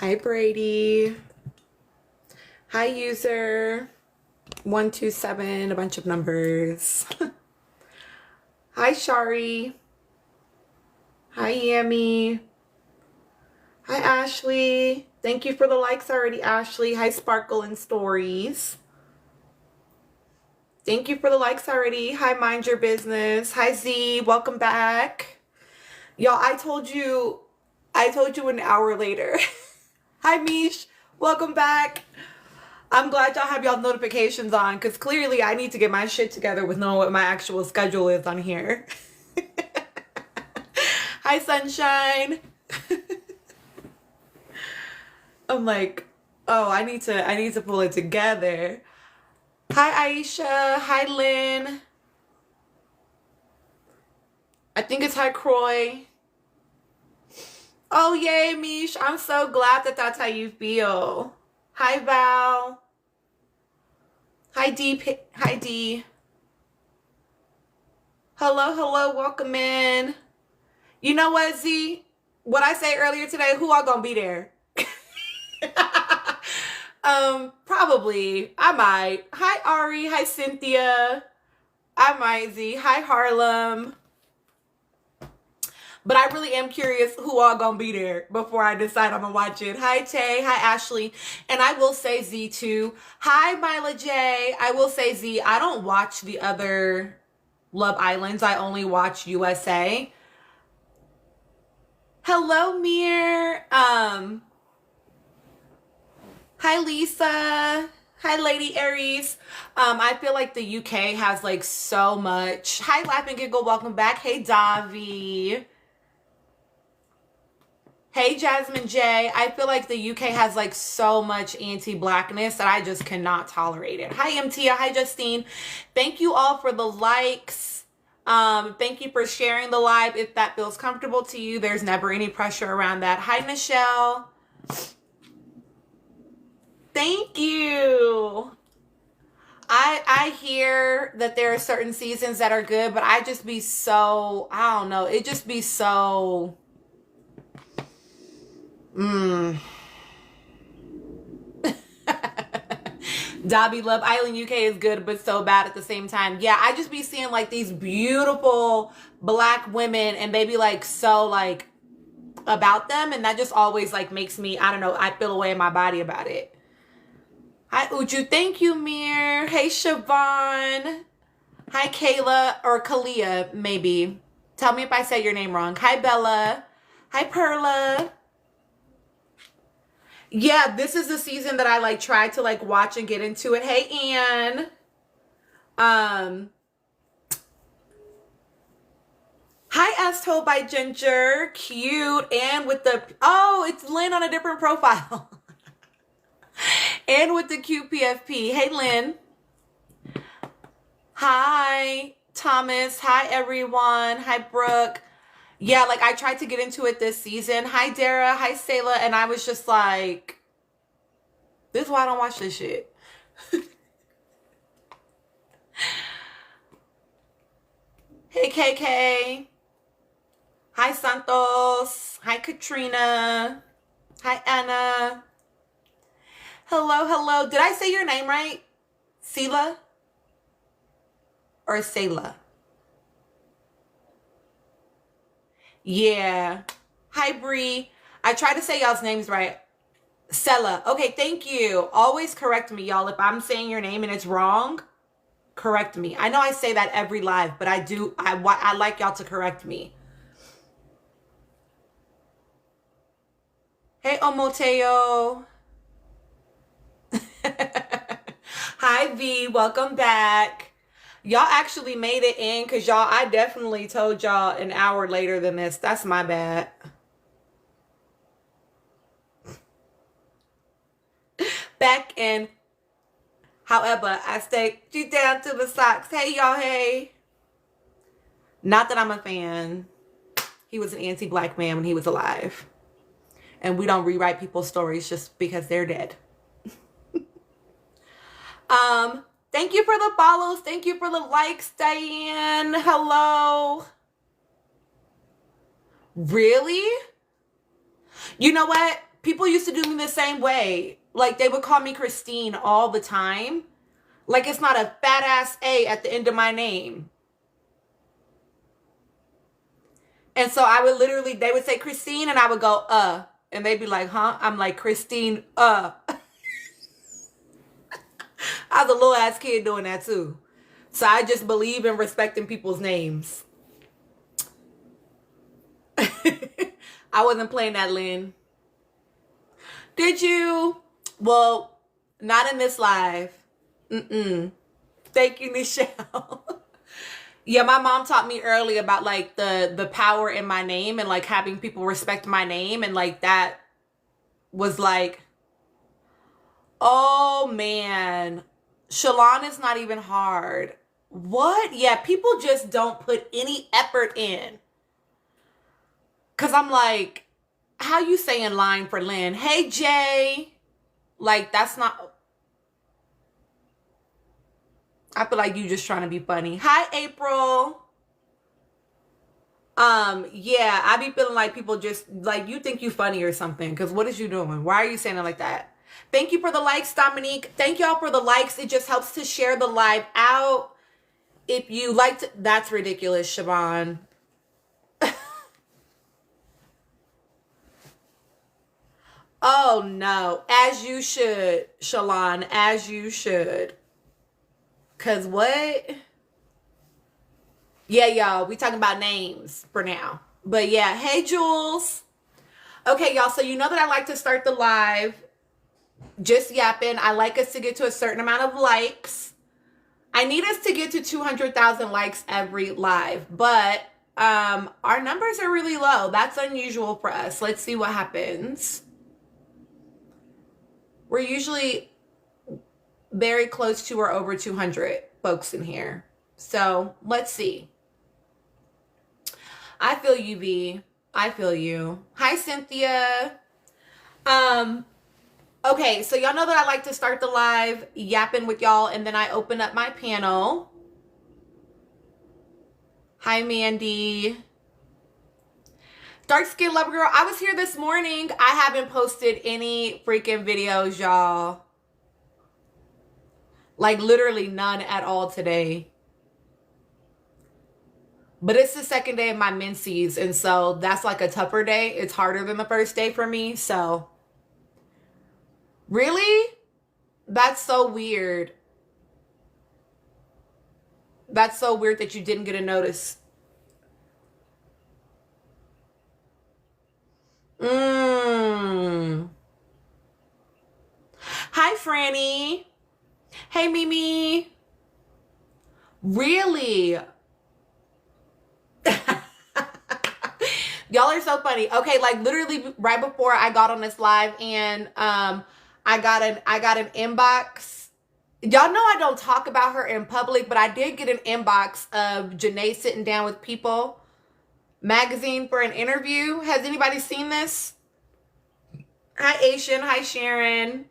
Hi, Brady. Hi, user 127, a bunch of numbers. Hi, Shari. Hi, Yami. Hi, Ashley. Thank you for the likes already, Ashley. Hi, Sparkle and Stories. Thank you for the likes already. Hi, Mind Your Business. Hi, Z. Welcome back. Y'all, I told you an hour later. Hi, Mish. Welcome back. I'm glad y'all have y'all notifications on because clearly I need to get my shit together with knowing what my actual schedule is on here. Hi, Sunshine. I'm like, oh, I need to pull it together. Hi, Aisha. Hi, Lynn. I think it's hi, Croy. Oh, yay, Mish. I'm so glad that that's how you feel. Hi, Val. Hi, D. Hi, D. Hello, hello. Welcome in. You know what, Z? What I say earlier today, who all gonna be there? Probably. I might. Hi, Ari. Hi, Cynthia. I might, Z. Hi, Harlem. But I really am curious who all gonna be there before I decide I'm gonna watch it. Hi, Tay. Hi, Ashley. And I will say Z too. Hi, Mila J. I will say Z. I don't watch the other Love Islands. I only watch USA. Hello, Mir. Hi, Lisa. Hi, Lady Aries. I feel like the UK has like so much. Hi, Laugh and Giggle. Welcome back. Hey, Davi. Hey, Jasmine J. I feel like the UK has like so much anti-blackness that I just cannot tolerate it. Hi, MTia. Hi, Justine. Thank you all for the likes. Thank you for sharing the live. If that feels comfortable to you, there's never any pressure around that. Hi, Michelle. Thank you. I hear that there are certain seasons that are good, but I just be so, I don't know, it just be so Dobby Love Island UK is good but so bad at the same time. Yeah, I just be seeing like these beautiful black women and they be like so like about them, and that just always like makes me, I don't know, I feel a way in my body about it. Hi, Uju. Thank you, Mir. Hey, Siobhan. Hi, Kayla, or Kalia, maybe. Tell me if I say your name wrong. Hi, Bella. Hi, Perla. Yeah, this is the season that I like tried to like watch and get into it. Hey, Anne. Hi, As Told by Ginger. Cute. And with the, oh, it's Lynn on a different profile. And with the cute PFP. Hey, Lynn. Hi, Thomas. Hi, everyone. Hi, Brooke. Yeah, like I tried to get into it this season. Hi, Dara. Hi, Sayla. And I was just like, this is why I don't watch this shit. Hey, KK. Hi, Santos. Hi, Katrina. Hi, Anna. Hello, hello. Did I say your name right? Sela or Sayla? Yeah. Hi, Bree. I try to say y'all's names right. Sela. Okay, thank you. Always correct me, y'all. If I'm saying your name and it's wrong, correct me. I know I say that every live, but I like y'all to correct me. Hey, Omoteo. Hi, V. Welcome back. Y'all actually made it in because y'all, I definitely told y'all an hour later than this. That's my bad. Back in. However, I stay down to the socks. Hey, y'all. Hey. Not that I'm a fan. He was an anti-black man when he was alive. And we don't rewrite people's stories just because they're dead. Thank you for the follows. Thank you for the likes, Diane. Hello. Really? You know what? people used to do me the same way. Like, they would call me Christine all the time. Like, it's not a fat ass A at the end of my name. And so I would literally, they would say Christine, and I would go, and they'd be like, huh? I'm like, Christine, I was a little ass kid doing that too. So I just believe in respecting people's names. I wasn't playing that, Lynn. Did you? Well, not in this live. Thank you, Nichelle. Yeah, my mom taught me early about like the power in my name and like having people respect my name, and like that was like, oh man, Shalon is not even hard. What? Yeah, people just don't put any effort in. Cause I'm like, how you saying line for Lynn? Hey Jay. Like, that's not, I feel like you just trying to be funny. Hi April. Yeah, I be feeling like people just like, you think you funny or something. Cause what is you doing? Why are you saying it like that? Thank you for the likes, Dominique. Thank y'all for the likes. It just helps to share the live out. If you like to, that's ridiculous, Siobhan. Oh no, as you should, Shalon, as you should. Cause what? Yeah, y'all, we talking about names for now. But yeah, hey Jules. Okay, y'all, so you know that I like to start the live just yapping. I like us to get to a certain amount of likes. I need us to get to 200,000 likes every live, but our numbers are really low. That's unusual for us. Let's see what happens. We're usually very close to or over 200 folks in here. So let's see. I feel you, V. I feel you. Hi, Cynthia. Okay, so y'all know that I like to start the live yapping with y'all, and then I open up my panel. Hi, Mandy. Dark Skin Lover Girl, I was here this morning. I haven't posted any freaking videos, y'all. Like, literally none at all today. But it's the second day of my menses, and so that's like a tougher day. It's harder than the first day for me, so. Really? That's so weird. That's so weird that you didn't get a notice. Hi, Franny. Hey, Mimi. Really? Y'all are so funny. Okay, like literally right before I got on this live, and I got an inbox. Y'all know I don't talk about her in public, but I did get an inbox of Janae sitting down with People magazine for an interview. Has anybody seen this? Hi, Asian. Hi, Sharon.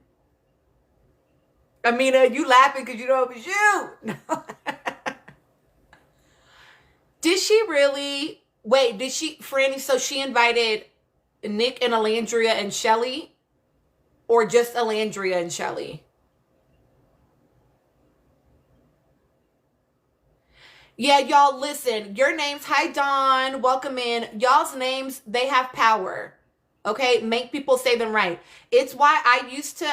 Amina, you laughing because you know it was you. Did she really? Wait, did she, Franny, so she invited Nick and Alandria and Shelly? Or just Alandria and Shelly? Yeah, y'all, listen. Your names, hi, Dawn. Welcome in. Y'all's names, they have power. Okay? Make people say them right. It's why I used to,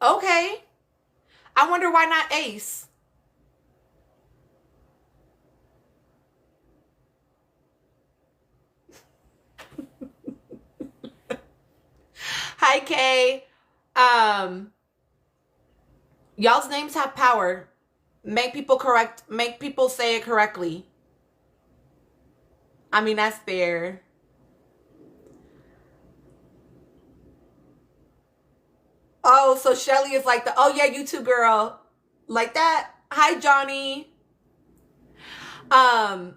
okay. I wonder why not Ace. Hi, Kay. Y'all's names have power. Make people say it correctly. I mean, that's fair. Oh, so Shelly is like oh yeah, you too, girl. Like that. Hi, Johnny. But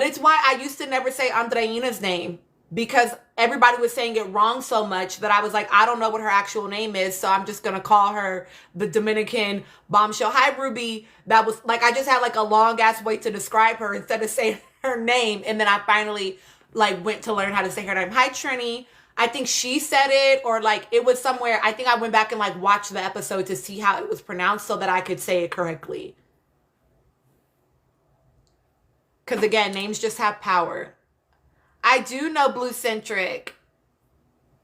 it's why I used to never say Andreina's name, because everybody was saying it wrong so much that I was like, I don't know what her actual name is, so I'm just gonna call her the Dominican bombshell. Hi, Ruby. That was like, I just had like a long ass way to describe her instead of saying her name, and then I finally like went to learn how to say her name. Hi, Trini. I think she said it, or like it was somewhere. I think I went back and like watched the episode to see how it was pronounced so that I could say it correctly. Because again, names just have power. I do know Blue Centric.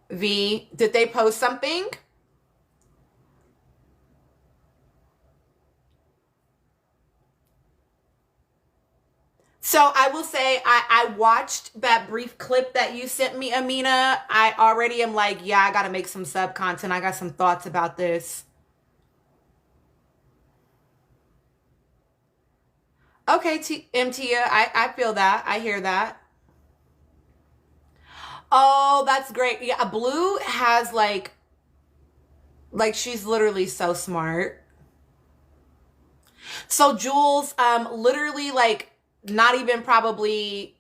V, did they post something? So I will say I watched that brief clip that you sent me, Amina. I already am like, yeah, I got to make some sub content. I got some thoughts about this. Okay, MTia, I feel that. I hear that. Oh, that's great. Yeah, Blue has like she's literally so smart. So Jules, literally like not even probably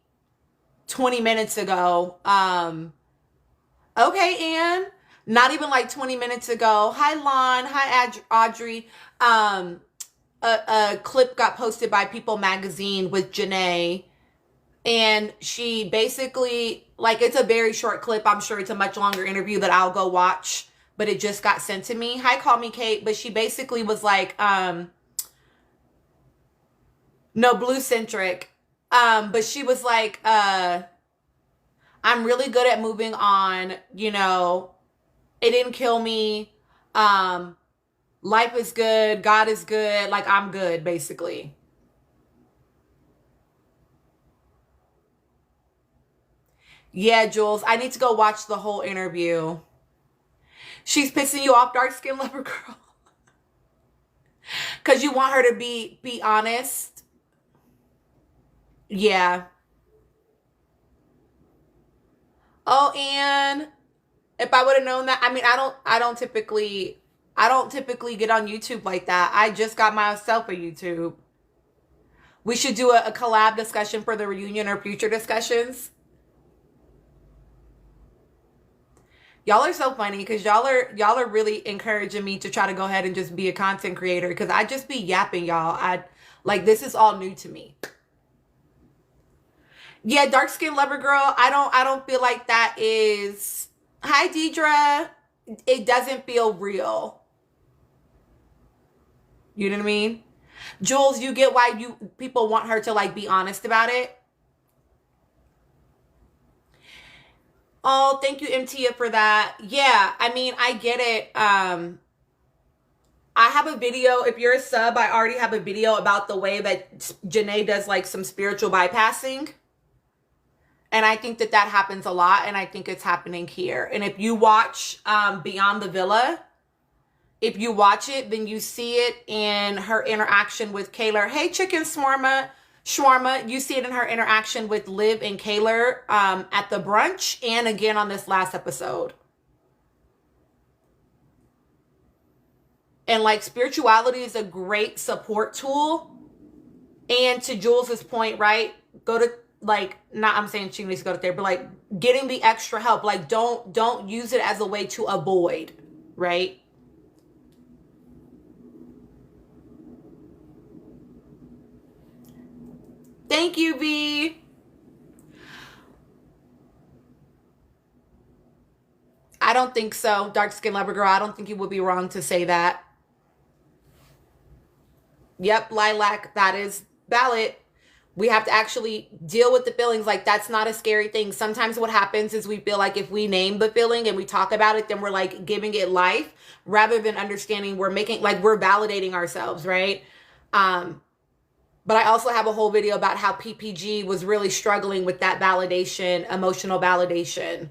20 minutes ago. Okay, Anne. Not even like 20 minutes ago. Hi, Lon. Hi, Audrey. A clip got posted by People Magazine with Janae. And she basically, like, it's a very short clip. I'm sure it's a much longer interview that I'll go watch. But it just got sent to me. Hi, call me Kate. But she basically was like, no, Blue Centric. But she was like, I'm really good at moving on. You know, it didn't kill me. Life is good. God is good. Like, I'm good, basically. Yeah, Jules, I need to go watch the whole interview. She's pissing you off, dark skin lover girl. Because you want her to be honest. Yeah. Oh, and if I would have known that, I mean, I don't typically get on YouTube like that. I just got myself a YouTube. We should do a collab discussion for the reunion or future discussions. Y'all are so funny because y'all are really encouraging me to try to go ahead and just be a content creator because I just be yapping, y'all. I like, this is all new to me. Yeah, dark skin lover girl. I don't feel like that is. Hi, Deidre. It doesn't feel real. You know what I mean? Jules, you get why people want her to like be honest about it. Oh, thank you, MTia, for that. Yeah, I mean, I get it. I have a video. If you're a sub, I already have a video about the way that Janae does like some spiritual bypassing. And I think that happens a lot. And I think it's happening here. And if you watch Beyond the Villa, if you watch it, then you see it in her interaction with Kaylor. Hey, Chicken Shawarma, you see it in her interaction with Liv and Kaylor at the brunch and again on this last episode. And like, spirituality is a great support tool. And to Jules's point, right? Go to like, not I'm saying she needs to go to therapy, but like getting the extra help. Like, don't use it as a way to avoid, right? Thank you, V. I don't think so, dark skin lover girl. I don't think you would be wrong to say that. Yep, Lilac, that is valid. We have to actually deal with the feelings. Like, that's not a scary thing. Sometimes what happens is we feel like if we name the feeling and we talk about it, then we're like giving it life rather than understanding we're making, like, we're validating ourselves, right? But I also have a whole video about how PPG was really struggling with that validation, emotional validation.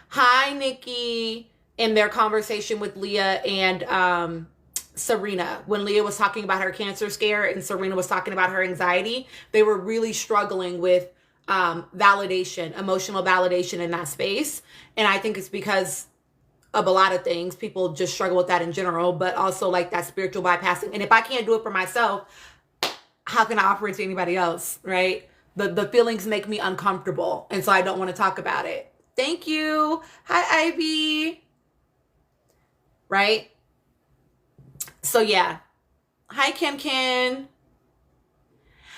Hi, Nikki. In their conversation with Leah and Serena, when Leah was talking about her cancer scare and Serena was talking about her anxiety, they were really struggling with validation, emotional validation in that space. And I think it's because of a lot of things. People just struggle with that in general, but also like that spiritual bypassing. And if I can't do it for myself, how can I offer it to anybody else, right? The feelings make me uncomfortable, and so I don't want to talk about it. Thank you. Hi, Ivy. Right? So yeah. Hi, Ken.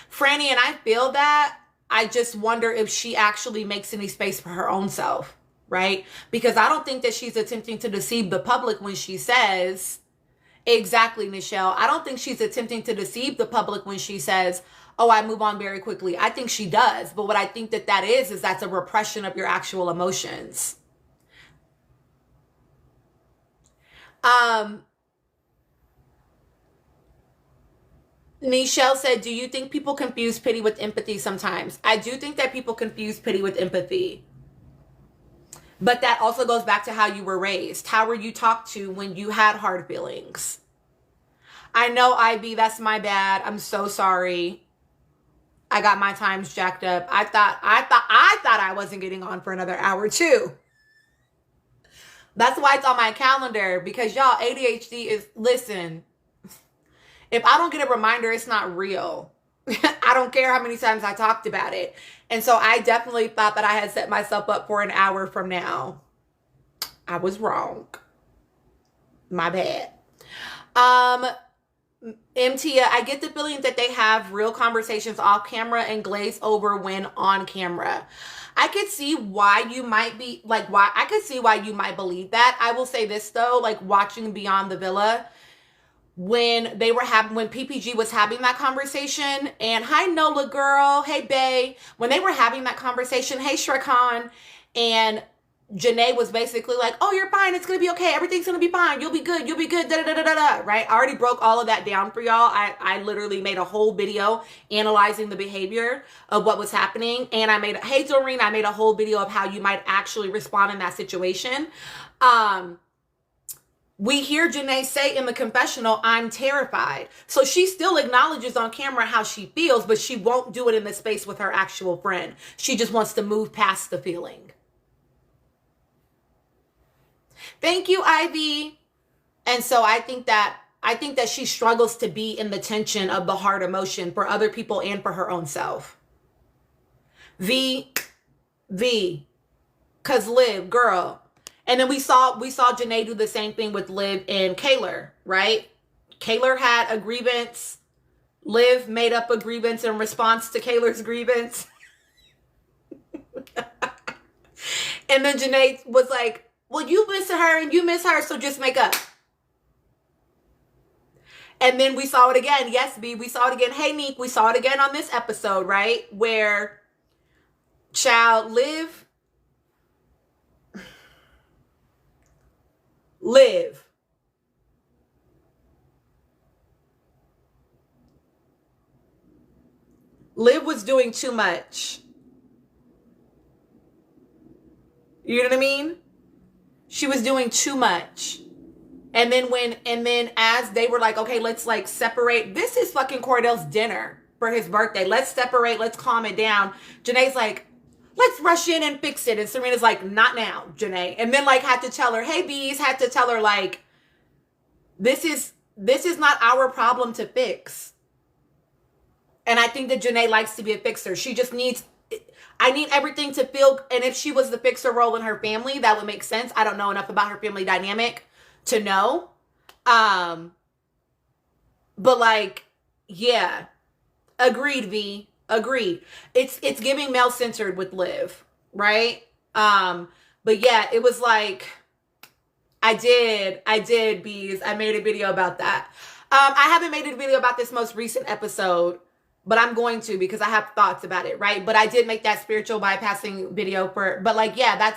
Franny, and I feel that. I just wonder if she actually makes any space for her own self, right? Because I don't think that she's attempting to deceive the public when she says, exactly, Nichelle. I don't think she's attempting to deceive the public when she says, oh, I move on very quickly. I think she does. But what I think that is that's a repression of your actual emotions. Nichelle said, do you think people confuse pity with empathy sometimes? I do think that people confuse pity with empathy. But that also goes back to how you were raised. How were you talked to when you had hard feelings? I know, Ivy, that's my bad. I'm so sorry. I got my times jacked up. I thought I wasn't getting on for another hour too. That's why it's on my calendar, because y'all, ADHD is, listen, if I don't get a reminder, it's not real. I don't care how many times I talked about it. And so I definitely thought that I had set myself up for an hour from now. I was wrong. My bad. MT, I get the feeling that they have real conversations off camera and glaze over when on camera. I could see why you might be like, I could see why you might believe that. I will say this though, like watching Beyond the Villa, when PPG was having that conversation, and hi Nola girl, hey Bae, when they were having that conversation, hey Shrekan, and Janae was basically like, oh, you're fine, it's gonna be okay, everything's gonna be fine, you'll be good, da da da da da, right? I already broke all of that down for y'all. I literally made a whole video analyzing the behavior of what was happening, and hey Doreen, I made a whole video of how you might actually respond in that situation. We hear Janae say in the confessional, I'm terrified. So she still acknowledges on camera how she feels, but she won't do it in the space with her actual friend. She just wants to move past the feeling. Thank you, Ivy. And so I think that she struggles to be in the tension of the hard emotion for other people and for her own self. Cause Liv, girl. And then we saw Janae do the same thing with Liv and Kaylor, right? Kaylor had a grievance. Liv made up a grievance in response to Kaylor's grievance. And then Janae was like, well, you miss her and you miss her, so just make up. And then we saw it again. Yes, B, we saw it again. Hey, Neek, we saw it again on this episode, right? Where Liv was doing too much. You know what I mean? She was doing too much. And then as they were like, okay, let's like separate. This is fucking Cordell's dinner for his birthday. Let's separate. Let's calm it down. Janae's like, let's rush in and fix it. And Serena's like, not now, Janae. And then like had to tell her, hey bees, had to tell her like, this is not our problem to fix. And I think that Janae likes to be a fixer. She just needs, I need everything to feel, and if she was the fixer role in her family, that would make sense. I don't know enough about her family dynamic to know. But like, yeah, agreed, V. Agreed. It's giving male-centered with Liv, right? But yeah, it was like, I did, bees. I made a video about that. I haven't made a video about this most recent episode, but I'm going to, because I have thoughts about it, right? But I did make that spiritual bypassing video but like, yeah,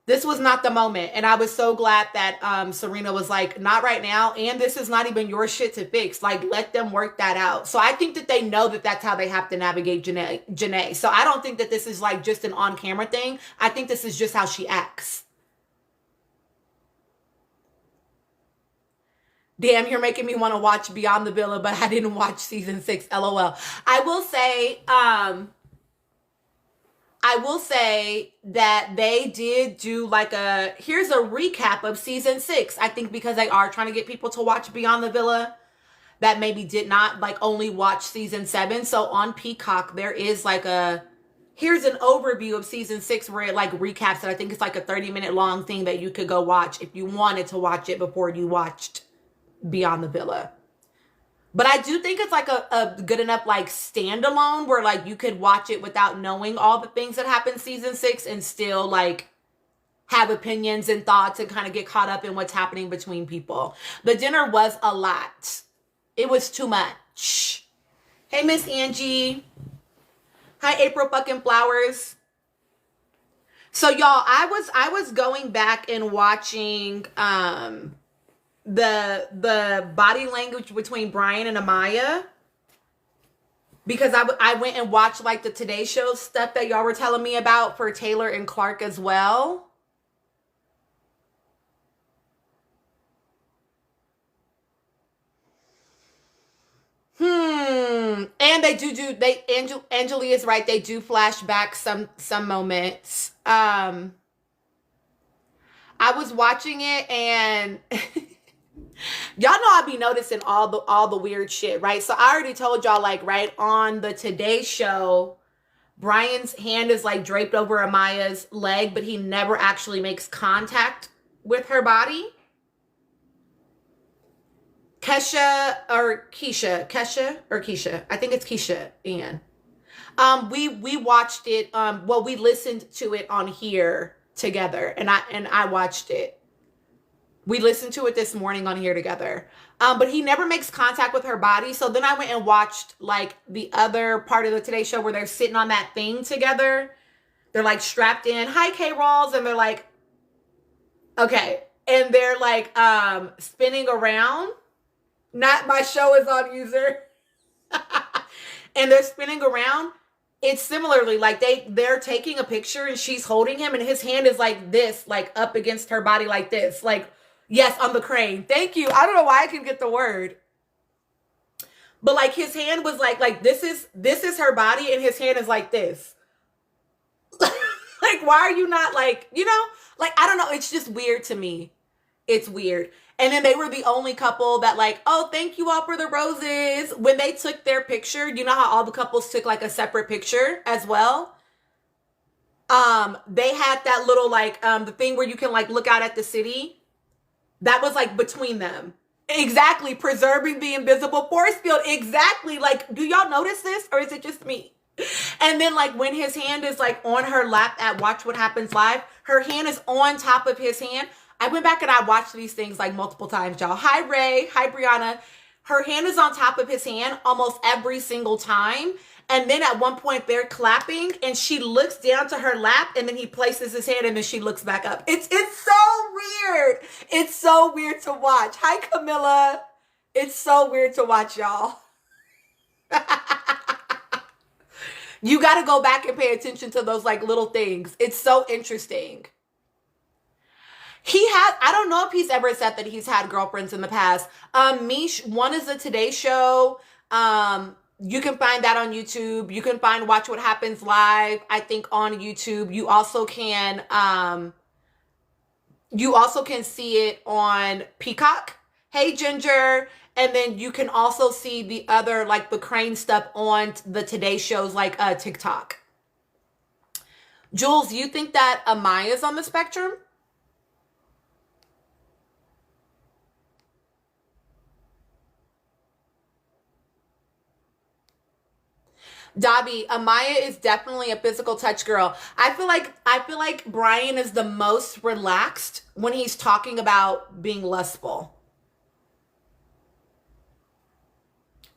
this was not the moment. And I was so glad that Serena was like, not right now. And this is not even your shit to fix. Like, let them work that out. So I think that they know that that's how they have to navigate Janae. So I don't think that this is like just an on-camera thing. I think this is just how she acts. Damn, you're making me want to watch Beyond the Villa, but I didn't watch season 6. LOL. I will say that they did do like here's a recap of season 6. I think because they are trying to get people to watch Beyond the Villa that maybe did not like only watch season 7. So on Peacock, there is like here's an overview of season 6 where it like recaps it. I think it's like a 30-minute long thing that you could go watch if you wanted to watch it before you watched Beyond the Villa. But I do think it's like a good enough like standalone where like you could watch it without knowing all the things that happen season 6 and still like have opinions and thoughts and kind of get caught up in what's happening between people. The dinner was a lot. It was too much. Hey, Miss Angie. Hi, April fucking Flowers. So y'all, I was going back and watching the body language between Brian and Amaya, because I went and watched like the Today Show stuff that y'all were telling me about for Taylor and Clark as well. And they Angelia is right, they do flash back some moments. I was watching it and y'all know I be noticing all the weird shit, right? So I already told y'all, like, right on the Today Show, Brian's hand is like draped over Amaya's leg, but he never actually makes contact with her body. Kesha, I think it's Keisha, Ian. We watched it, well, we listened to it on here together, and I watched it. We listened to it this morning on here together. But he never makes contact with her body. So then I went and watched like the other part of the Today Show where they're sitting on that thing together. They're like strapped in. Hi, K-Rolls. And they're like, okay. And they're like spinning around. Not my show is on user. And they're spinning around. It's similarly like they're taking a picture and she's holding him and his hand is like this, like up against her body like this. Like, yes, on the crane. Thank you. I don't know why I can get the word. But like his hand was like this is her body and his hand is like this. Like, why are you not like, you know, like, I don't know. It's just weird to me. It's weird. And then they were the only couple that like, oh, thank you all for the roses. When they took their picture, you know how all the couples took like a separate picture as well? They had that little like, the thing where you can like look out at the city. That was like between them. Exactly. Preserving the invisible force field. Exactly. Like, do y'all notice this or is it just me? And then like when his hand is like on her lap at Watch What Happens Live, her hand is on top of his hand. I went back and I watched these things like multiple times, y'all. Hi, Ray. Hi, Brianna. Her hand is on top of his hand almost every single time. And then at one point they're clapping and she looks down to her lap and then he places his hand and then she looks back up. It's so weird. It's so weird to watch. Hi, Camilla. It's so weird to watch, y'all. You got to go back and pay attention to those like little things. It's so interesting. I don't know if he's ever said that he's had girlfriends in the past. Mish, one is the Today Show. You can find that on YouTube. You can find Watch What Happens Live, I think, on YouTube. You also can see it on Peacock. Hey, Ginger. And then you can also see the other, like the crane stuff on the Today Shows, like TikTok. Jules, you think that Amaya's on the spectrum? Dobby, Amaya is definitely a physical touch girl. I feel like Brian is the most relaxed when he's talking about being lustful.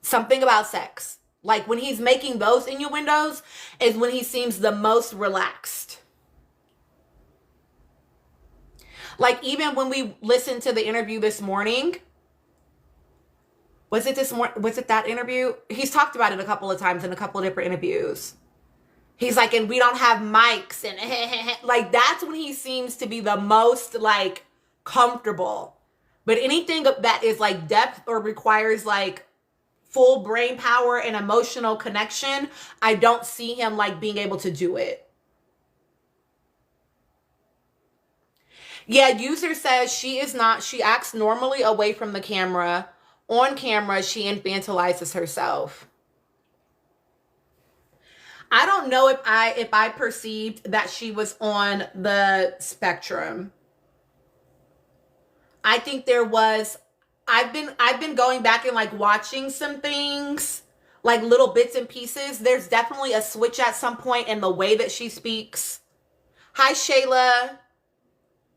Something about sex. Like when he's making those innuendos is when he seems the most relaxed. Like even when we listened to the interview this morning, was it that interview? He's talked about it a couple of times in a couple of different interviews. He's like, and we don't have mics and like that's when he seems to be the most like comfortable. But anything that is like depth or requires like full brain power and emotional connection, I don't see him like being able to do it. Yeah, user says she acts normally away from the camera. On camera, she infantilizes herself. I don't know if I perceived that she was on the spectrum. I think there was I've been going back and like watching some things, like little bits and pieces. There's definitely a switch at some point in the way that she speaks. Hi, Shayla.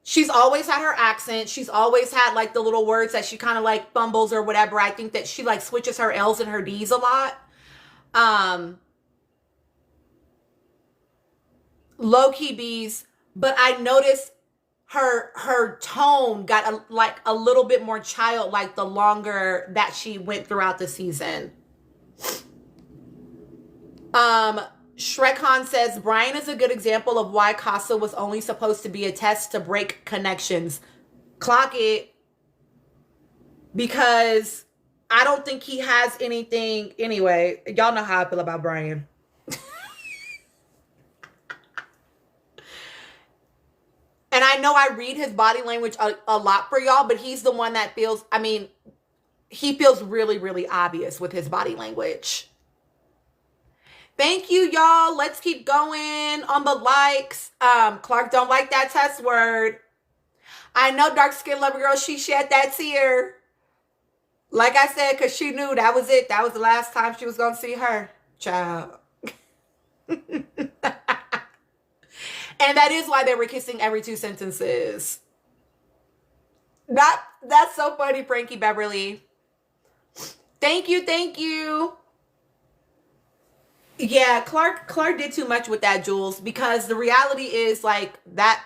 She's always had her accent. She's always had like the little words that she kind of like fumbles or whatever. I think that she like switches her L's and her D's a lot. Low key B's, but I noticed her tone got like a little bit more childlike the longer that she went throughout the season. Shrekhan says Brian is a good example of why Casa was only supposed to be a test to break connections. Clock it. Because I don't think he has anything. Anyway, y'all know how I feel about Brian. And I know I read his body language a lot for y'all, but he's the one that feels, I mean, he feels really, really obvious with his body language. Thank you, y'all. Let's keep going on the likes. Clark don't like that test word. I know dark skin lover girl, she shed that tear. Like I said, because she knew that was it. That was the last time she was going to see her child. And that is why they were kissing every 2 sentences. That's so funny, Frankie Beverly. Thank you, thank you. Yeah, Clark did too much with that, Jules, because the reality is like that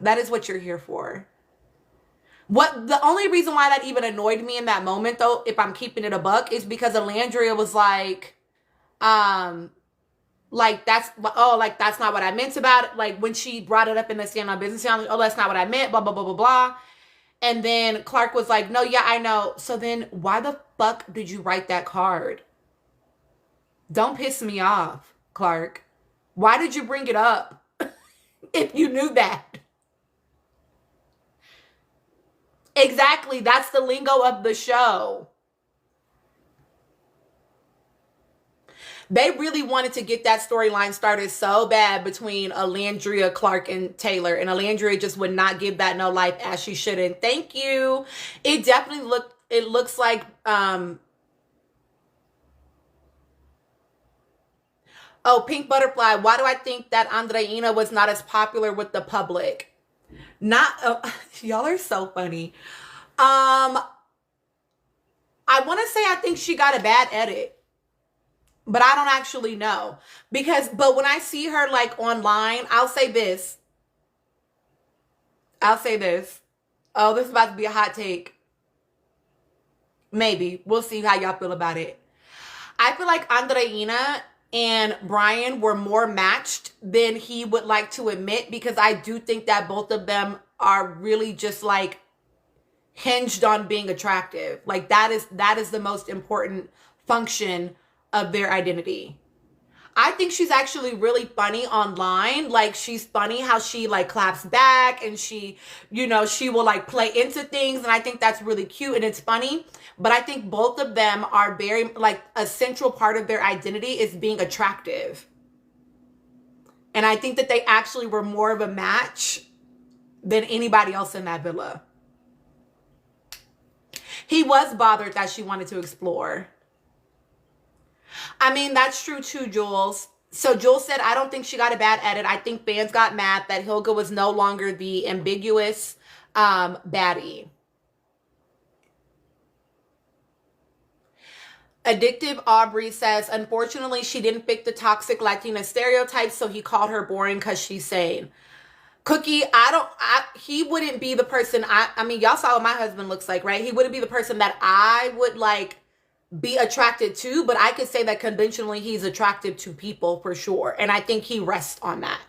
is what you're here for. The only reason why that even annoyed me in that moment, though, if I'm keeping it a buck, is because Alandria was like that's not what I meant about it. Like when she brought it up in the Stand on Business challenge, oh, that's not what I meant, blah, blah, blah, blah, blah. And then Clark was like, no, yeah, I know. So then why the fuck did you write that card? Don't piss me off, Clark. Why did you bring it up if you knew that? Exactly. That's the lingo of the show. They really wanted to get that storyline started so bad between Alandria, Clark, and Taylor. And Alandria just would not give that no life as she shouldn't. Thank you. It definitely looks like, oh, Pink Butterfly. Why do I think that Andreina was not as popular with the public? Y'all are so funny. I want to say I think she got a bad edit. But I don't actually know. But when I see her like online, I'll say this. Oh, this is about to be a hot take. Maybe. We'll see how y'all feel about it. I feel like Andreina and Brian were more matched than he would like to admit, because I do think that both of them are really just like hinged on being attractive. Like that is the most important function of their identity. I think she's actually really funny online. Like she's funny how she like claps back and she, she will like play into things. And I think that's really cute and it's funny. But I think both of them are very like a central part of their identity is being attractive. And I think that they actually were more of a match than anybody else in that villa. He was bothered that she wanted to explore. I mean, that's true too, Jules. So Jules said, I don't think she got a bad edit. I think fans got mad that Hilga was no longer the ambiguous baddie. Addictive Aubrey says, unfortunately, she didn't fit the toxic Latina stereotypes, so he called her boring because she's sane. Cookie, he wouldn't be the person, I mean, y'all saw what my husband looks like, right? He wouldn't be the person that I would like be attracted to, but I could say that conventionally he's attractive to people for sure. And I think he rests on that.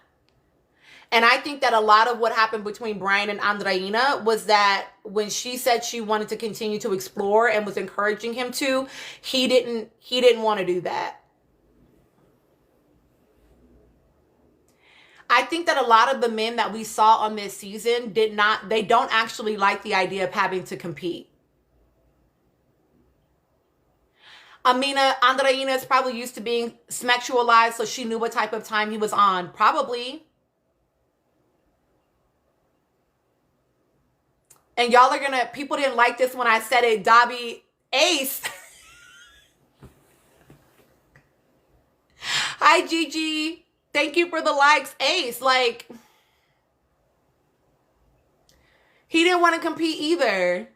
And I think that a lot of what happened between Brian and Andreina was that when she said she wanted to continue to explore and was encouraging him to, he didn't want to do that. I think that a lot of the men that we saw on this season they don't actually like the idea of having to compete. Andreina is probably used to being sexualized, so she knew what type of time he was on. Probably. And y'all are gonna, people didn't like this when I said it, Dobby Ace. Hi, Gigi. Thank you for the likes, Ace. Like, he didn't want to compete either.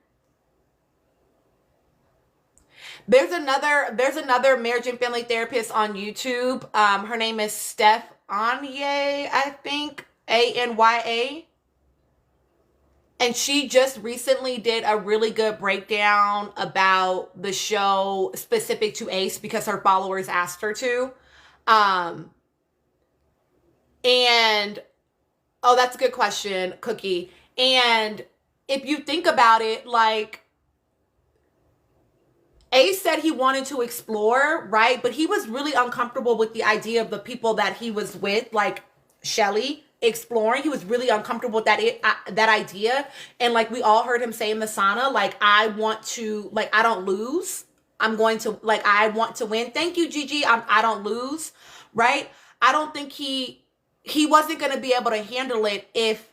There's another marriage and family therapist on YouTube. Her name is Steph Anya, I think, Anya. And she just recently did a really good breakdown about the show specific to Ace because her followers asked her to. And, oh, that's a good question, Cookie. And if you think about it, like, Ace said he wanted to explore, right? But he was really uncomfortable with the idea of the people that he was with, like Shelly, exploring. He was really uncomfortable with that idea. And like we all heard him say in the sauna, like, I want to, like, I don't lose. I'm going to, like, I want to win. Thank you, Gigi. I don't lose, right? I don't think he wasn't going to be able to handle it if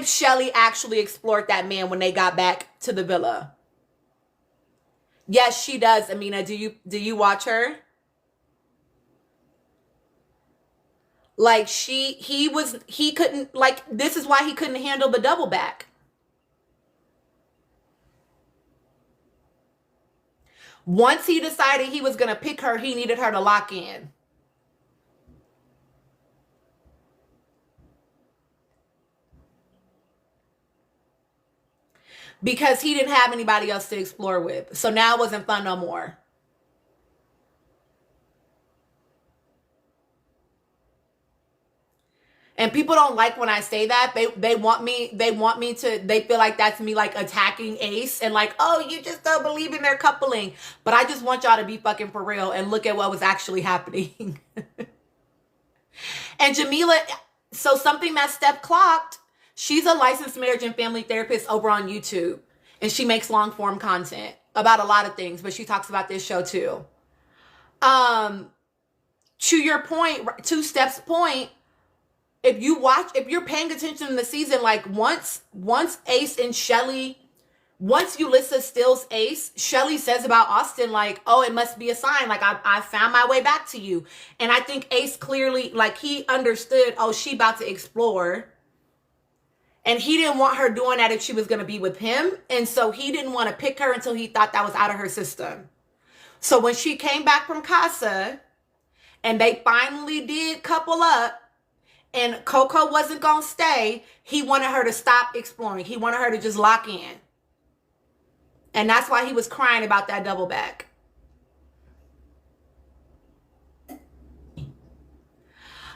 Shelly actually explored that man when they got back to the villa. Yes, she does. Amina, do you watch her? Like he couldn't, like, this is why he couldn't handle the double back. Once he decided he was going to pick her, he needed her to lock in. Because he didn't have anybody else to explore with. So now it wasn't fun no more. And people don't like when I say that. They want me to, they feel like that's me like attacking Ace and like, oh, you just don't believe in their coupling. But I just want y'all to be fucking for real and look at what was actually happening. And Jamila, so something that Steph clocked, she's a licensed marriage and family therapist over on YouTube. And she makes long form content about a lot of things, but she talks about this show too. To your point, to Steph's point, if you're paying attention in the season, like once Ace and Shelly, once Yulissa steals Ace, Shelly says about Austin, like, oh, it must be a sign. Like, I found my way back to you. And I think Ace clearly, like, he understood, oh, she about to explore. And he didn't want her doing that if she was going to be with him. And so he didn't want to pick her until he thought that was out of her system. So when she came back from Casa and they finally did couple up and Coco wasn't going to stay, he wanted her to stop exploring. He wanted her to just lock in. And that's why he was crying about that double back.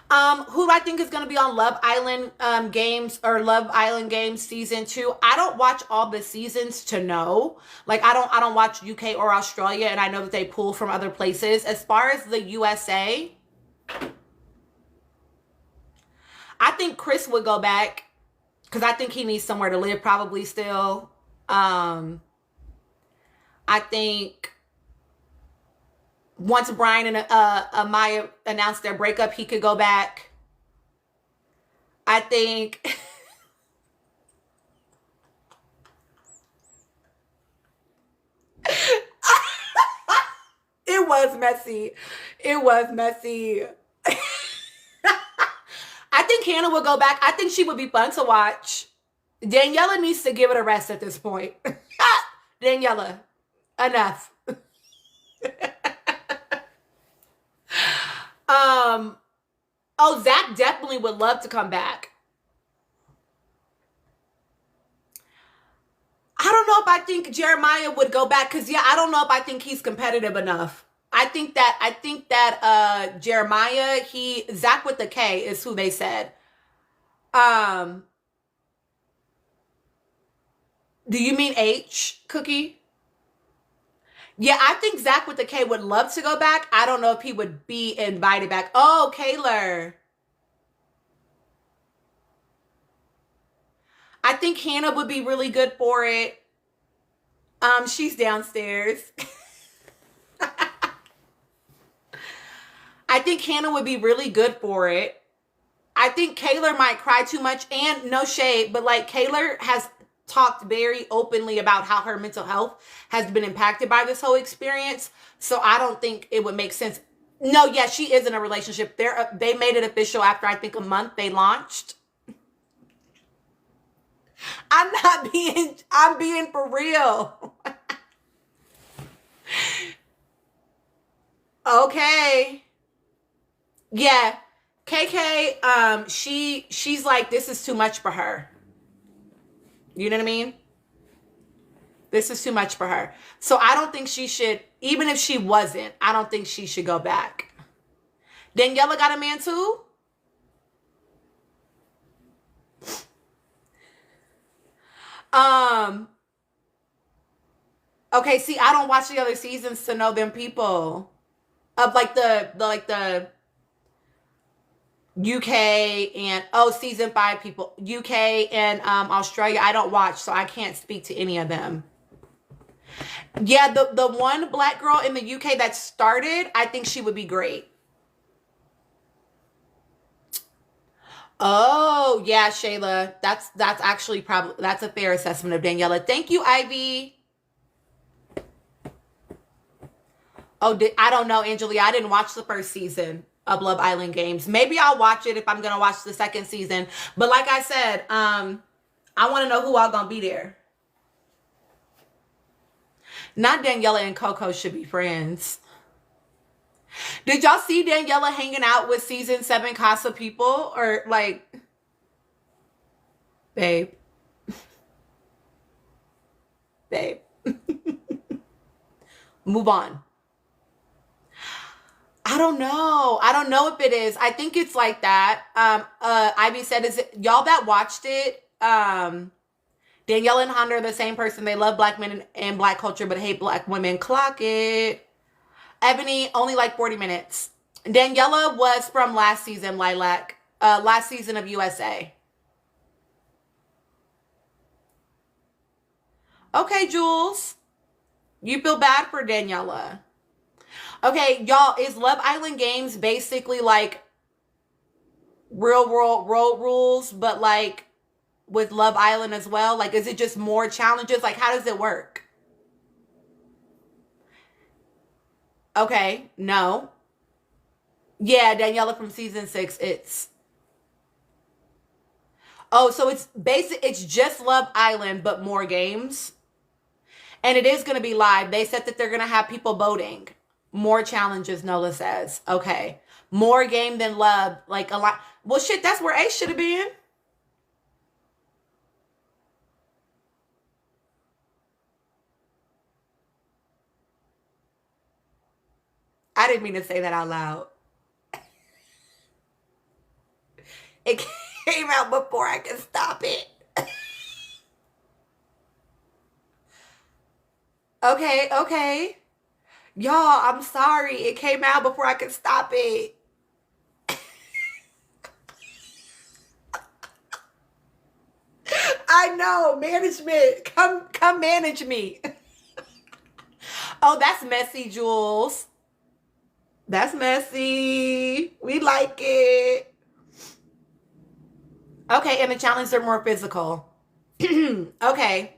Who do I think is going to be on Love Island Games or Love Island Games season 2? I don't watch all the seasons to know. Like, I don't watch UK or Australia, and I know that they pull from other places. As far as the USA, I think Chris would go back because I think he needs somewhere to live probably still. I think once Brian and Amaya announced their breakup, he could go back. I think it was messy. It was messy. I think Hannah will go back. I think she would be fun to watch. Daniela needs to give it a rest at this point. Daniela, enough. Oh, Zach definitely would love to come back. I don't know if I think Jeremiah would go back because, yeah, I don't know if I think he's competitive enough. I think that Jeremiah, Zach with the K is who they said. Do you mean H, Cookie? Yeah, I think Zach with the K would love to go back. I don't know if he would be invited back. Oh, Kaylor. I think Hannah would be really good for it. She's downstairs. I think Hannah would be really good for it. I think Kaylor might cry too much, and no shade, but like Kaylor has talked very openly about how her mental health has been impacted by this whole experience. So I don't think it would make sense. No, yeah, she is in a relationship. They made it official after I think a month they launched. I'm being for real. Okay. Yeah. KK, she's like, this is too much for her. You know what I mean? This is too much for her. So I don't think she should, even if she wasn't, I don't think she should go back. Daniela got a man too? Okay, see, I don't watch the other seasons to know them people. Of like the UK and season 5 people. UK and Australia, I don't watch, so I can't speak to any of them. Yeah, the one black girl in the UK that started, I think she would be great. Oh, yeah, Shayla. That's actually probably, that's a fair assessment of Daniela. Thank you, Ivy. Oh, I don't know, Angelia. I didn't watch the first season of Love Island Games. Maybe I'll watch it if I'm going to watch the second season. But like I said, I want to know who all going to be there. Not Daniela and Coco should be friends. Did y'all see Daniela hanging out with season 7 Casa people? Or like, babe. Babe. Move on. I don't know. I don't know if it is. I think it's like that. Ivy said, is it y'all that watched it? Daniela and Honda are the same person. They love black men and black culture, but hate black women. Clock it. Ebony, only like 40 minutes. Daniela was from last season, Lilac. Last season of USA. Okay, Jules. You feel bad for Daniela. Okay, y'all, is Love Island Games basically like real world road rules, but like with Love Island as well? Like, is it just more challenges? Like, how does it work? Okay, no. Yeah, Daniela from season 6, it's... Oh, so it's it's just Love Island, but more games. And it is going to be live. They said that they're going to have people voting. More challenges, Nola says. Okay. More game than Love. Like a lot. Well, shit, that's where Ace should have been. I didn't mean to say that out loud. It came out before I could stop it. Okay, okay. Y'all, I'm sorry. It came out before I could stop it. I know. Management. Come manage me. Oh, that's messy, Jules. That's messy. We like it. Okay, and the challenges are more physical. Okay.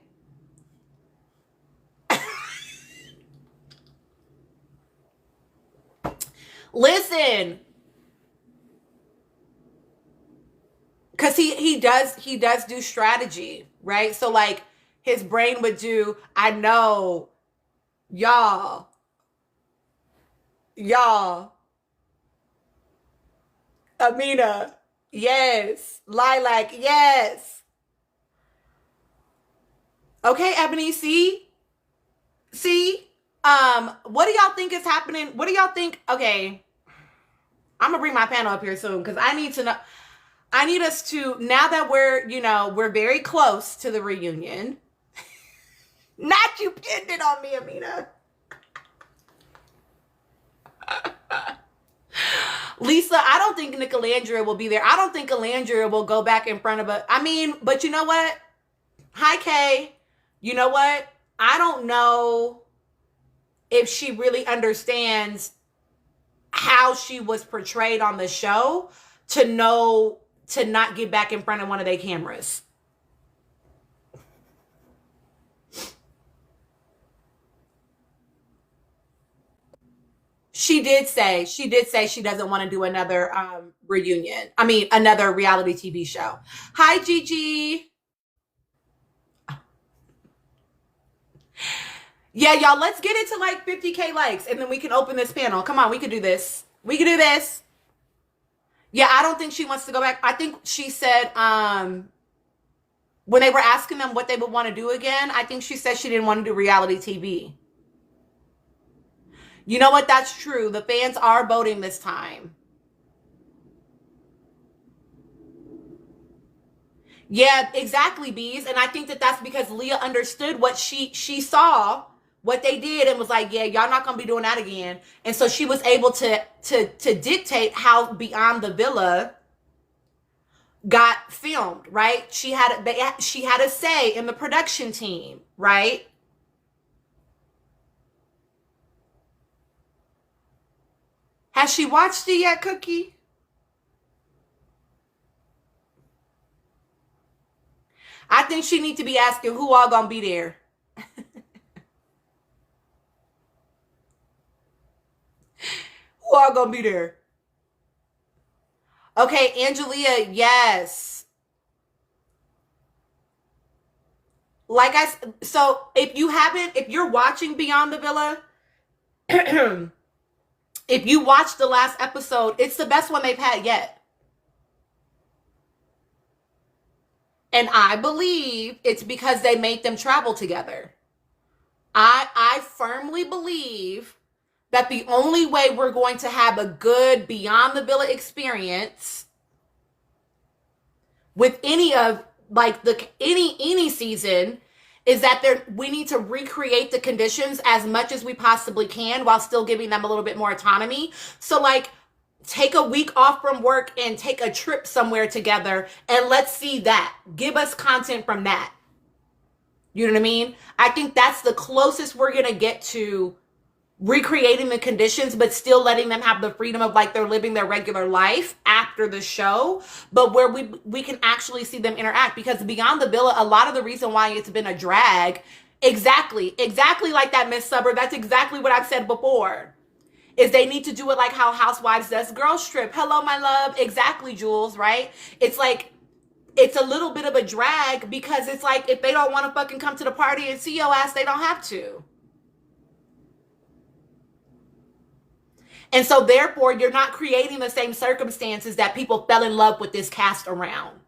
Listen. Cause he does do strategy, right? So like his brain would do, I know, y'all, Amina, yes, Lilac, yes. Okay, Ebony, see, what do y'all think is happening? What do y'all think? Okay, I'm gonna bring my panel up here soon because I need to know. I need us to, now that we're very close to the reunion. Not you pinned it on me, Amina. Lisa, I don't think Nicolandria will be there. I don't think Nicolandria will go back in front of a, I mean, but you know what? Hi, Kay. You know what? I don't know if she really understands how she was portrayed on the show to know to not get back in front of one of their cameras. she did say she doesn't want to do another reunion. I mean, another reality TV show. Hi, Gigi. Yeah, y'all, let's get it to like 50K likes and then we can open this panel. Come on, we can do this. We can do this. Yeah, I don't think she wants to go back. I think she said when they were asking them what they would want to do again, I think she said she didn't want to do reality TV. You know what? That's true. The fans are voting this time. Yeah, exactly, Bees. And I think that that's because Leah understood what she saw, what they did, and was like, yeah, y'all not gonna be doing that again. And so she was able to dictate how Beyond the Villa got filmed, right? She had a say in the production team, right? Has she watched it yet, Cookie? I think she need to be asking who all gonna be there. Who all gonna be there? Okay, Angelia, yes. Like so if you're watching Beyond the Villa, if you watch the last episode, it's the best one they've had yet. And I believe it's because they made them travel together. I firmly believe that the only way we're going to have a good Beyond the Villa experience with any of like any season is that we need to recreate the conditions as much as we possibly can while still giving them a little bit more autonomy. So like take a week off from work and take a trip somewhere together and let's see that. Give us content from that. You know what I mean? I think that's the closest we're going to get to recreating the conditions, but still letting them have the freedom of like they're living their regular life after the show, but where we can actually see them interact. Because Beyond the Villa, a lot of the reason why it's been a drag, exactly like that, Miss Suburb, that's exactly what I've said before, is they need to do it like how Housewives does Girls Trip. Hello, my love. Exactly, Jules, right? It's like, it's a little bit of a drag because it's like if they don't want to fucking come to the party and see your ass, they don't have to. And so therefore, you're not creating the same circumstances that people fell in love with this cast around.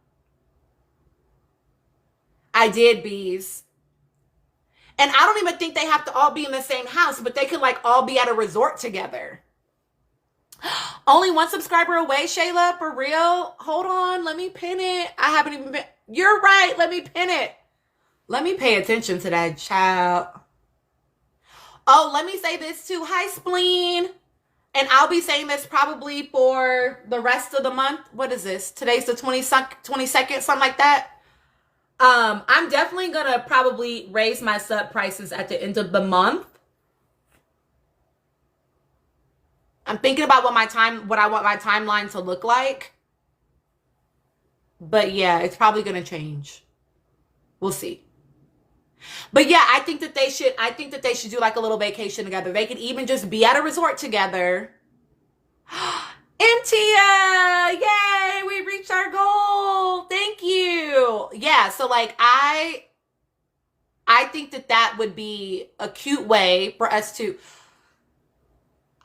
I did, Bees. And I don't even think they have to all be in the same house, but they could like all be at a resort together. Only one subscriber away, Shayla, for real? Hold on, let me pin it. I haven't even been. You're right, let me pin it. Let me pay attention to that, child. Oh, let me say this too. Hi, Spleen. And I'll be saying this probably for the rest of the month. What is this? Today's the 22nd, something like that. I'm definitely gonna probably raise my sub prices at the end of the month. I'm thinking about what I want my timeline to look like. But yeah, it's probably gonna change. We'll see. But yeah, I think that they should do like a little vacation together. They could even just be at a resort together. Intia, yay, we reached our goal. Thank you. Yeah, so like I think that would be a cute way for us to,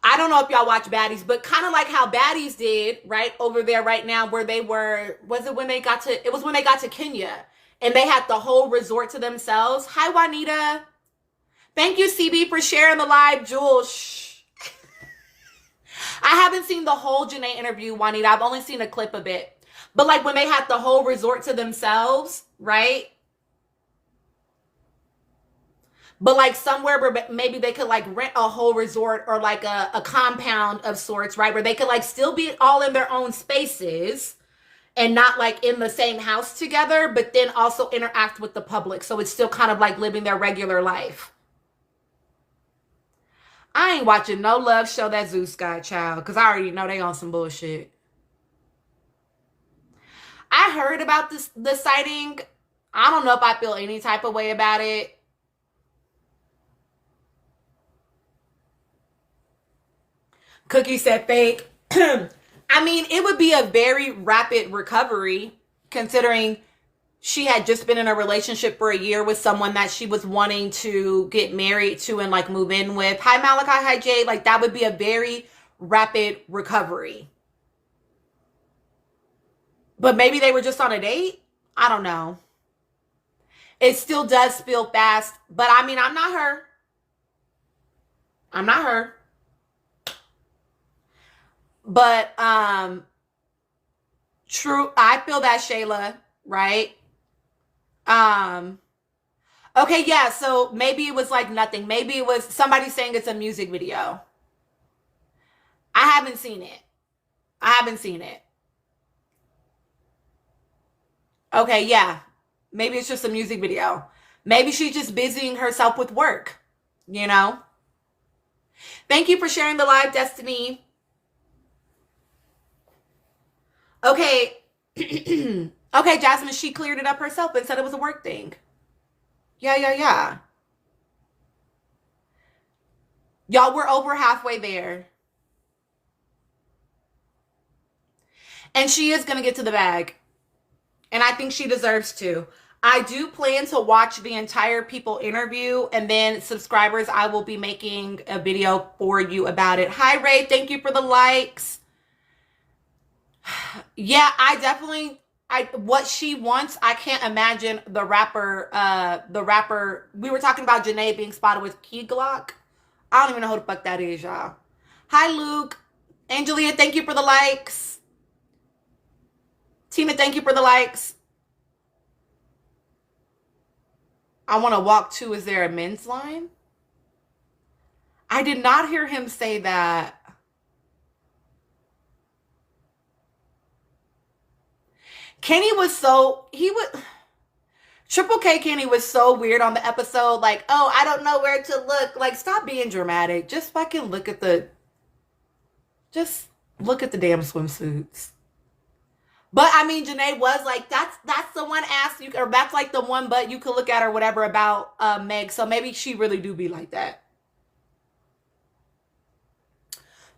I don't know if y'all watch Baddies, but kind of like how Baddies did right over there right now where they were, it was when they got to Kenya. And they had the whole resort to themselves. Hi, Juanita. Thank you, CB, for sharing the live, Jules. Shh. I haven't seen the whole Janae interview, Juanita. I've only seen a clip of it. But like when they had the whole resort to themselves, right? But like somewhere where maybe they could like rent a whole resort or like a compound of sorts, right? Where they could like still be all in their own spaces and not like in the same house together, but then also interact with the public. So it's still kind of like living their regular life. I ain't watching no Love Show That Zeus got, child, because I already know they on some bullshit. I heard about the sighting. I don't know if I feel any type of way about it. Cookie said fake. I mean, it would be a very rapid recovery considering she had just been in a relationship for a year with someone that she was wanting to get married to and like move in with. Hi, Malachi. Hi, Jade. Like that would be a very rapid recovery. But maybe they were just on a date. I don't know. It still does feel fast, but I mean, I'm not her. I'm not her. But true, I feel that, Shayla, right? Um okay, yeah, so maybe it was like nothing. Maybe it was somebody saying it's a music video. I haven't seen it. I haven't seen it. Okay, yeah. Maybe it's just a music video. Maybe she's just busying herself with work, you know? Thank you for sharing the live, Destiny. Okay. Okay, Jasmine, she cleared it up herself and said it was a work thing. Yeah. Y'all, we're over halfway there. And she is going to get to the bag. And I think she deserves to. I do plan to watch the entire People interview, and then subscribers, I will be making a video for you about it. Hi, Ray. Thank you for the likes. Yeah, I definitely, what she wants, I can't imagine the rapper, we were talking about Janae being spotted with Key Glock. I don't even know who the fuck that is, y'all. Hi, Luke. Angelia, thank you for the likes. Tina, thank you for the likes. I want to walk too. Is there a men's line? I did not hear him say that. Kenny was so, Triple K Kenny was so weird on the episode. Like, oh, I don't know where to look. Like, stop being dramatic. Just fucking look at the damn swimsuits. But I mean, Janae was like, that's the one ass you, or that's like the one butt you could look at or whatever about Meg. So maybe she really do be like that.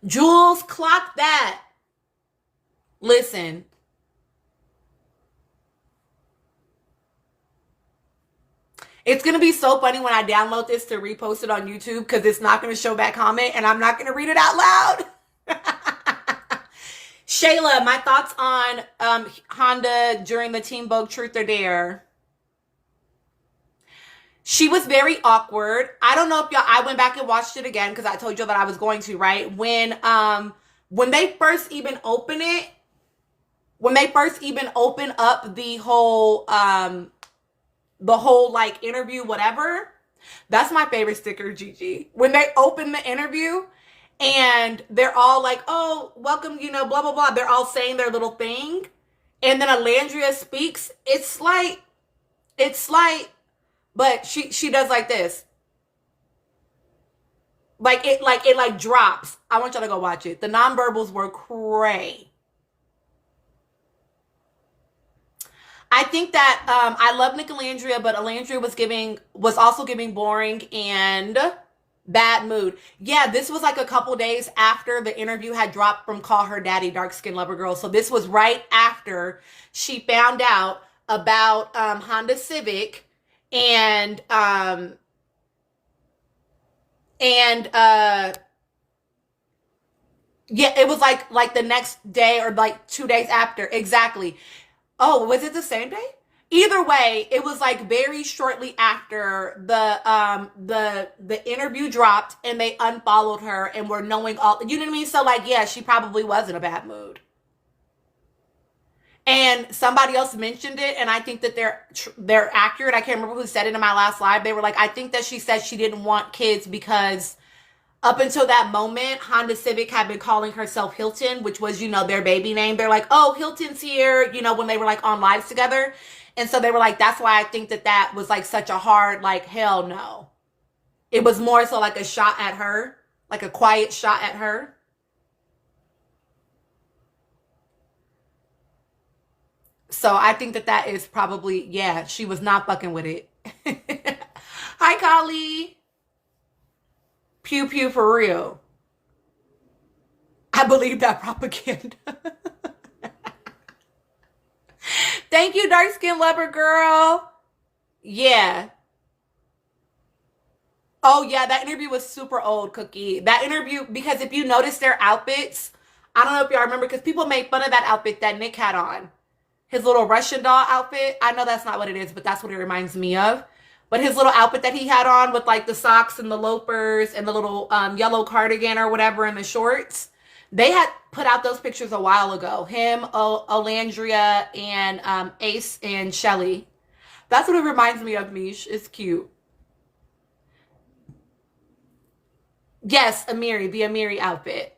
Jules, clock that. Listen. It's going to be so funny when I download this to repost it on YouTube because it's not going to show that comment and I'm not going to read it out loud. Shayla, my thoughts on Honda during the Teen Vogue Truth or Dare. She was very awkward. I don't know if y'all, I went back and watched it again because I told you that I was going to, right? When they first even open it, when they first even open up the whole like interview, whatever, that's my favorite sticker, Gigi. When they open the interview and they're all like, oh, welcome, you know, blah, blah, blah. They're all saying their little thing. And then Alandria speaks. It's slight, but she does like this. Like it drops. I want y'all to go watch it. The nonverbals were cray. I think that I love Nick Alandria, but Alandria was also giving boring and bad mood. Yeah, this was like a couple days after the interview had dropped from Call Her Daddy, Dark Skin Lover Girl. So this was right after she found out about Honda Civic and yeah, it was like the next day or like 2 days after. Exactly. Oh, was it the same day? Either way, it was like very shortly after the interview dropped and they unfollowed her and were knowing all, you know what I mean? So like, yeah, she probably was in a bad mood. And somebody else mentioned it, and I think that they're accurate. I can't remember who said it in my last live. They were like, I think that she said she didn't want kids because up until that moment, Honda Civic had been calling herself Hilton, which was, you know, their baby name. They're like, oh, Hilton's here, you know, when they were like on lives together. And so they were like, that's why I think that was like such a hard, like, hell no. It was more so like a shot at her, like a quiet shot at her. So I think that is probably, yeah, she was not fucking with it. Hi, Kali. Pew pew for real. I believe that propaganda. Thank you, dark skin lover girl. Yeah. Oh yeah, that interview was super old, Cookie. That interview, because if you notice their outfits, I don't know if y'all remember, because people made fun of that outfit that Nick had on. His little Russian doll outfit. I know that's not what it is, but that's what it reminds me of. But his little outfit that he had on with like the socks and the loafers and the little yellow cardigan or whatever and the shorts. They had put out those pictures a while ago. Him, Olandria, and Ace and Shelly. That's what it reminds me of, Mish. It's cute. Yes, Amiri, the Amiri outfit.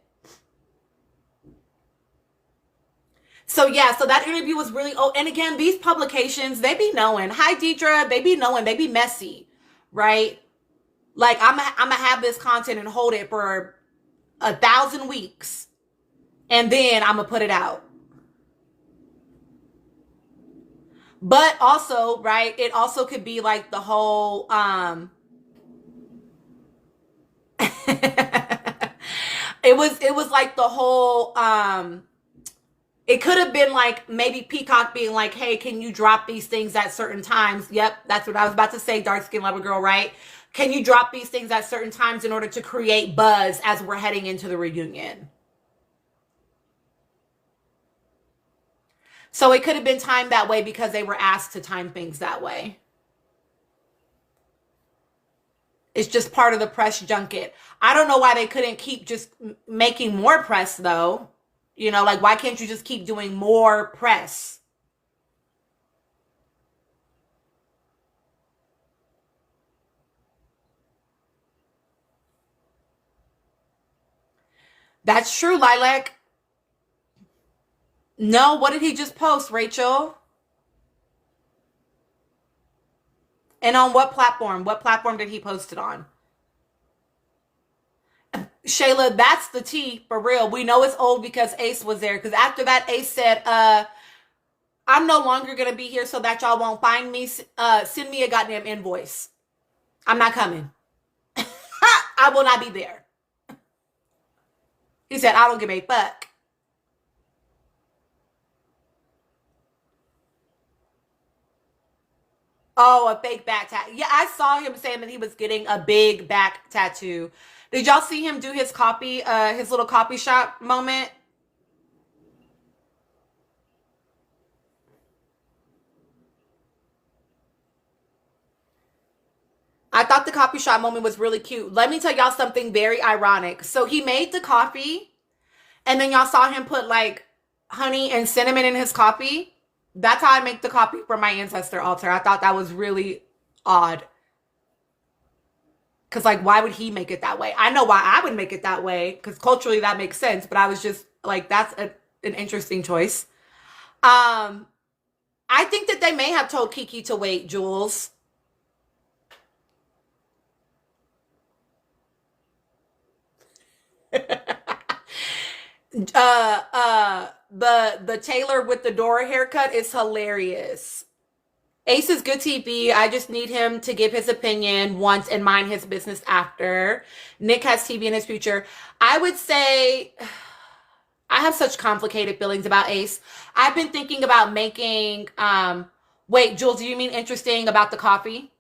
So yeah, so that interview was really, oh, and again, these publications, they be knowing. Hi, Deidre, they be knowing, they be messy, right? Like I'm gonna have this content and hold it for 1,000 weeks, and then I'm gonna put it out. But also, right, it also could be like the whole it was like the whole it could have been like maybe Peacock being like, hey, can you drop these things at certain times? Yep, that's what I was about to say, dark skin lover girl, right? Can you drop these things at certain times in order to create buzz as we're heading into the reunion? So it could have been timed that way because they were asked to time things that way. It's just part of the press junket. I don't know why they couldn't keep just making more press though. You know, like why can't you just keep doing more press? That's true, Lilac. No, what did he just post, Rachel? And on what platform? What platform did he post it on? Shayla, that's the tea for real. We know it's old because Ace was there. Because after that, Ace said, I'm no longer gonna be here so that y'all won't find me. Send me a goddamn invoice. I'm not coming. I will not be there. He said, I don't give a fuck. Oh, a fake back tattoo. Yeah, I saw him saying that he was getting a big back tattoo. Did y'all see him do his copy, his little copy shop moment? I thought the coffee shop moment was really cute. Let me tell y'all something very ironic. So he made the coffee, and then y'all saw him put like honey and cinnamon in his coffee. That's how I make the coffee for my ancestor altar. I thought that was really odd. Because, like, why would he make it that way? I know why I would make it that way, because culturally that makes sense. But I was just like, that's an interesting choice. Um, I think that they may have told Kiki to wait, Jules. The tailor with the Dora haircut is hilarious. Ace is good TV. I just need him to give his opinion once and mind his business after. Nick has TV in his future. I would say I have such complicated feelings about Ace. I've been thinking about making wait, Jules, do you mean interesting about the coffee?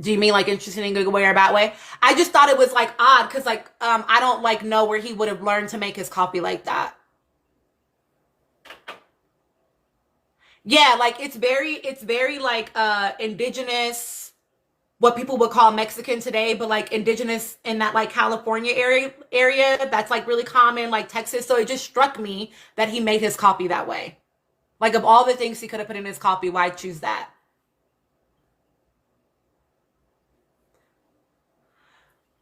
Do you mean like interesting in a good way or a bad way? I just thought it was like odd because like I don't like know where he would have learned to make his coffee like that. Yeah, like it's very like indigenous, what people would call Mexican today, but like indigenous in that like California area that's like really common, like Texas. So it just struck me that he made his coffee that way. Like of all the things he could have put in his coffee, why choose that?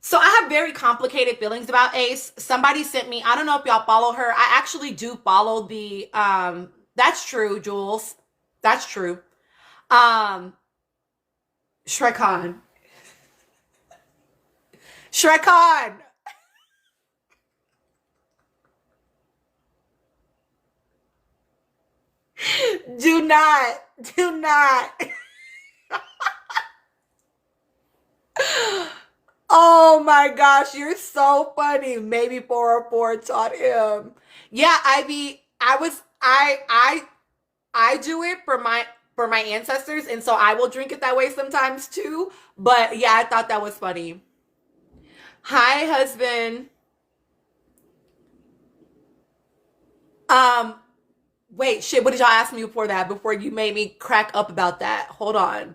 So I have very complicated feelings about Ace. Somebody sent me, I don't know if y'all follow her. I actually do follow the that's true, Jules. That's true. Um Shrekon. Shrekon. Do not. Do not. Oh my gosh, you're so funny. Maybe 404 taught him. Yeah, I do it for my ancestors, and so I will drink it that way sometimes too. But yeah, I thought that was funny. Hi, husband. Um, Wait, shit, what did y'all ask me before that? Before you made me crack up about that. Hold on.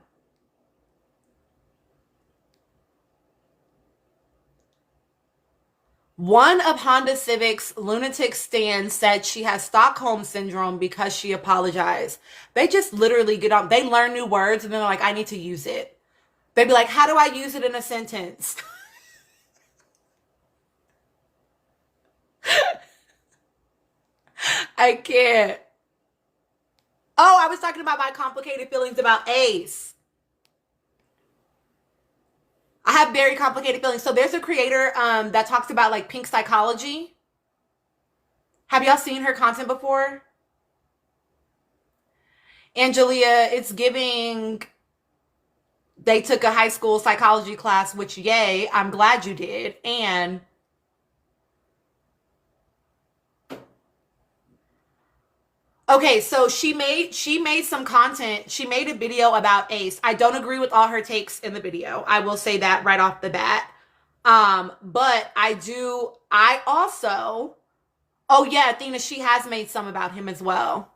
One of Honda Civic's lunatic stands said she has Stockholm syndrome because she apologized. They just literally get on, they learn new words and then they're like, I need to use it. They'd be like, how do I use it in a sentence? I can't. Oh, I was talking about my complicated feelings about Ace. I have very complicated feelings. So there's a creator that talks about like pink psychology. Have y'all seen her content before? Angelia, it's giving they took a high school psychology class, which yay, I'm glad you did. And okay, so she made some content. She made a video about Ace. I don't agree with all her takes in the video. I will say that right off the bat. But I also, oh yeah, Athena, she has made some about him as well.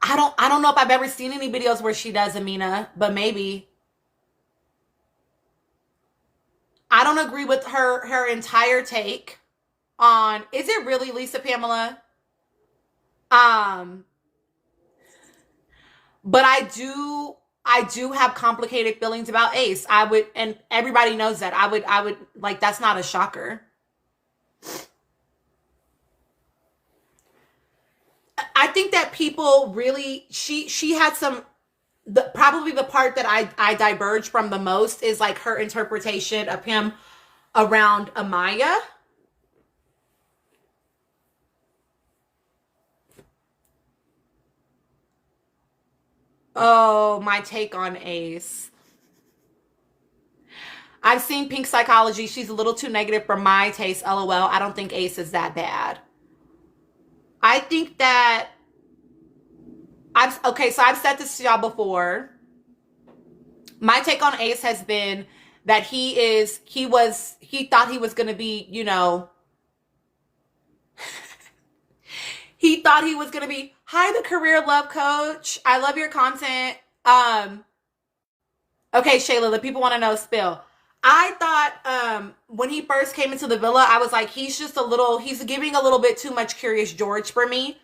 I don't know if I've ever seen any videos where she does, Amina, but maybe. I don't agree with her entire take on, is it really Lisa Pamela? Um, but I do have complicated feelings about Ace. I would, and everybody knows that. I would like, that's not a shocker. I think that people really, she had some, probably the part that I diverge from the most is like her interpretation of him around Amaya. Oh, my take on Ace. I've seen Pink Psychology. She's a little too negative for my taste. LOL. I don't think Ace is that bad. I think that I've said this to y'all before. My take on Ace has been that he thought he was going to be, he thought he was going to be, hi, the career love coach. I love your content. Um, okay, Shayla, the people want to know spill. I thought when he first came into the villa, I was like, he's giving a little bit too much Curious George for me.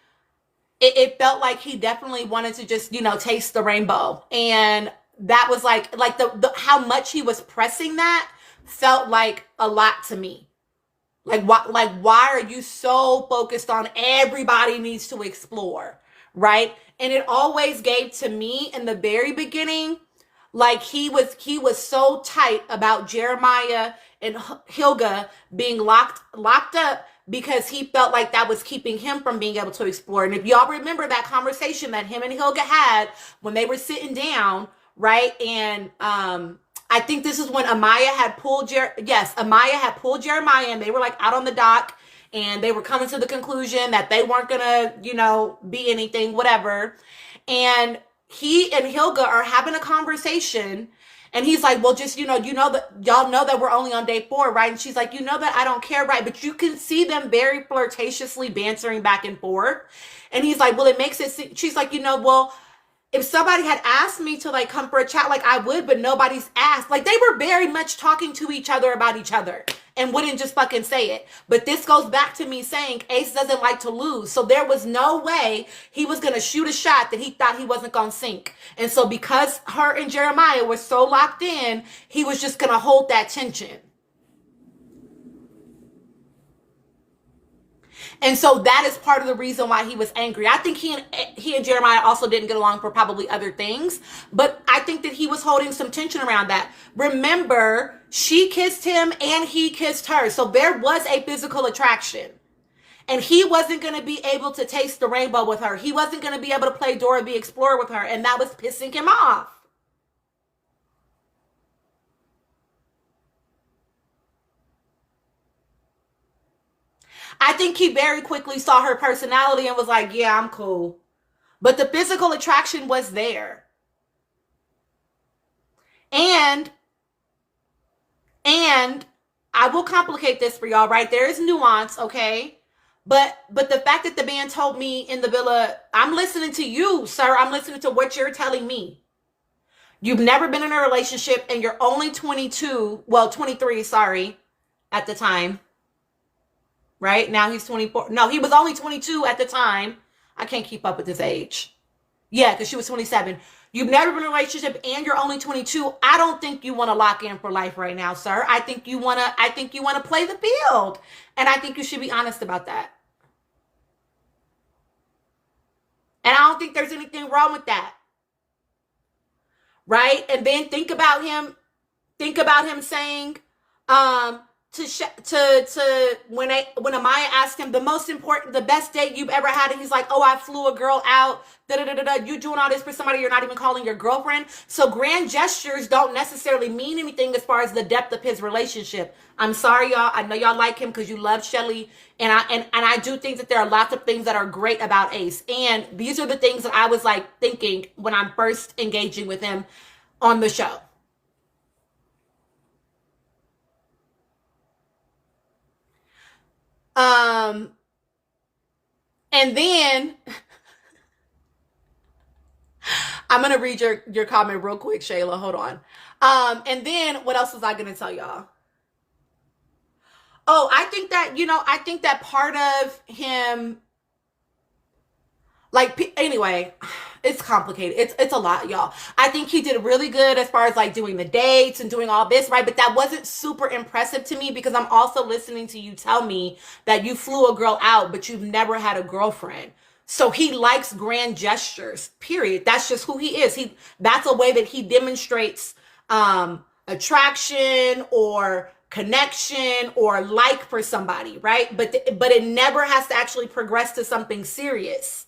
It felt like he definitely wanted to just, taste the rainbow. And that was like the how much he was pressing that felt like a lot to me. Why are you so focused on everybody needs to explore, right? And it always gave to me in the very beginning, like he was so tight about Jeremiah and Hilga being locked up because he felt like that was keeping him from being able to explore. And if y'all remember that conversation that him and Hilga had when they were sitting down, right? And I think this is when Amaya had pulled Amaya had pulled Jeremiah, and they were like out on the dock, and they were coming to the conclusion that they weren't gonna, be anything, whatever. And he and Hilga are having a conversation, and he's like, well, just, that y'all know that we're only on day 4, right? And she's like, that I don't care, right? But you can see them very flirtatiously bantering back and forth. And he's like, well, it makes it, she's like, well, if somebody had asked me to like come for a chat, like I would, but nobody's asked. Like they were very much talking to each other about each other and wouldn't just fucking say it. But this goes back to me saying Ace doesn't like to lose. So there was no way he was going to shoot a shot that he thought he wasn't going to sink. And so because her and Jeremiah were so locked in, he was just going to hold that tension. And so that is part of the reason why he was angry. I think he and Jeremiah also didn't get along for probably other things, but I think that he was holding some tension around that. Remember, she kissed him and he kissed her. So there was a physical attraction. And he wasn't going to be able to taste the rainbow with her. He wasn't going to be able to play Dora the Explorer with her. And that was pissing him off. I think he very quickly saw her personality and was like, yeah, I'm cool. But the physical attraction was there. And and I will complicate this for y'all, right? There is nuance, okay? But the fact that the man told me in the villa, I'm listening to you, sir. I'm listening to what you're telling me. You've never been in a relationship and you're only 22, well, 23, sorry, at the time. Right? Now he's 24. No, he was only 22 at the time. I can't keep up with his age. Yeah, because she was 27. You've never been in a relationship and you're only 22. I don't think you want to lock in for life right now, sir. I think you want to play the field. And I think you should be honest about that. And I don't think there's anything wrong with that. Right? And then think about him saying, to when Amaya asked him the best date you've ever had, and he's like, oh, I flew a girl out, da da da da. You doing all this for somebody you're not even calling your girlfriend. So grand gestures don't necessarily mean anything as far as the depth of his relationship. I'm sorry, y'all. I know y'all like him because you love Shelly, and I do think that there are lots of things that are great about Ace, and these are the things that I was like thinking when I'm first engaging with him on the show. Um, and then I'm gonna read your comment real quick, Shayla. Hold on. And then what else was I gonna tell y'all? Oh, I think that part of him, like, anyway, it's complicated. It's a lot, y'all. I think he did really good as far as like doing the dates and doing all this, right? But that wasn't super impressive to me because I'm also listening to you tell me that you flew a girl out, but you've never had a girlfriend. So he likes grand gestures, period. That's just who he is. That's a way that he demonstrates attraction or connection or like for somebody, right? But it never has to actually progress to something serious.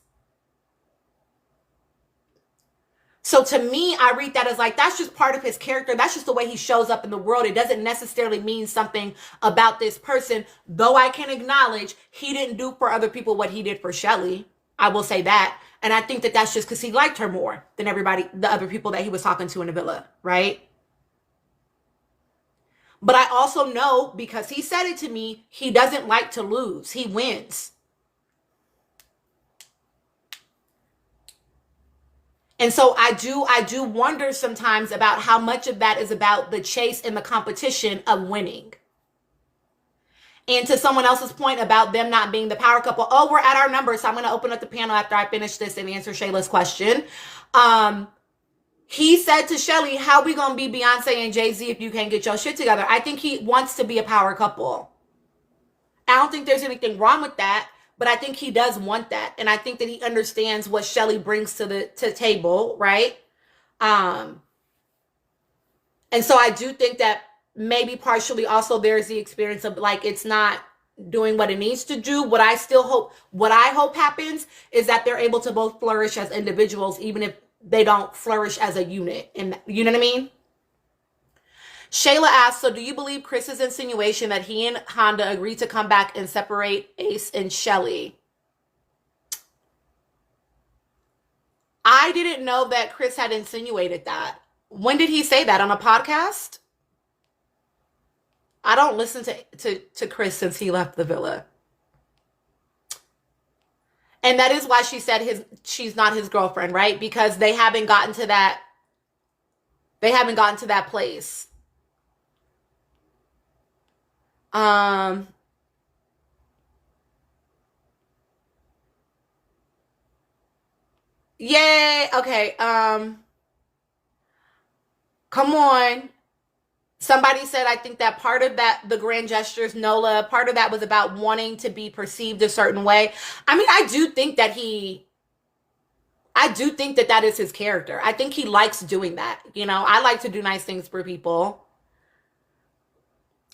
So to me, I read that as like, that's just part of his character. That's just the way he shows up in the world. It doesn't necessarily mean something about this person, though I can acknowledge he didn't do for other people what he did for Shelly. I will say that. And I think that that's just because he liked her more than everybody, the other people that he was talking to in the villa, right? But I also know, because he said it to me, he doesn't like to lose. He wins. And so I do wonder sometimes about how much of that is about the chase and the competition of winning. And to someone else's point about them not being the power couple, oh, we're at our numbers, so I'm going to open up the panel after I finish this and answer Shayla's question. He said to Shelly, how we going to be Beyonce and Jay-Z if you can't get your shit together? I think he wants to be a power couple. I don't think there's anything wrong with that, but I think he does want that. And I think that he understands what Shelly brings to the table, right? And so I do think that maybe partially also there's the experience of like, it's not doing what it needs to do. What I hope happens is that they're able to both flourish as individuals, even if they don't flourish as a unit. And you know what I mean? Shayla asked, so do you believe Chris's insinuation that he and Honda agreed to come back and separate Ace and Shelly? I didn't know that Chris had insinuated that. When did he say that? On a podcast? I don't listen to Chris since he left the villa. And that is why she said she's not his girlfriend, right? Because they haven't gotten to that place. Yay. Okay. Come on. Somebody said, I think that part of that, the grand gestures, Nola, part of that was about wanting to be perceived a certain way. I mean, I do think that that is his character. I think he likes doing that. You know, I like to do nice things for people.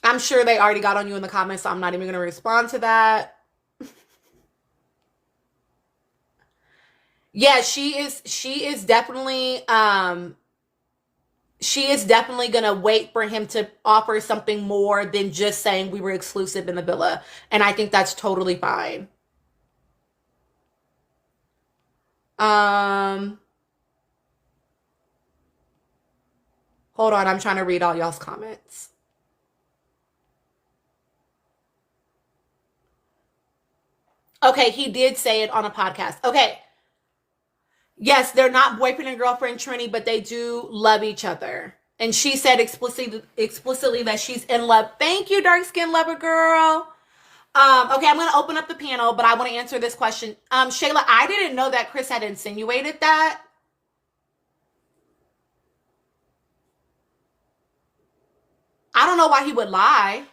I'm sure they already got on you in the comments, so I'm not even going to respond to that. Yeah, she is definitely, she is definitely going to wait for him to offer something more than just saying we were exclusive in the villa. And I think that's totally fine. Um, Hold on, I'm trying to read all y'all's comments. Okay, he did say it on a podcast. Okay. Yes, they're not boyfriend and girlfriend, Trini, but they do love each other. And she said explicitly that she's in love. Thank you, dark skin lover girl. Okay, I'm gonna open up the panel, but I want to answer this question. Shayla, I didn't know that Chris had insinuated that. I don't know why he would lie.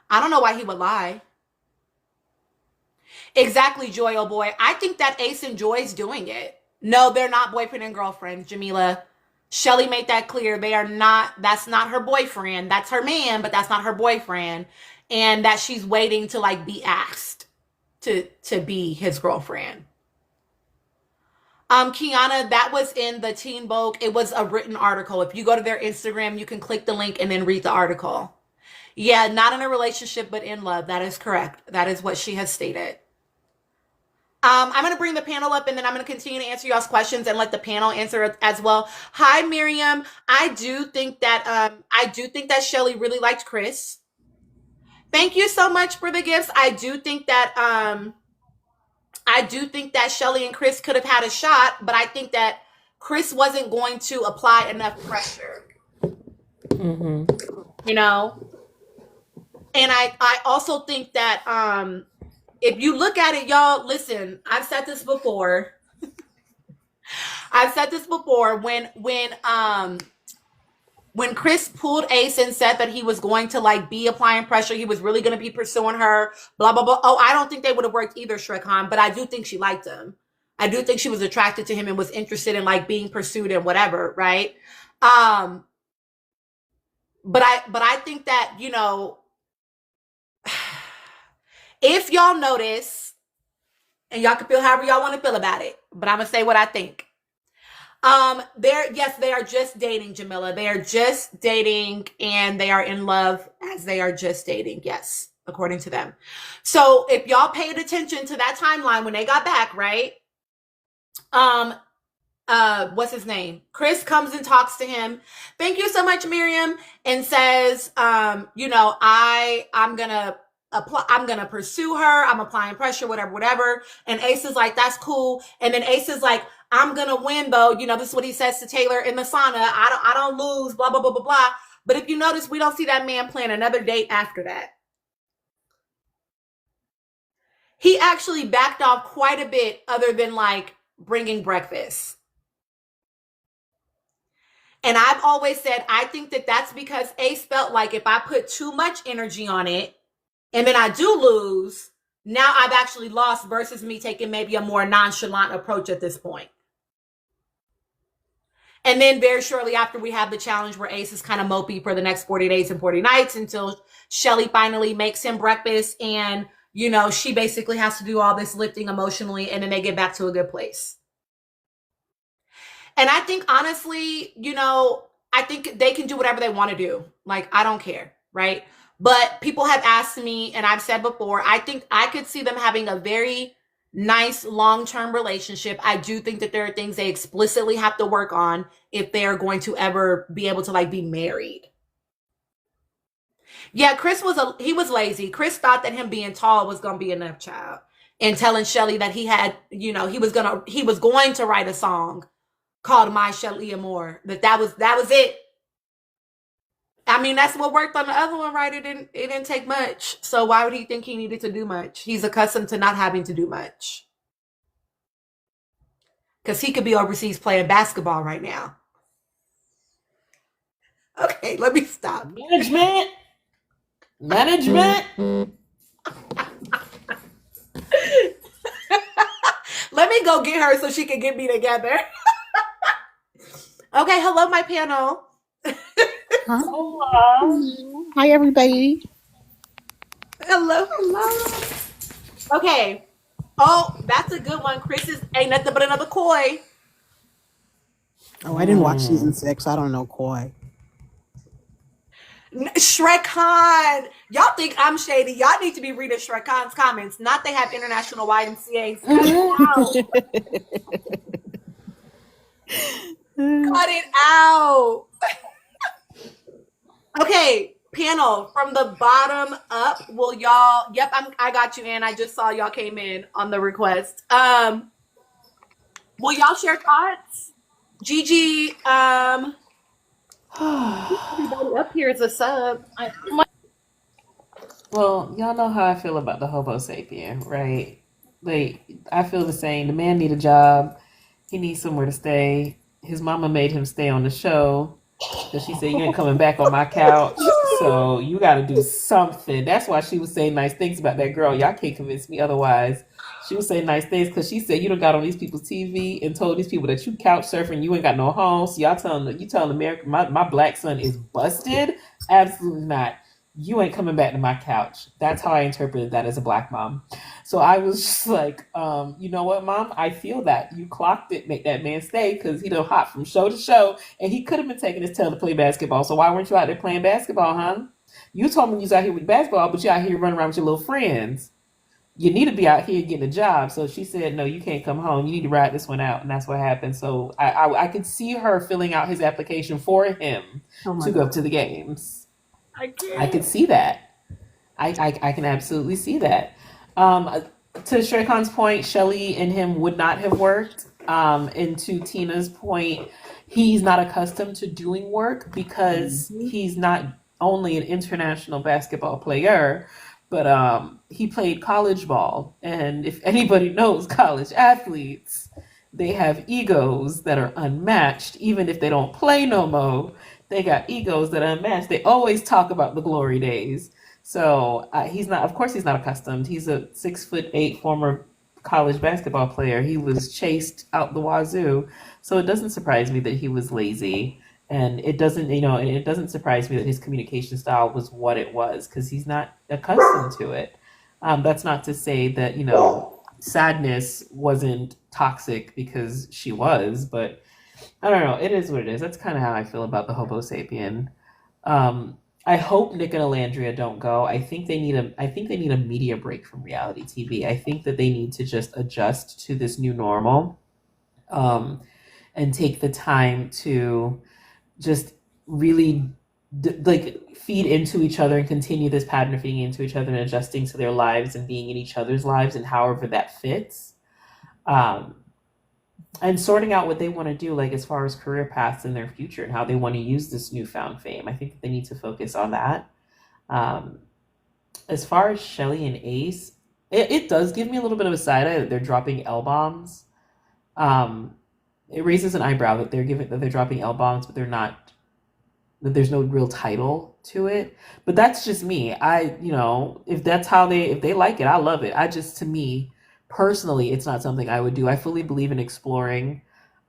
I don't know why he would lie. Exactly, Joy, oh boy. I think that Ace enjoys doing it. No, they're not boyfriend and girlfriend, Jamila. Shelly made that clear. They are not, that's not her boyfriend. That's her man, but that's not her boyfriend. And that she's waiting to like be asked to be his girlfriend. Kiana, that was in the Teen Vogue. It was a written article. If you go to their Instagram, you can click the link and then read the article. Yeah, not in a relationship, but in love. That is correct. That is what she has stated. I'm going to bring the panel up and then I'm going to continue to answer y'all's questions and let the panel answer as well. Hi, Miriam. I do think that Shelly really liked Chris. Thank you so much for the gifts. I do think that Shelly and Chris could have had a shot, but I think that Chris wasn't going to apply enough pressure. You know? And I also think that if you look at it, y'all, listen, I've said this before. When Chris pulled Ace and said that he was going to like be applying pressure, he was really going to be pursuing her, blah, blah, blah. Oh, I don't think they would have worked either, Shrekhan, but I do think she liked him. I do think she was attracted to him and was interested in like being pursued and whatever, right? But I think that, you know, if y'all notice, and y'all can feel however y'all want to feel about it, but I'm gonna say what I think. They are just dating, Jamila. They are just dating and they are in love as they are just dating. Yes, according to them. So if y'all paid attention to that timeline when they got back, right? What's his name? Chris comes and talks to him. Thank you so much, Miriam, and says, you know, I'm gonna pursue her. I'm applying pressure, whatever. And Ace is like, that's cool. And then Ace is like, I'm gonna win though. You know, this is what he says to Taylor in the sauna. I don't lose, blah, blah, blah, blah, blah. But if you notice, we don't see that man plan another date after that. He actually backed off quite a bit other than like bringing breakfast. And I've always said, I think that that's because Ace felt like if I put too much energy on it and then I do lose, now I've actually lost versus me taking maybe a more nonchalant approach at this point. And then very shortly after, we have the challenge where Ace is kind of mopey for the next 40 days and 40 nights until Shelly finally makes him breakfast. And, you know, she basically has to do all this lifting emotionally and then they get back to a good place. And I think, honestly, you know, I think they can do whatever they want to do. Like, I don't care, right? But people have asked me, and I've said before, I think I could see them having a very nice long-term relationship. I do think that there are things they explicitly have to work on if they are going to ever be able to like be married. Yeah, Chris was lazy. Chris thought that him being tall was gonna be enough, child. And telling Shelly that he had, you know, he was going to write a song called My Shelly Amore. That was it. I mean, that's what worked on the other one, right? It didn't take much. So why would he think he needed to do much? He's accustomed to not having to do much. Because he could be overseas playing basketball right now. Okay, let me stop. Management. Let me go get her so she can get me together. Okay, hello, my panel. Hello. Hi, everybody. Hello. Okay. Oh, that's a good one. Chris is ain't nothing but another Koi. Oh, I didn't watch season 6. I don't know Koi. Shrek Khan. Y'all think I'm shady. Y'all need to be reading Shrek Khan's comments. Not they have international YMCA's. Cut it out. Cut it out. Okay, panel from the bottom up. Will y'all? Yep, I got you, Ann. I just saw y'all came in on the request. Will y'all share thoughts? Gigi, everybody up here is a sub. Well, y'all know how I feel about the Homo sapien, right? Like, I feel the same. The man need a job. He needs somewhere to stay. His mama made him stay on the show because she said, you ain't coming back on my couch. So you got to do something. That's why she was saying nice things about that girl. Y'all can't convince me otherwise. She was saying nice things because she said, you done got on these people's TV and told these people that you couch surfing, you ain't got no home. So y'all telling America, my black son is busted? Absolutely not. You ain't coming back to my couch. That's how I interpreted that as a black mom. So I was just like, you know what, mom? I feel that. You clocked it, make that man stay because he done hop from show to show and he could have been taking his tail to play basketball. So why weren't you out there playing basketball, huh? You told me you was out here with basketball, but you out here running around with your little friends. You need to be out here getting a job. So she said, no, you can't come home. You need to ride this one out. And that's what happened. So I could see her filling out his application for him to go to the games. I could see that. I can absolutely see that. To Shrek Khan's point, Shelly and him would not have worked. And to Tina's point, he's not accustomed to doing work because he's not only an international basketball player, but he played college ball. And if anybody knows college athletes, they have egos that are unmatched, even if they don't play no more. They got egos that are unmatched. They always talk about the glory days. So he's not. Of course, he's not accustomed. He's a 6'8" former college basketball player. He was chased out the wazoo. So it doesn't surprise me that he was lazy, and it doesn't. It doesn't surprise me that his communication style was what it was because he's not accustomed to it. That's not to say that sadness wasn't toxic because she was, but I don't know. It is what it is. That's kind of how I feel about the Homo sapien. I hope Nick and Alandria don't go. I think they need a media break from reality TV. I think that they need to just adjust to this new normal, and take the time to just really like feed into each other and continue this pattern of feeding into each other and adjusting to their lives and being in each other's lives and however that fits. Um, and sorting out what they want to do, like as far as career paths in their future and how they want to use this newfound fame. I think that they need to focus on that. Um, as far as Shelly and Ace, it does give me a little bit of a side eye that they're dropping L bombs. It raises an eyebrow that they're dropping L bombs, but they're not. That there's no real title to it. But that's just me. If that's if they like it, I love it. To me personally, it's not something I would do. I fully believe in exploring.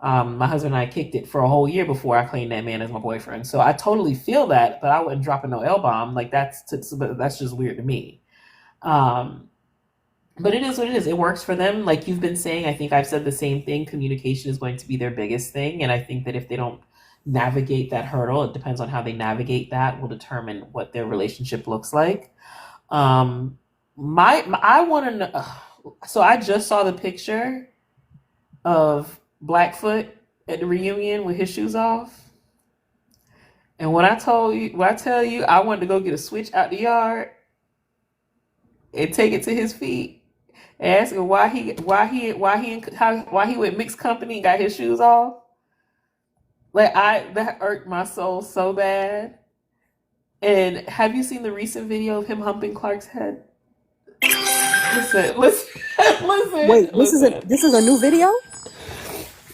My husband and I kicked it for a whole year before I claimed that man as my boyfriend. So I totally feel that, but I wouldn't drop a no L bomb. Like that's just weird to me. But it is what it is. It works for them. Like you've been saying, I think I've said the same thing. Communication is going to be their biggest thing, and I think that if they don't navigate that hurdle, it depends on how they navigate that will determine what their relationship looks like. I want to know. So I just saw the picture of Blackfoot at the reunion with his shoes off. And when I tell you, I wanted to go get a switch out the yard and take it to his feet and ask him why he went mixed company and got his shoes off. Like that irked my soul so bad. And have you seen the recent video of him humping Clark's head? Listen. Wait, listen. this is a new video?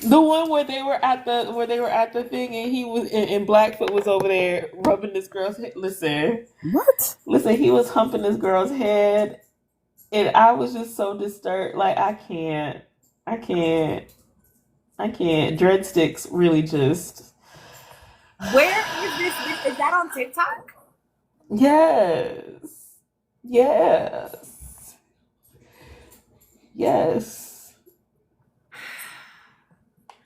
The one where they were at the thing and he was and Blackfoot was over there rubbing this girl's head. What? Listen, he was humping this girl's head, and I was just so disturbed. Like I can't. Dreadsticks really just. Where is this? Is that on TikTok? Yes. Yes.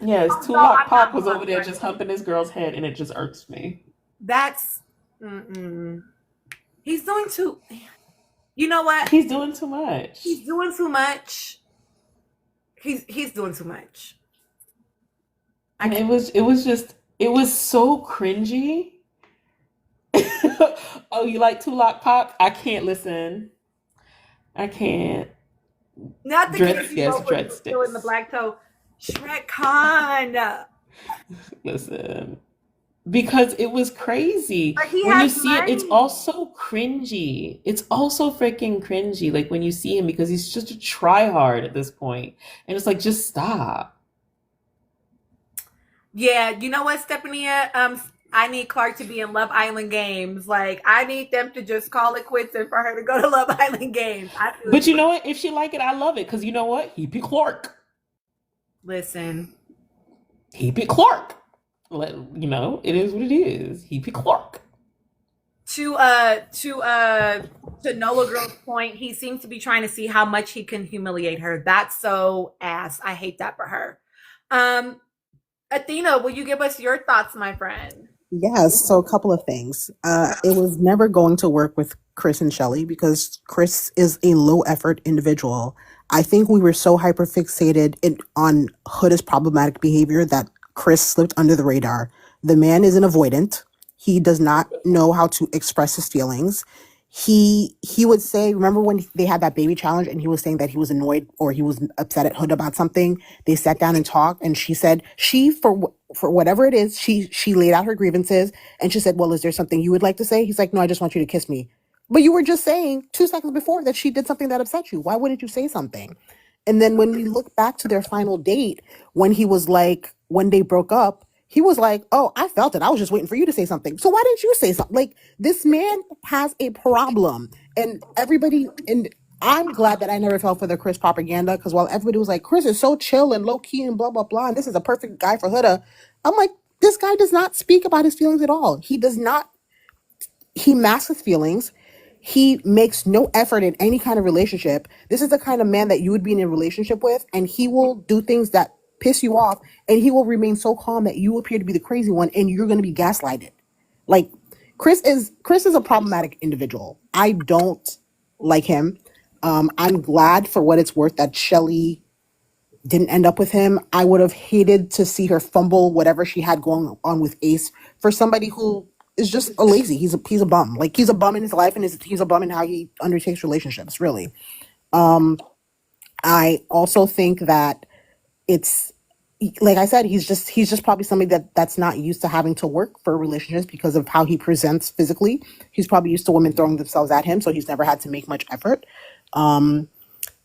Yes. Oh, no, Tulak I'm not Pop was over going there for just it. humping this girl's head, and it just irks me. That's mm-mm. He's doing too. You know what? He's doing too much. He's doing too much. He's doing too much. I And can't. it was so cringy. Oh, you like Tulak Pop? I can't listen. I can't. Not the Dread, Casey yes, Roper dread still in the sticks. black toe. Shrek Khan. Listen. Because it was crazy. But he When you has see it, it's money. also cringy. It's also freaking cringy. Like when you see him, because he's just a tryhard at this point. And it's like, just stop. Yeah, you know what, Stephanie? I need Clark to be in Love Island games. Like, I need them to just call it quits and for her to go to Love Island games. I feel But you. you know what? If she like it, I love it. Because you know what? He be Clark. Listen, He be Clark. You know, it is what it is. He be Clark. to uh to uh to Nola Girl's point, he seems to be trying to see how much he can humiliate her. That's so ass. I hate that for her. Um, Athena, will you give us your thoughts, my friend? Yes, so a couple of things. It was never going to work with Chris and Shelly because Chris is a low effort individual. I think we were so hyper fixated on Huda's problematic behavior that Chris slipped under the radar. The man is an avoidant. He does not know how to express his feelings. He would say, remember when they had that baby challenge and he was saying that he was annoyed or he was upset at Huda about something. They sat down and talked, and she said for whatever it is, she laid out her grievances, and she said, "Well, is there something you would like to say?" He's like, "No, I just want you to kiss me." But you were just saying 2 seconds before that she did something that upset you. Why wouldn't you say something? And then when we look back to their final date, when he was like, when they broke up, he was like, "Oh, I felt it. I was just waiting for you to say something. So why didn't you say something?" Like, this man has a problem. And everybody, and I'm glad that I never fell for the Chris propaganda, because while everybody was like, Chris is so chill and low key and blah, blah, blah, and this is a perfect guy for Huda, I'm like, this guy does not speak about his feelings at all. He does not, he masks his feelings. He makes no effort in any kind of relationship. This is the kind of man that you would be in a relationship with, and he will do things that piss you off, and he will remain so calm that you appear to be the crazy one, and you're going to be gaslighted. Like, Chris is a problematic individual. I don't like him. I'm glad for what it's worth that Shelly didn't end up with him. I would have hated to see her fumble whatever she had going on with Ace for somebody who is just a lazy. He's a bum. Like, he's a bum in his life, and he's a bum in how he undertakes relationships. Really. I also think that it's, like I said, he's just probably somebody that's not used to having to work for relationships because of how he presents physically. He's probably used to women throwing themselves at him, so he's never had to make much effort. And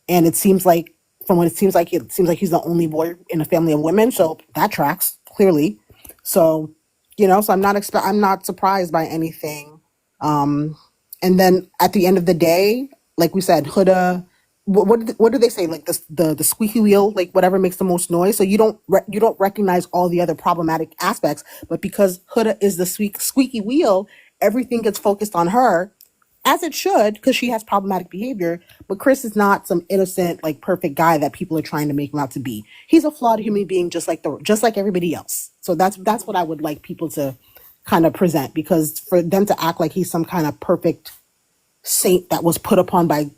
it seems like, from what it seems like he's the only boy in a family of women, so that tracks clearly. So, so I'm not surprised by anything. And then at the end of the day, like we said, Huda, what do they say? Like, the squeaky wheel, like whatever makes the most noise. So you don't recognize all the other problematic aspects, but because Huda is the squeaky wheel, everything gets focused on her, as it should, because she has problematic behavior. But Chris is not some innocent, like, perfect guy that people are trying to make him out to be. He's a flawed human being, just like everybody else. So that's what I would like people to kind of present, because for them to act like he's some kind of perfect saint that was put upon by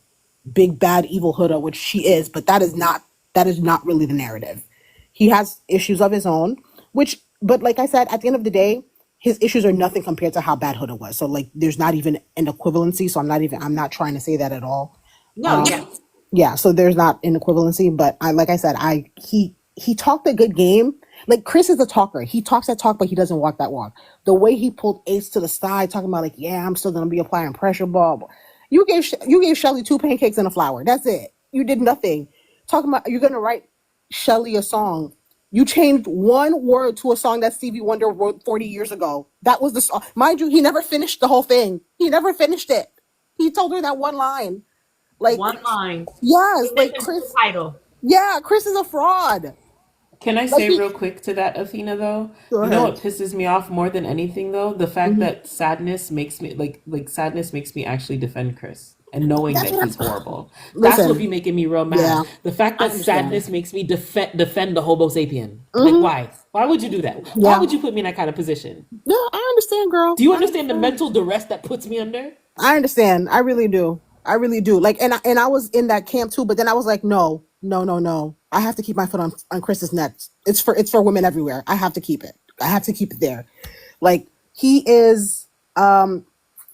big bad evil Huda, which she is, but that is not really the narrative. He has issues of his own, but like I said, at the end of the day, his issues are nothing compared to how bad Huda was. So, like, there's not even an equivalency. So I'm not trying to say that at all. No, yeah. Yeah, so there's not an equivalency, but like I said, he talked a good game. Like, Chris is a talker. He talks that talk, but he doesn't walk that walk. The way he pulled Ace to the side, talking about, like, yeah, I'm still gonna be applying pressure, blah, blah. You gave Shelly two pancakes and a flower. That's it. You did nothing. Talking about you're gonna write Shelly a song. You changed one word to a song that Stevie Wonder wrote 40 years ago. That was the song. Mind you, he never finished the whole thing. He never finished it. He told her that one line. Like, One line. yes, He like, mentions the Chris. title. Yeah, Chris is a fraud. Can I Like, say real quick to that, Athena, though? go You know ahead. what pisses me off more than anything, though? The fact Mhm. that sadness makes me, like sadness makes me actually defend Chris. and knowing That's that what he's I'm. horrible. That's what be Listen, making me real yeah, mad. The fact I that understand. sadness makes me defend the Hobo sapien. Like, Hmm. why? Why would you do that? Why Yeah, would you put me in that kind of position? yeah, I understand, girl. Do you I understand the understand. mental duress that puts me under? I understand. I really do. I really do. Like, and I was in that camp too, but then I was like, no, no, no, no. I have to keep my foot on Chris's neck. It's for women everywhere. I have to keep it. I have to keep it there. Like he is.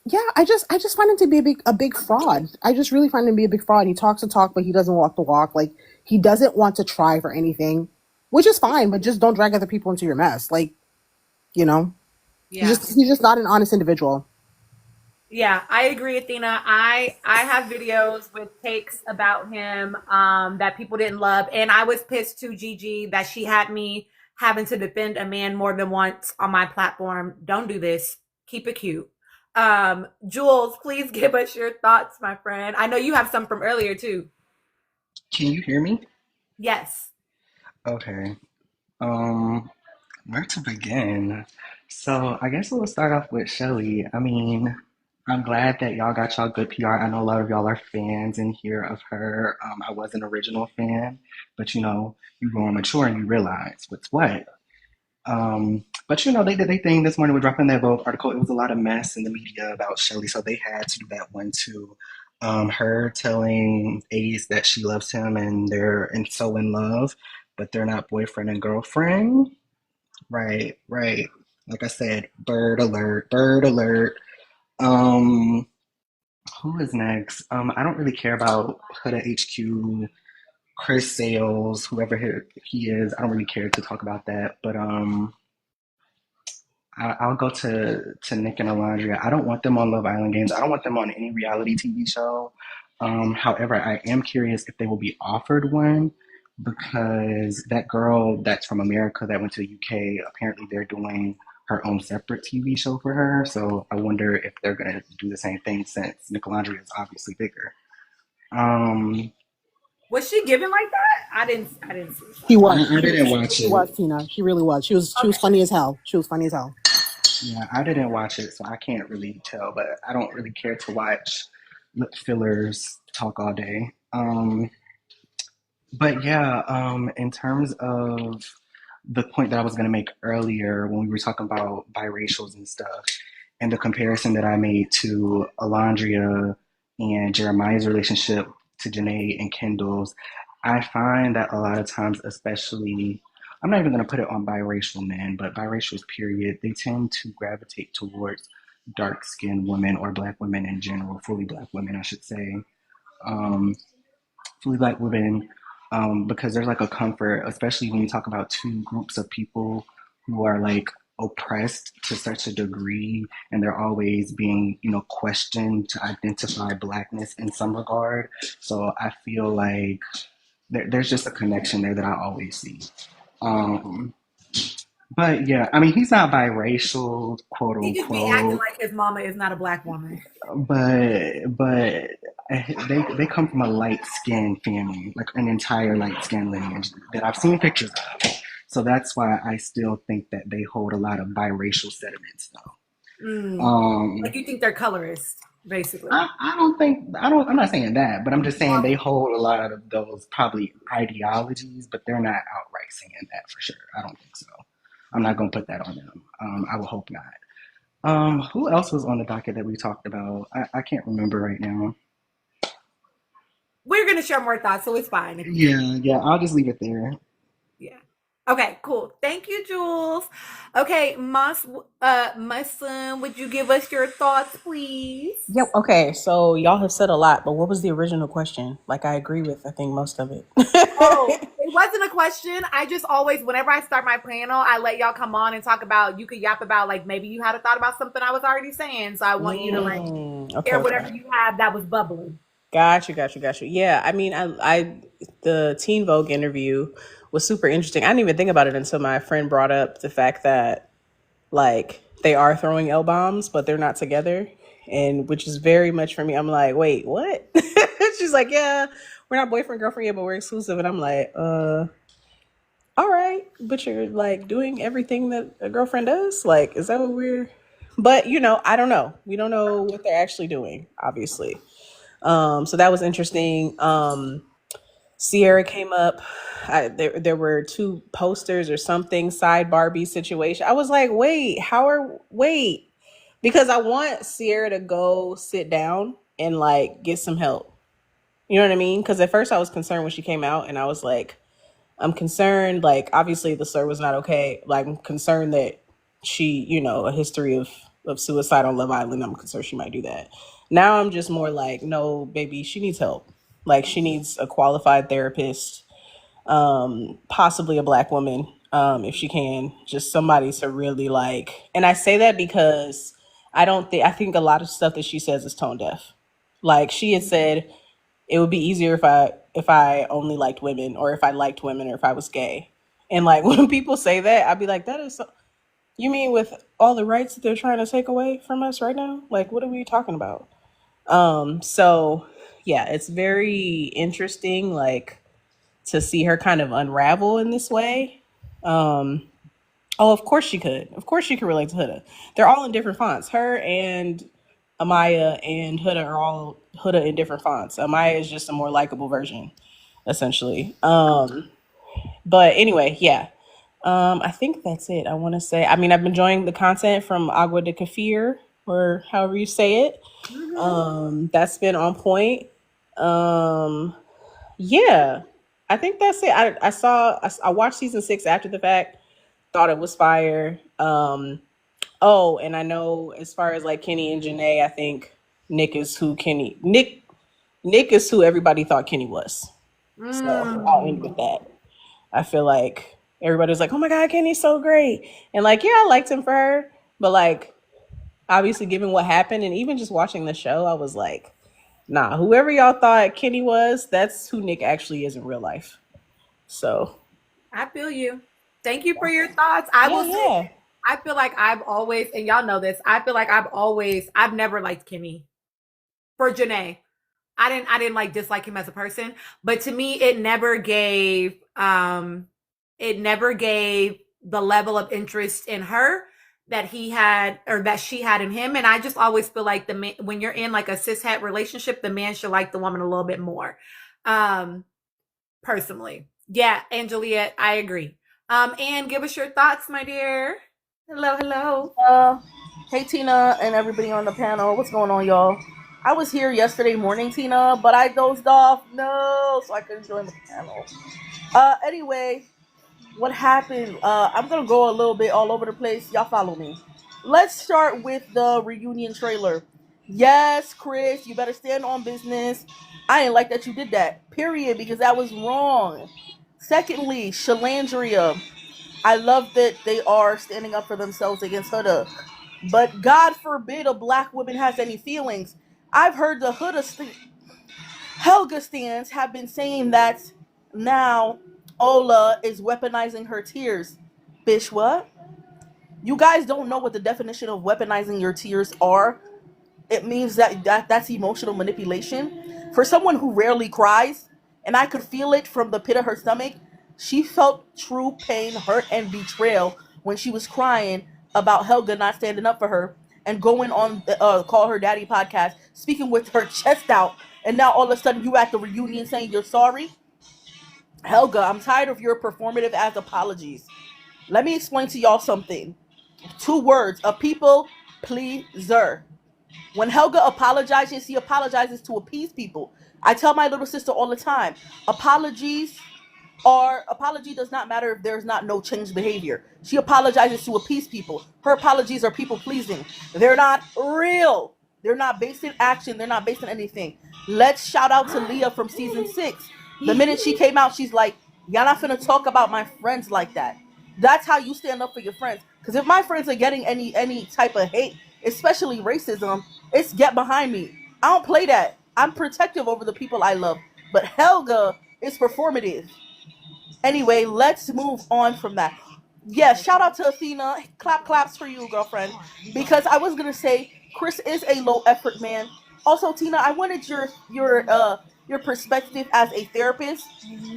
Yeah. I just find him to be a big fraud. I just really find him to be a big fraud. He talks the talk, but he doesn't walk the walk. Like he doesn't want to try for anything, which is fine. But just don't drag other people into your mess. Like you know, he's Yeah. just he's just not an honest individual. Yeah, I agree, Athena. I have videos with takes about him that people didn't love, and I was pissed to Gigi that she had me having to defend a man more than once on my platform. Don't do this. Keep it cute. Jules, please give us your thoughts, my friend. I know you have some from earlier too. Can you hear me? Yes. Okay. Um, where to begin? So I guess we'll start off with Shelly. I mean, I'm glad that y'all got y'all good PR. I know a lot of y'all are fans in here of her. I was an original fan, but you grow mature and you realize what's what. But they did their thing this morning with dropping that Vogue article. It was a lot of mess in the media about Shelly, so they had to do that one too. Her telling Ace that she loves him and so in love, but they're not boyfriend and girlfriend. Right, right. Like I said, bird alert, bird alert. Um, who is next? I don't really care about Huda HQ, Chris Sales, whoever he is. I don't really care to talk about that, but I'll go to Nick and Alondria. I don't want them on Love Island Games. I don't want them on any reality TV show. However, I am curious if they will be offered one because that girl that's from America that went to the UK, apparently they're doing her own separate TV show for her. So I wonder if they're going to do the same thing since Nick Alondria is obviously bigger. Um, Was she given like that? I didn't see. She was. I didn't watch She it. was Tina. She really was. She was Okay. funny as hell. She was funny as hell. Yeah, I didn't watch it, so I can't really tell, but I don't really care to watch lip fillers talk all day. But yeah, in terms of the point that I was going to make earlier when we were talking about biracials and stuff, and the comparison that I made to Alondria and Jeremiah's relationship to Janae and Kendall's, I find that a lot of times, especially, I'm not even going to put it on biracial men, but biracials, period, they tend to gravitate towards dark skinned women or black women in general, fully black women, I should say. Um, Fully black women because there's like a comfort, especially when you talk about two groups of people who are like oppressed to such a degree and they're always being, questioned to identify blackness in some regard. So I feel like there's just a connection there that I always see. Um, but yeah, I mean, he's not biracial, quote He just be acting unquote, like his mama is not a black woman. but they come from a light skinned family, like an entire light skinned lineage that I've seen pictures of. So that's why I still think that they hold a lot of biracial sediments, though. Mm. Like Um, you think they're colorist, basically. I don't think I'm not saying that, but I'm just saying they hold a lot of those probably ideologies, but they're not outright saying that for sure. I don't think so. I'm not gonna put that on them. I would hope not. Who else was on the docket that we talked about? I can't remember right now. We're gonna share more thoughts, so it's fine if you can't. Yeah, yeah, I'll just leave it there. Yeah. Okay, cool. Thank you, Jules. Okay, Muslim, would you give us your thoughts, please? Yep. Okay. So y'all have said a lot, but what was the original question? Like I agree with, I think most of it. Oh, it wasn't a question. I just always, whenever I start my panel, I let y'all come on and talk about, you could yap about, like, maybe you had a thought about something I was already saying. So I want you to, like, Okay. share whatever you have that was bubbling. Got you. Yeah. I mean, the Teen Vogue interview was super interesting. I didn't even think about it until my friend brought up the fact that like they are throwing L bombs, but they're not together, and which is very much for me. I'm like, wait, what? She's like, yeah, we're not boyfriend girlfriend yet, but we're exclusive, and I'm like, all right, but you're like doing everything that a girlfriend does. Like, is that what we're? But I don't know. We don't know what they're actually doing, obviously. So that was interesting. Sierra came up. There were two posters or something, side Barbie situation. I was like, wait, because I want Sierra to go sit down and like get some help. You know what I mean? Because at first I was concerned when she came out, and I was like, I'm concerned. Like, obviously the slur was not okay. Like, I'm concerned that she, a history of suicide on Love Island. I'm concerned she might do that. Now I'm just more like, no, baby, she needs help. Like, she needs a qualified therapist, possibly a black woman, if she can, just somebody to really like. And I say that because I think a lot of stuff that she says is tone deaf. Like, she had said it would be easier if I only liked women, or if I liked women, or if I was gay. And like, when people say that, I'd be like, that is so, you mean with all the rights that they're trying to take away from us right now? Like, what are we talking about? So yeah, it's very interesting, like, to see her kind of unravel in this way. Um, oh, of course she could. Of course she could relate to Huda. They're all in different fonts. Her and Amaya and Huda are all Huda in different fonts. Amaya is just a more likable version, essentially. But anyway, yeah. I think that's it. I want to say. I mean, I've been enjoying the content from Agua de Kafir, or however you say it. That's been on point. Um, yeah, I think that's it. I watched season 6 after the fact. Thought it was fire. Oh, and I know as far as like Kenny and Janae, I think Nick is who everybody thought Kenny was. So I'll end with that. I feel like everybody was like, "Oh my God, Kenny's so great," and like, yeah, I liked him for her, but like, obviously, given what happened, and even just watching the show, I was like, "Nah, whoever y'all thought Kenny was, that's who Nick actually is in real life." So I feel you. Thank you for your thoughts. I will say, I feel like I've always, and y'all know this, I feel like I've never liked Kenny. For Janae, I didn't like dislike him as a person, but to me, it never gave the level of interest in her that he had, or that she had in him. And I just always feel like the man, when you're in like a cishet relationship, the man should like the woman a little bit more. Personally, yeah, Angelia, I agree. And give us your thoughts, my dear. Hello. Hey Tina and everybody on the panel. What's going on, y'all? I was here yesterday morning, Tina, but I dozed off. No, so I couldn't join the panel. Anyway, what happened? I'm gonna go a little bit all over the place. Y'all follow me. Let's start with the reunion trailer. Yes, Chris, you better stand on business. I ain't like that you did that. Period, because that was wrong. Secondly, Shalandria. I love that they are standing up for themselves against Huda. But God forbid a black woman has any feelings. I've heard the Helga stands have been saying that now Ola is weaponizing her tears. Bish, what? You guys don't know what the definition of weaponizing your tears are. It means that's emotional manipulation. For someone who rarely cries, and I could feel it from the pit of her stomach, she felt true pain, hurt, and betrayal when she was crying about Helga not standing up for her and going on Call Her Daddy podcast, speaking with her chest out, and now all of a sudden you at the reunion saying you're sorry? Helga, I'm tired of your performative ass apologies. Let me explain to y'all something. 2 words, a people pleaser. When Helga apologizes, she apologizes to appease people. I tell my little sister all the time, apology does not matter if there's not no changed behavior. She apologizes to appease people. Her apologies are people pleasing. They're not real. They're not based in action. They're not based on anything. Let's shout out to Leah from season 6. The minute she came out, she's like, y'all not finna talk about my friends like that. That's how you stand up for your friends. Because if my friends are getting any type of hate, especially racism, it's get behind me. I don't play that. I'm protective over the people I love. But Helga is performative. Anyway, let's move on from that. Yeah, shout out to Athena. Claps for you, girlfriend. Because I was gonna say Chris is a low effort man. Also, Tina, I wanted your perspective as a therapist.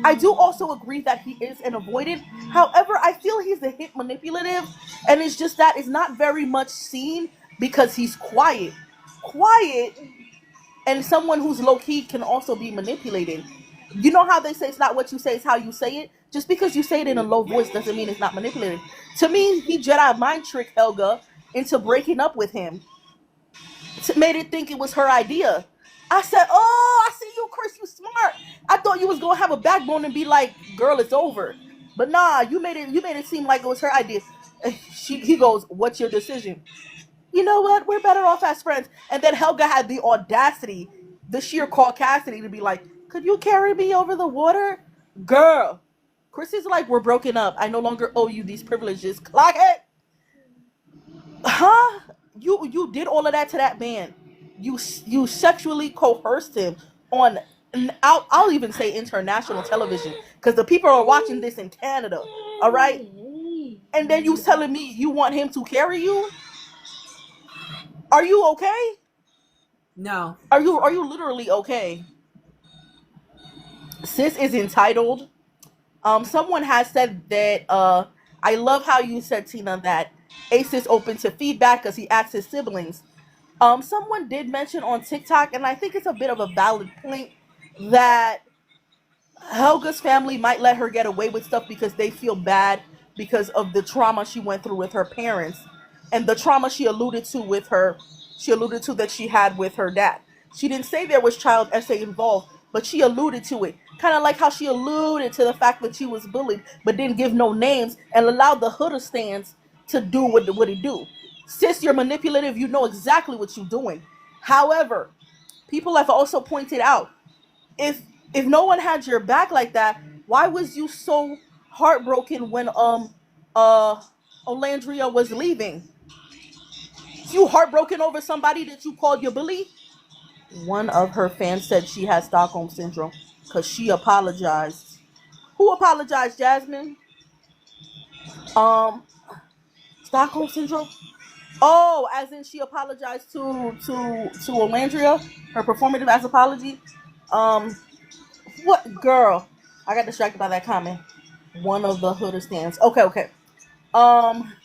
I do also agree that he is an avoidant. However, I feel he's a hit manipulative, and it's just that it's not very much seen because he's quiet. Quiet and someone who's low key can also be manipulated. You know how they say it's not what you say, it's how you say it? Just because you say it in a low voice doesn't mean it's not manipulated. To me, he Jedi mind tricked Helga into breaking up with him. Made it think it was her idea. I said, "Oh, I see you, Chris. You smart. I thought you was gonna have a backbone and be like, girl, it's over." But nah, you made it seem like it was her idea. He goes, "What's your decision?" You know what? We're better off as friends. And then Helga had the audacity, the sheer caucasity to be like, "Could you carry me over the water?" Girl, Chris is like, "We're broken up. I no longer owe you these privileges." Clock it. Huh? You did all of that to that man. You sexually coerced him on I'll even say international television because the people are watching this in Canada. All right, and then you telling me you want him to carry you? Are you okay? No. Are you literally okay? Sis is entitled. Someone has said that I love how you said, Tina, that Ace is open to feedback because he asks his siblings. Someone did mention on TikTok, and I think it's a bit of a valid point, that Helga's family might let her get away with stuff because they feel bad because of the trauma she went through with her parents and the trauma she alluded to that she had with her dad. She didn't say there was child essay involved, but she alluded to it. Kind of like how she alluded to the fact that she was bullied, but didn't give no names and allowed the Huda stands to do what it do. Sis, you're manipulative. You know exactly what you're doing. However, people have also pointed out, if no one had your back like that, why was you so heartbroken when uh Olandria was leaving? You heartbroken over somebody that you called your bully? One of her fans said she has Stockholm syndrome because she apologized. Who apologized, Jasmine? Um, Stockholm syndrome. Oh, as in she apologized to Olandria, her performative as apology. Um, what girl? I got distracted by that comment. One of the Hooder stands. Okay.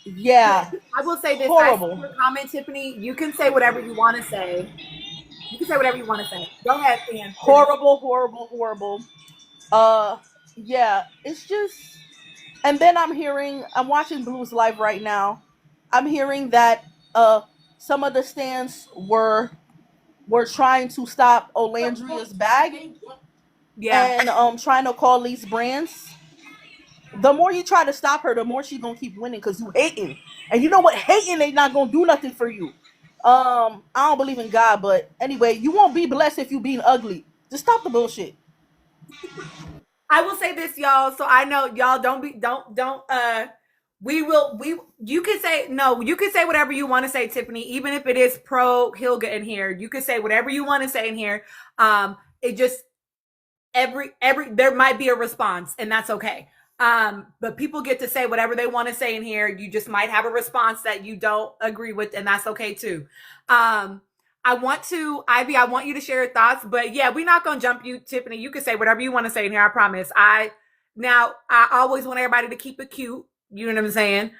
Yeah, I will say this. I see horrible, your comment, Tiffany. You can say whatever you want to say. You can say whatever you want to say. Go ahead, Ian. horrible. Uh, yeah, it's just. And then I'm watching Blues Live right now. I'm hearing that some of the stands were trying to stop Olandria's bag Yeah. and trying to call these brands. The more you try to stop her, the more she's gonna keep winning because you hating. And you know what? Hating ain't not gonna do nothing for you. I don't believe in God, but anyway, you won't be blessed if you being ugly. Just stop the bullshit. I will say this, y'all. So I know y'all don't we you can say no, you can say whatever you want to say, Tiffany, even if it is pro Hilga in here. You can say whatever you want to say in here. It just every there might be a response, and that's okay. But people get to say whatever they want to say in here. You just might have a response that you don't agree with, and that's okay too. Ivy, I want you to share your thoughts, but yeah, we're not gonna jump you, Tiffany. You can say whatever you want to say in here, I promise. I always want everybody to keep it cute, you know what I'm saying?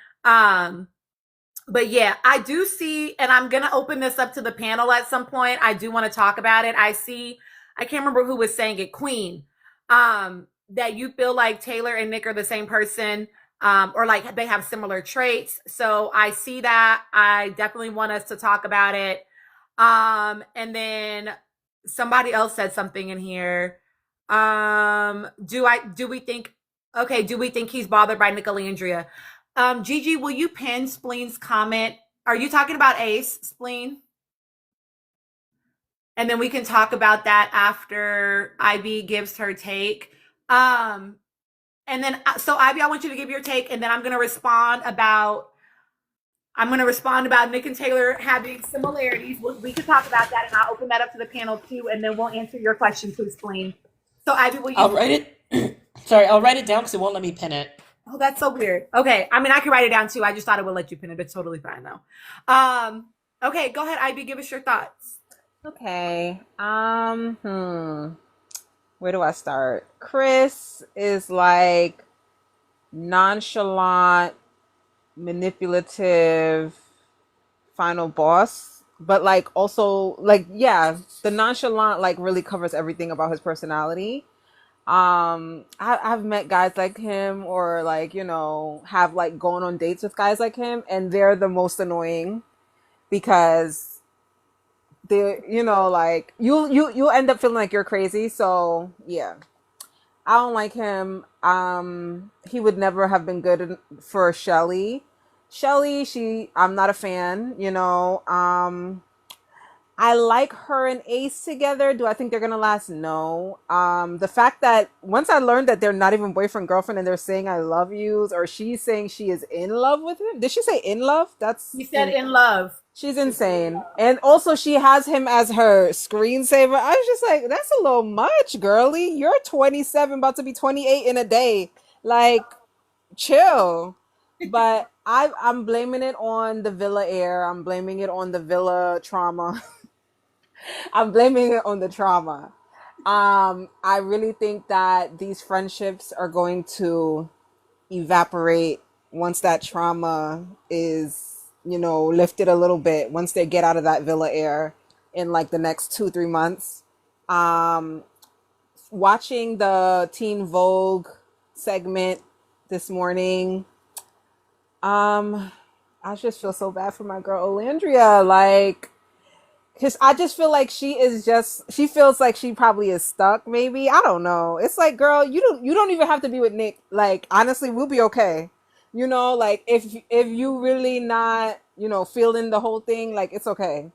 But yeah, I do see, and I'm gonna open this up to the panel at some point. I do want to talk about it. I can't remember who was saying it, Queen. That you feel like Taylor and Nick are the same person, or like they have similar traits. So I see that. I definitely want us to talk about it. And then somebody else said something in here. Do we think he's bothered by Nicolandria? Gigi, will you pin Spleen's comment? Are you talking about Ace, Spleen? And then we can talk about that after Ivy gives her take. And then, so Ivy, I want you to give your take, and then I'm going to respond about Nick and Taylor having similarities. We can talk about that, and I'll open that up to the panel too, and then we'll answer your question to Spleen. So Ivy, will you? I'll write it. Sorry, I'll write it down because it won't let me pin it. Oh, that's so weird. Okay, I mean, I can write it down too. I just thought it would let you pin it. It's totally fine though. Okay, go ahead, Ivy. Give us your thoughts. Okay. Where do I start? Chris is like nonchalant, manipulative final boss but like also like yeah, the nonchalant like really covers everything about his personality. I've met guys like him, or like, you know, have like gone on dates with guys like him, and they're the most annoying because they, you know, like you end up feeling like you're crazy. So yeah, I don't like him. He would never have been good for Shelly. Shelly, I'm not a fan, you know. I like her and Ace together. Do I think they're gonna last? No. The fact that once I learned that they're not even boyfriend girlfriend and they're saying I love yous, or she's saying she is in love with him. Did she say in love? He said in love. She's insane. And also she has him as her screensaver. I was just like, that's a little much, girly. You're 27, about to be 28 in a day. Like, chill. But I'm blaming it on the Villa air. I'm blaming it on the Villa trauma. I'm blaming it on the trauma. I really think that these friendships are going to evaporate once that trauma is, you know, lifted a little bit. Once they get out of that Villa air in like the next 2-3 months. Um, Watching the Teen Vogue segment this morning, I just feel so bad for my girl Olandria. Like, cause I just feel like she feels like she probably is stuck. Maybe, I don't know. It's like, girl, you don't even have to be with Nick. Like, honestly, we'll be okay. You know, like if you really not, you know, feeling the whole thing, like it's okay.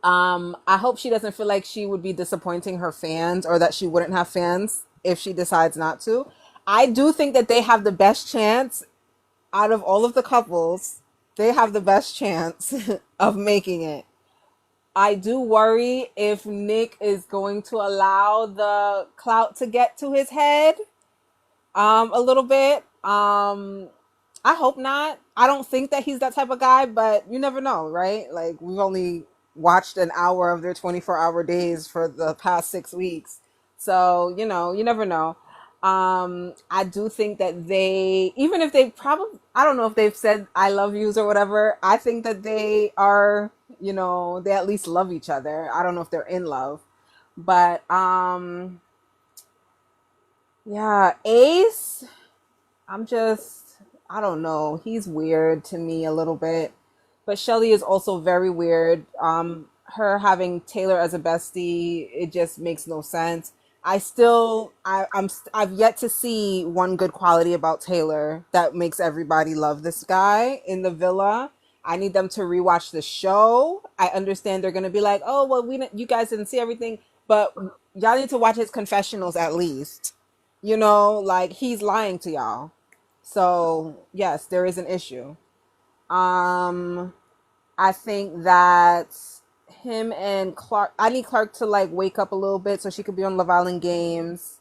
I hope she doesn't feel like she would be disappointing her fans, or that she wouldn't have fans if she decides not to. I do think that they have the best chance out of all of the couples. They have the best chance of making it. I do worry if Nick is going to allow the clout to get to his head a little bit. I hope not. I don't think that he's that type of guy, but you never know, right? Like, we've only watched an hour of their 24-hour days for the past 6 weeks. So, you know, you never know. I do think that they, even if they probably, I don't know if they've said I love yous or whatever, I think that they are, you know, they at least love each other. I don't know if they're in love. But yeah, Ace, I'm just, I don't know. He's weird to me a little bit. But Shelly is also very weird. Her having Taylor as a bestie, it just makes no sense. I've yet to see one good quality about Taylor that makes everybody love this guy in the villa. I need them to rewatch the show. I understand they're gonna be like, oh well, you guys didn't see everything, but y'all need to watch his confessionals at least. You know, like, he's lying to y'all. So yes, there is an issue. Um, I think that him and Clark, I need Clark to like wake up a little bit so she could be on Love Island Games.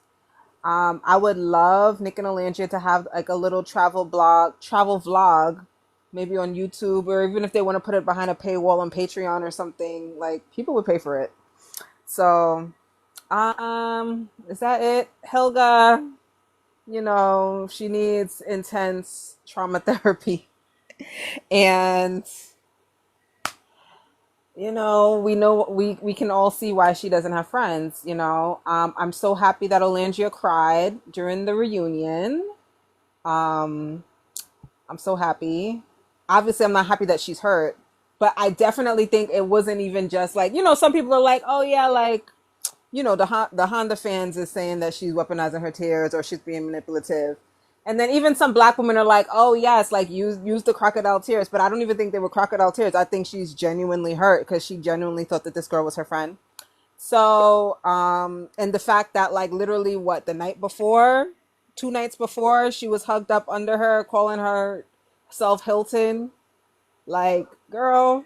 I would love Nick and Olandria to have like a little travel vlog, maybe on YouTube, or even if they want to put it behind a paywall on Patreon or something, like people would pay for it. So, is that it? Helga, you know, she needs intense trauma therapy. And you know we can all see why she doesn't have friends, you know. I'm so happy that Olandria cried during the reunion. um I'm so happy. Obviously I'm not happy that she's hurt, but I definitely think it wasn't even just like, you know, some people are like, oh yeah, like, you know, the Honda fans is saying that she's weaponizing her tears or she's being manipulative. And then even some black women are like, oh yes, like use the crocodile tears. But I don't even think they were crocodile tears. I think she's genuinely hurt because she genuinely thought that this girl was her friend. So, and the fact that like literally what, the night before, 2 nights before, she was hugged up under her, calling herself Hilton. Like, girl,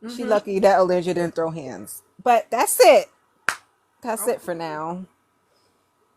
she Mm-hmm. lucky that Olympia didn't throw hands. But that's it. That's it for now.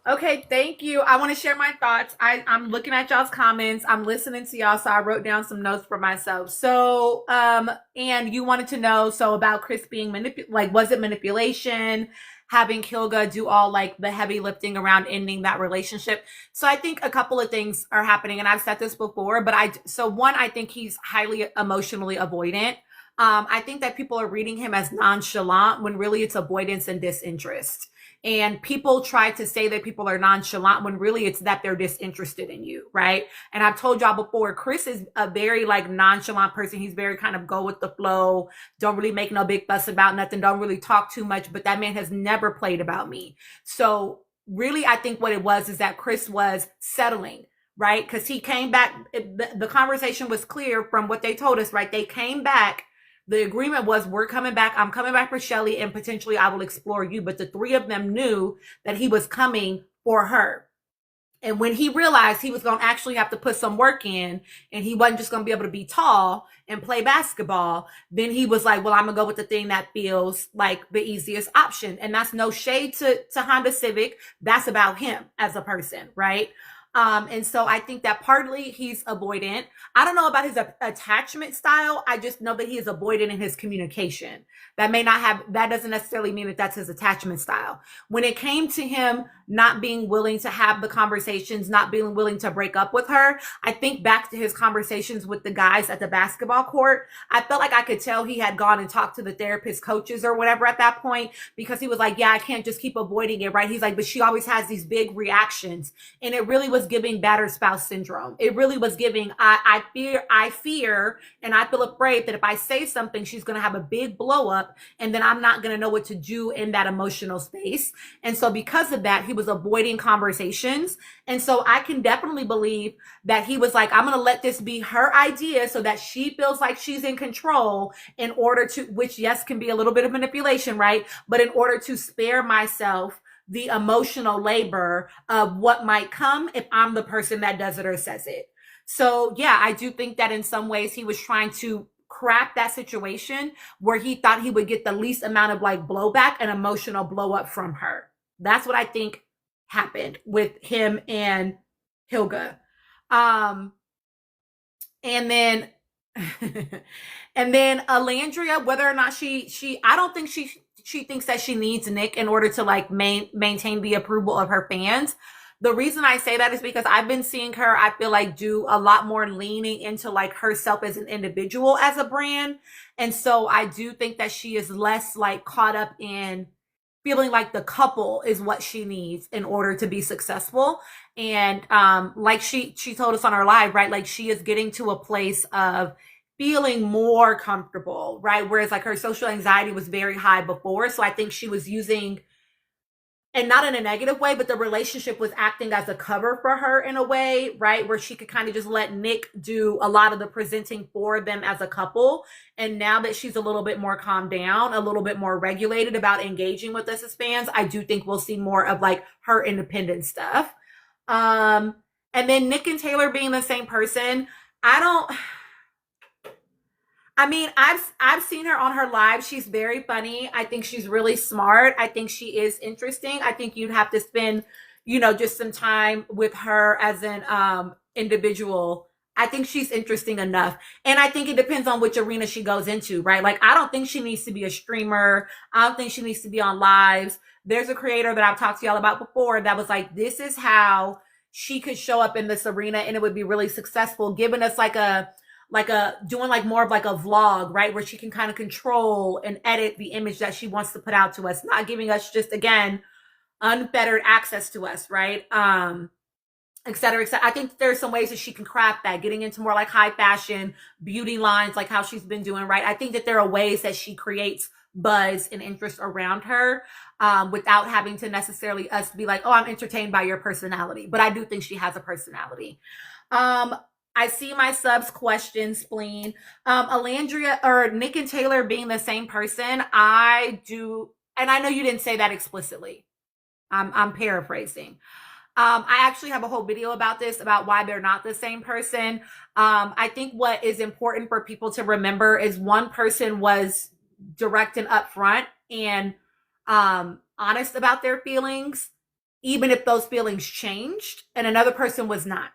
Okay, thank you. I want to share my thoughts. I'm looking at y'all's comments. I'm listening to y'all, so I wrote down some notes for myself. So, and you wanted to know, so about Chris being was it manipulation? having Kilga do all like the heavy lifting around ending that relationship. So I think a couple of things are happening, and I've said this before, but one, I think he's highly emotionally avoidant. I think that people are reading him as nonchalant when really it's avoidance and disinterest. And people try to say that people are nonchalant when really it's that they're disinterested in you, right? And I've told y'all before, Chris is a very like nonchalant person. He's very kind of go with the flow, don't really make no big fuss about nothing, don't really talk too much, but that man has never played about me. So really, I think what it was is that Chris was settling, right? Because he came back, the conversation was clear from what they told us, right? They came back. The agreement was, we're coming back. I'm coming back for Shelly, and potentially I will explore you. But the three of them knew that he was coming for her. And when he realized he was going to actually have to put some work in, and he wasn't just going to be able to be tall and play basketball, then he was like, well, I'm going to go with the thing that feels like the easiest option. And that's no shade to Honda Civic. That's about him as a person, right? And so I think that partly he's avoidant. I don't know about his attachment style. I just know that he is avoidant in his communication. That doesn't necessarily mean that that's his attachment style. When it came to him not being willing to have the conversations, not being willing to break up with her, I think back to his conversations with the guys at the basketball court. I felt like I could tell he had gone and talked to the therapist coaches or whatever at that point, because he was like, yeah, I can't just keep avoiding it, right? He's like, but she always has these big reactions. And it really was giving battered spouse syndrome. It really was giving, I fear, and I feel afraid that if I say something, she's going to have a big blow up, and then I'm not going to know what to do in that emotional space. And so because of that, he was avoiding conversations. And so I can definitely believe that he was like, I'm going to let this be her idea so that she feels like she's in control, in order to, which yes, can be a little bit of manipulation, right? But in order to spare myself the emotional labor of what might come if I'm the person that does it or says it. So yeah, I do think that in some ways he was trying to craft that situation where he thought he would get the least amount of like blowback and emotional blow up from her. That's what I think happened with him and Hilga. And then and then Alandria, whether or not I don't think she thinks that she needs Nick in order to like maintain the approval of her fans. The reason I say that is because I've been seeing her, I feel like, do a lot more leaning into like herself as an individual, as a brand. And so I do think that she is less like caught up in feeling like the couple is what she needs in order to be successful. And like she told us on our live, right? Like she is getting to a place of feeling more comfortable, right? Whereas like her social anxiety was very high before. So I think she was using, and not in a negative way, but the relationship was acting as a cover for her in a way, right? Where she could kind of just let Nick do a lot of the presenting for them as a couple. And now that she's a little bit more calmed down, a little bit more regulated about engaging with us as fans, I do think we'll see more of like her independent stuff. And then Nick and Taylor being the same person, I mean, I've seen her on her live. She's very funny. I think she's really smart. I think she is interesting. I think you'd have to spend, just some time with her as an individual. I think she's interesting enough. And I think it depends on which arena she goes into, right? Like, I don't think she needs to be a streamer. I don't think she needs to be on lives. There's a creator that I've talked to y'all about before that was like, this is how she could show up in this arena and it would be really successful, giving us doing like more of like a vlog, right? Where she can kind of control and edit the image that she wants to put out to us, not giving us just, again, unfettered access to us, right? Et cetera, et cetera. I think there's some ways that she can craft that, getting into more like high fashion beauty lines, like how she's been doing, right? I think that there are ways that she creates buzz and interest around her without having to necessarily us be like, oh, I'm entertained by your personality. But I do think she has a personality. I see my subs question, Spleen. Alandria or Nick and Taylor being the same person, I do, and I know you didn't say that explicitly. I'm paraphrasing. I actually have a whole video about this, about why they're not the same person. I think what is important for people to remember is one person was direct and upfront and honest about their feelings, even if those feelings changed, and another person was not,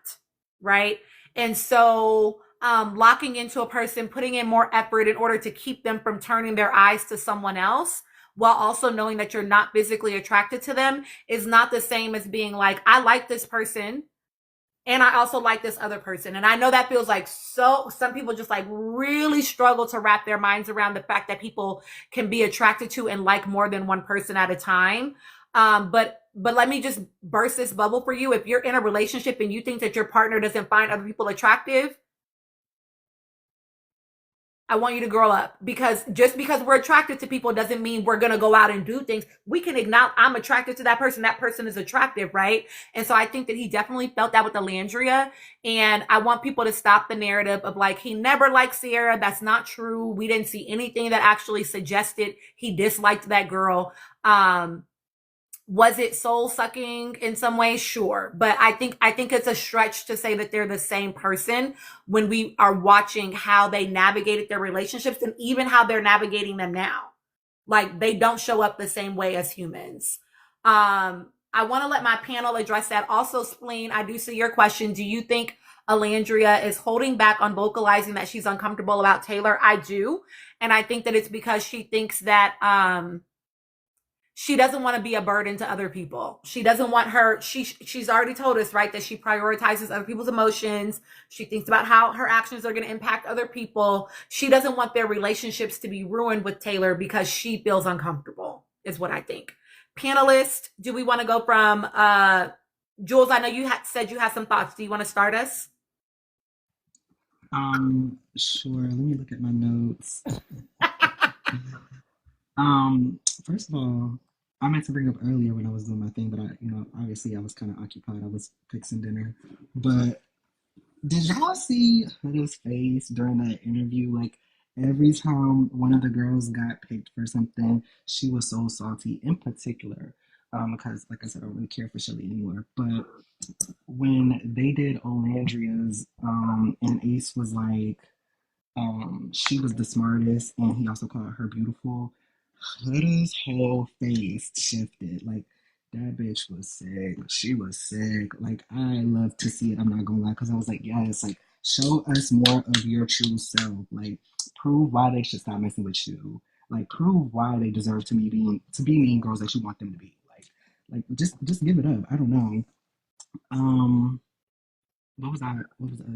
right? And so locking into a person, putting in more effort in order to keep them from turning their eyes to someone else while also knowing that you're not physically attracted to them is not the same as being like, I like this person and I also like this other person. And I know that feels like some people just like really struggle to wrap their minds around the fact that people can be attracted to and like more than one person at a time. But let me just burst this bubble for you. If you're in a relationship and you think that your partner doesn't find other people attractive, I want you to grow up, because just because we're attracted to people doesn't mean we're going to go out and do things. We can acknowledge I'm attracted to that person. That person is attractive, right? And so I think that he definitely felt that with Alandria. And I want people to stop the narrative of like, he never liked Sierra. That's not true. We didn't see anything that actually suggested he disliked that girl. Was it soul sucking in some ways? Sure. But I think it's a stretch to say that they're the same person when we are watching how they navigated their relationships and even how they're navigating them now. Like, they don't show up the same way as humans. I want to let my panel address that. Also, Spleen, I do see your question. Do you think Alandria is holding back on vocalizing that she's uncomfortable about Taylor? I do. And I think that it's because she thinks that, she doesn't want to be a burden to other people. She doesn't want she's already told us, right, that she prioritizes other people's emotions. She thinks about how her actions are going to impact other people. She doesn't want their relationships to be ruined with Taylor because she feels uncomfortable, is what I think. Panelists, do we want to go from, Jules, I know you said you had some thoughts. Do you want to start us? Sure. Let me look at my notes. First of all, I meant to bring up earlier when I was doing my thing, but obviously I was kind of occupied. I was fixing dinner. But did y'all see Huda's face during that interview? Like, every time one of the girls got picked for something, she was so salty. In particular, because like I said, I don't really care for Shelly anymore. But when they did Olandria's, and Ace was like, she was the smartest, and he also called her beautiful. Huda's whole face shifted. Like, that bitch was sick. She was sick. Like, I love to see it. I'm not gonna lie, because I was like, yes, like, show us more of your true self. Like, prove why they should stop messing with you. Like, prove why they deserve to be mean girls that you want them to be. Like, just give it up. I don't know. What was the other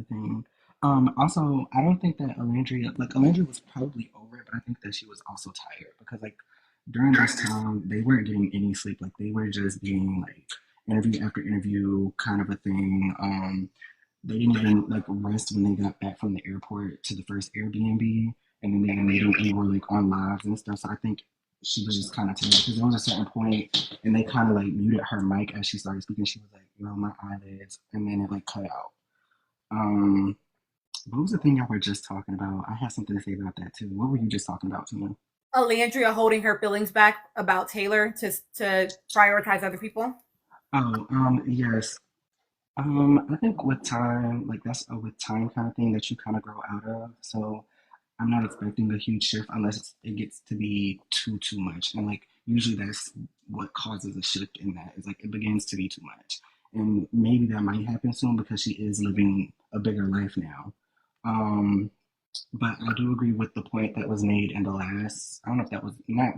thing? Also, I don't think that Alandria was probably over it, but I think that she was also tired because, like, during this time, they weren't getting any sleep. Like, they were just being, like, interview after interview kind of a thing. They didn't even, like, rest when they got back from the airport to the first Airbnb, and then they immediately were, like, on lives and stuff. So I think she was just kind of tired because there was a certain point, and they kind of, like, muted her mic as she started speaking. She was like, my eyelids, and then it, like, cut out. What was the thing y'all were just talking about? I had something to say about that too. What were you just talking about, Tina? Alandria holding her feelings back about Taylor to prioritize other people. Oh, yes. I think with time, like, that's a with time kind of thing that you kind of grow out of. So I'm not expecting a huge shift unless it gets to be too much. And, like, usually that's what causes a shift in that. Is like it begins to be too much. And maybe that might happen soon because she is living a bigger life now. But I do agree with the point that was made in the last, I don't know if that was not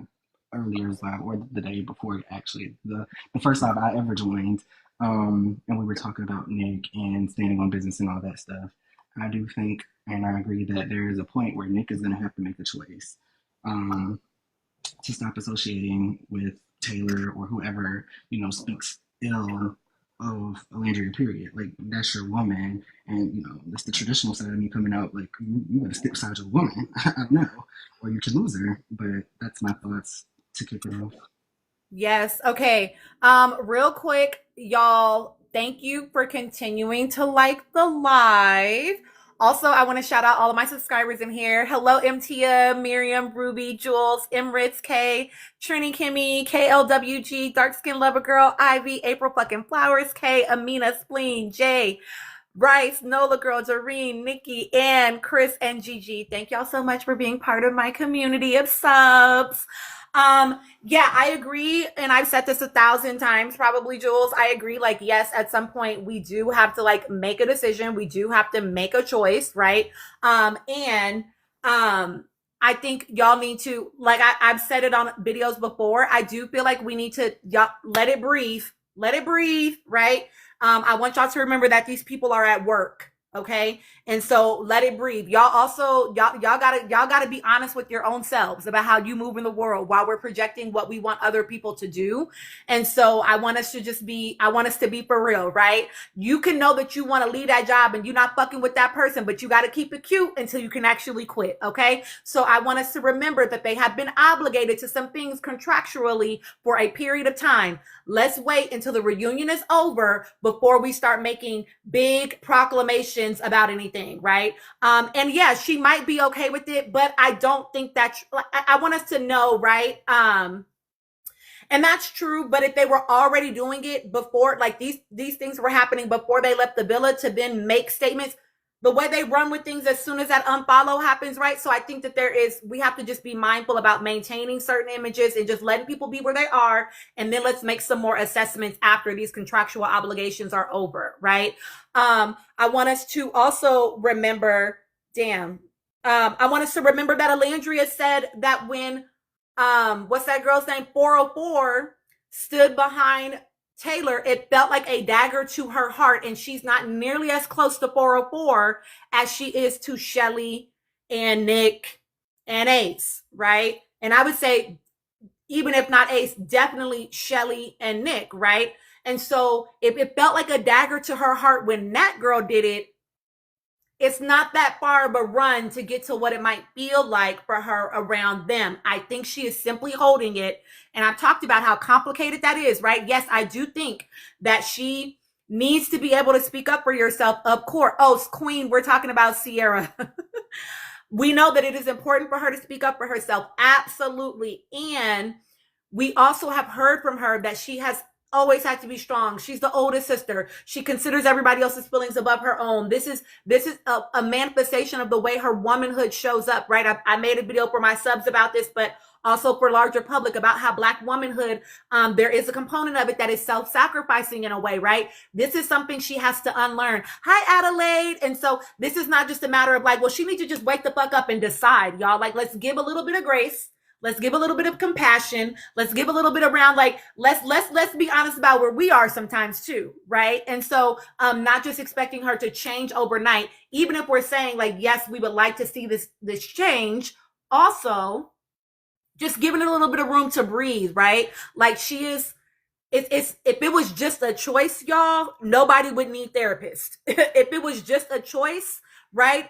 earlier's live or the day before, actually, the first live I ever joined. And we were talking about Nick and standing on business and all that stuff. I do think, and I agree that there is a point where Nick is going to have to make a choice to stop associating with Taylor or whoever, speaks ill of Alandria, period. Like, that's your woman, and that's the traditional side of me coming out. Like, you gotta stick beside your woman. I don't know, or you can lose her. But that's my thoughts to kick it off. Yes. Okay. Real quick, y'all, thank you for continuing to like the live. Also, I want to shout out all of my subscribers in here. Hello, MTia, Miriam, Ruby, Jules, Emritz, K, Trini, Kimmy, KLWG, Dark Skin Lover Girl, Ivy, April fucking Flowers, K, Amina, Spleen, Jay, Bryce, Nola Girl, Doreen, Nikki, Ann, Chris, and Gigi. Thank y'all so much for being part of my community of subs. Yeah, I agree. And I've said this 1,000 times, probably, Jules. I agree. Like, yes, at some point we do have to like make a decision. We do have to make a choice. Right. I I think y'all need to, like I've said it on videos before. I do feel like we need to y'all let it breathe. Let it breathe, right? I want y'all to remember that these people are at work. Okay. And so let it breathe. Y'all also, y'all gotta be honest with your own selves about how you move in the world while we're projecting what we want other people to do. And so I want us to be for real, right? You can know that you want to leave that job and you're not fucking with that person, but you got to keep it cute until you can actually quit. Okay. So I want us to remember that they have been obligated to some things contractually for a period of time. Let's wait until the reunion is over before we start making big proclamations about anything, right? And yeah, she might be okay with it, but I don't think that, I want us to know, right? And that's true, but if they were already doing it before, like these things were happening before they left the villa, to then make statements, the way they run with things as soon as that unfollow happens, right? So I think that we have to just be mindful about maintaining certain images and just letting people be where they are. And then let's make some more assessments after these contractual obligations are over, right? I want us to also remember, I want us to remember that Alandria said that when, what's that girl's name? 404 stood behind Taylor, it felt like a dagger to her heart, and she's not nearly as close to 404 as she is to Shelly and Nick and Ace, right? And I would say, even if not Ace, definitely Shelly and Nick, right? And so if it felt like a dagger to her heart when that girl did it, it's not that far of a run to get to what it might feel like for her around them. I think she is simply holding it. And I've talked about how complicated that is, right? Yes, I do think that she needs to be able to speak up for yourself, of course. Oh, Queen, we're talking about Sierra. We know that it is important for her to speak up for herself. Absolutely. And we also have heard from her that she has always had to be strong. She's the oldest sister. She considers everybody else's feelings above her own. This is a manifestation of the way her womanhood shows up, right? I made a video for my subs about this, but also for larger public about how Black womanhood, there is a component of it that is self-sacrificing in a way, right? This is something she has to unlearn. Hi, Adelaide. And so this is not just a matter of like, well, she needs to just wake the fuck up and decide, y'all. Like, let's give a little bit of grace. Let's give a little bit of compassion. Let's give a little bit around, like, let's be honest about where we are sometimes too, right? And so not just expecting her to change overnight, even if we're saying like, yes, we would like to see this change. Also, just giving it a little bit of room to breathe, right? Like she is, if it was just a choice, y'all, nobody would need therapists. If it was just a choice, right?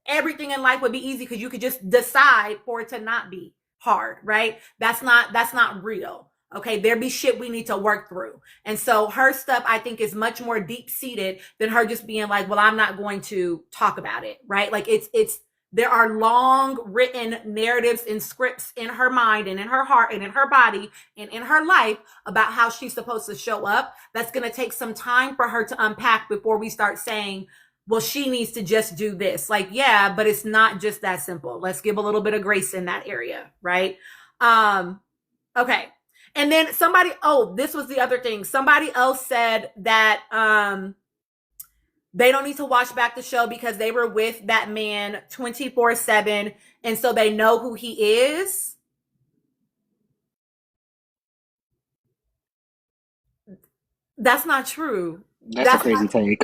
Everything in life would be easy because you could just decide for it to not be hard, right? That's not real. Okay, there be shit we need to work through. And so her stuff, I think, is much more deep-seated than her just being like, well, I'm not going to talk about it, right? Like there are long written narratives and scripts in her mind and in her heart and in her body and in her life about how she's supposed to show up. That's going to take some time for her to unpack before we start saying, well, she needs to just do this. Like, yeah, but it's not just that simple. Let's give a little bit of grace in that area, right? Okay. And then this was the other thing. Somebody else said that they don't need to watch back the show because they were with that man 24/7, and so they know who he is. That's not true. That's a crazy take.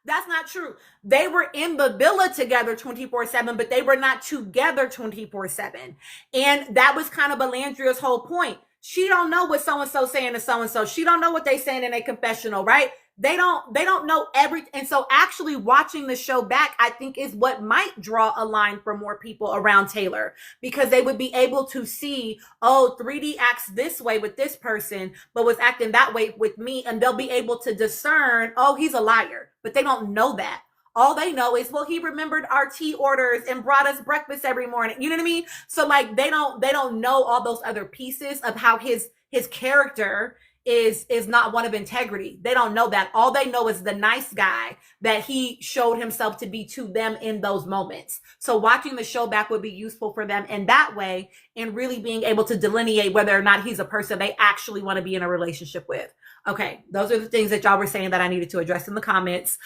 That's not true. They were in the villa together 24/7, but they were not together 24/7. And that was kind of Alandria's whole point. She don't know what so-and-so saying to so-and-so. She don't know what they saying in a confessional, right? They don't know everything. And so actually watching the show back, I think, is what might draw a line for more people around Taylor, because they would be able to see, oh, 3D acts this way with this person, but was acting that way with me. And they'll be able to discern, oh, he's a liar, but they don't know that. All they know is, well, he remembered our tea orders and brought us breakfast every morning. You know what I mean? So like, they don't know all those other pieces of how his character is not one of integrity. They don't know that. All they know is the nice guy that he showed himself to be to them in those moments. So watching the show back would be useful for them in that way, and really being able to delineate whether or not he's a person they actually want to be in a relationship with. Okay, those are the things that y'all were saying that I needed to address in the comments.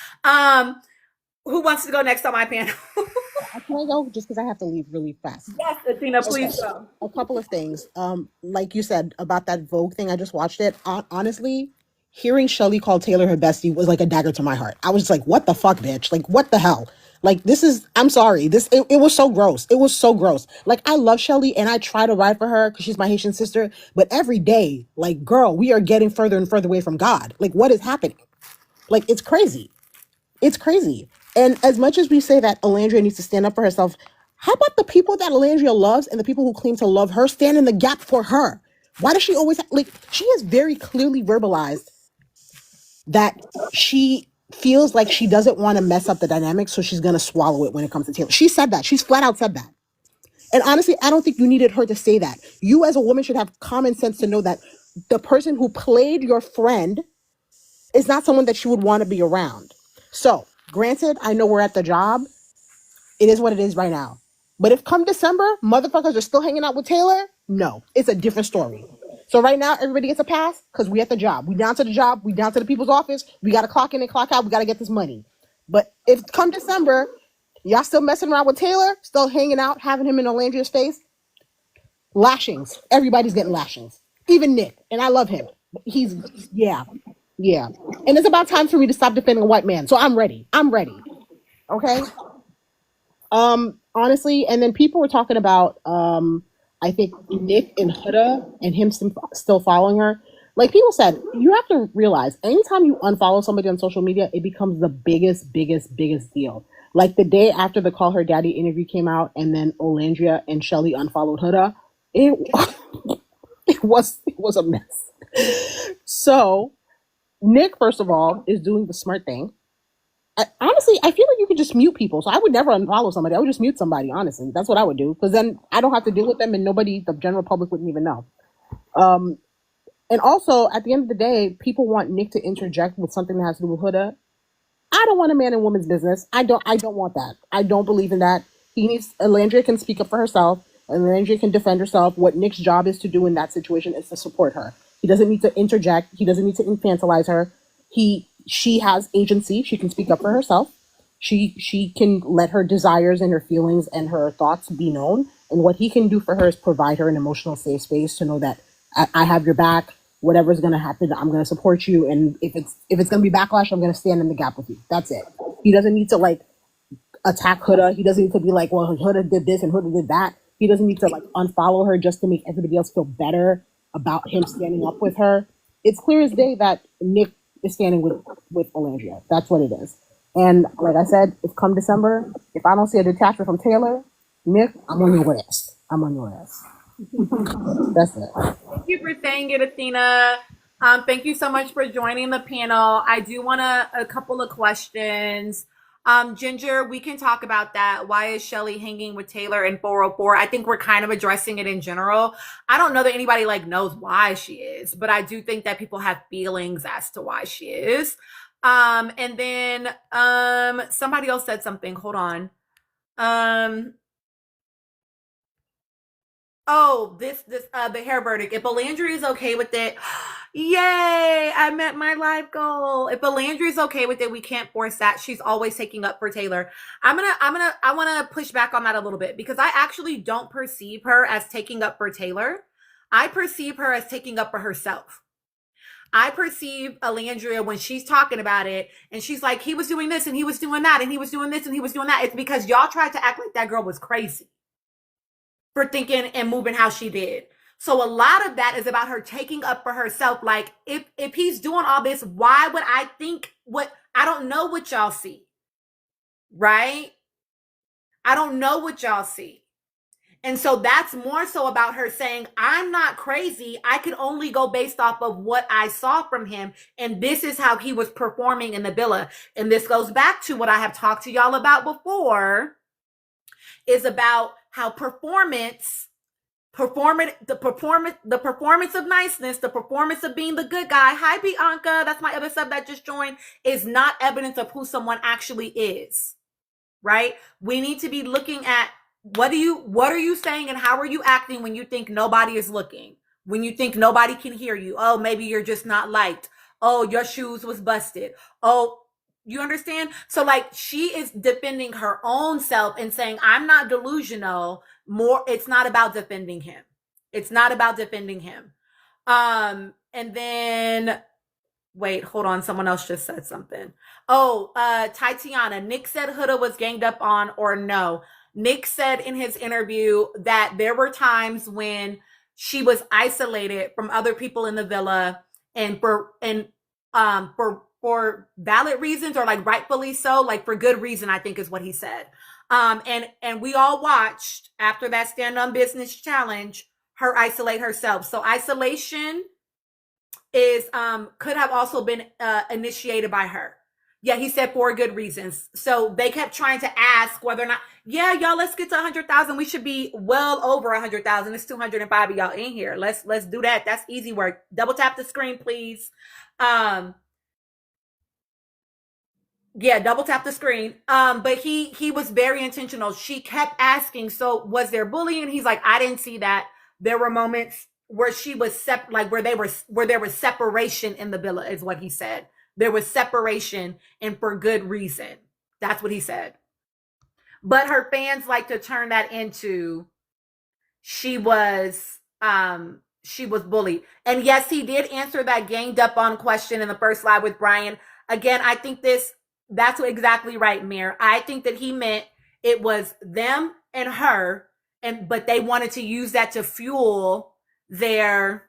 Who wants to go next on my panel? can I go just because I have to leave really fast? Yes, Athena, Okay. please go. A couple of things. Like you said about that Vogue thing, I just watched it. Honestly, hearing Shelly call Taylor her bestie was like a dagger to my heart. I was just like, what the fuck, bitch? Like, what the hell? Like, this is, I'm sorry. It was so gross. It was so gross. Like, I love Shelly and I try to ride for her because she's my Haitian sister. But every day, like, girl, we are getting further and further away from God. Like, what is happening? Like, it's crazy. It's crazy. And as much as we say that Alandria needs to stand up for herself, how about the people that Alandria loves and the people who claim to love her stand in the gap for her? Why does she always like she has very clearly verbalized that she feels like she doesn't want to mess up the dynamic, so she's gonna swallow it when it comes to Taylor. She said that. She's flat out said that. And honestly, I don't think you needed her to say that. You as a woman should have common sense to know that the person who played your friend is not someone that you would want to be around. So, granted, I know we're at the job. It is what it is right now. But if come December, motherfuckers are still hanging out with Taylor, no, it's a different story. So right now, everybody gets a pass because we at the job. We down to the job. We down to the people's office. We got to clock in and clock out. We got to get this money. But if come December, y'all still messing around with Taylor, still hanging out, having him in Olandria's face, lashings. Everybody's getting lashings. Even Nick. And I love him. He's, yeah. Yeah. And it's about time for me to stop defending a white man. So I'm ready. I'm ready. Okay? Honestly, and then people were talking about I think Nick and Huda and him still following her. Like people said, you have to realize anytime you unfollow somebody on social media, it becomes the biggest deal. Like the day after the Call Her Daddy interview came out and then Olandria and Shelly unfollowed Huda, it it was a mess. So Nick, first of all, is doing the smart thing. Honestly, I feel like you could just mute people. So I would never unfollow somebody. I would just mute somebody, honestly. That's what I would do. Because then I don't have to deal with them and nobody, the general public wouldn't even know. And also, at the end of the day, people want Nick to interject with something that has to do with Huda. I don't want a man in woman's business. I don't want that. I don't believe in that. Alandria can speak up for herself. Alandria can defend herself. What Nick's job is to do in that situation is to support her. He doesn't need to interject. He doesn't need to infantilize her. She has agency. She can speak up for herself. She can let her desires and her feelings and her thoughts be known. And what he can do for her is provide her an emotional safe space to know that I have your back. Whatever's gonna happen, I'm gonna support you. And if it's gonna be backlash, I'm gonna stand in the gap with you. That's it. He doesn't need to like attack Huda. He doesn't need to be like, well, Huda did this and Huda did that. He doesn't need to like unfollow her just to make everybody else feel better about him standing up with her. It's clear as day that Nick is standing with Olandria. That's what it is. And like I said, if come December, if I don't see a detachment from Taylor, Nick, I'm on your ass. I'm on your ass. That's it. Thank you for saying it, Athena. Thank you so much for joining the panel. I do want a couple of questions. Ginger, we can talk about that. Why is Shelly hanging with Taylor in 404? I think we're kind of addressing it in general. I don't know that anybody like knows why she is, but I do think that people have feelings as to why she is. And then somebody else said something. Hold on. Oh, the hair verdict. If Alandria is okay with it, yay! I met my life goal. If Alandria is okay with it, we can't force that. She's always taking up for Taylor. I want to push back on that a little bit because I actually don't perceive her as taking up for Taylor. I perceive her as taking up for herself. I perceive Alandria when she's talking about it and she's like, he was doing this and he was doing that and he was doing this and he was doing that. It's because y'all tried to act like that girl was crazy for thinking and moving how she did. So a lot of that is about her taking up for herself. Like, if he's doing all this, why would I think I don't know what y'all see, right? I don't know what y'all see. And so that's more so about her saying, I'm not crazy. I could only go based off of what I saw from him. And this is how he was performing in the villa. And this goes back to what I have talked to y'all about before, is about how the performance of niceness, the performance of being the good guy. Hi, Bianca. That's my other sub that just joined, is not evidence of who someone actually is, right? We need to be looking at what are you saying and how are you acting when you think nobody is looking, when you think nobody can hear you. Oh, maybe you're just not liked. Oh, your shoes was busted. Oh, You understand? So like she is defending her own self and saying, I'm not delusional. More, it's not about defending him. It's not about defending him. And then wait, hold on. Someone else just said something. Oh, Tatiana, Nick said Huda was ganged up on or no. Nick said in his interview that there were times when she was isolated from other people in the villa and for valid reasons or like rightfully so, like for good reason, I think is what he said. And we all watched after that stand on business challenge her isolate herself. So isolation is could have also been initiated by her. Yeah, he said for good reasons. So they kept trying to ask whether or not, yeah, y'all, let's get to 100,000. We should be well over 100,000. It's 205 of y'all in here. Let's do that. That's easy work. Double tap the screen, please. Yeah, double tap the screen. But he was very intentional. She kept asking, so was there bullying? He's like, I didn't see that. There were moments where she was where there was separation in the villa, is what he said. There was separation and for good reason. That's what he said. But her fans like to turn that into she was bullied. And yes, he did answer that ganged up on question in the first live with Brian. Again, I think that's exactly right, Mir. I think that he meant it was them and her, but they wanted to use that to fuel their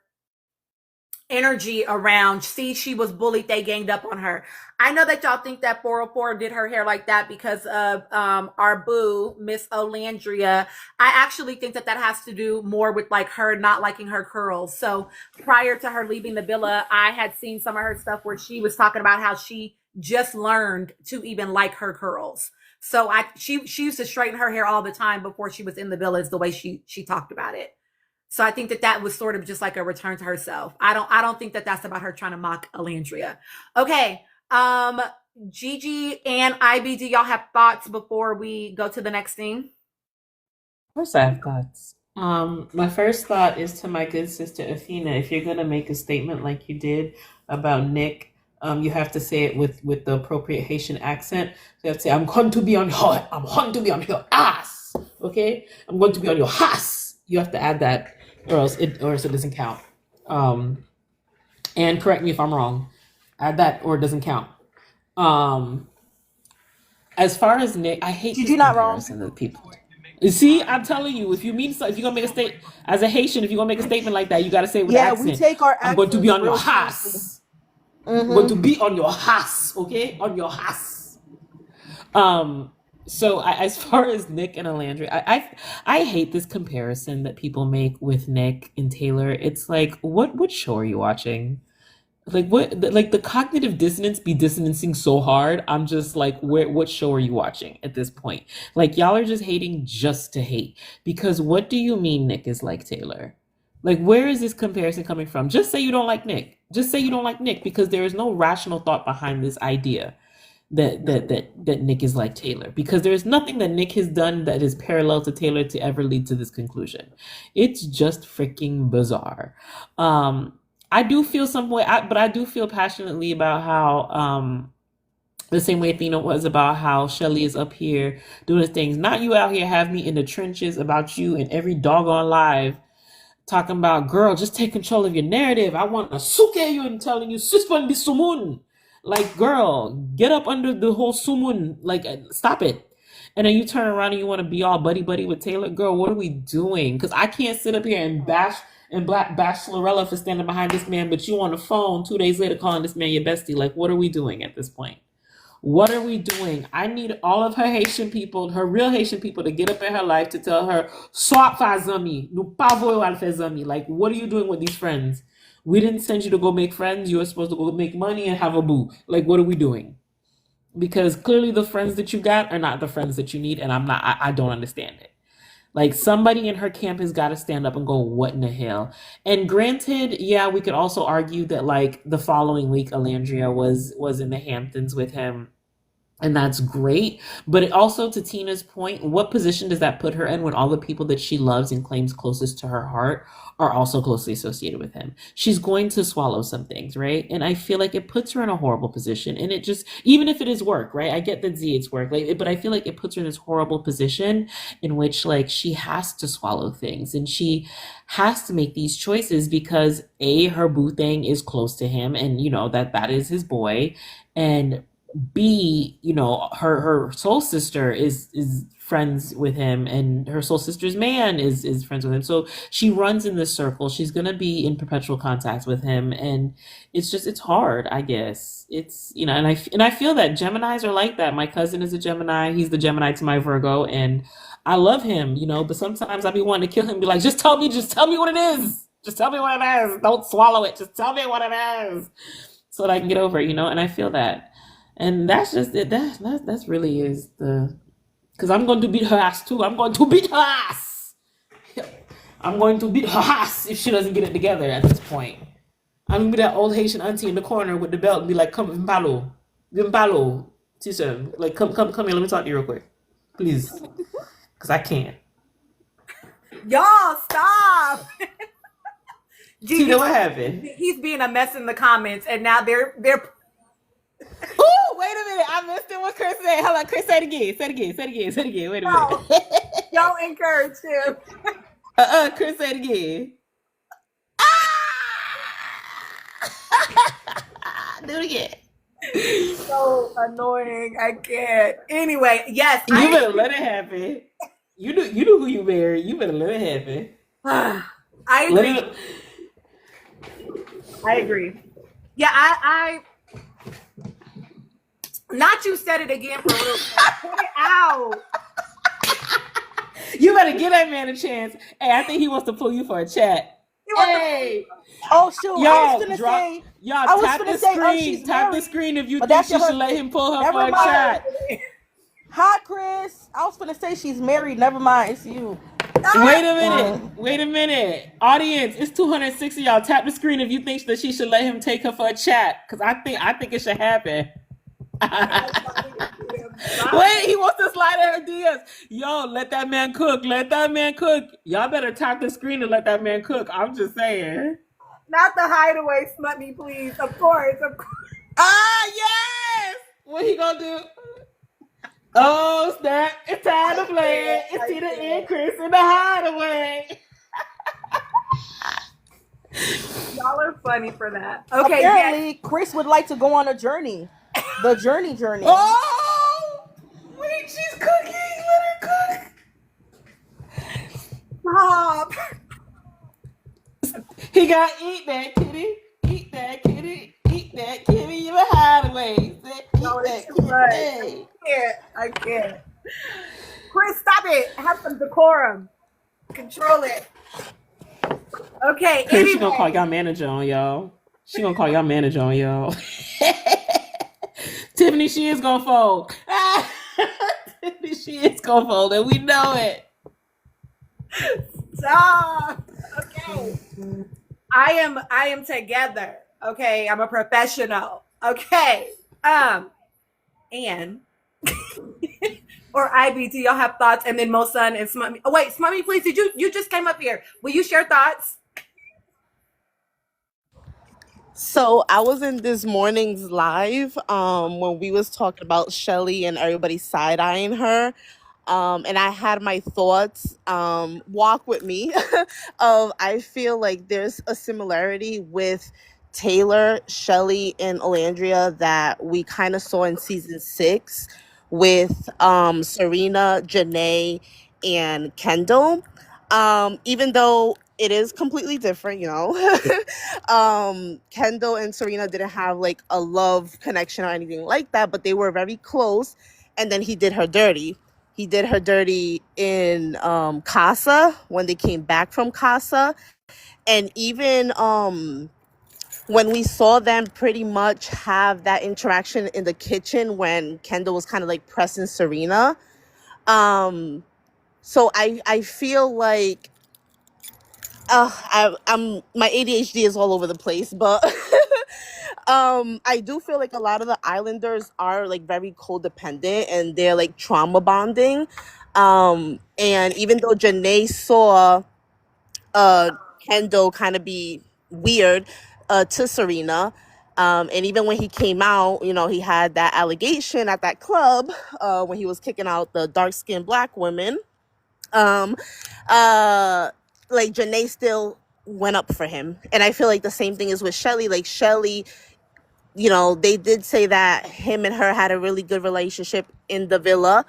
energy around, see, she was bullied, they ganged up on her. I know that y'all think that 404 did her hair like that because of our boo, Miss Olandria. I actually think that has to do more with like her not liking her curls. So prior to her leaving the villa, I had seen some of her stuff where she was talking about how she just learned to even like her curls. So she used to straighten her hair all the time before she was in the villa, is the way she talked about it. So I think that was sort of just like a return to herself. I don't think that that's about her trying to mock Alandria. Okay. Gigi and Ivy, do y'all have thoughts before we go to the next thing? Of course I have thoughts. My first thought is to my good sister Athena. If you're gonna make a statement like you did about Nick, you have to say it with the appropriate Haitian accent. So you have to say, I'm going to be on your ass. Okay? I'm going to be on your ass. You have to add that, or else it doesn't count. And correct me if I'm wrong. Add that or it doesn't count. As far as Nick, I hate You're not wrong. that people. See, I'm telling you, if you're gonna make a statement as a Haitian, if you're gonna make a statement like that, you gotta say it with accent. We take our I'm going to be on your real ass. seriously. I'm going to be on your ass, okay? On your ass. So as far as Nick and Alandria, I hate this comparison that people make with Nick and Taylor. It's like, what show are you watching? Like the cognitive dissonance be dissonancing so hard. I'm just like, what show are you watching at this point? Like, y'all are just hating just to hate. Because what do you mean Nick is like Taylor? Like, where is this comparison coming from? Just say you don't like Nick. Just say you don't like Nick, because there is no rational thought behind this idea that Nick is like Taylor, because there's nothing that Nick has done that is parallel to Taylor to ever lead to this conclusion. It's just freaking bizarre. I do feel some way, but I do feel passionately about how the same way Athena was about how Shelly is up here doing his things. Not you out here have me in the trenches about you in every doggone live talking about, girl, just take control of your narrative. I want to suke you and telling you, suspend the sumun. Like, girl, get up under the whole sumun. Like, stop it. And then you turn around and you want to be all buddy-buddy with Taylor. Girl, what are we doing? Because I can't sit up here and bash Slorella for standing behind this man, but you on the phone 2 days later calling this man your bestie. Like, what are we doing at this point? What are we doing? I need all of her Haitian people, her real Haitian people, to get up in her life to tell her, swap fazami, nou pa voyo al fazami. Like, what are you doing with these friends? We didn't send you to go make friends. You were supposed to go make money and have a boo. Like, what are we doing? Because clearly the friends that you got are not the friends that you need, and I don't understand it. Like, somebody in her camp has got to stand up and go, what in the hell? And granted, yeah, we could also argue that, like, the following week, Alandria was in the Hamptons with him and that's great. But it also, to Tina's point, what position does that put her in when all the people that she loves and claims closest to her heart are also closely associated with him? She's going to swallow some things, right? And I feel like it puts her in a horrible position. And it just, even if it is work, right? I get that Z, it's work, like, but I feel like it puts her in this horrible position in which, like, she has to swallow things and she has to make these choices because A, her boo thing is close to him, and that is his boy, and B, her soul sister is friends with him, and her soul sister's man is friends with him. So she runs in this circle. She's gonna be in perpetual contact with him, and it's hard, I guess. And I feel that Geminis are like that. My cousin is a Gemini. He's the Gemini to my Virgo, and I love him, but sometimes I be wanting to kill him, be like, just tell me what it is. Just tell me what it is. Don't swallow it. Just tell me what it is. So that I can get over it, and I feel that. And that's just it. That's really is the, because I'm going to beat her ass too. I'm going to beat her ass. I'm going to beat her ass if she doesn't get it together at this point. I'm gonna be that old Haitian auntie in the corner with the belt and be like, "Come, Vimpalo, teacher, like, come here. Let me talk to you real quick, please, because I can't." Y'all stop. Tina, what happened? He's being a mess in the comments, and now they're. Oh, wait a minute! I missed it. What Chris said? Hold on, Chris, say it again. Wait a minute. Don't encourage him. Chris, say it again. Do it again. So annoying. I can't. Anyway, yes. You better let it happen. You know who you married. You better let it happen. I agree. I agree. Yeah, I not you said it again for real. Put it out. You better give that man a chance. Hey, I think he wants to pull you for a chat. Hey. Oh shoot! I was gonna say. Y'all tap the screen. Tap the screen if you think she should let him pull her for a chat. Hi, Chris. I was gonna say she's married. Never mind. It's you. Wait a minute. Audience, it's 260 y'all. Tap the screen if you think that she should let him take her for a chat. Because I think it should happen. Wait, he wants to slide her DMs. Yo, let that man cook. Y'all better tap the screen and let that man cook. I'm just saying. Not the hideaway, smut me, please. Of course. Yes. What he gonna do? Oh snap! It's time to play. It's Tina and Chris in the hideaway. Y'all are funny for that. Okay. Apparently, Chris would like to go on a journey. The journey. Oh, wait, she's cooking. Let her cook. Stop. He got eat that kitty. You a hideaway. I can't. Chris, stop it. Have some decorum. Control it. Okay. Chris, she gonna call y'all manager on y'all. Tiffany, she is gonna fold. And we know it. Stop. Okay. I am together. Okay. I'm a professional. Okay. And or IBT, y'all have thoughts, and then Mosun and Smutmy. Oh wait, Smutmy, please. Did you just came up here? Will you share thoughts? So I was in this morning's live when we was talking about Shelly and everybody side-eyeing her. And I had my thoughts, walk with me, of I feel like there's a similarity with Taylor, Shelly, and Olandria that we kind of saw in season 6 with Serena, Janae, and Kendall. Even though it is completely different, Kendall and Serena didn't have like a love connection or anything like that, but they were very close. And then he did her dirty. He did her dirty in Casa when they came back from Casa. And even when we saw them pretty much have that interaction in the kitchen when Kendall was kind of like pressing Serena. So I feel like I'm my ADHD is all over the place, but I do feel like a lot of the islanders are like very codependent and they're like trauma bonding. And even though Janae saw uh Kendall kind of be weird to Serena, and even when he came out, you know, he had that allegation at that club when he was kicking out the dark skinned black women. Um, uh, like Janae still went up for him, and I feel like the same thing is with Shelly. Like Shelly, you know, they did say that him and her had a really good relationship in the villa.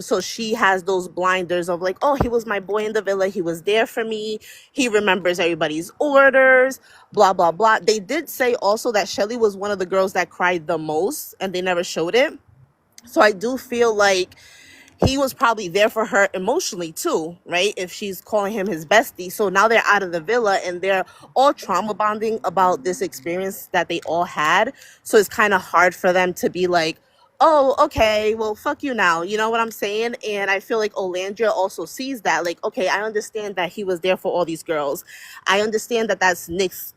So she has those blinders of like, oh, he was my boy in the villa. He was there for me. He remembers everybody's orders, blah, blah, blah. They did say also that Shelly was one of the girls that cried the most and they never showed it. So I do feel like he was probably there for her emotionally too, right? If she's calling him his bestie. So now they're out of the villa and they're all trauma bonding about this experience that they all had. So it's kind of hard for them to be like, oh, okay, well, fuck you now. You know what I'm saying? And I feel like Olandria also sees that. Like, okay, I understand that he was there for all these girls. I understand that that's Nick's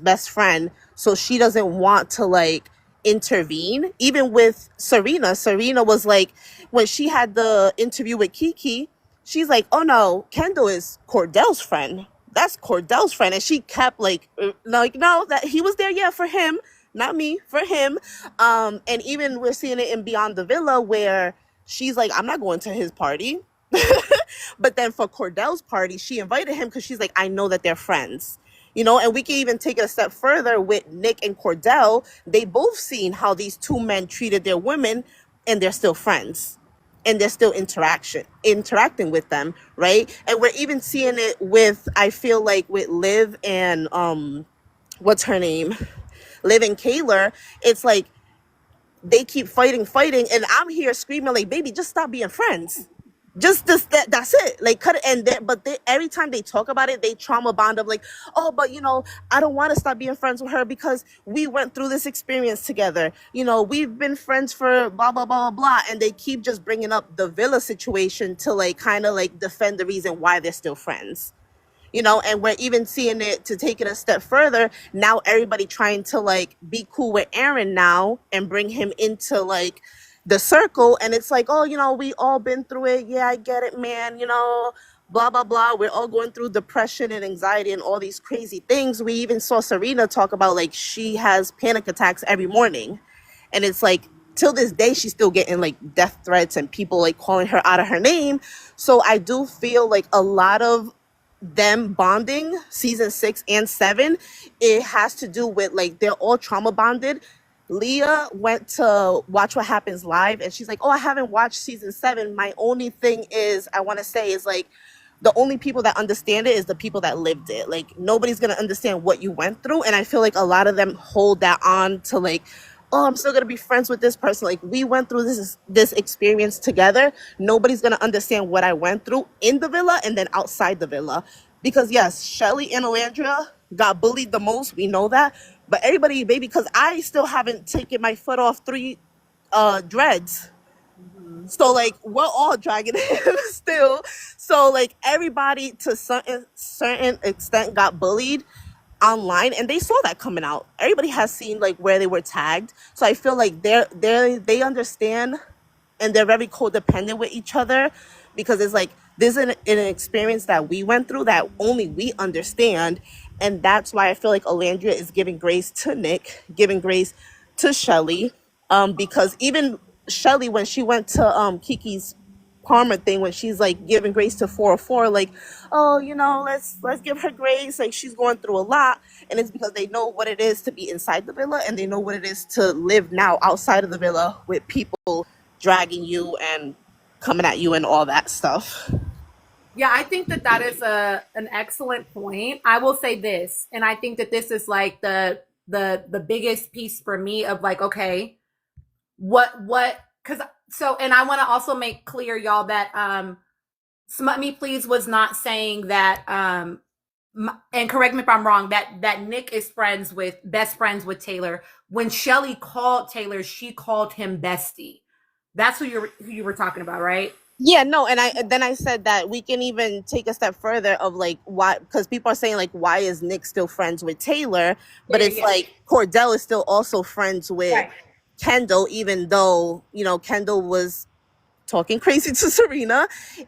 best friend. So she doesn't want to like intervene. Even with Serena was like, when she had the interview with Kiki, she's like, oh no, Kendall is Cordell's friend. That's Cordell's friend. And she kept like, no, that he was there, yeah, for him, not me, for him. And even we're seeing it in Beyond the Villa where she's like, I'm not going to his party. But then for Cordell's party, she invited him because she's like, I know that they're friends. You know, and we can even take it a step further with Nick and Cordell. They both seen how these two men treated their women and they're still friends. And they're still interacting with them, right? And we're even seeing it with, I feel like with Liv and what's her name? Liv and Kayla. It's like they keep fighting, and I'm here screaming like, baby, just stop being friends. Just this, that's it. Like cut it. And but every time they talk about it, they trauma bond of like, oh, but you know, I don't want to stop being friends with her because we went through this experience together. You know, we've been friends for blah blah blah blah blah. And they keep just bringing up the villa situation to like kind of like defend the reason why they're still friends. You know, and we're even seeing it to take it a step further. Now everybody trying to like be cool with Aaron now and bring him into like the circle. And it's like, oh, you know, we all been through it. Yeah, I get it, man. You know, blah, blah, blah. We're all going through depression and anxiety and all these crazy things. We even saw Serena talk about like she has panic attacks every morning. And it's like, till this day, she's still getting like death threats and people like calling her out of her name. So I do feel like a lot of them bonding season 6 and 7, it has to do with like they're all trauma bonded. Leah went to watch What Happens Live and she's like, oh, I haven't watched season 7. My only thing is I want to say is like the only people that understand it is the people that lived it. Like nobody's gonna understand what you went through. And I feel like a lot of them hold that on to like, oh, I'm still gonna be friends with this person. Like we went through this experience together. Nobody's gonna understand what I went through in the villa and then outside the villa. Because yes, Shelly and Alandria got bullied the most. We know that. But everybody, baby, because I still haven't taken my foot off 3 dreads. So like we're all dragging him still. So like everybody to certain extent got bullied online and they saw that coming out. Everybody has seen like where they were tagged. So I feel like they understand and they're very codependent with each other because it's like this is an experience that we went through that only we understand. And that's why I feel like Alandria is giving grace to Nick, giving grace to Shelly. Because even Shelly, when she went to Kiki's karma thing, when she's like giving grace to 404, like, oh, you know, let's give her grace. Like she's going through a lot. And it's because they know what it is to be inside the villa and they know what it is to live now outside of the villa with people dragging you and coming at you and all that stuff. Yeah, I think that is an excellent point. I will say this, and I think that this is like the biggest piece for me of like, okay, what because so, and I want to also make clear, y'all, that Smut Me Please was not saying that and correct me if I'm wrong, that Nick is best friends with Taylor. When Shelly called Taylor, she called him bestie. That's who you were talking about, right? Yeah, no, and I said that we can even take a step further of like why, because people are saying like why is Nick still friends with Taylor, but it's Yeah. like Cordell is still also friends with Right. Kendall, even though Kendall was talking crazy to Serena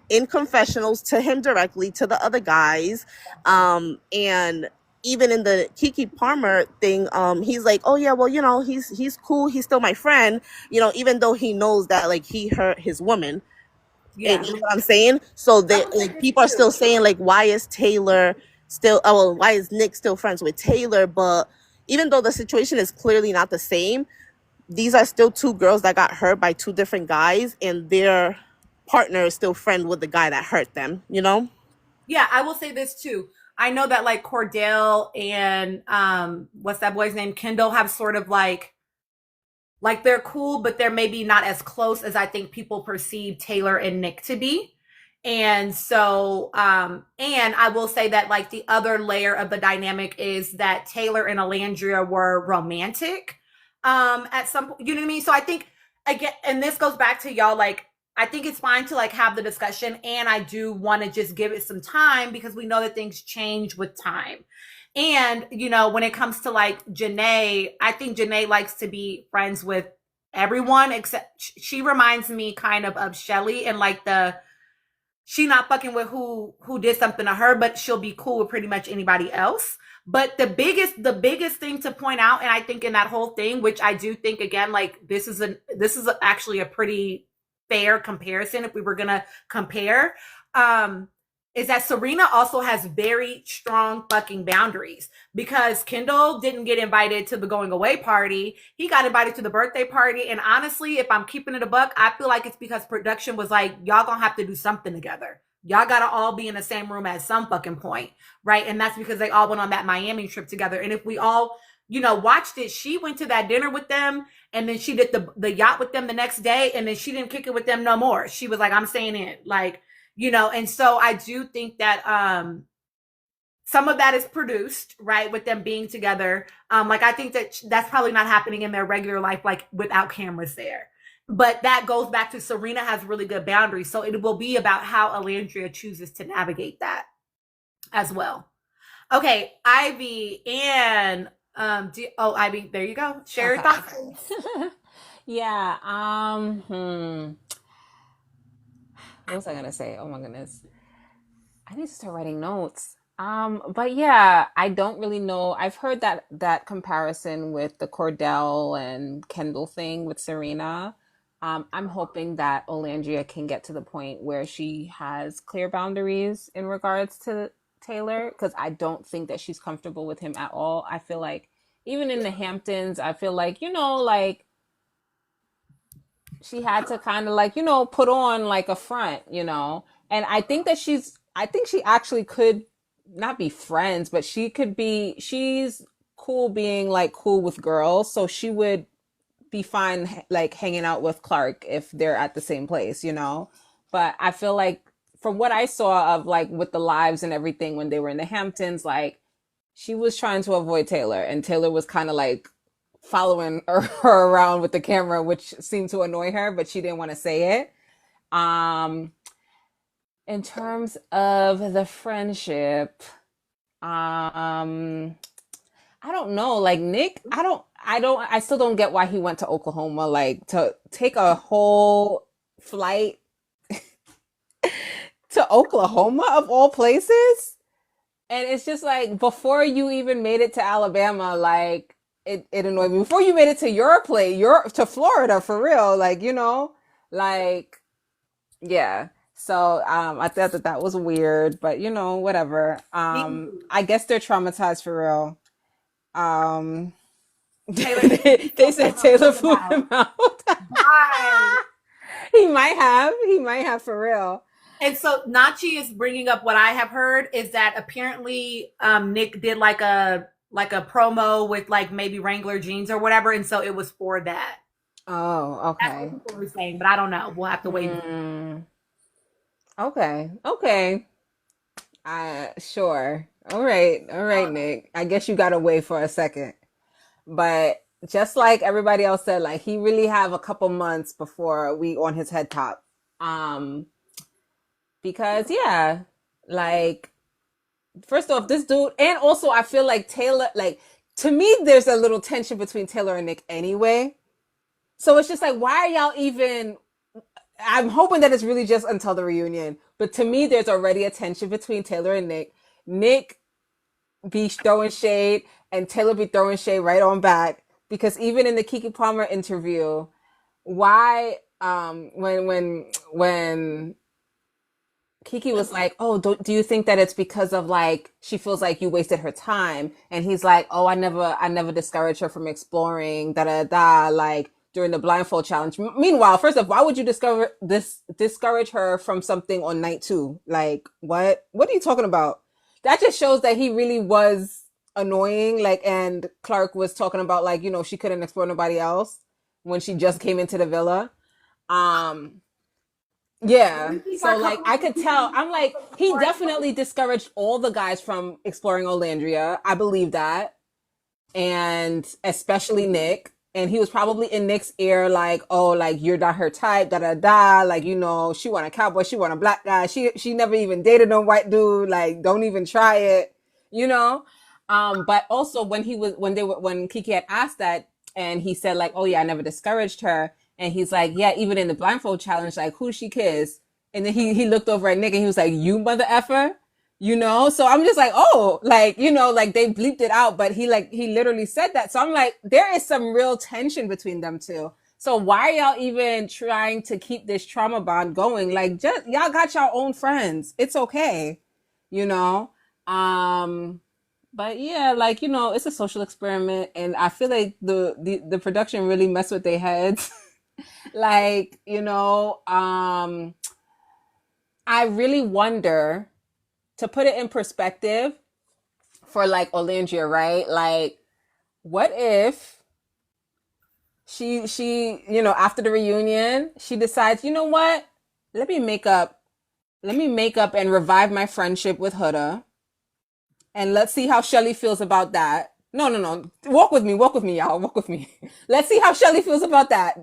in confessionals to him directly to the other guys, and even in the Kiki Palmer thing, he's like, oh yeah, well he's cool, he's still my friend, even though he knows that like he hurt his woman. And Yeah. you know what I'm saying? So I they will say like this people are too. still saying like why is Taylor still oh well, why is Nick still friends with Taylor? But even though the situation is clearly not the same, these are still two girls that got hurt by two different guys, and their partner is still friend with the guy that hurt them, you know? Yeah, I will say this too. I know that like Cordell and what's that boy's name? Kendall have sort of like they're cool, but they're maybe not as close as I think people perceive Taylor and Nick to be. And so, and I will say that like the other layer of the dynamic is that Taylor and Alandria were romantic at some point, you know what I mean? So I think again, and this goes back to y'all, like, I think it's fine to like have the discussion, and I do want to just give it some time because we know that things change with time. And, when it comes to like Janae, I think Janae likes to be friends with everyone except she reminds me kind of Shelly and like she not fucking with who did something to her, but she'll be cool with pretty much anybody else. But the biggest thing to point out, and I think in that whole thing, which I do think again, like actually a pretty fair comparison if we were gonna compare, is that Serena also has very strong fucking boundaries because Kendall didn't get invited to the going away party. He got invited to the birthday party. And honestly, if I'm keeping it a buck, I feel like it's because production was like, y'all gonna have to do something together. Y'all gotta all be in the same room at some fucking point, right? And that's because they all went on that Miami trip together. And if we all, watched it, she went to that dinner with them and then she did the yacht with them the next day and then she didn't kick it with them no more. She was like, I'm staying in. Like, and so I do think that some of that is produced, right, with them being together. Like I think that that's probably not happening in their regular life, like without cameras there. But that goes back to Serena has really good boundaries. So it will be about how Alandria chooses to navigate that as well. Okay, Ivy and Ivy, there you go. Share your Okay. thoughts. Yeah. What was I gonna say? Oh my goodness. I need to start writing notes. But yeah, I don't really know. I've heard that comparison with the Cordell and Kendall thing with Serena. I'm hoping that Olandria can get to the point where she has clear boundaries in regards to Taylor, because I don't think that she's comfortable with him at all. I feel like even in the Hamptons, I feel like, like she had to kind of like, put on like a front, and I think she actually could not be friends, but she's cool being like cool with girls, so she would be fine like hanging out with Clark if they're at the same place. But I feel like from what I saw of like with the lives and everything when they were in the Hamptons, like she was trying to avoid Taylor, and Taylor was kind of like following her around with the camera, which seemed to annoy her, but she didn't want to say it. Um, in terms of the friendship, I don't know. Like Nick, I still don't get why he went to Oklahoma, like to take a whole flight to Oklahoma of all places. And it's just like before you even made it to Alabama, like it annoyed me. Before you made it to your place, to Florida for real, like, like yeah. So I thought that was weird, but whatever. I guess they're traumatized for real. Um Taylor, they said Taylor flew him out. Bye. He might have for real. And so Nachi is bringing up what I have heard is that apparently Nick did like a promo with like maybe Wrangler jeans or whatever, and so it was for that. Oh, That's okay. what people were saying, but I don't know. We'll have to wait. Okay. Sure. All right, Nick. I guess you got away for a second. But just like everybody else said, like he really have a couple months before we on his head top. because yeah, like first off, this dude, and also I feel like Taylor, like to me, there's a little tension between Taylor and Nick anyway. So it's just like, why are y'all even? I'm hoping that it's really just until the reunion. But to me, there's already a tension between Taylor and Nick. Nick be throwing shade, and Taylor be throwing shade right on back. Because even in the Keke Palmer interview, why when Keke was like, "Oh, do you think that it's because of like she feels like you wasted her time?" And he's like, "Oh, I never discouraged her from exploring da da da like during the blindfold challenge." Meanwhile, first off, why would you discourage her from something on night 2? Like, what are you talking about? That just shows that he really was annoying. Like, and Clark was talking about like, she couldn't explore nobody else when she just came into the villa. Um, yeah. So like I could tell, I'm like, he definitely discouraged all the guys from exploring Olandria. I believe that. And especially Nick. And he was probably in Nick's ear, like, oh, like you're not her type, da da da. Like, she want a cowboy, she want a black guy. She never even dated no white dude. Like, don't even try it, you know? But also when Keke had asked that and he said, like, oh yeah, I never discouraged her. And he's like, yeah, even in the blindfold challenge, like, who she kiss? And then he looked over at Nick and he was like, you mother effer, So I'm just like, oh, like, like they bleeped it out, but he literally said that. So I'm like, there is some real tension between them two. So why are y'all even trying to keep this trauma bond going? Like, just y'all got your own friends. It's okay, you know? But yeah, like, it's a social experiment, and I feel like the production really messed with their heads. Like, I really wonder, to put it in perspective for like Olandria, right? Like, what if she after the reunion, she decides, you know what? Let me make up and revive my friendship with Huda. And let's see how Shelly feels about that. No. Walk with me, y'all. Walk with me. Let's see how Shelly feels about that.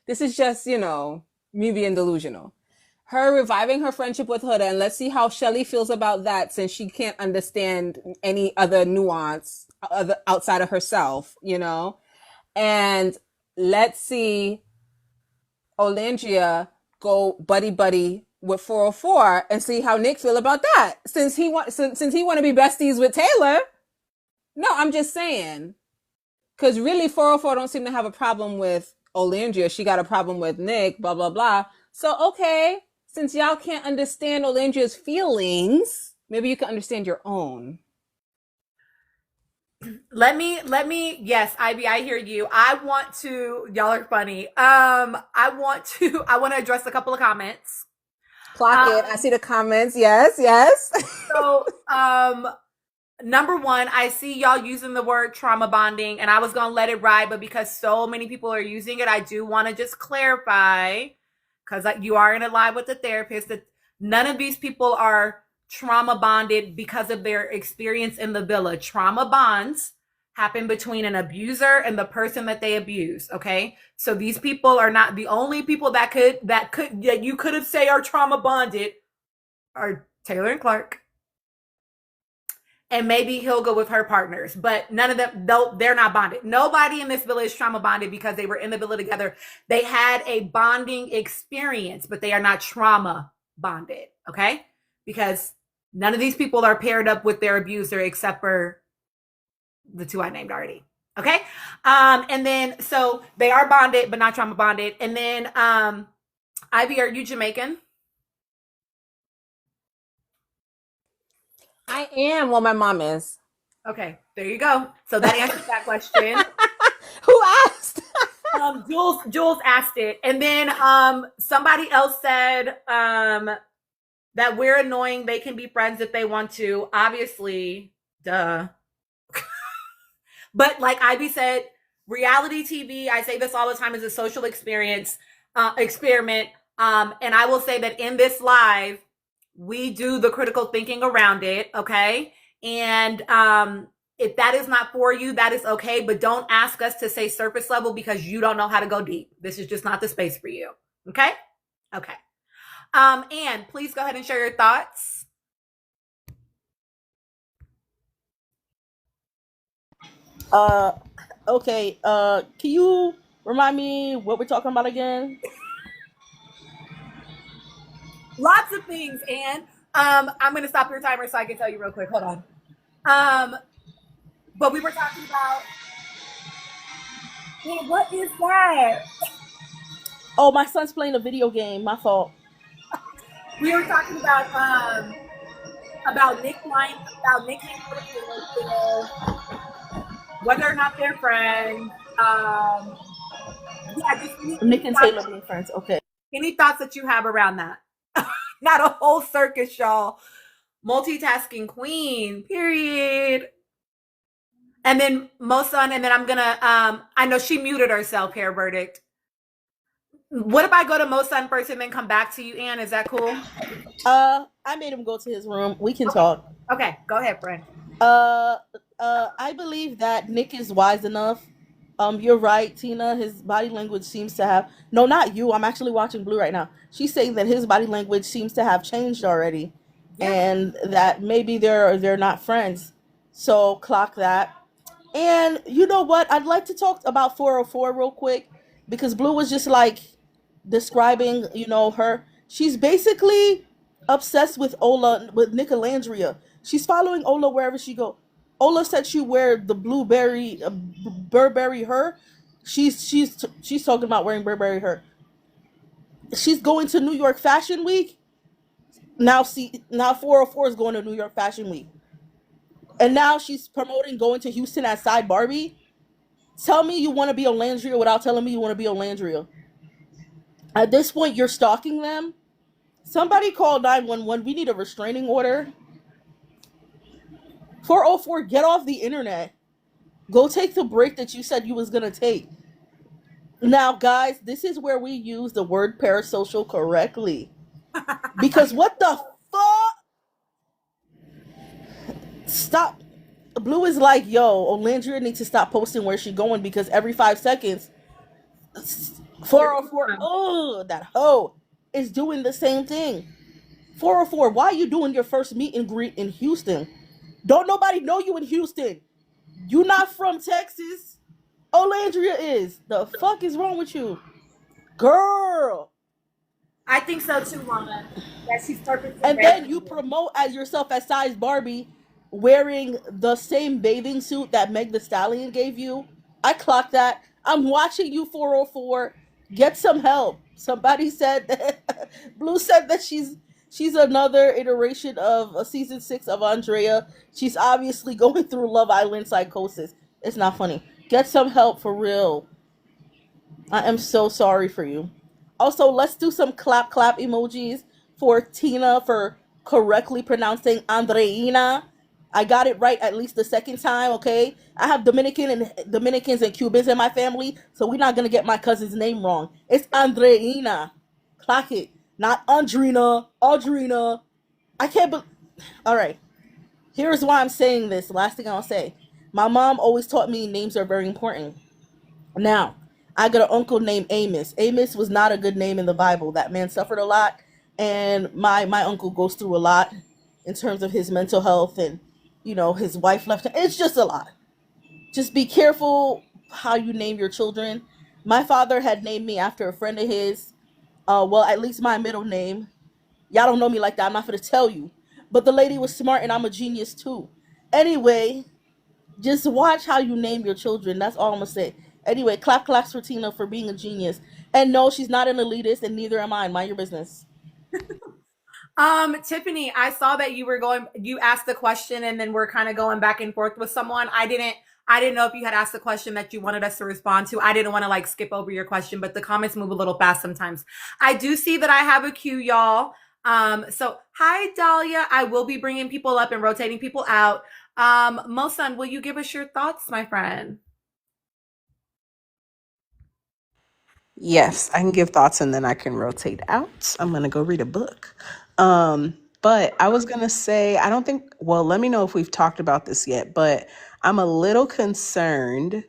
This is just, me being delusional. Her reviving her friendship with Huda, and let's see how Shelly feels about that, since she can't understand any other nuance outside of herself, And let's see Olandria go buddy buddy with 404 and see how Nick feel about that, since he want to be besties with Taylor. No, I'm just saying, because really 404 don't seem to have a problem with Olandria. She got a problem with Nick, blah blah blah. So okay, since y'all can't understand Olandria's feelings, maybe you can understand your own. Let me, yes, Ivy, I hear you. Y'all are funny. I want to address a couple of comments. Clock it. I see the comments. Yes. So, number one, I see y'all using the word trauma bonding, and I was going to let it ride, but because so many people are using it, I do want to just clarify, because you are in a live with the therapist, that none of these people are trauma bonded because of their experience in the villa. Trauma bonds happen between an abuser and the person that they abuse. Okay. So these people are not the only people that you could have say are trauma bonded are Taylor and Clark. And maybe Hilda with her partners, but none of them, they're not bonded. Nobody in this villa is trauma bonded because they were in the villa together. They had a bonding experience, but they are not trauma bonded. Okay. Because none of these people are paired up with their abuser except for the two I named already. Okay. And then, so they are bonded, but not trauma bonded. And then, Ivy, are you Jamaican? I am. Well, my mom is. Okay. There you go. So that answers that question. Who asked? Jules asked it. And then, somebody else said, that we're annoying. They can be friends if they want to. Obviously, duh. But like Ivy said, reality TV, I say this all the time, is a social experiment. And I will say that in this live, we do the critical thinking around it. Okay. And if that is not for you, that is okay. But don't ask us to say surface level, because you don't know how to go deep. This is just not the space for you. Okay. Okay. Anne, please go ahead and share your thoughts. Okay. Can you remind me what we're talking about again? Lots of things, Anne. I'm gonna stop your timer so I can tell you real quick. Hold on. But we were talking about. Hey, what is that? Oh, my son's playing a video game. My fault. We were talking about Nick Lyon, about Nick and Taylor Swift, whether or not they're friends. Yeah, just Nick and Taylor being friends. Okay. any thoughts that you have around that? Not a whole circus, y'all. Multitasking queen, period. And then Mosun, and then I'm gonna I know she muted herself, hair verdict. What if I go to Mosun first and then come back to you, Anne? Is that cool? I made him go to his room. We can talk. Okay, go ahead, friend. I believe that Nick is wise enough. You're right, Tina. His body language seems to have no, not you. I'm actually watching Blue right now. She's saying that his body language seems to have changed already, Yeah. and that maybe they're not friends. So clock that. And you know what? I'd like to talk about 404 real quick because Blue was just like describing, her. She's basically obsessed with Ola, with Nicolandria. She's following Ola wherever she go. Ola said she wear the blueberry, Burberry her. She's talking about wearing Burberry her. She's going to New York Fashion Week. Now 404 is going to New York Fashion Week. And now she's promoting going to Houston as Side Barbie. Tell me you want to be Olandria without telling me you want to be Olandria. At this point, you're stalking them. Somebody call 911. We need a restraining order. 404, get off the internet. Go take the break that you said you was going to take. Now, guys, this is where we use the word parasocial correctly. Because what the fuck? Stop. Blue is like, yo, Olandria needs to stop posting where she going because every 5 seconds, 404, oh, that hoe is doing the same thing. 404, why are you doing your first meet and greet in Houston? Don't nobody know you in Houston. You not from Texas. Olandria is. The fuck is wrong with you? Girl. I think so too, Lana. That she's purposely. And then you promote as yourself as Size Barbie wearing the same bathing suit that Meg the Stallion gave you. I clocked that. I'm watching you, 404. Get some help. Somebody said that Blue said that she's another iteration of season 6 of Andrea. She's obviously going through Love Island psychosis. It's not funny. Get some help for real. I am so sorry for you. Also, let's do some clap emojis for Tina for correctly pronouncing Andreina. I got it right at least the second time, okay? I have Dominicans and Cubans in my family, so we're not gonna get my cousin's name wrong. It's Andreina. Clock it. Not Andrina. Audrina. I can't believe. All right. Here's why I'm saying this. Last thing I'll say. My mom always taught me names are very important. Now, I got an uncle named Amos. Amos was not a good name in the Bible. That man suffered a lot, and my uncle goes through a lot in terms of his mental health, and his wife left him. It's just a lot. Just be careful how you name your children. My father had named me after a friend of his. Well, at least my middle name. Y'all don't know me like that. I'm not going to tell you. But the lady was smart, and I'm a genius too. Anyway, just watch how you name your children. That's all I'm going to say. Anyway, claps for Tina for being a genius. And no, she's not an elitist, and neither am I. Mind your business. Tiffany, I saw that you asked the question and then we're kind of going back and forth with someone. I didn't know if you had asked the question that you wanted us to respond to. I didn't want to skip over your question, but the comments move a little fast sometimes. I do see that I have a queue, y'all. So hi, Dahlia. I will be bringing people up and rotating people out. Mosun, will you give us your thoughts, my friend? Yes, I can give thoughts and then I can rotate out. I'm going to go read a book. But I was going to say, let me know if we've talked about this yet, but I'm a little concerned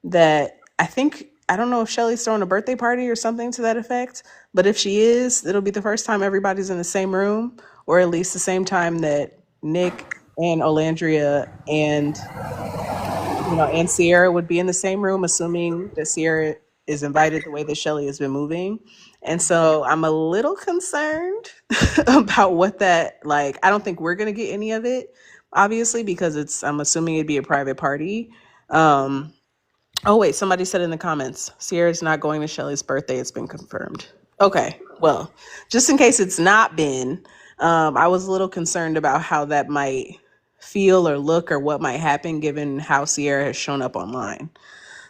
that I think I don't know if Shelly's throwing a birthday party or something to that effect, but if she is, it'll be the first time everybody's in the same room, or at least the same time that Nick and Olandria and and Sierra would be in the same room, assuming that Sierra is invited the way that Shelly has been moving. And so I'm a little concerned about what that like. I don't think we're gonna get any of it, obviously, because I'm assuming it'd be a private party. Oh wait, somebody said in the comments, Sierra's not going to Shelly's birthday. It's been confirmed. Okay, well, just in case it's not been, I was a little concerned about how that might feel or look or what might happen given how Sierra has shown up online.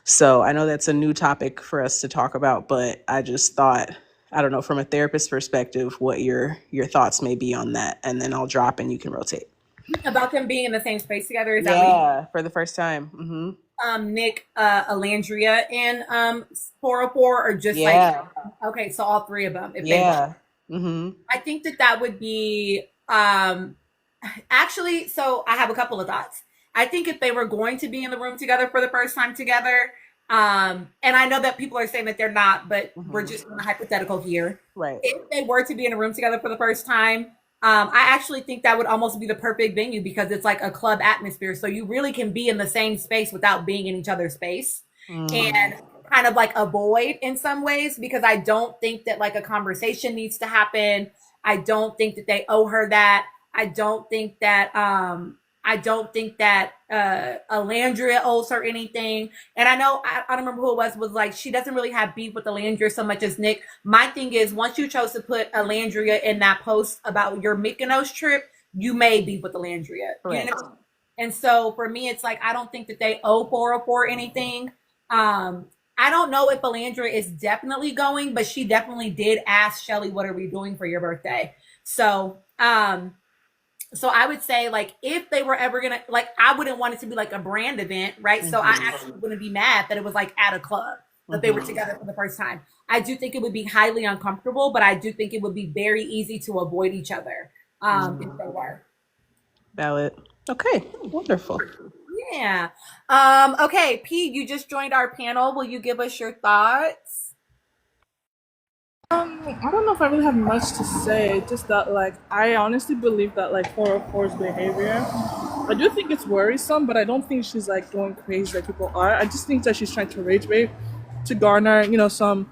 So I know that's a new topic for us to talk about, but I just thought, I don't know, from a therapist perspective, what your thoughts may be on that, and then I'll drop and you can rotate. About them being in the same space together, is that what Yeah, for the first time. Nick, Alandria, and 404, or just Yeah. like okay, so all three of them. If Yeah. I think that would be actually. So I have a couple of thoughts. I think if they were going to be in the room together for the first time together, and I know that people are saying that they're not, but we're just in a hypothetical here. Right. If they were to be in a room together for the first time, I actually think that would almost be the perfect venue because it's like a club atmosphere. So you really can be in the same space without being in each other's space and kind of like avoid in some ways, because I don't think that like a conversation needs to happen. I don't think that they owe her that. I don't think that Alandria owes her anything. And I know, I don't remember who it was like, she doesn't really have beef with Alandria so much as Nick. My thing is, once you chose to put Alandria in that post about your Mykonos trip, you made beef with Alandria. Correct. You know? And so for me, it's like, I don't think that they owe 404 anything. I don't know if Alandria is definitely going, but she definitely did ask Shelly, what are we doing for your birthday? So I would say, like, if they were ever gonna, like, I wouldn't want it to be like a brand event, right? So I actually wouldn't be mad that it was like at a club that they were together for the first time. I do think it would be highly uncomfortable, but I do think it would be very easy to avoid each other if they were. Valid. Okay, wonderful. Yeah. Okay, P, you just joined our panel. Will you give us your thoughts? I don't know if I really have much to say. Just that, like, I honestly believe that, like, 404's behavior, I do think it's worrisome, but I don't think she's, like, going crazy like people are. I just think that she's trying to rage bait to garner, some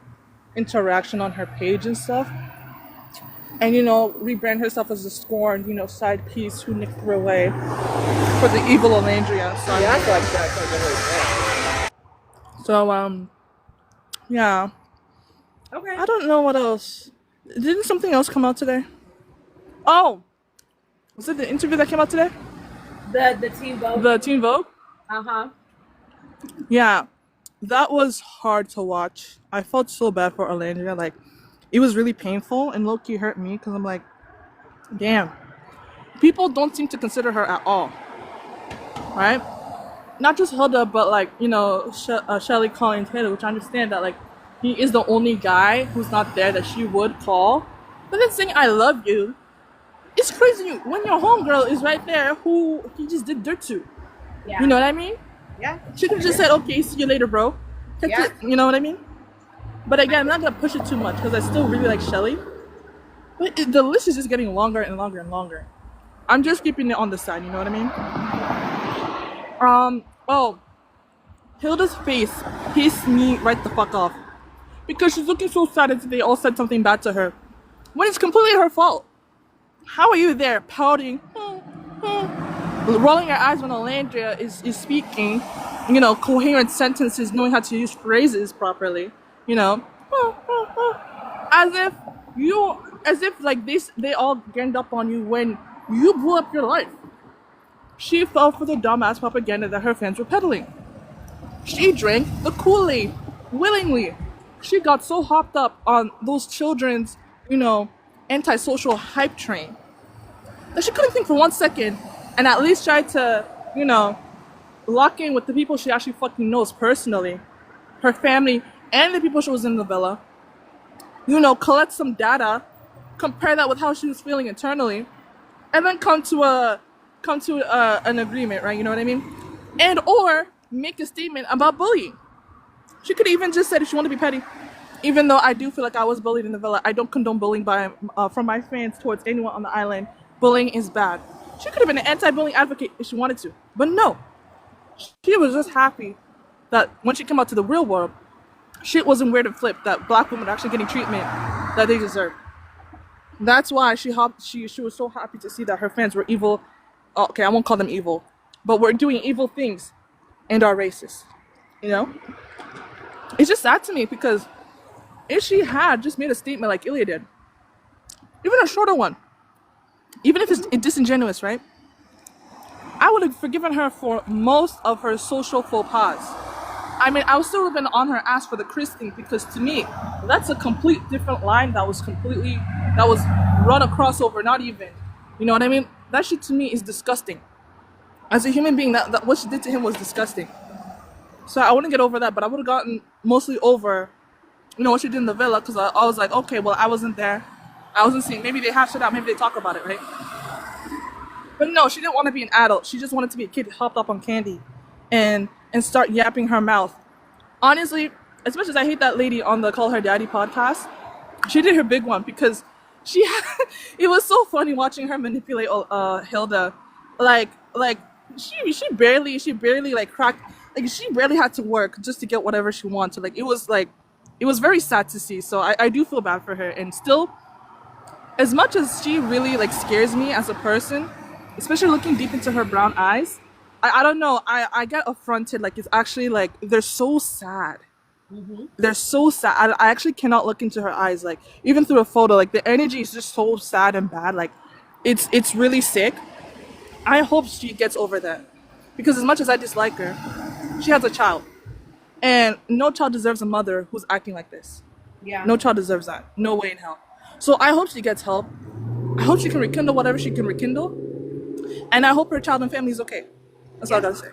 interaction on her page and stuff. And, rebrand herself as a scorned, side piece who Nick threw away for the evil Alandria. So, yeah, I feel like that. So, yeah. Okay. I don't know what else. Didn't something else come out today? Oh! Was it the interview that came out today? The Teen Vogue. The Teen Vogue? Uh-huh. Yeah. That was hard to watch. I felt so bad for Alandria. Like, it was really painful and low-key hurt me because I'm like, damn. People don't seem to consider her at all. Right? Not just Hilda, but like, Shelly calling Taylor, which I understand that, like, he is the only guy who's not there that she would call. But then saying I love you, it's crazy when your homegirl is right there who he just did dirt to. Yeah. You know what I mean? Yeah. She could have just said, okay, see you later, bro. Yeah. You know what I mean? But again, I'm not going to push it too much because I still really like Shelly. But the list is just getting longer and longer and longer. I'm just keeping it on the side, you know what I mean? Hilda's face pissed me right the fuck off. Because she's looking so sad as if they all said something bad to her. When it's completely her fault. How are you there pouting, rolling your eyes when Alandria is speaking, coherent sentences, knowing how to use phrases properly, as if like this, they all ganged up on you when you blew up your life. She fell for the dumbass propaganda that her fans were peddling. She drank the Kool-Aid willingly. She got so hopped up on those children's, antisocial hype train that she couldn't think for 1 second and at least try to, lock in with the people she actually fucking knows personally, her family and the people she was in the villa, collect some data, compare that with how she was feeling internally, and then come to an agreement, right? You know what I mean? And or make a statement about bullying. She could even just said if she wanted to be petty. Even though I do feel like I was bullied in the villa, I don't condone bullying from my fans towards anyone on the island. Bullying is bad. She could have been an anti-bullying advocate if she wanted to, but no. She was just happy that when she came out to the real world, shit wasn't weird and flipped. That black women are actually getting treatment that they deserve. That's why she was so happy to see that her fans were evil. Okay, I won't call them evil, but we're doing evil things and are racist. You know, it's just sad to me because if she had just made a statement like Ilya did, even a shorter one, even if it's disingenuous, right? I would have forgiven her for most of her social faux pas. I mean, I would still have been on her ass for the Chris thing because to me, that's a complete different line that was run across over, not even. You know what I mean? That shit to me is disgusting. As a human being, that what she did to him was disgusting. So I wouldn't get over that, but I would have gotten mostly over, what she did in the villa because I was like, okay, well, I wasn't there. I wasn't seeing. Maybe they hash it out. Maybe they talk about it, right? But no, she didn't want to be an adult. She just wanted to be a kid hopped up on candy and start yapping her mouth. Honestly, as much as I hate that lady on the Call Her Daddy podcast, she did her big one because it was so funny watching her manipulate Hilda. She barely cracked, she barely had to work just to get whatever she wanted. It was very sad to see. So I do feel bad for her. And still, as much as she really scares me as a person, especially looking deep into her brown eyes, I don't know, I get affronted. It's actually they're so sad. Mm-hmm. They're so sad. I actually cannot look into her eyes, even through a photo, the energy is just so sad and bad. It's really sick. I hope she gets over that because as much as I dislike her, she has a child, and no child deserves a mother who's acting like this. Yeah, no child deserves that. No way in hell. So I hope she gets help. I hope she can rekindle whatever she can rekindle, and I hope her child and family is okay. That's all I gotta say.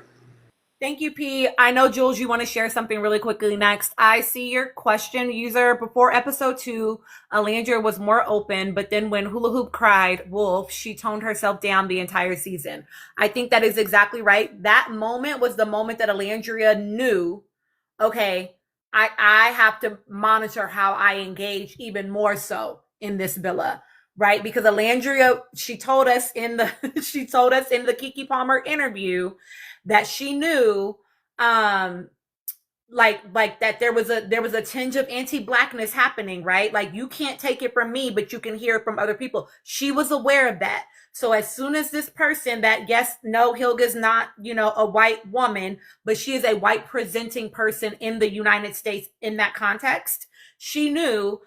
Thank you, P. I know, Jules, you want to share something really quickly next. I see your question, user. Before episode 2, Alandria was more open, but then when Hula Hoop cried wolf, she toned herself down the entire season. I think that is exactly right. That moment was the moment that Alandria knew, okay, I have to monitor how I engage even more so in this villa, right? Because Alandria, she told us in the Kiki Palmer interview that she knew that there was a tinge of anti-blackness happening, right? You can't take it from me, but you can hear it from other people. She was aware of that. So as soon as this person Hilga's not, a white woman, but she is a white presenting person in the United States in that context, she knew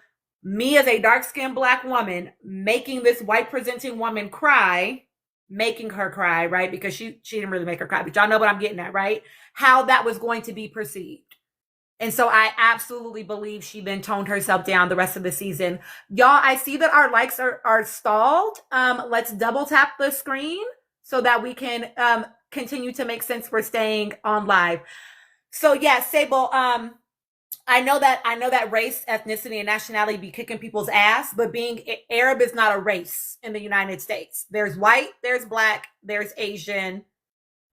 me as a dark-skinned black woman making this white presenting woman cry, making her cry, right? Because she didn't really make her cry, but y'all know what I'm getting at, right? How that was going to be perceived. And so I absolutely believe she then toned herself down the rest of the season. Y'all, I see that our likes are stalled. Let's double tap the screen so that we can continue to make sense for staying on live. So yeah, Sable, I know that race, ethnicity, and nationality be kicking people's ass, but being Arab is not a race in the United States. There's white, there's black, there's Asian.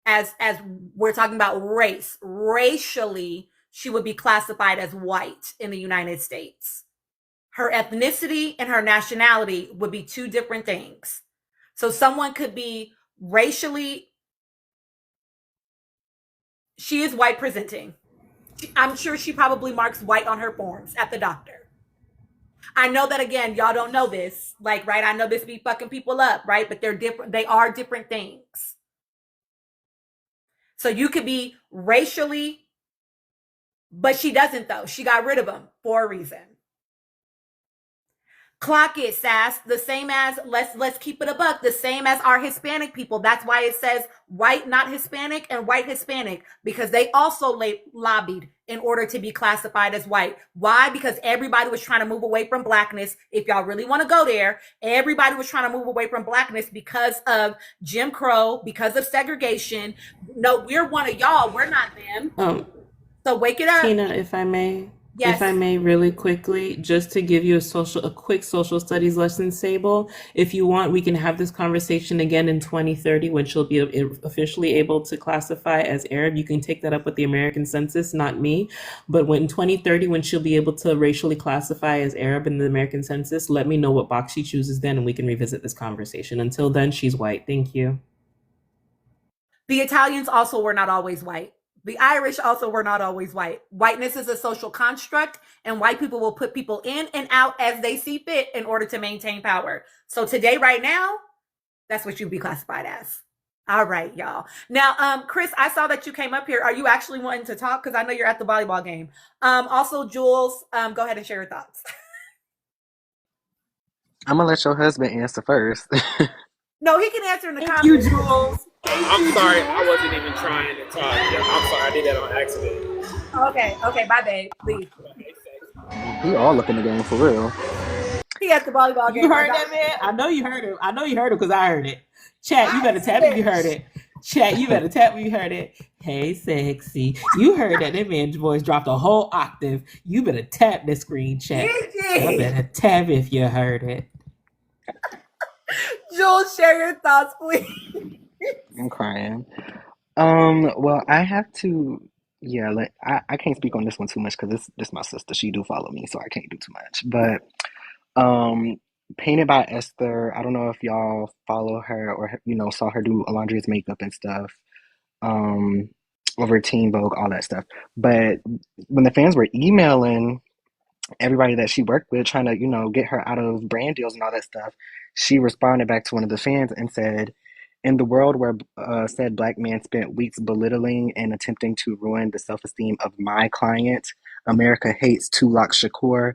As we're talking about race, racially, she would be classified as white in the United States. Her ethnicity and her nationality would be two different things. So someone could be racially, she is white presenting. I'm sure she probably marks white on her forms at the doctor. I know that, again, y'all don't know this, right? I know this be fucking people up, right? But they're different. They are different things. So you could be racially, but she doesn't, though. She got rid of them for a reason. Clock it, Sass. The same as, let's keep it a buck, the same as our Hispanic people. That's why it says white, not Hispanic, and white Hispanic, because they also lobbied in order to be classified as white. Why? Because everybody was trying to move away from blackness. If y'all really want to go there, everybody was trying to move away from blackness because of Jim Crow, because of segregation. No, we're one of y'all. We're not them. So wake it up. Tina, if I may. If I Yes. may, really quickly, just to give you a quick social studies lesson, Sable. If you want, we can have this conversation again in 2030 when she'll be officially able to classify as Arab. You can take that up with the American Census, not me. But when 2030, when she'll be able to racially classify as Arab in the American Census, let me know what box she chooses then, and we can revisit this conversation. Until then, she's white. Thank you. The Italians also were not always white. The Irish also were not always white. Whiteness is a social construct, and white people will put people in and out as they see fit in order to maintain power. So today, right now, that's what you'd be classified as. All right, y'all. Now, Chris, I saw that you came up here. Are you actually wanting to talk? Because I know you're at the volleyball game. Also, Jules, go ahead and share your thoughts. I'm gonna let your husband answer first. No, he can answer in the Thank you, comments. Jules. Thank I'm you, sorry, I Jules. wasn't even trying to talk. Yeah, I'm sorry, I did that on accident. Okay, bye, babe. Leave. We all looking the game for real. He at the volleyball game. You heard that, man? I know you heard it. I know you heard it because I heard it. Chat, you better tap if you heard it. Chat, you better tap if you heard it. Hey, sexy. You heard that. That man's voice dropped a whole octave. You better tap the screen chat. I better tap if you heard it. Jules, share your thoughts, please. I'm crying. Well, I have to, yeah, I can't speak on this one too much because this my sister. She do follow me, so I can't do too much. But um, Painted by Esther. I don't know if y'all follow her or saw her do Alondria's makeup and stuff. Um, over Teen Vogue, all that stuff. But when the fans were emailing everybody that she worked with, trying to get her out of brand deals and all that stuff, she responded back to one of the fans and said, in the world where said black man spent weeks belittling and attempting to ruin the self-esteem of my client, America hates Tulak Shakur,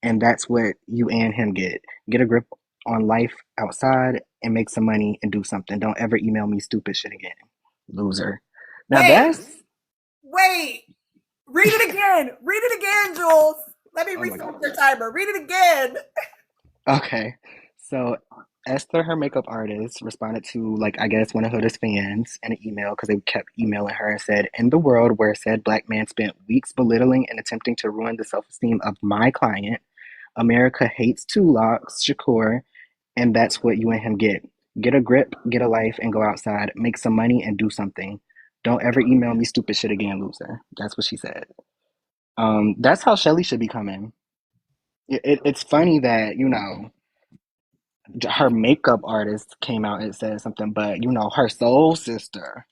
and that's what you and him get. Get a grip on life outside and make some money and do something. Don't ever email me stupid shit again, loser. Now Wait. Read it again. Read it again, Jules. Let me oh my reset God. your timer. Read it again. Okay. So Esther, her makeup artist, responded to, like, I guess one of Huda's fans in an email because they kept emailing her and said, in the world where said black man spent weeks belittling and attempting to ruin the self-esteem of my client, America hates Tulak Shakur, and that's what you and him get. Get a grip, get a life, and go outside, make some money, and do something. Don't ever email me stupid shit again, loser. That's what she said. That's how Shelly should be coming. It's funny that, her makeup artist came out and said something, but her soul sister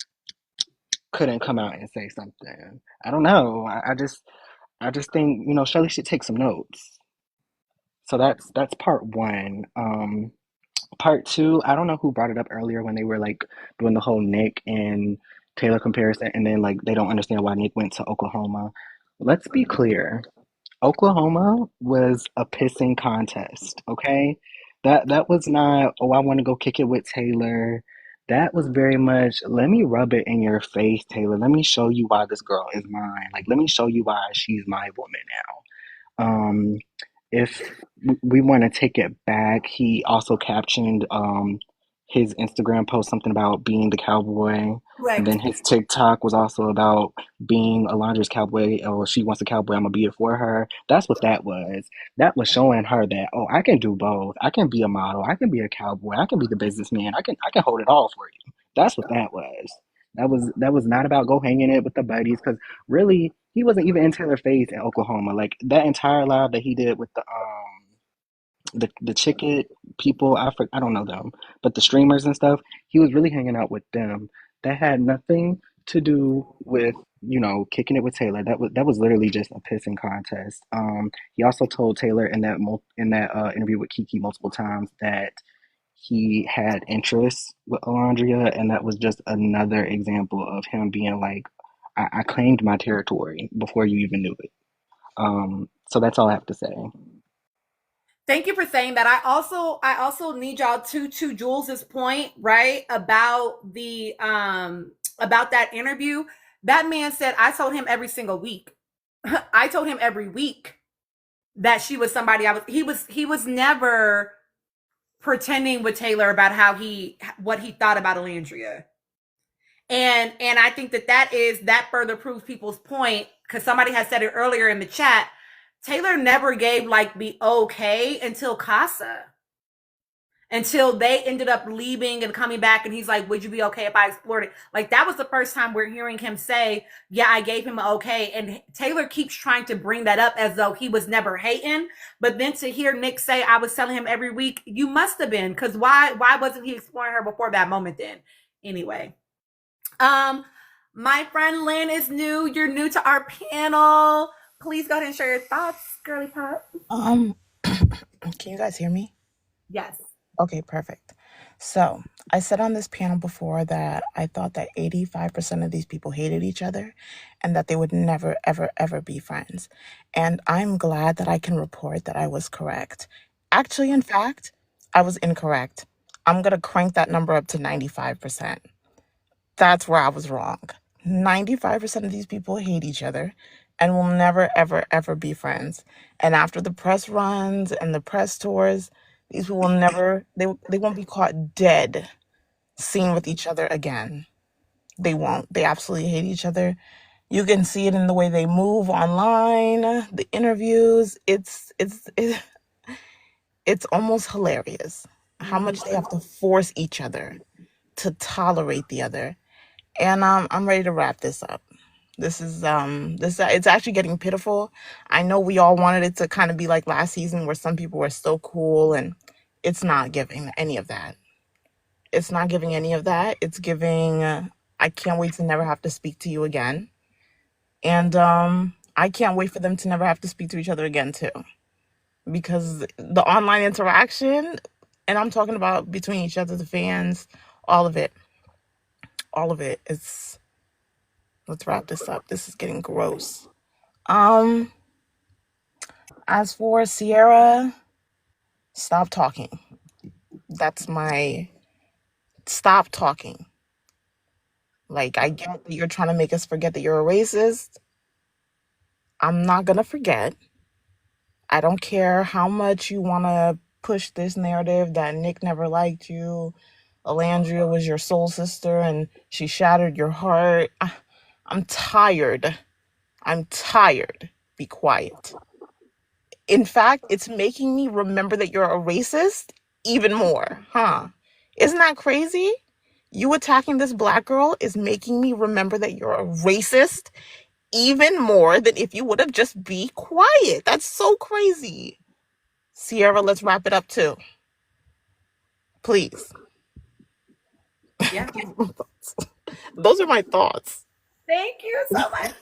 couldn't come out and say something. I don't know. I just think Shelly should take some notes. So that's part one. Part two, I don't know who brought it up earlier when they were like doing the whole Nick and Taylor comparison, and then like they don't understand why Nick went to Oklahoma. Let's be clear. Oklahoma was a pissing contest, okay? That was not, oh, I want to go kick it with Taylor. That was very much, let me rub it in your face, Taylor. Let me show you why this girl is mine. Like, let me show you why she's my woman now. If we want to take it back, he also captioned his Instagram post something about being the cowboy. And then his TikTok was also about being Alondra's cowboy, or she wants a cowboy, I'm gonna be it for her. That's what that was. That was showing her that, oh, I can do both. I can be a model, I can be a cowboy, I can be the businessman, I can hold it all for you. That's what that was. That was not about go hanging it with the buddies, because really he wasn't even in Taylor face in Oklahoma. Like that entire live that he did with the chicken people, I don't know them, but the streamers and stuff, he was really hanging out with them. That had nothing to do with kicking it with Taylor. That was literally just a pissing contest. He also told Taylor in that interview with Kiki multiple times that he had interest with Alondria, and that was just another example of him being like, I claimed my territory before you even knew it. So that's all I have to say. Thank you for saying that. I also need y'all to Jules's point, right? About the about that interview. That man said, I told him every single week. I told him every week that she was somebody he was never pretending with Taylor about what he thought about Alandria. And I think that further proves people's point, because somebody has said it earlier in the chat Taylor never gave like the okay until Casa. Until they ended up leaving and coming back, and he's like, would you be okay if I explored it? Like, that was the first time we're hearing him say, yeah, I gave him an okay. And Taylor keeps trying to bring that up as though he was never hating. But then to hear Nick say, I was telling him every week, you must have been, because why wasn't he exploring her before that moment then? Anyway. My friend Lynn is new. You're new to our panel. Please go ahead and share your thoughts, girly pop. Can you guys hear me? Yes. Okay, perfect. So I said on this panel before that I thought that 85% of these people hated each other and that they would never, ever, ever be friends. And I'm glad that I can report that I was correct. Actually, in fact, I was incorrect. I'm going to crank that number up to 95%. That's where I was wrong. 95% of these people hate each other and will never, ever, ever be friends. And after the press runs and the press tours, these people will never, they won't be caught dead seen with each other again. They won't. They absolutely hate each other. You can see it in the way they move online, the interviews. It's almost hilarious how much they have to force each other to tolerate the other. And I'm ready to wrap this up. This is it's actually getting pitiful. I know we all wanted it to kind of be like last season where some people were so cool, and it's not giving any of that. It's not giving any of that. It's giving I can't wait to never have to speak to you again. And I can't wait for them to never have to speak to each other again too. Because the online interaction, and I'm talking about between each other, the fans, all of it, it's, let's wrap this up. This is getting gross. As for Sierra, stop talking. That's my stop talking. Like, I get that you're trying to make us forget that you're a racist. I'm not gonna forget. I don't care how much you want to push this narrative that Nick never liked you, Alandria was your soul sister and she shattered your heart. I'm tired. Be quiet. In fact, it's making me remember that you're a racist even more, huh? Isn't that crazy? You attacking this black girl is making me remember that you're a racist even more than if you would have just be quiet. That's so crazy. Sierra, let's wrap it up too. Please. Yeah. Those are my thoughts. Thank you so much,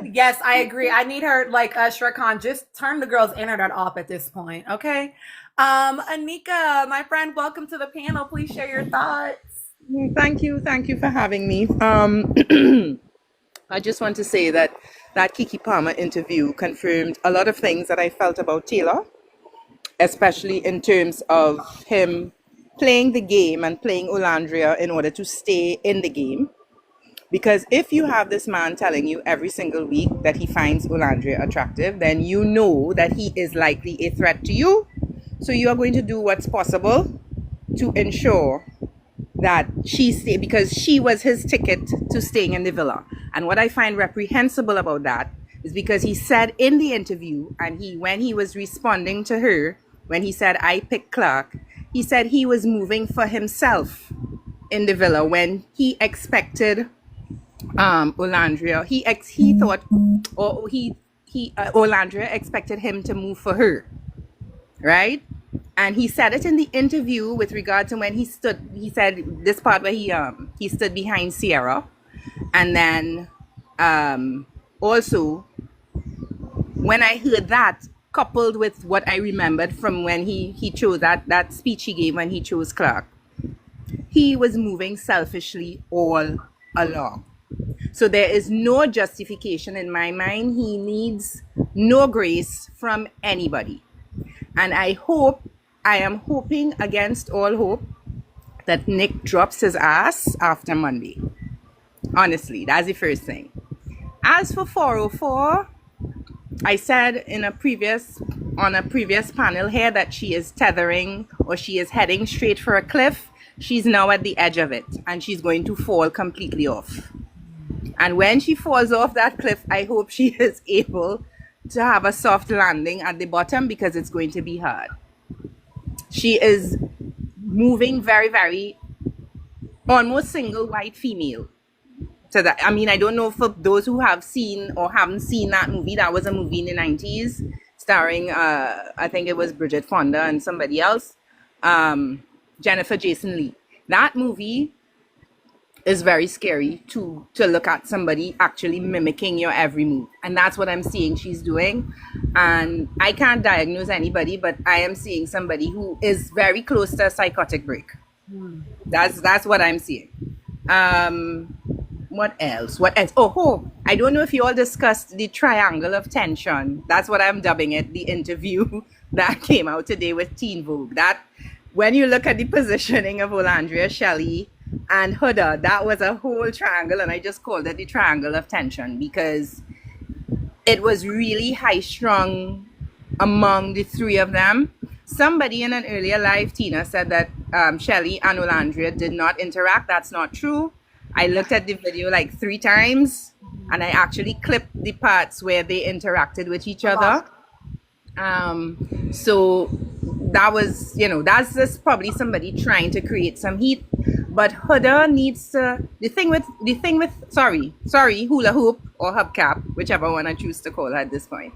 Lynn. Yes, I agree. I need her, like Shrek Khan, just turn the girl's internet off at this point, okay? Anika, my friend, welcome to the panel. Please share your thoughts. Thank you for having me. I just want to say that Keke Palmer interview confirmed a lot of things that I felt about Taylor, especially in terms of him playing the game and playing Olandria in order to stay in the game. Because if you have this man telling you every single week that he finds Olandria attractive, then you know that he is likely a threat to you. So you are going to do what's possible to ensure that she stay, because she was his ticket to staying in the villa. And what I find reprehensible about that is because he said in the interview, and when he was responding to her, when he said, I picked Clark, he said he was moving for himself in the villa when he expected Olandria. He thought, or Olandria expected him to move for her, right? And he said it in the interview with regard to when he said this part where he stood behind Sierra. And then also when I heard that coupled with what I remembered from when he chose that speech he gave when he chose Clark, he was moving selfishly all along. So there is no justification in my mind. He needs no grace from anybody. And I am hoping against all hope that Nick drops his ass after Monday. Honestly, that's the first thing. As for 404, I said on a previous panel here that she is tethering, or she is heading straight for a cliff. She's now at the edge of it and she's going to fall completely off. And when she falls off that cliff, I hope she is able to have a soft landing at the bottom because it's going to be hard. She is moving very, very almost single white female. So that, I mean, I don't know for those who have seen or haven't seen that movie. That was a movie in the 90s starring I think it was Bridget Fonda and somebody else, Jennifer Jason Leigh. That movie is very scary to look at somebody actually mimicking your every move, and that's what I'm seeing she's doing. And I can't diagnose anybody, but I am seeing somebody who is very close to a psychotic break. That's what I'm seeing. What else? What else? Oh, I don't know if you all discussed the triangle of tension. That's what I'm dubbing it, the interview that came out today with Teen Vogue. That, when you look at the positioning of Olandria, Shelley, and Huda, that was a whole triangle, and I just called it the triangle of tension because it was really high strung among the three of them. Somebody in an earlier live, Tina, said that Shelley and Olandria did not interact. That's not true. I looked at the video like 3 times, and I actually clipped the parts where they interacted with each other. So that was, that's just probably somebody trying to create some heat. But Huda needs to, the thing with hula hoop or hubcap, whichever one I choose to call her at this point.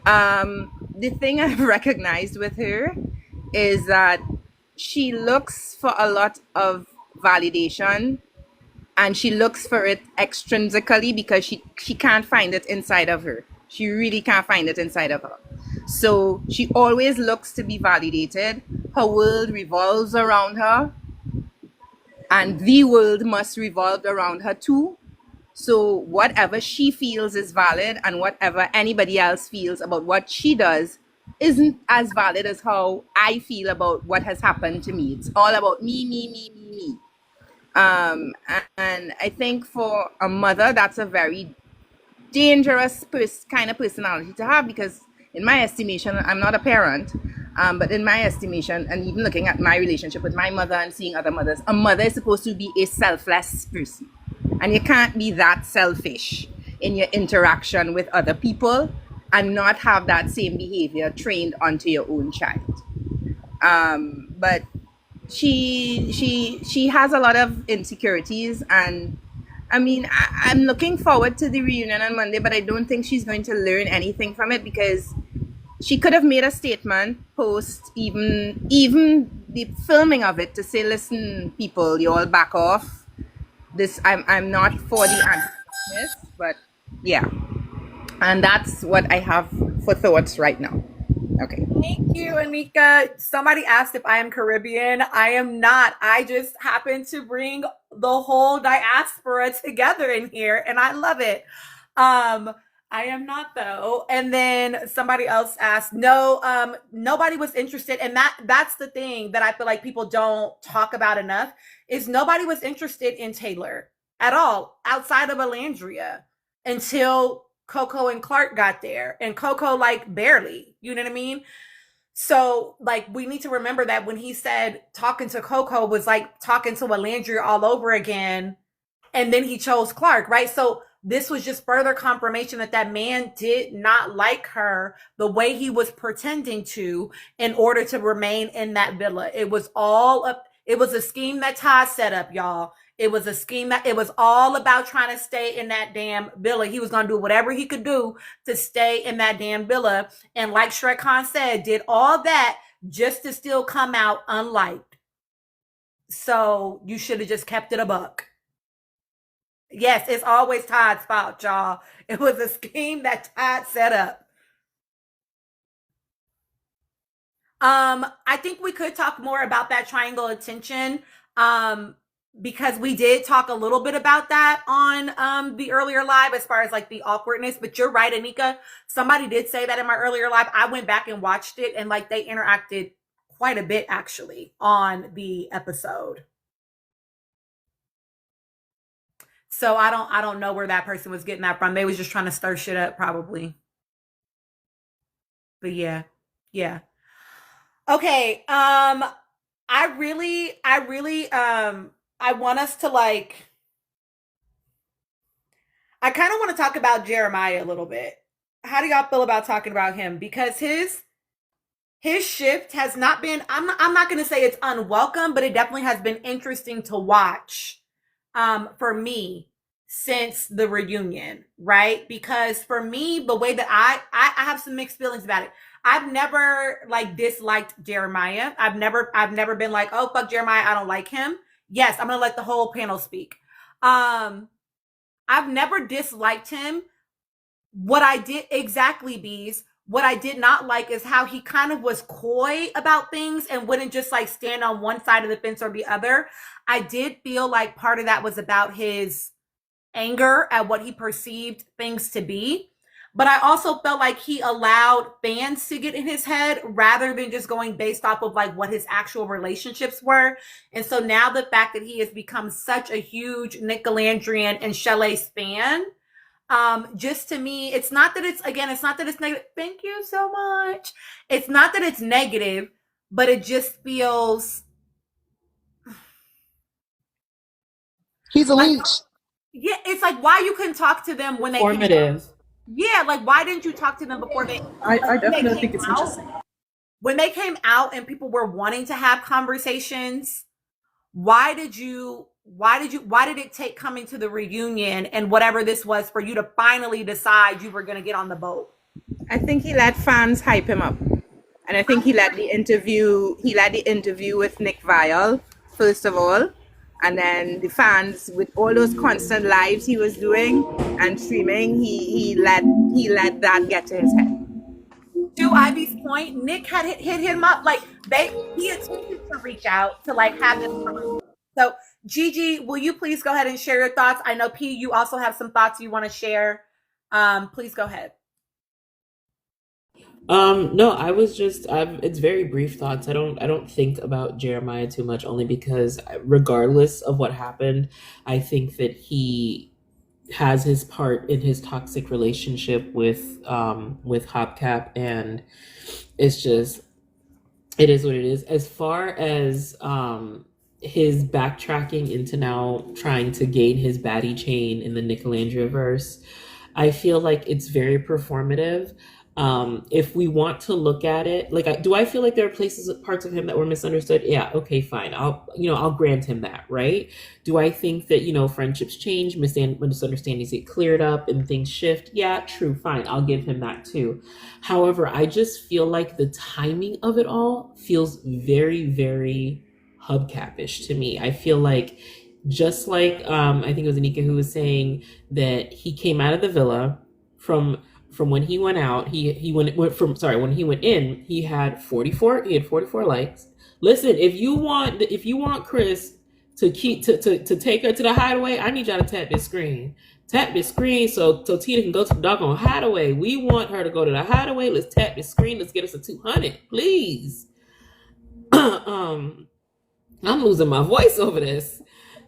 The thing I've recognized with her is that she looks for a lot of validation, and she looks for it extrinsically because she can't find it inside of her. She really can't find it inside of her. So she always looks to be validated. Her world revolves around her, and the world must revolve around her too. So whatever she feels is valid, and whatever anybody else feels about what she does isn't as valid as how I feel about what has happened to me. It's all about me, me, me, me, me. And I think for a mother, that's a very dangerous kind of personality to have, because in my estimation, I'm not a parent, but in my estimation, and even looking at my relationship with my mother and seeing other mothers, a mother is supposed to be a selfless person. And you can't be that selfish in your interaction with other people and not have that same behavior trained onto your own child. But she has a lot of insecurities, and I mean, I'm looking forward to the reunion on Monday, but I don't think she's going to learn anything from it, because she could have made a statement post even the filming of it to say, listen, people, you all back off. This, I'm not for the anti-blackness, but yeah. And that's what I have for thoughts right now. Okay. Thank you, Anika. Somebody asked if I am Caribbean. I am not. I just happen to bring the whole diaspora together in here, and I love it. I am not, though. And then somebody else asked, no, nobody was interested. And that's the thing that I feel like people don't talk about enough, is nobody was interested in Taylor at all outside of Alandria until Coco and Clark got there, and Coco like barely, you know what I mean? So like, we need to remember that when he said talking to Coco was like talking to Alandria all over again, and then he chose Clark, right? So this was just further confirmation that that man did not like her the way he was pretending to in order to remain in that villa. It was all up. It was a scheme that Todd set up, y'all. It was a scheme that it was all about trying to stay in that damn villa. He was going to do whatever he could do to stay in that damn villa. And like Shrek Khan said, did all that just to still come out unliked. So you should have just kept it a buck. Yes, it's always Todd's fault, y'all. It was a scheme that Todd set up. I think we could talk more about that triangle of tension. Because we did talk a little bit about that on the earlier live as far as like the awkwardness, but you're right, Anika. Somebody did say that in my earlier live. I went back and watched it, and like they interacted quite a bit actually on the episode. So I don't know where that person was getting that from. They was just trying to stir shit up probably. But yeah. Okay. I really I want us to like, I kind of want to talk about Jeremiah a little bit. how do y'all feel about talking about him? Because his shift has not been, I'm not going to say it's unwelcome, but it definitely has been interesting to watch for me since the reunion, right? Because for me, the way that I have some mixed feelings about it. I've never like disliked Jeremiah. I've never been like, oh fuck Jeremiah, I don't like him. Yes, I'm gonna let the whole panel speak. I've never disliked him. What I did exactly, Bees, what I did not like is how he kind of was coy about things and wouldn't just like stand on one side of the fence or the other. I did feel like part of that was about his anger at what he perceived things to be. But I also felt like he allowed fans to get in his head rather than just going based off of like what his actual relationships were. And so now the fact that he has become such a huge Nick Galandrian and Shelley fan, just to me, it's not that it's negative. Thank you so much. It's not that it's negative, but it just feels He's a like, leech. yeah, it's like why you couldn't talk to them when they Formative. yeah, like why didn't you talk to them before they I when they definitely came think it's out? interesting. When they came out and people were wanting to have conversations, why did it take coming to the reunion and whatever this was for you to finally decide you were going to get on the boat? I think he let fans hype him up. And I think he led the interview with Nick Viall, first of all. And then the fans, with all those constant lives he was doing and streaming, he let that get to his head. To Ivy's point, Nick had hit him up like he expected to reach out to like have this conversation. So Gigi, will you please go ahead and share your thoughts? I know P, you also have some thoughts you want to share. Please go ahead. No, it's very brief thoughts. I don't think about Jeremiah too much, only because regardless of what happened, I think that he has his part in his toxic relationship with Hopcap, and it's just, it is what it is. As far as his backtracking into now trying to gain his baddie chain in the Nicolandria verse, I feel like it's very performative. If we want to look at it, like, do I feel like there are parts of him that were misunderstood? Yeah, okay, fine. I'll grant him that, right? Do I think that, friendships change, misunderstandings get cleared up and things shift? Yeah, true, fine. I'll give him that too. However, I just feel like the timing of it all feels very, very hubcapish to me. I feel like, just like, I think it was Anika who was saying that he came out of the villa from when he went out, when he went in, he had 44 likes. Listen, if you want Chris to take her to the hideaway, I need y'all to tap this screen. Tap this screen so Tina can go to the doggone hideaway. We want her to go to the hideaway. Let's tap this screen. Let's get us a 200, please. I'm losing my voice over this.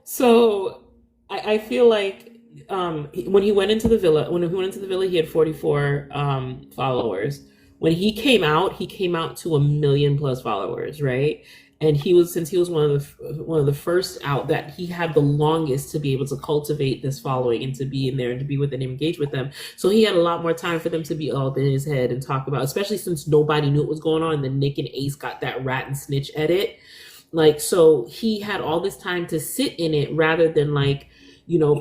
So I feel like when he went into the villa, he had 44 followers. When he came out to 1 million plus followers, right? And since he was one of the first out, that he had the longest to be able to cultivate this following and to be in there and to be with and engage with them. So he had a lot more time for them to be all up in his head and talk about, especially since nobody knew what was going on. And then Nick and Ace got that rat and snitch edit. Like, so he had all this time to sit in it rather than like,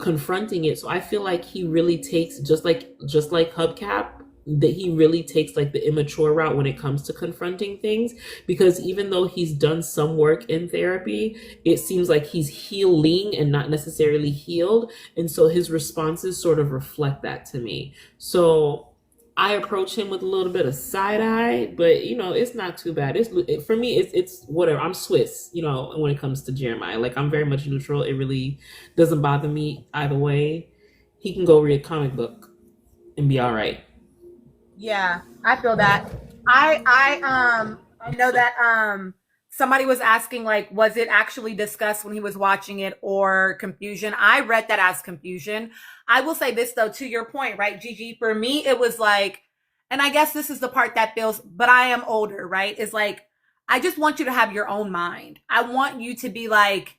confronting it. So I feel like he really takes, just like Hubcap, that he really takes like the immature route when it comes to confronting things, because even though he's done some work in therapy, it seems like he's healing and not necessarily healed. And so his responses sort of reflect that to me. So I approach him with a little bit of side eye, but it's not too bad. For me, it's whatever. I'm Swiss, when it comes to Jeremiah. Like, I'm very much neutral. It really doesn't bother me either way. He can go read a comic book and be all right. Yeah, I feel that. I know that somebody was asking, like, was it actually discussed when he was watching it or confusion? I read that as confusion. I will say this, though, to your point, right, Gigi? For me, it was like, and I guess this is the part that feels, but I am older, right? It's like, I just want you to have your own mind. I want you to be like,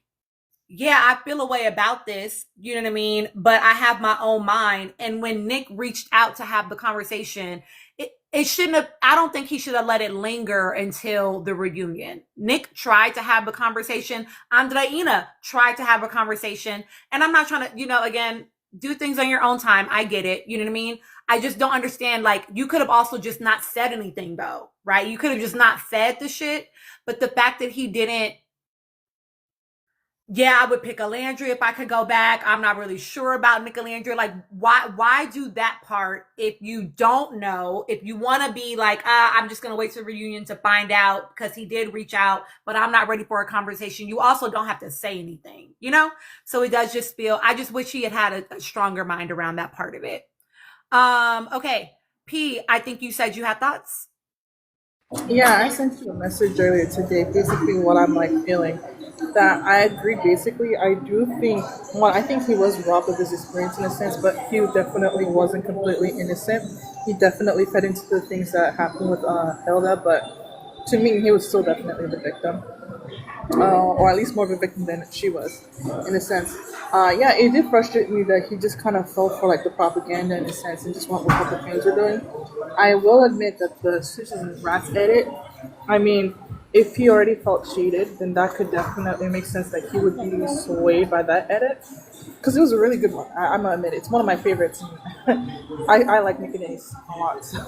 yeah, I feel a way about this, you know what I mean? But I have my own mind. And when Nick reached out to have the conversation, it shouldn't have, I don't think he should have let it linger until the reunion. Nick tried to have the conversation. Andreina tried to have a conversation. And I'm not trying to, again, do things on your own time. I get it. You know what I mean? I just don't understand. Like, you could have also just not said anything, though, right? You could have just not said the shit. But the fact that he didn't, yeah, I would pick Alandria if I could go back. I'm not really sure about Nick Alandria. Like, why do that part if you don't know? If you want to be like, I'm just gonna wait to the reunion to find out because he did reach out, but I'm not ready for a conversation. You also don't have to say anything, So it does just feel. I just wish he had had a stronger mind around that part of it. Okay, P. I think you said you had thoughts. Yeah, I sent you a message earlier today, basically what I'm like feeling. That I agree, basically. I do think, well, I think he was robbed of his experience in a sense, but he definitely wasn't completely innocent. He definitely fed into the things that happened with Hilda, but to me, he was still definitely the victim. Or at least more of a victim than she was, in a sense. Yeah, it did frustrate me that he just kind of fell for like the propaganda in a sense and just went with what the fans were doing. I will admit that the Stitches and Rats edit, I mean, if he already felt cheated, then that could definitely make sense that he would be swayed by that edit. Because it was a really good one. I'm gonna admit it. It's one of my favorites. I like Nick and Ace a lot. So.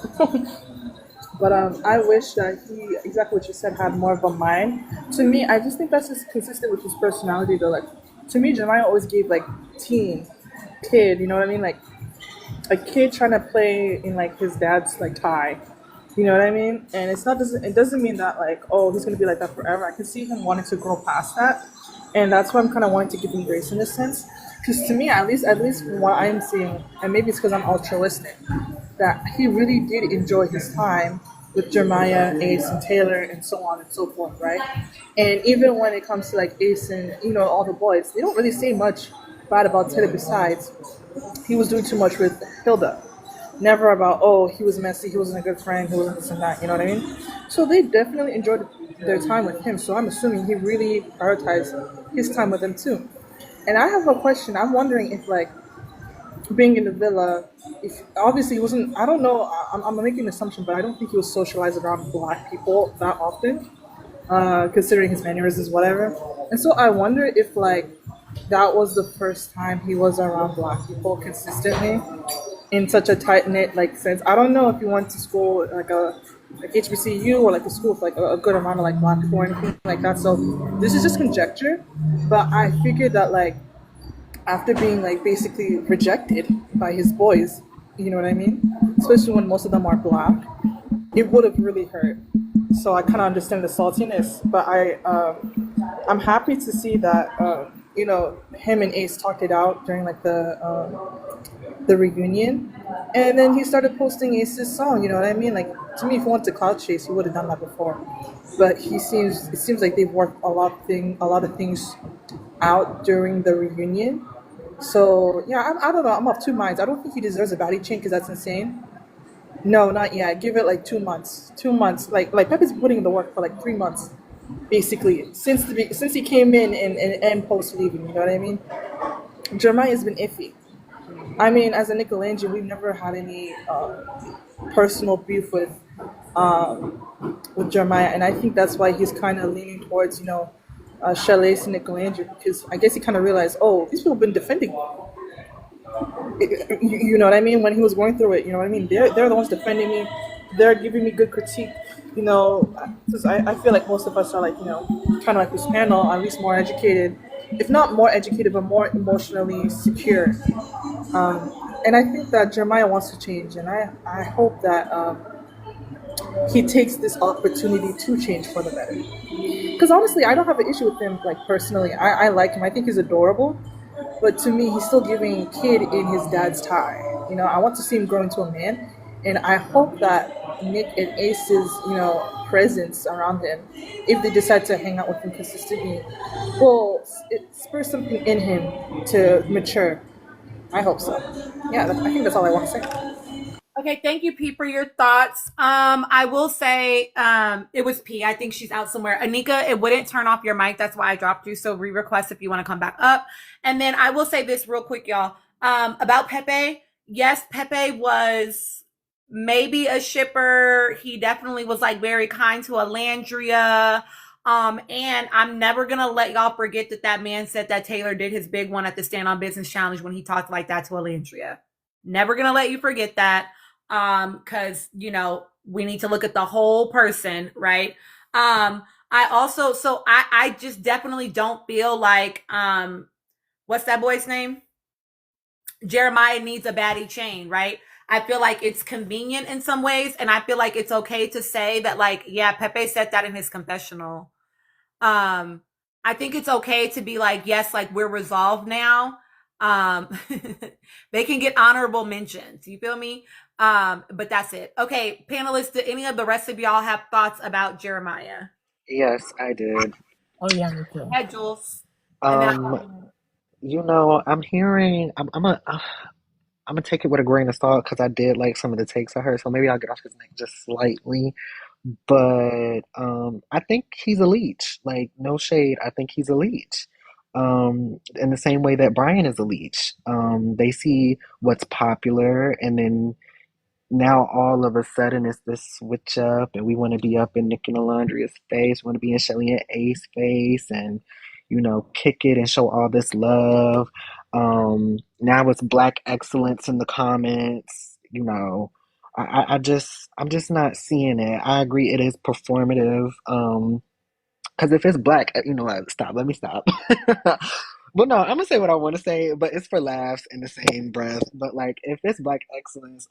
But I wish that he, exactly what you said, had more of a mind. To me, I just think that's just consistent with his personality, though. Like, to me, Jeremiah always gave, like, teen, kid, you know what I mean? Like, a kid trying to play in, like, his dad's, like, tie. You know what I mean? And it doesn't mean that, like, oh, he's going to be like that forever. I can see him wanting to grow past that. And that's why I'm kind of wanting to give him grace in this sense. Because to me, at least from what I'm seeing, and maybe it's because I'm altruistic, that he really did enjoy his time with Jeremiah, Ace, and Taylor, and so on and so forth, right? And even when it comes to like Ace and all the boys, they don't really say much bad about Taylor. Besides, he was doing too much with Hilda. Never about, oh, he was messy, he wasn't a good friend, he wasn't this and that. You know what I mean? So they definitely enjoyed their time with him. So I'm assuming he really prioritized his time with them too. And I have a question. I'm wondering if like being in the villa, if obviously he wasn't, I don't know, I'm making an assumption, but I don't think he was socialized around black people that often, considering his mannerisms, whatever. And so I wonder if like that was the first time he was around black people consistently in such a tight knit like sense. I don't know if he went to school like HBCU or like a school with like a good amount of like black people or anything like that. So this is just conjecture, but I figured that like after being like basically rejected by his boys, you know what I mean? Especially when most of them are black, it would have really hurt. So I kind of understand the saltiness, but I'm happy to see that him and Ace talked it out during like the reunion, and then he started posting Ace's song. You know what I mean? Like to me, if he wanted to cloud chase, he would have done that before. But it seems like they've worked a lot of things out during the reunion. So yeah, I don't know. I'm of two minds. I don't think he deserves a body chain because that's insane. No, not yet. Give it like 2 months. 2 months. Like Pepe's been putting in the work for like 3 months, basically since he came in and post leaving. You know what I mean? Jeremiah has been iffy. I mean, as a Nickelangean, we've never had any personal beef with Jeremiah, and I think that's why he's kind of leaning towards Shalace and Nickelangean, because I guess he kind of realized, oh, these people have been defending me. You know what I mean? When he was going through it, you know what I mean? They're the ones defending me. They're giving me good critique. Because I feel like most of us are like, kind of like this panel, at least more educated, if not more educated, but more emotionally secure. And I think that Jeremiah wants to change, and I hope that he takes this opportunity to change for the better. Because honestly, I don't have an issue with him, like personally. I like him. I think he's adorable. But to me, he's still giving kid in his dad's tie. I want to see him grow into a man. And I hope that Nick and Ace's, presence around him, if they decide to hang out with him consistently, will spur something in him to mature. I hope so. Yeah, I think that's all I want to say. Okay, thank you, P, for your thoughts. I will say, it was P. I think she's out somewhere. Anika, it wouldn't turn off your mic. That's why I dropped you. So re-request if you want to come back up. And then I will say this real quick, y'all. About Pepe. Yes, Pepe was maybe a shipper. He definitely was like very kind to Alandria. And I'm never gonna let y'all forget that man said that Taylor did his big one at the Stand on Business Challenge when he talked like that to Alandria. Never gonna let you forget that. Because we need to look at the whole person, right? I just definitely don't feel like what's that boy's name? Jeremiah needs a baddie chain, right? I feel like it's convenient in some ways, and I feel like it's okay to say that, like, yeah, Pepe said that in his confessional. I think it's okay to be like, yes, like we're resolved now. They can get honorable mentions. You feel me? But that's it. Okay, panelists, do any of the rest of y'all have thoughts about Jeremiah? Yes, I did. Oh yeah, me too. Head Jules. And then I'm hearing. I'm gonna take it with a grain of salt because I did like some of the takes I heard, so maybe I'll get off his neck just slightly. But I think he's a leech. Like, no shade, I think he's a leech. In the same way that Brian is a leech. They see what's popular, and then now all of a sudden it's this switch up, and we want to be up in Nick and Alondria's face, want to be in Shelly and A's face, and kick it and show all this love. Now it's black excellence in the comments. I'm just not seeing it. I agree it is performative. Because if it's black, stop. Let me stop. But no, I'm gonna say what I want to say, but it's for laughs in the same breath. But like, if it's black excellence,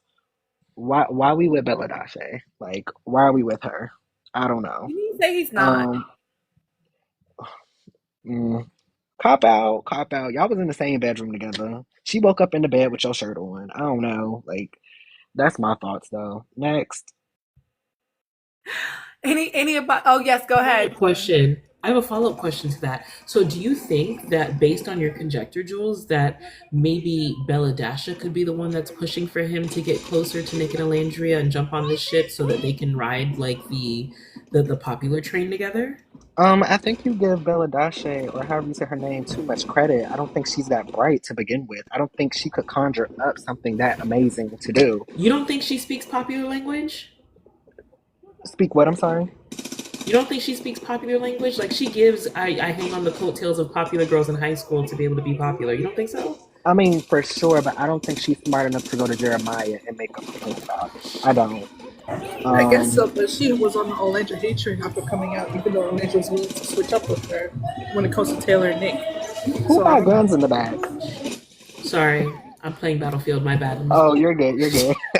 why we with Bella Dashe? Like, why are we with her? I don't know. you say he's not. Cop out. Y'all was in the same bedroom together. She woke up in the bed with your shirt on. I don't know. Like, that's my thoughts though. Next. Any about? Oh yes, go ahead. Question. I have a follow-up question to that. So do you think that, based on your conjecture, Jules, that maybe Bella Dasha could be the one that's pushing for him to get closer to Nick and Alandria and jump on this ship so that they can ride like the popular train together? I think you give Bella Dashe, or however you say her name, too much credit. I don't think she's that bright to begin with. I don't think she could conjure up something that amazing to do. You don't think she speaks popular language? Speak what? I'm sorry? You don't think she speaks popular language? Like, she gives, I hang on the coattails of popular girls in high school to be able to be popular. You don't think so? I mean, for sure, but I don't think she's smart enough to go to Jeremiah and make a point about it. I don't. I guess so, but she was on the Olandra hate train after coming out, even though Olandra was willing to switch up with her when it comes to Taylor and Nick. Who got guns in the back? Sorry, I'm playing Battlefield. My bad. Oh, you're good.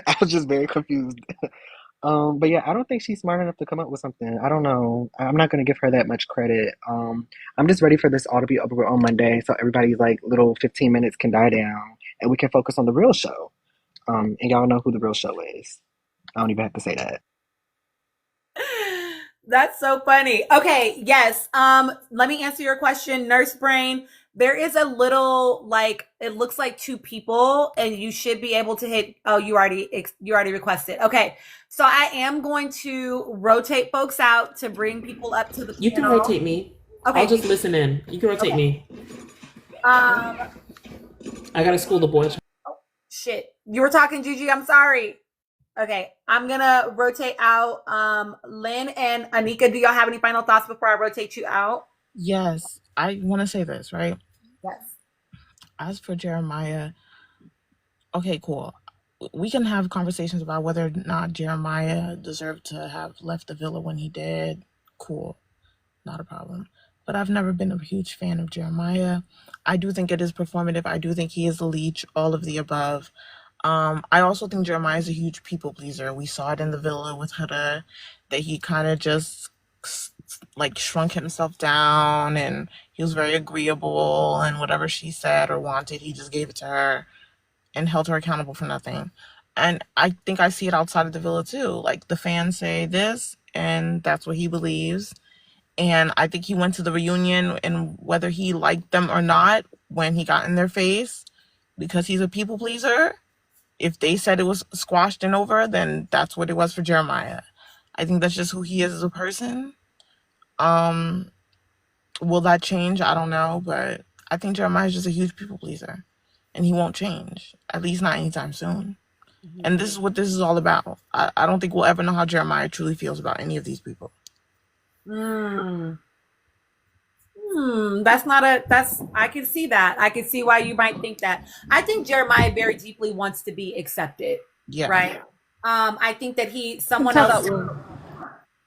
I was just very confused. But yeah, I don't think she's smart enough to come up with something. I don't know. I'm not going to give her that much credit. I'm just ready for this all to be over on Monday, so everybody's like little 15 minutes can die down, and we can focus on the real show. And y'all know who the real show is. I don't even have to say that. That's so funny. Okay, yes. Let me answer your question, Nurse Brain. There is a little, like, it looks like two people, and you should be able to hit. Oh, you already requested. Okay, so I am going to rotate folks out to bring people up to the panel. You can rotate me. Okay, I'll just listen in. You can rotate me. I gotta school the boys. Oh, shit, you were talking, Gigi. I'm sorry. Okay, I'm gonna rotate out Lynn and Anika. Do y'all have any final thoughts before I rotate you out? Yes, I want to say this, right? Yes. As for Jeremiah, okay, cool. We can have conversations about whether or not Jeremiah deserved to have left the villa when he did. Cool, not a problem. But I've never been a huge fan of Jeremiah. I do think it is performative. I do think he is a leech, all of the above. I also think Jeremiah is a huge people pleaser. We saw it in the villa with Huda, that he kind of just like shrunk himself down, and he was very agreeable, and whatever she said or wanted, he just gave it to her and held her accountable for nothing. And I think I see it outside of the villa too. Like, the fans say this, and that's what he believes. And I think he went to the reunion, and whether he liked them or not, when he got in their face, because he's a people pleaser, If they said it was squashed and over, then that's what it was for Jeremiah. I think that's just who he is as a person. Um, will that change? I don't know, but I think Jeremiah is just a huge people pleaser, and he won't change, at least not anytime soon. And this is what this is all about. I don't think we'll ever know how Jeremiah truly feels about any of these people. I can see that. I can see why you might think that. I think Jeremiah very deeply wants to be accepted. Yeah. Right. I think that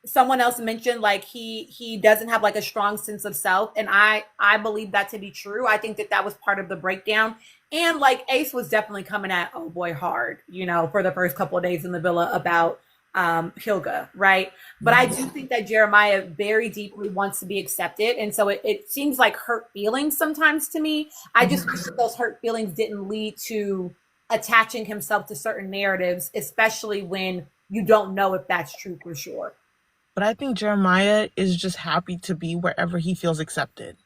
someone else mentioned like he doesn't have like a strong sense of self, and I believe that to be true. I think that was part of the breakdown, and like Ace was definitely coming at oh boy hard, for the first couple of days in the villa about Hilga, right? But I do think that Jeremiah very deeply wants to be accepted, and so it seems like hurt feelings sometimes to me. I just wish that those hurt feelings didn't lead to attaching himself to certain narratives, especially when you don't know if that's true for sure. But I think Jeremiah is just happy to be wherever he feels accepted.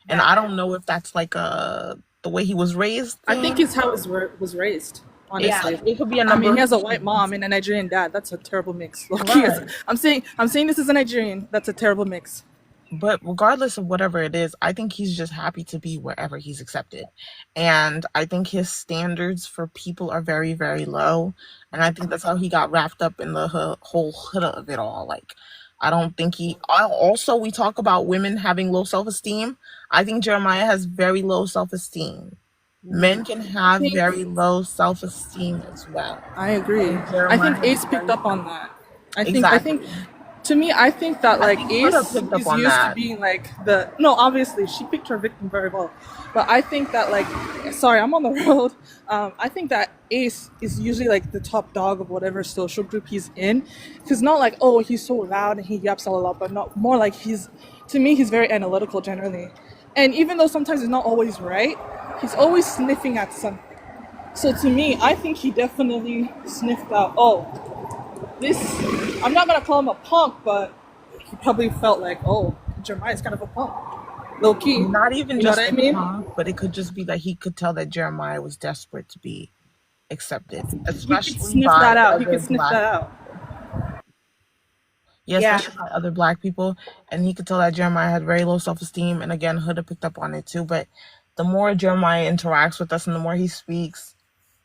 And I don't know if that's like the way he was raised. I think it's how he was raised. Honestly, Yeah, it could be a I number. mean, he has a white mom and a Nigerian dad. That's a terrible mix. Low-key. Right. I'm saying this is a Nigerian. That's a terrible mix. But regardless of whatever it is, I think he's just happy to be wherever he's accepted. And I think his standards for people are very, very low. And I think that's how he got wrapped up in the whole hood of it all. Like, I don't think also, we talk about women having low self-esteem. I think Jeremiah has very low self-esteem. Men can have very low self-esteem as well. I agree. I Jeremiah think Ace has picked up on that. I think Exactly. to me, I think that like think he would have Ace picked up is on used to that. being like obviously she picked her victim very well, but I think that sorry, I'm on the road. I think that Ace is usually like the top dog of whatever social group he's in, because not like oh he's so loud and he yaps a lot, but not more like he's very analytical generally, and even though sometimes he's not always right, he's always sniffing at something. So to me, I think he definitely sniffed out, I'm not gonna call him a punk, but he probably felt like, Jeremiah's kind of a punk. Low key. Not even You know just what I mean? but it could just be that he could tell that Jeremiah was desperate to be accepted, He could especially sniff by that out. He other could sniff black that out. Yeah, Yeah. especially by other black people. And he could tell that Jeremiah had very low self-esteem. And again, Huda picked up on it too. But the more Jeremiah interacts with us and the more he speaks,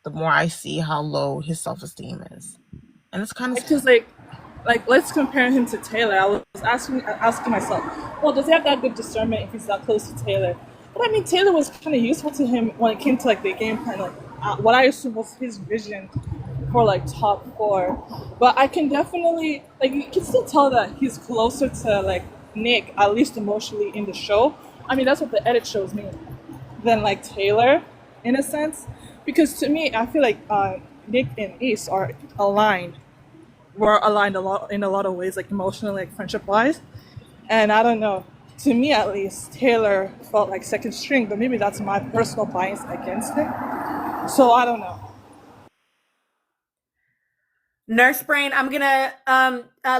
the more I see how low his self-esteem is. And it's kind of Because like let's compare him to Taylor. I was asking myself, well, does he have that good discernment if he's that close to Taylor? But I mean, Taylor was kind of useful to him when it came to like the game plan, what I assume was his vision for like top 4. But I can definitely you can still tell that he's closer to like Nick, at least emotionally in the show. I mean, that's what the edit shows me, than like Taylor, in a sense. Because to me, I feel like Nick and Ace are aligned. We're aligned in a lot of ways, like emotionally, like friendship wise. And I don't know. To me, at least, Taylor felt like second string, but maybe that's my personal bias against him. So I don't know. Nurse Brain, I'm gonna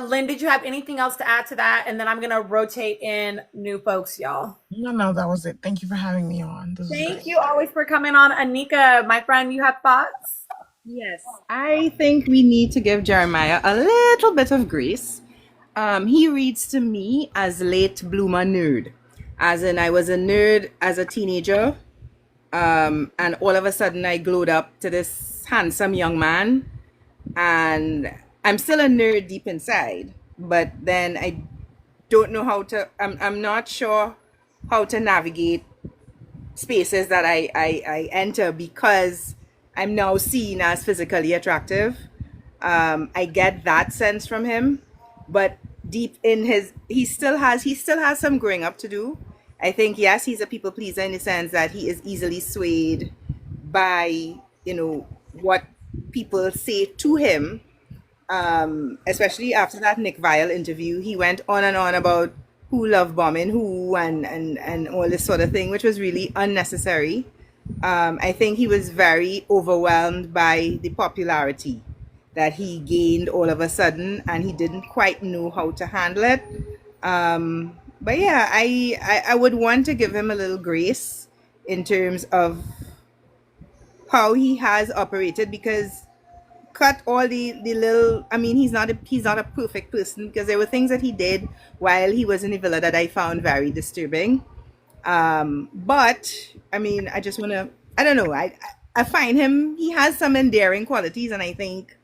Lynn, did you have anything else to add to that? And then I'm gonna rotate in new folks, y'all. No, that was it. Thank you for having me on. This was Thank great. you always for coming on. Anika, my friend, you have thoughts? Yes, I think we need to give Jeremiah a little bit of grace. He reads to me as late bloomer nerd, as in I was a nerd as a teenager, and all of a sudden I glowed up to this handsome young man, and I'm still a nerd deep inside, but then I don't know how to. I'm not sure how to navigate spaces that I enter because I'm now seen as physically attractive. I get that sense from him, but deep in he still has some growing up to do. I think yes, he's a people pleaser in the sense that he is easily swayed by what people say to him. Especially after that Nick Viall interview, he went on and on about who love bombing who and all this sort of thing, which was really unnecessary. I think he was very overwhelmed by the popularity that he gained all of a sudden, and he didn't quite know how to handle it. But yeah, I would want to give him a little grace in terms of how he has operated, because cut all the little, I mean, he's not a perfect person, because there were things that he did while he was in the villa that I found very disturbing. But I mean, I just want to, I don't know, I find him, he has some endearing qualities, and I think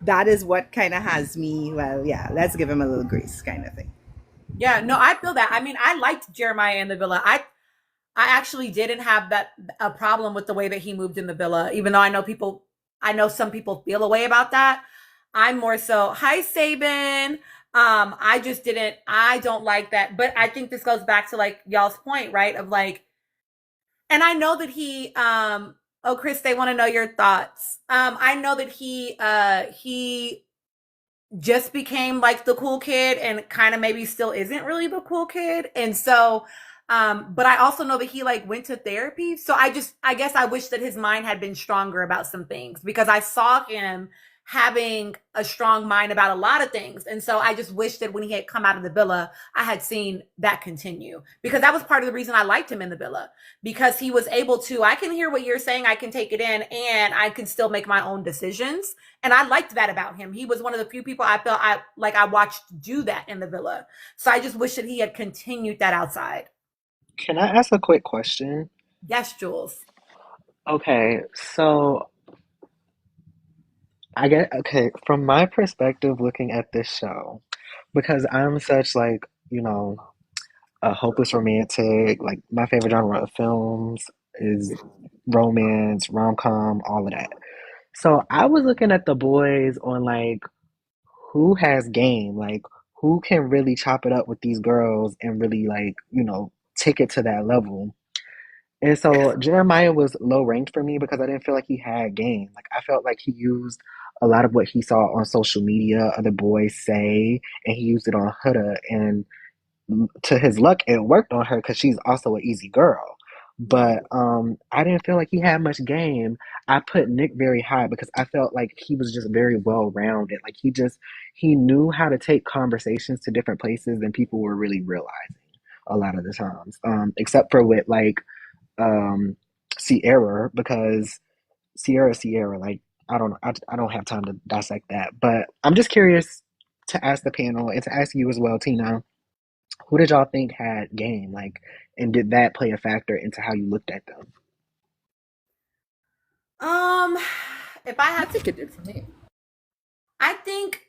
that is what kind of has me, well, yeah, let's give him a little grace kind of thing. Yeah, no, I feel that. I mean, I liked Jeremiah in the villa. I actually didn't have a problem with the way that he moved in the villa, even though I know some people feel a way about that. I'm more so, hi Sabin. I don't like that. But I think this goes back to like y'all's point, right? Of like, and I know that oh Chris, they want to know your thoughts. I know that he just became like the cool kid and kind of maybe still isn't really the cool kid. And so, but I also know that he like went to therapy. So I guess I wish that his mind had been stronger about some things, because I saw him having a strong mind about a lot of things. And so I just wish that when he had come out of the villa, I had seen that continue, because that was part of the reason I liked him in the villa, because he was able to, I can hear what you're saying, I can take it in, and I can still make my own decisions. And I liked that about him. He was one of the few people I felt I watched do that in the villa. So I just wish that he had continued that outside. Can I ask a quick question? Yes, Jules. Okay, so okay, from my perspective looking at this show, because I'm such like, a hopeless romantic, like my favorite genre of films is romance, rom-com, all of that. So I was looking at the boys on like who has game, like who can really chop it up with these girls and really like, take it to that level. And so Jeremiah was low ranked for me because I didn't feel like he had game. Like I felt like he used a lot of what he saw on social media, other boys say, and he used it on Huda. And to his luck, it worked on her because she's also an easy girl. But I didn't feel like he had much game. I put Nick very high because I felt like he was just very well rounded. Like he knew how to take conversations to different places than people were really realizing a lot of the times. Except for with like Sierra, because Sierra, like I don't know, I don't have time to dissect that. But I'm just curious to ask the panel and to ask you as well, Tina. Who did y'all think had game? Like, and did that play a factor into how you looked at them? If I had to, It did for me. I think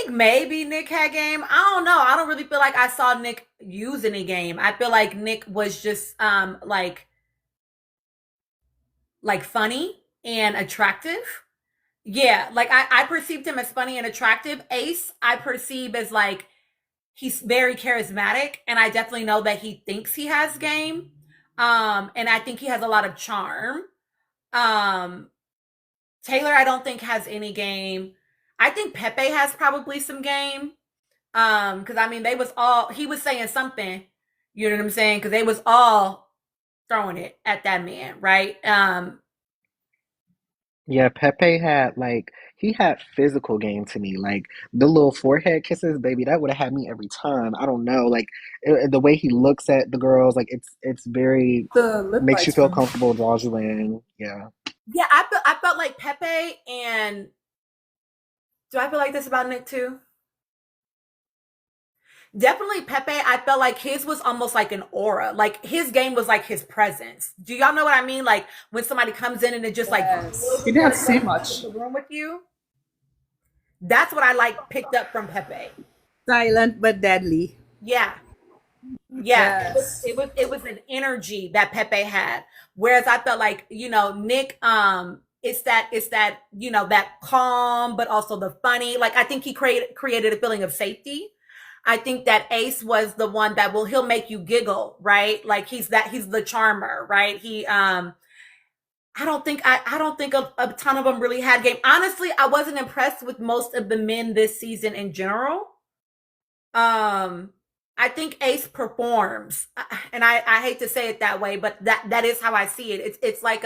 maybe Nick had game. I don't know. I don't really feel like I saw Nick use any game. I feel like Nick was just like funny and attractive. Yeah, like I perceived him as funny and attractive. Ace, I perceive as like he's very charismatic, and I definitely know that he thinks he has game. And I think he has a lot of charm. Taylor, I don't think has any game. I think Pepe has probably some game. Because I mean, he was saying something, you know what I'm saying? Because they was all throwing it at that man, right? Yeah, Pepe had like he had physical game to me. Like the little forehead kisses, baby, that would have had me every time. I don't know, like the way he looks at the girls, like it's very The lip makes you bites feel for me. comfortable, draws you in. Yeah. Yeah, I felt like Pepe, and do I feel like this about Nick too? Definitely Pepe, I felt like his was almost like an aura. Like his game was like his presence. Do y'all know what I mean? Like when somebody comes in and it just Yes. like He didn't have to say much. the room with you. That's what I like picked up from Pepe. Silent but deadly. Yeah. Yeah. Yes. It was an energy that Pepe had. Whereas I felt like, Nick, it's that, that calm, but also the funny. Like I think he created a feeling of safety. I think that Ace was the one that he'll make you giggle, right? Like he's the charmer, right? I don't think a ton of them really had game. Honestly, I wasn't impressed with most of the men this season in general. I think Ace performs, and I hate to say it that way, but that is how I see it. It's like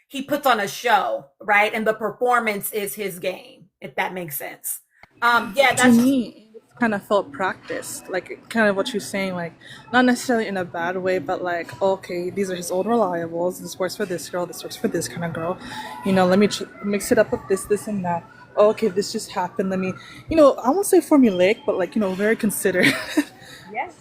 he puts on a show, right? And the performance is his game, if that makes sense. Yeah, To me, kind of felt practiced, like kind of what you're saying, like not necessarily in a bad way, but like, okay, these are his old reliables. This works for this girl. This works for this kind of girl. Let me mix it up with this, and that. Oh, okay, this just happened. Let me, I won't say formulaic, but like, very considerate. Yes.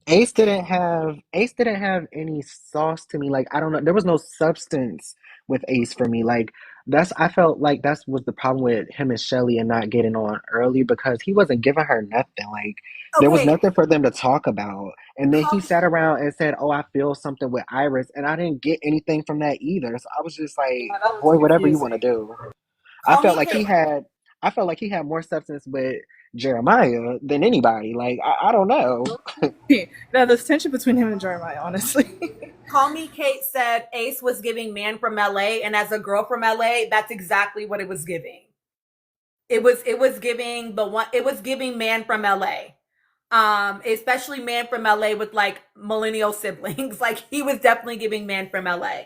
Ace didn't have any sauce to me. Like, I don't know, there was no substance with Ace for me. Like, I felt like that's was the problem with him and Shelly and not getting on early, because he wasn't giving her nothing. Like, there was Okay, nothing for them to talk about. And then he call, sat around and said, "Oh, I feel something with Iris," and I didn't get anything from that either. So I was just like, That was boy, whatever you want to confusing. do. I call felt me like he Kate. had I felt like he had more substance with Jeremiah than anybody. Like, I don't know. Now, there's tension between him and Jeremiah, honestly. Call Me Kate said Ace was giving man from LA, and as a girl from LA, that's exactly what it was giving. It was giving the one. It was giving man from LA. Especially man from LA with like millennial siblings. Like he was definitely giving man from LA.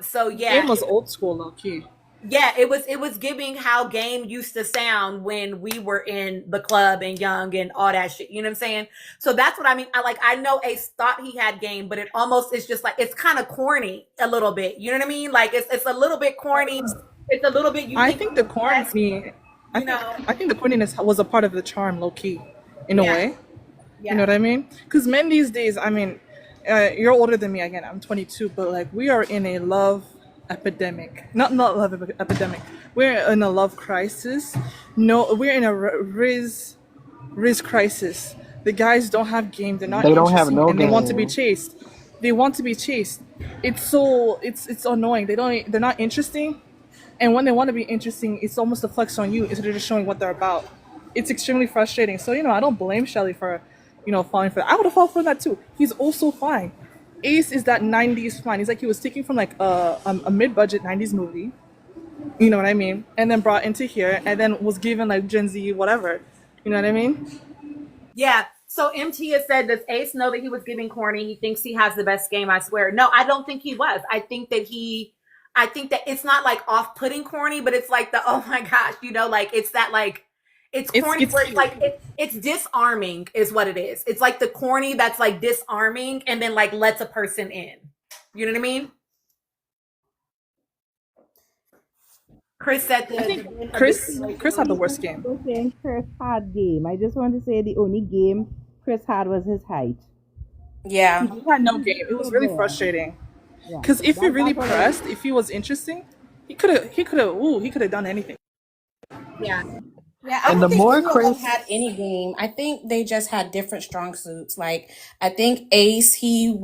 So Game yeah, was old school, low key. yeah, it was giving how game used to sound when we were in the club and young and all that shit. You know what I'm saying? So that's what I mean. I know Ace thought he had game, but it almost is just like it's kind of corny a little bit. You know what I mean? Like it's a little bit corny. It's a little bit you I think think the yes, corny, I you think, know. I think the corniness was a part of the charm, low key, in a Yeah, way. You know yeah. what I mean? Because men these days, I mean, you're older than me again. I'm 22, but like we are in a love epidemic. Not love epidemic. We're in a love crisis. No, we're in a Riz crisis. The guys don't have game. They're not They don't have interesting, no and they want to be game. chased. They want to be chased. It's annoying. They're not interesting, and when they want to be interesting, it's almost a flex on you instead of just showing what they're about. It's extremely frustrating. So I don't blame Shelly for, falling for that. I would have fallen for that too. He's also fine. Ace is that '90s fine. He's like he was taking from like a mid-budget '90s movie. You know what I mean? And then brought into here, and then was given like Gen Z whatever. You know what I mean? Yeah. So MT has said, does Ace know that he was giving corny? He thinks he has the best game, I swear. No, I don't think he was. I think that it's not like off-putting corny, but it's like the, oh my gosh, like it's that like, it's It's corny it's where it's cute. like, it's disarming is what it is. It's like the corny that's like disarming and then like lets a person in. You know what I mean? Chris said I the think men of this Chris had the generation. worst game. Was saying Chris had game. I just want to say the only game Chris had was his height. Yeah. He had no game. It was Stood really there. frustrating. Yeah, Because if he really that's what I. pressed, if he was interesting, he could have done anything. Yeah. Yeah, I And don't the think more any of them Chris, had any game. I think they just had different strong suits. Like I think Ace, he's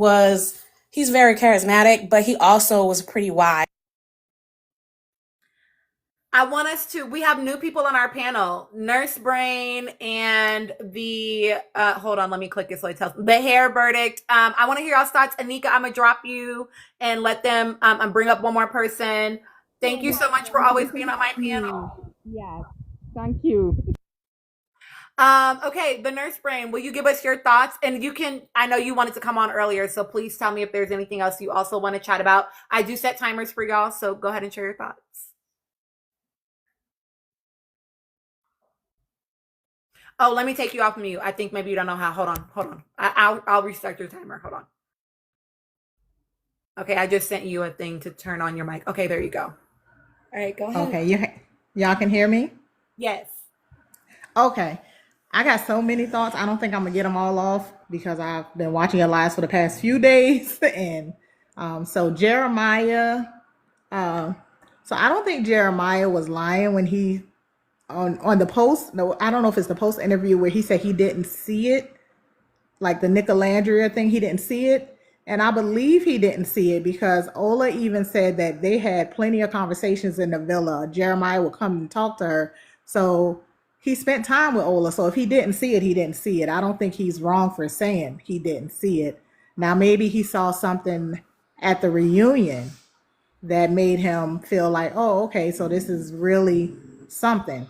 very charismatic, but he also was pretty wide. I want us to, we have new people on our panel, Nurse Brain and hold on, let me click it so it tells the hair verdict. I want to hear y'all's thoughts. Anika, I'm going to drop you and let them bring up one more person. Thank you so much for always being on my panel. Yes, thank you. Okay, the Nurse Brain, will you give us your thoughts? And I know you wanted to come on earlier, so please tell me if there's anything else you also want to chat about. I do set timers for y'all, so go ahead and share your thoughts. Oh, let me take you off mute. I think maybe you don't know how. Hold on. I'll restart your timer. Hold on. Okay, I just sent you a thing to turn on your mic. Okay, there you go. All right, go ahead. Okay, y'all can hear me? Yes. Okay. I got so many thoughts. I don't think I'm gonna get them all off because I've been watching your lives for the past few days. And so Jeremiah, so I don't think Jeremiah was lying when he on the post. No, I don't know if it's the post interview where he said he didn't see it, like the Nicolandria thing, he didn't see it. And I believe he didn't see it because Ola even said that they had plenty of conversations in the villa. Jeremiah would come and talk to her. So he spent time with Ola. So if he didn't see it, he didn't see it. I don't think he's wrong for saying he didn't see it. Now, maybe he saw something at the reunion that made him feel like, oh, okay, so this is really something.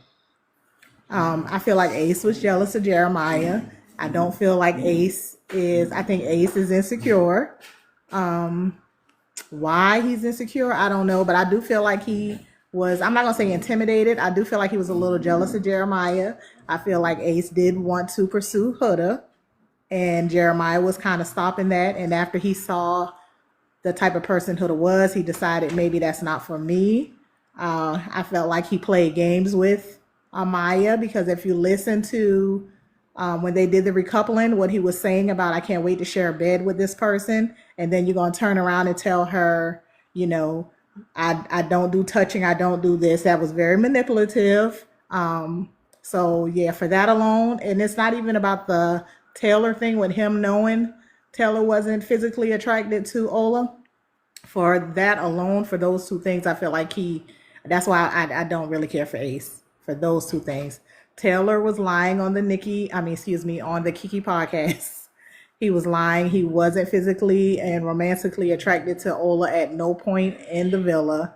I feel like Ace was jealous of Jeremiah. I don't feel like I think Ace is insecure. Why he's insecure, I don't know, but I do feel like he was, I'm not gonna say intimidated. I do feel like he was a little jealous of Jeremiah. I feel like Ace did want to pursue Huda, and Jeremiah was kind of stopping that. And after he saw the type of person Huda was, he decided maybe that's not for me. I felt like he played games with Amaya, because if you listen to when they did the recoupling, what he was saying about, I can't wait to share a bed with this person, and then you're going to turn around and tell her, you know, I don't do touching, I don't do this. That was very manipulative. So yeah, for that alone, and it's not even about the Taylor thing with him knowing Taylor wasn't physically attracted to Ola. For that alone, for those two things, I feel like that's why I don't really care for Ace, for those two things. Taylor was lying on the on the Kiki podcast. He was lying. He wasn't physically and romantically attracted to Ola at no point in the villa.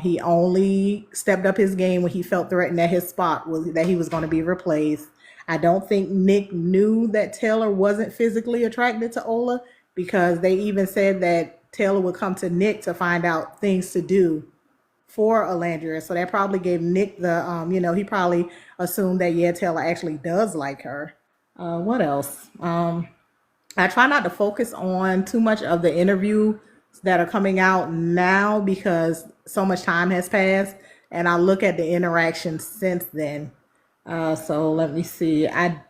He only stepped up his game when he felt threatened that his spot was that he was going to be replaced. I don't think Nick knew that Taylor wasn't physically attracted to Ola, because they even said that Taylor would come to Nick to find out things to do for Alandria. So that probably gave Nick the, he probably assumed that, yeah, Taylor actually does like her. What else? I try not to focus on too much of the interviews that are coming out now, because so much time has passed, and I look at the interactions since then. So let me see. I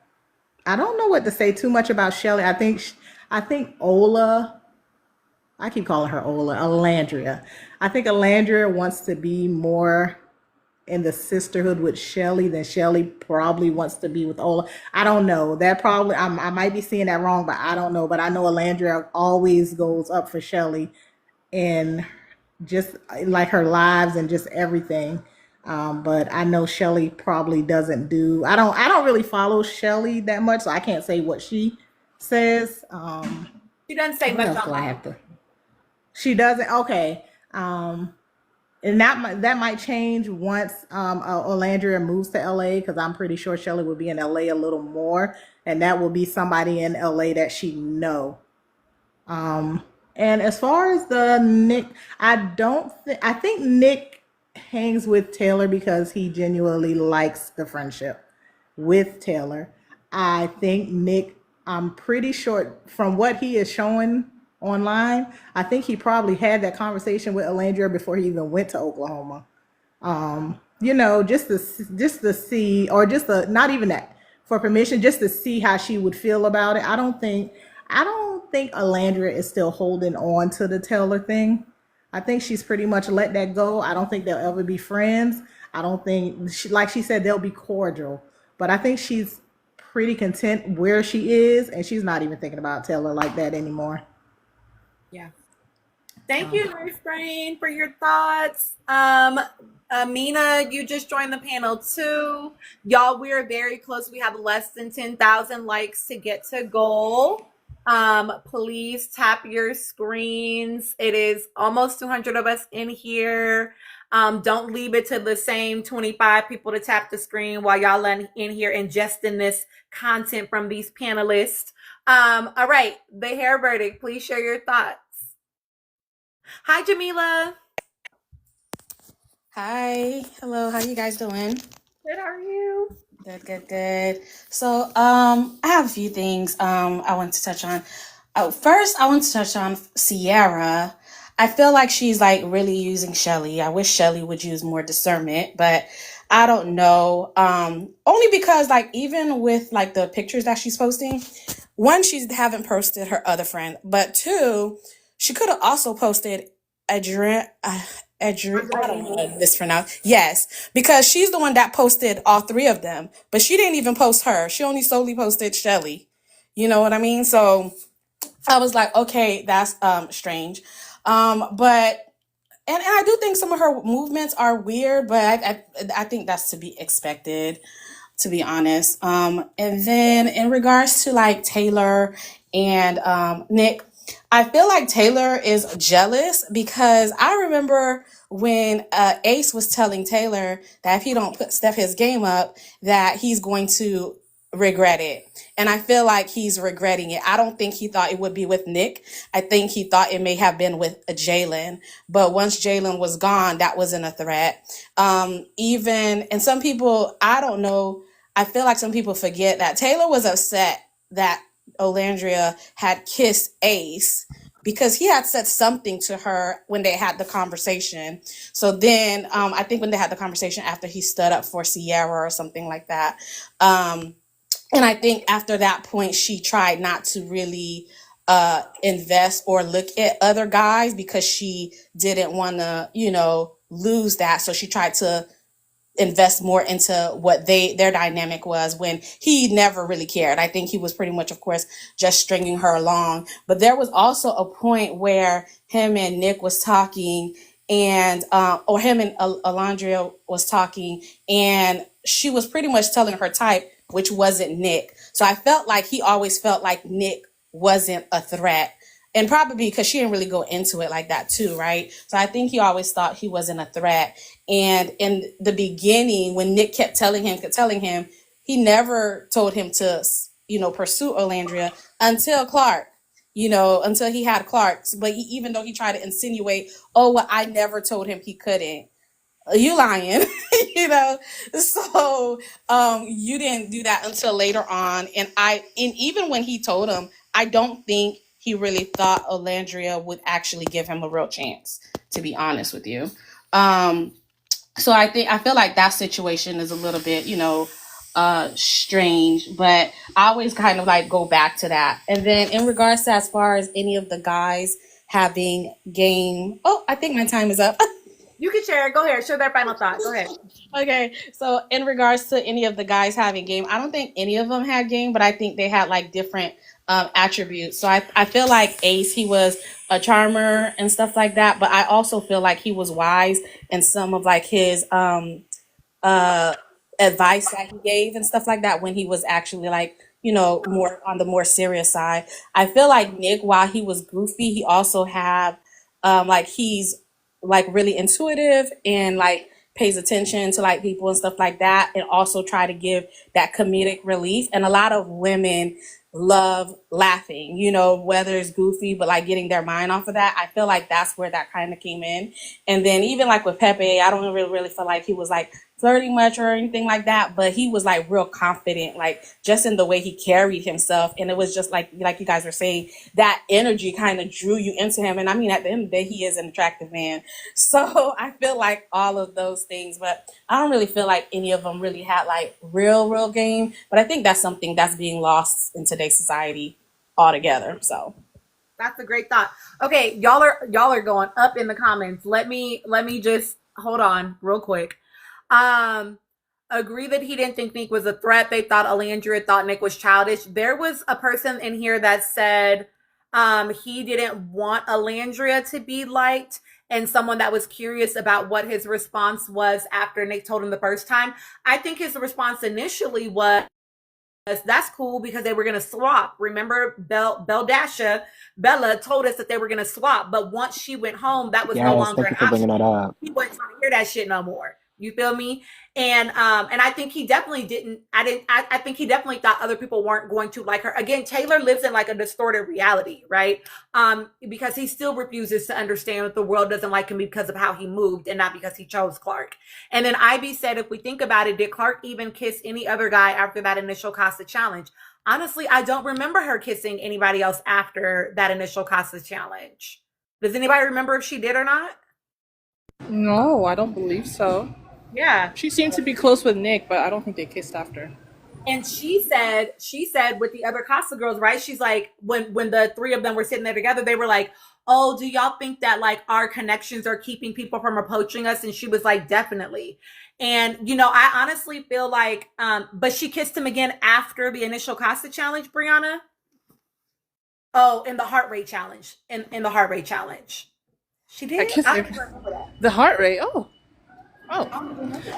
don't know what to say too much about Shelly. I think Ola, I keep calling her Ola, Alandria. I think Alandria wants to be more in the sisterhood with Shelly than Shelly probably wants to be with Ola. I don't know. That probably, I might be seeing that wrong, but I don't know. But I know Alandria always goes up for Shelly in just like her lives and just everything. But I know Shelly probably doesn't do. I don't really follow Shelly that much, so I can't say what she says. She doesn't say What much else do I online. have to? She doesn't. Okay. And that might change once Olandria moves to LA, because I'm pretty sure Shelly will be in LA a little more, and that will be somebody in LA that she know. And as far as the Nick, I think Nick hangs with Taylor because he genuinely likes the friendship with Taylor. I think Nick, I'm pretty sure from what he is showing online, I think he probably had that conversation with Alandria before he even went to Oklahoma. Just to see, or not even that, for permission, just to see how she would feel about it. I don't think Alandria is still holding on to the Taylor thing. I think she's pretty much let that go. I don't think they'll ever be friends. I don't think, like she said, they'll be cordial. But I think she's pretty content where she is, and she's not even thinking about Taylor like that anymore. Yeah. Thank you, Knife Brain, for your thoughts. Amina, you just joined the panel too. Y'all, we are very close. We have less than 10,000 likes to get to goal. Please tap your screens. It is almost 200 of us in here. Don't leave it to the same 25 people to tap the screen while y'all in here ingesting this content from these panelists. All right, the hair verdict. Please share your thoughts. Hi, Jamila. Hi. Hello. How you guys doing? Good, how are you? Good. So, I have a few things I want to touch on. First, I want to touch on Sierra. I feel like she's like really using Shelly. I wish Shelly would use more discernment, but I don't know. Only because like even with like the pictures that she's posting, one, she haven't posted her other friend, but two, she could have also posted I don't know how to mispronounce. Yes, because she's the one that posted all three of them, but she didn't even post her. She only solely posted Shelly. You know what I mean? So I was like, okay, that's strange. But I do think some of her movements are weird, but I think that's to be expected, to be honest. And then in regards to like Taylor and Nick, I feel like Taylor is jealous because I remember when Ace was telling Taylor that if he don't step his game up, that he's going to regret it. And I feel like he's regretting it. I don't think he thought it would be with Nick. I think he thought it may have been with Jalen. But once Jalen was gone, that wasn't a threat. And some people, I don't know, I feel like some people forget that Taylor was upset that Olandria had kissed Ace because he had said something to her when they had the conversation. So then I think when they had the conversation after he stood up for Sierra or something like that. And I think after that point, she tried not to really invest or look at other guys because she didn't want to, lose that. So she tried to invest more into what their dynamic was when he never really cared. I think he was pretty much, of course, just stringing her along. But there was also a point where him and Nick was talking and or him and Alondria was talking, and she was pretty much telling her type, which wasn't Nick. So I felt like he always felt like Nick wasn't a threat. And probably because she didn't really go into it like that too, right? So I think he always thought he wasn't a threat. And in the beginning, when Nick kept telling him, he never told him to, pursue Olandria until Clark, until he had Clark. But even though he tried to insinuate, oh, well, I never told him he couldn't. You lying, So you didn't do that until later on. And even when he told him, I don't think he really thought Olandria would actually give him a real chance, to be honest with you. So I feel like that situation is a little bit, strange, but I always kind of like go back to that. And then in regards to as far as any of the guys having game, I think my time is up. You can share it. Go ahead. Share their final thought. Go ahead. Okay. So in regards to any of the guys having game, I don't think any of them had game, but I think they had like different attributes. So I feel like Ace, he was a charmer and stuff like that, but I also feel like he was wise in some of like his advice that he gave and stuff like that when he was actually like, more on the more serious side. I feel like Nick, while he was goofy, he also had he's like really intuitive and like pays attention to like people and stuff like that, and also try to give that comedic relief. And a lot of women love laughing, whether it's goofy, but like getting their mind off of that. I feel like that's where that kind of came in. And then even like with Pepe, I don't really feel like he was like flirting much or anything like that, but he was like real confident, like just in the way he carried himself. And it was just like you guys were saying, that energy kind of drew you into him. And I mean, at the end of the day, he is an attractive man. So I feel like all of those things, but I don't really feel like any of them really had like real game. But I think that's something that's being lost in today's society altogether. So that's a great thought. Okay, y'all are going up in the comments. Let me just hold on real quick. Agree that he didn't think Nick was a threat. They thought Olandria thought Nick was childish. There was a person in here that said he didn't want Olandria to be liked, and someone that was curious about what his response was after Nick told him the first time. I think his response initially was, that's cool because they were going to swap. Remember, Bella told us that they were going to swap, but once she went home, that was no longer an option. He wasn't trying to hear that shit no more. You feel me? And I think he definitely didn't. I think he definitely thought other people weren't going to like her. Again, Taylor lives in like a distorted reality, right? Because he still refuses to understand that the world doesn't like him because of how he moved and not because he chose Clark. And then Ivy said, if we think about it, did Clark even kiss any other guy after that initial Casa challenge? Honestly, I don't remember her kissing anybody else after that initial Casa challenge. Does anybody remember if she did or not? No, I don't believe so. Yeah. She seemed to be close with Nick, but I don't think they kissed after. And she said with the other Casa girls, right? She's like, when the three of them were sitting there together, they were like, oh, do y'all think that like our connections are keeping people from approaching us? And she was like, definitely. And, I honestly feel like, but she kissed him again after the initial Casa challenge, Brianna. Oh, in the heart rate challenge. In the heart rate challenge. She did? I don't remember that. The heart rate? Oh.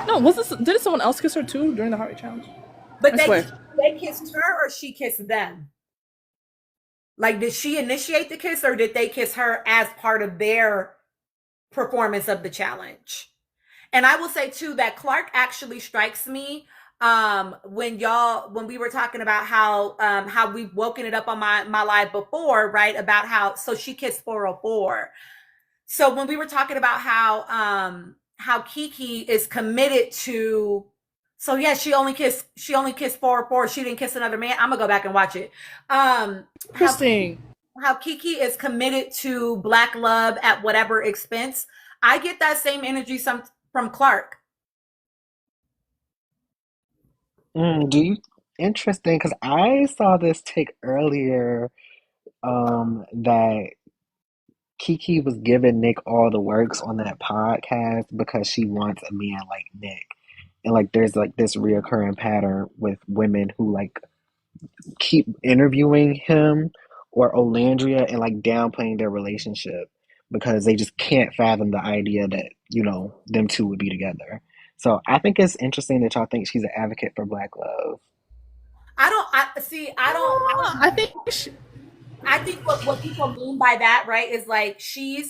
No, didn't someone else kiss her too during the heart rate challenge? But they kissed her or she kissed them? Like, did she initiate the kiss or did they kiss her as part of their performance of the challenge? And I will say too that Clark actually strikes me when we were talking about how we've woken it up on my live before, right? About how, so she kissed 404. So when we were talking about how Kiki is committed to So yeah, she only kissed 4 She didn't kiss another man. I'm gonna go back and watch it. How Interesting. how Kiki is committed to black love at whatever expense. I get that same energy from Clark. Do you interesting? Because I saw this take earlier that Kiki was giving Nick all the works on that podcast because she wants a man like Nick. And like there's like this reoccurring pattern with women who like keep interviewing him or Olandria and like downplaying their relationship because they just can't fathom the idea that, them two would be together. So I think it's interesting that y'all think she's an advocate for black love. I think I think what people mean by that, right, is like she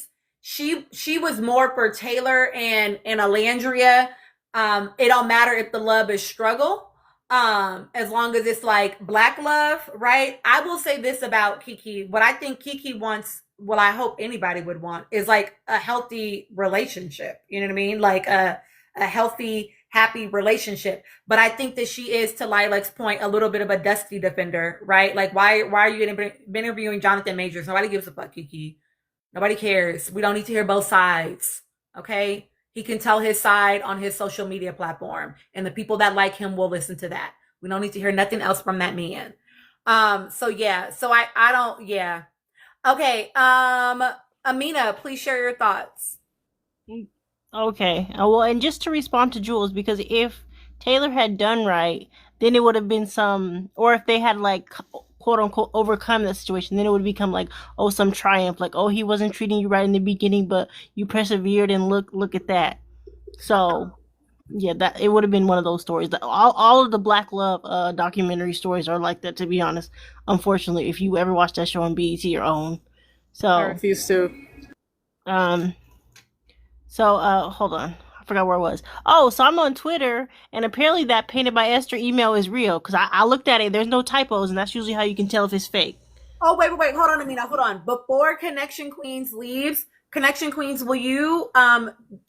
was more for Taylor and Alandria. It don't matter if the love is struggle, as long as it's like black love, right? I will say this about Kiki. What I think Kiki wants, what I hope anybody would want, is like a healthy relationship. You know what I mean? Like a healthy, happy relationship. But I think that she is, to Lilac's point, a little bit of a dusty defender, right? Like why are you interviewing Jonathan Majors? Nobody gives a fuck, Kiki. Nobody cares. We don't need to hear both sides. Okay? He can tell his side on his social media platform, and the people that like him will listen to that. We don't need to hear nothing else from that man. So yeah. So I don't, yeah. Okay. Amina, please share your thoughts. Okay. Well, and just to respond to Jules, because if Taylor had done right, then it would have been or if they had like quote unquote overcome that situation, then it would become like, oh, some triumph, like, oh, he wasn't treating you right in the beginning, but you persevered and look at that. So yeah, that it would have been one of those stories. All of the black love documentary stories are like that, to be honest. Unfortunately, if you ever watch that show on BET or OWN. So I refuse to. Hold on. I forgot where it was. Oh, so I'm on Twitter, and apparently that Painted by Esther email is real, because I looked at it. There's no typos, and that's usually how you can tell if it's fake. Oh, wait. Hold on, Amina. Hold on. Before Connection Queens leaves, Connection Queens, will you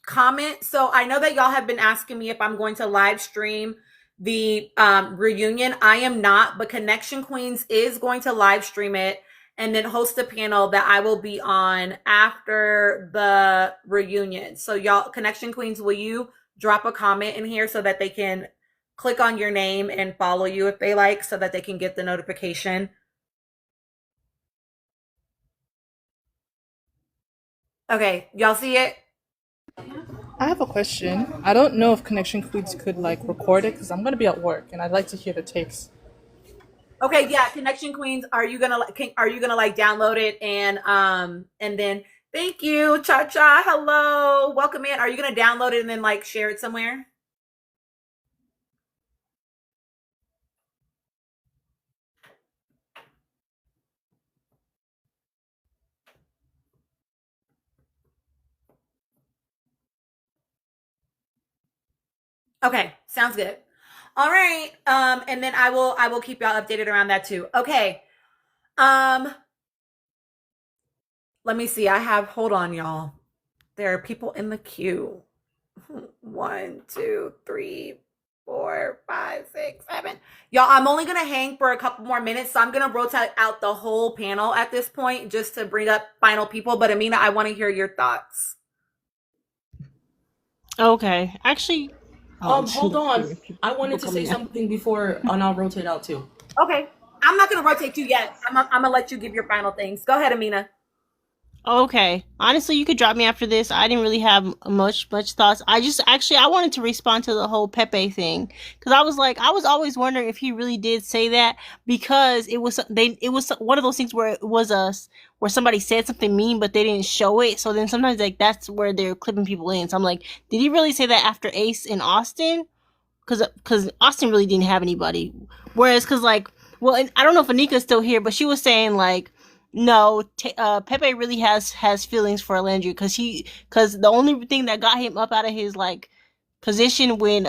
comment? So I know that y'all have been asking me if I'm going to live stream the reunion. I am not, but Connection Queens is going to live stream it and then host a panel that I will be on after the reunion. So y'all, Connection Queens, will you drop a comment in here so that they can click on your name and follow you if they like, so that they can get the notification? Okay, y'all see it? I have a question. I don't know if Connection Queens could like record it because I'm gonna be at work and I'd like to hear the takes. Okay, yeah, Connection Queens, are you gonna like download it and then thank you, Cha Cha, hello, welcome in. Are you gonna download it and then like share it somewhere? Okay, sounds good. All right. And then I will keep y'all updated around that too. Okay. Let me see. Hold on, y'all. There are people in the queue. 1, 2, 3, 4, 5, 6, 7. Y'all, I'm only gonna hang for a couple more minutes, so I'm gonna rotate out the whole panel at this point just to bring up final people. But Amina, I want to hear your thoughts. Okay. Actually, hold on. I wanted to say something before, and I'll rotate out too. Okay. I'm not going to rotate you yet. I'm going to let you give your final things. Go ahead, Amina. Okay. Honestly, you could drop me after this. I didn't really have much thoughts. I wanted to respond to the whole Pepe thing, because I was always wondering if he really did say that, because it was one of those things where it was where somebody said something mean but they didn't show it. So then sometimes like that's where they're clipping people in. So I'm like, did he really say that after Ace and Austin? Because Austin really didn't have anybody. Whereas, because like, well, and I don't know if Anika's still here, but she was saying like, no, Pepe really has feelings for Alandria, because the only thing that got him up out of his like position when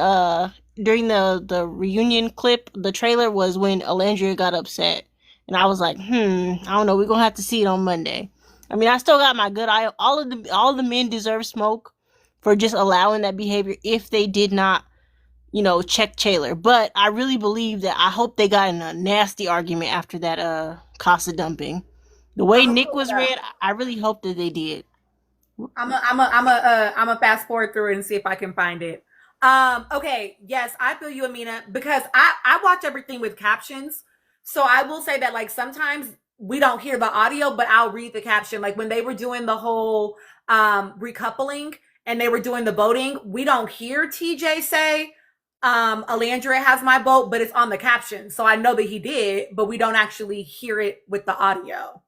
during the reunion clip, the trailer, was when Alandria got upset, and I was like, I don't know, we're gonna have to see it on Monday. I mean, I still got my good eye. All the men deserve smoke for just allowing that behavior if they did not, check Taylor. But I really believe that I hope they got in a nasty argument after that Casa dumping. The way Nick was read, I really hope that they did. I'm a fast forward through it and see if I can find it. Okay, yes, I feel you, Amina, because I watch everything with captions. So I will say that like sometimes we don't hear the audio, but I'll read the caption. Like when they were doing the whole recoupling and they were doing the voting, we don't hear TJ say Alandria has my vote, but it's on the caption. So I know that he did, but we don't actually hear it with the audio.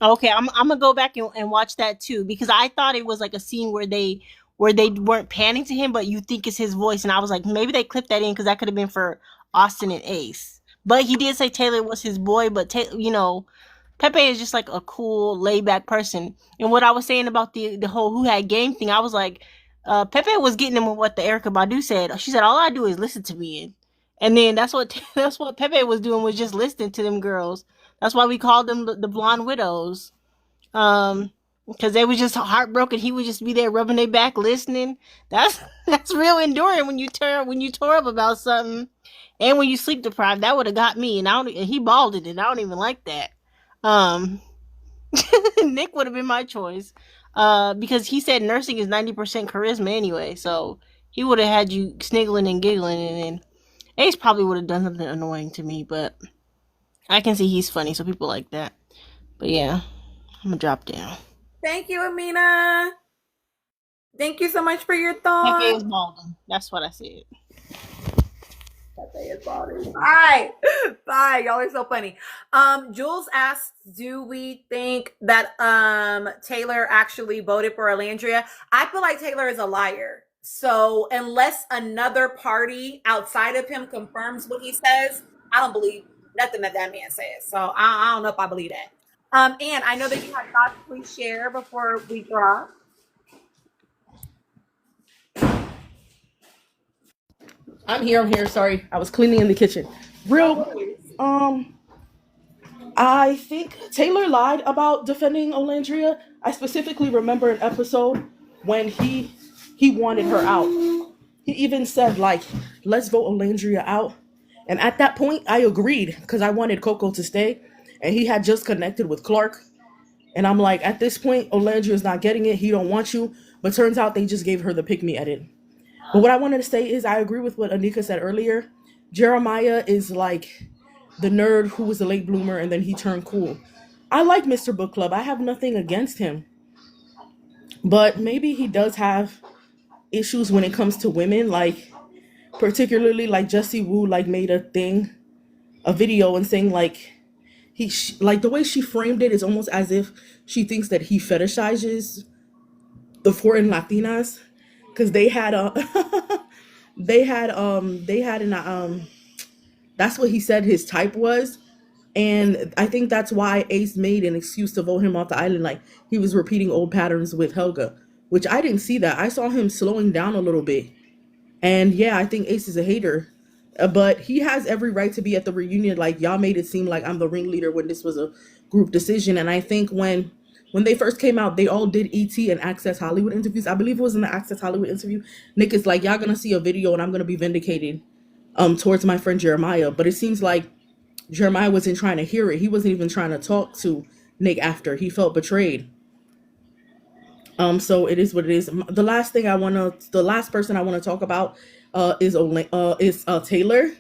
Okay, I'm gonna go back and watch that too, because I thought it was like a scene where they weren't panning to him, but you think it's his voice, and I was like, maybe they clipped that in because that could have been for Austin and Ace. But he did say Taylor was his boy, but Pepe is just like a cool, laid back person. And what I was saying about the whole who had game thing, I was like, Pepe was getting him with what the Erykah Badu said. She said, all I do is listen to me. And then that's what Pepe was doing, was just listening to them girls. That's why we called them the Blonde Widows. Because they was just heartbroken. He would just be there rubbing their back, listening. That's real enduring when you tore up about something, and when you sleep deprived. That would have got me, and he balled in it. I don't even like that. Nick would have been my choice, because he said nursing is 90% charisma anyway. So he would have had you sniggling and giggling, and then Ace probably would have done something annoying to me, but I can see he's funny, so people like that. But yeah, I'm gonna drop down. Thank you, Amina. Thank you so much for your thoughts. Pepe is balding. That's what I said. Pepe is balding. Bye. Bye. Y'all are so funny. Jules asks, do we think that Taylor actually voted for Alandria? I feel like Taylor is a liar. So unless another party outside of him confirms what he says, I don't believe nothing that man says. So I don't know if I believe that. And I know that you have thoughts. Please share before we drop. I'm here. Sorry, I was cleaning in the kitchen. I think Taylor lied about defending Olandria. I specifically remember an episode when he wanted her out. He even said, like, let's vote Olandria out. And at that point, I agreed because I wanted Coco to stay. And he had just connected with Clark. And I'm like, at this point, Olandria is not getting it. He don't want you. But turns out they just gave her the pick me edit. But what I wanted to say is I agree with what Anika said earlier. Jeremiah is like the nerd who was a late bloomer and then he turned cool. I like Mr. Book Club. I have nothing against him. But maybe he does have issues when it comes to women. Like, particularly like Jessie Wu like made a video and saying like, like the way she framed it is almost as if she thinks that he fetishizes the foreign Latinas, because they had that's what he said his type was. And I think that's why Ace made an excuse to vote him off the island. Like, he was repeating old patterns with Helga, which I didn't see that. I saw him slowing down a little bit. And yeah, I think Ace is a hater. But he has every right to be at the reunion. Like, y'all made it seem like I'm the ringleader when this was a group decision. And I think when they first came out, they all did ET and Access Hollywood interviews. I believe it was in the Access Hollywood interview. Nick is like, y'all gonna see a video and I'm gonna be vindicated towards my friend Jeremiah. But it seems like Jeremiah wasn't trying to hear it. He wasn't even trying to talk to Nick after. He felt betrayed. So it is what it is. The last person I want to talk about is Taylor.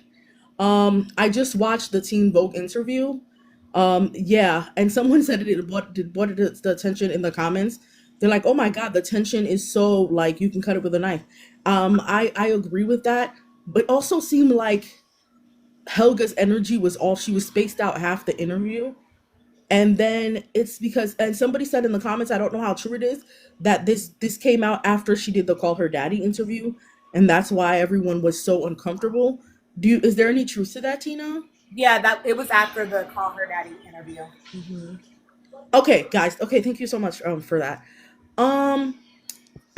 I just watched the Teen Vogue interview. Yeah, and someone said what is the tension in the comments. They're like, oh my god, the tension is so, like, you can cut it with a knife. I agree with that, but also seemed like Helga's energy was off. She was spaced out half the interview. And then it's because, and somebody said in the comments, I don't know how true it is, that this came out after she did the Call Her Daddy interview, and that's why everyone was so uncomfortable. Is there any truth to that, Tina? Yeah, that it was after the Call Her Daddy interview. Mm-hmm. Okay, guys. Okay, thank you so much for that. I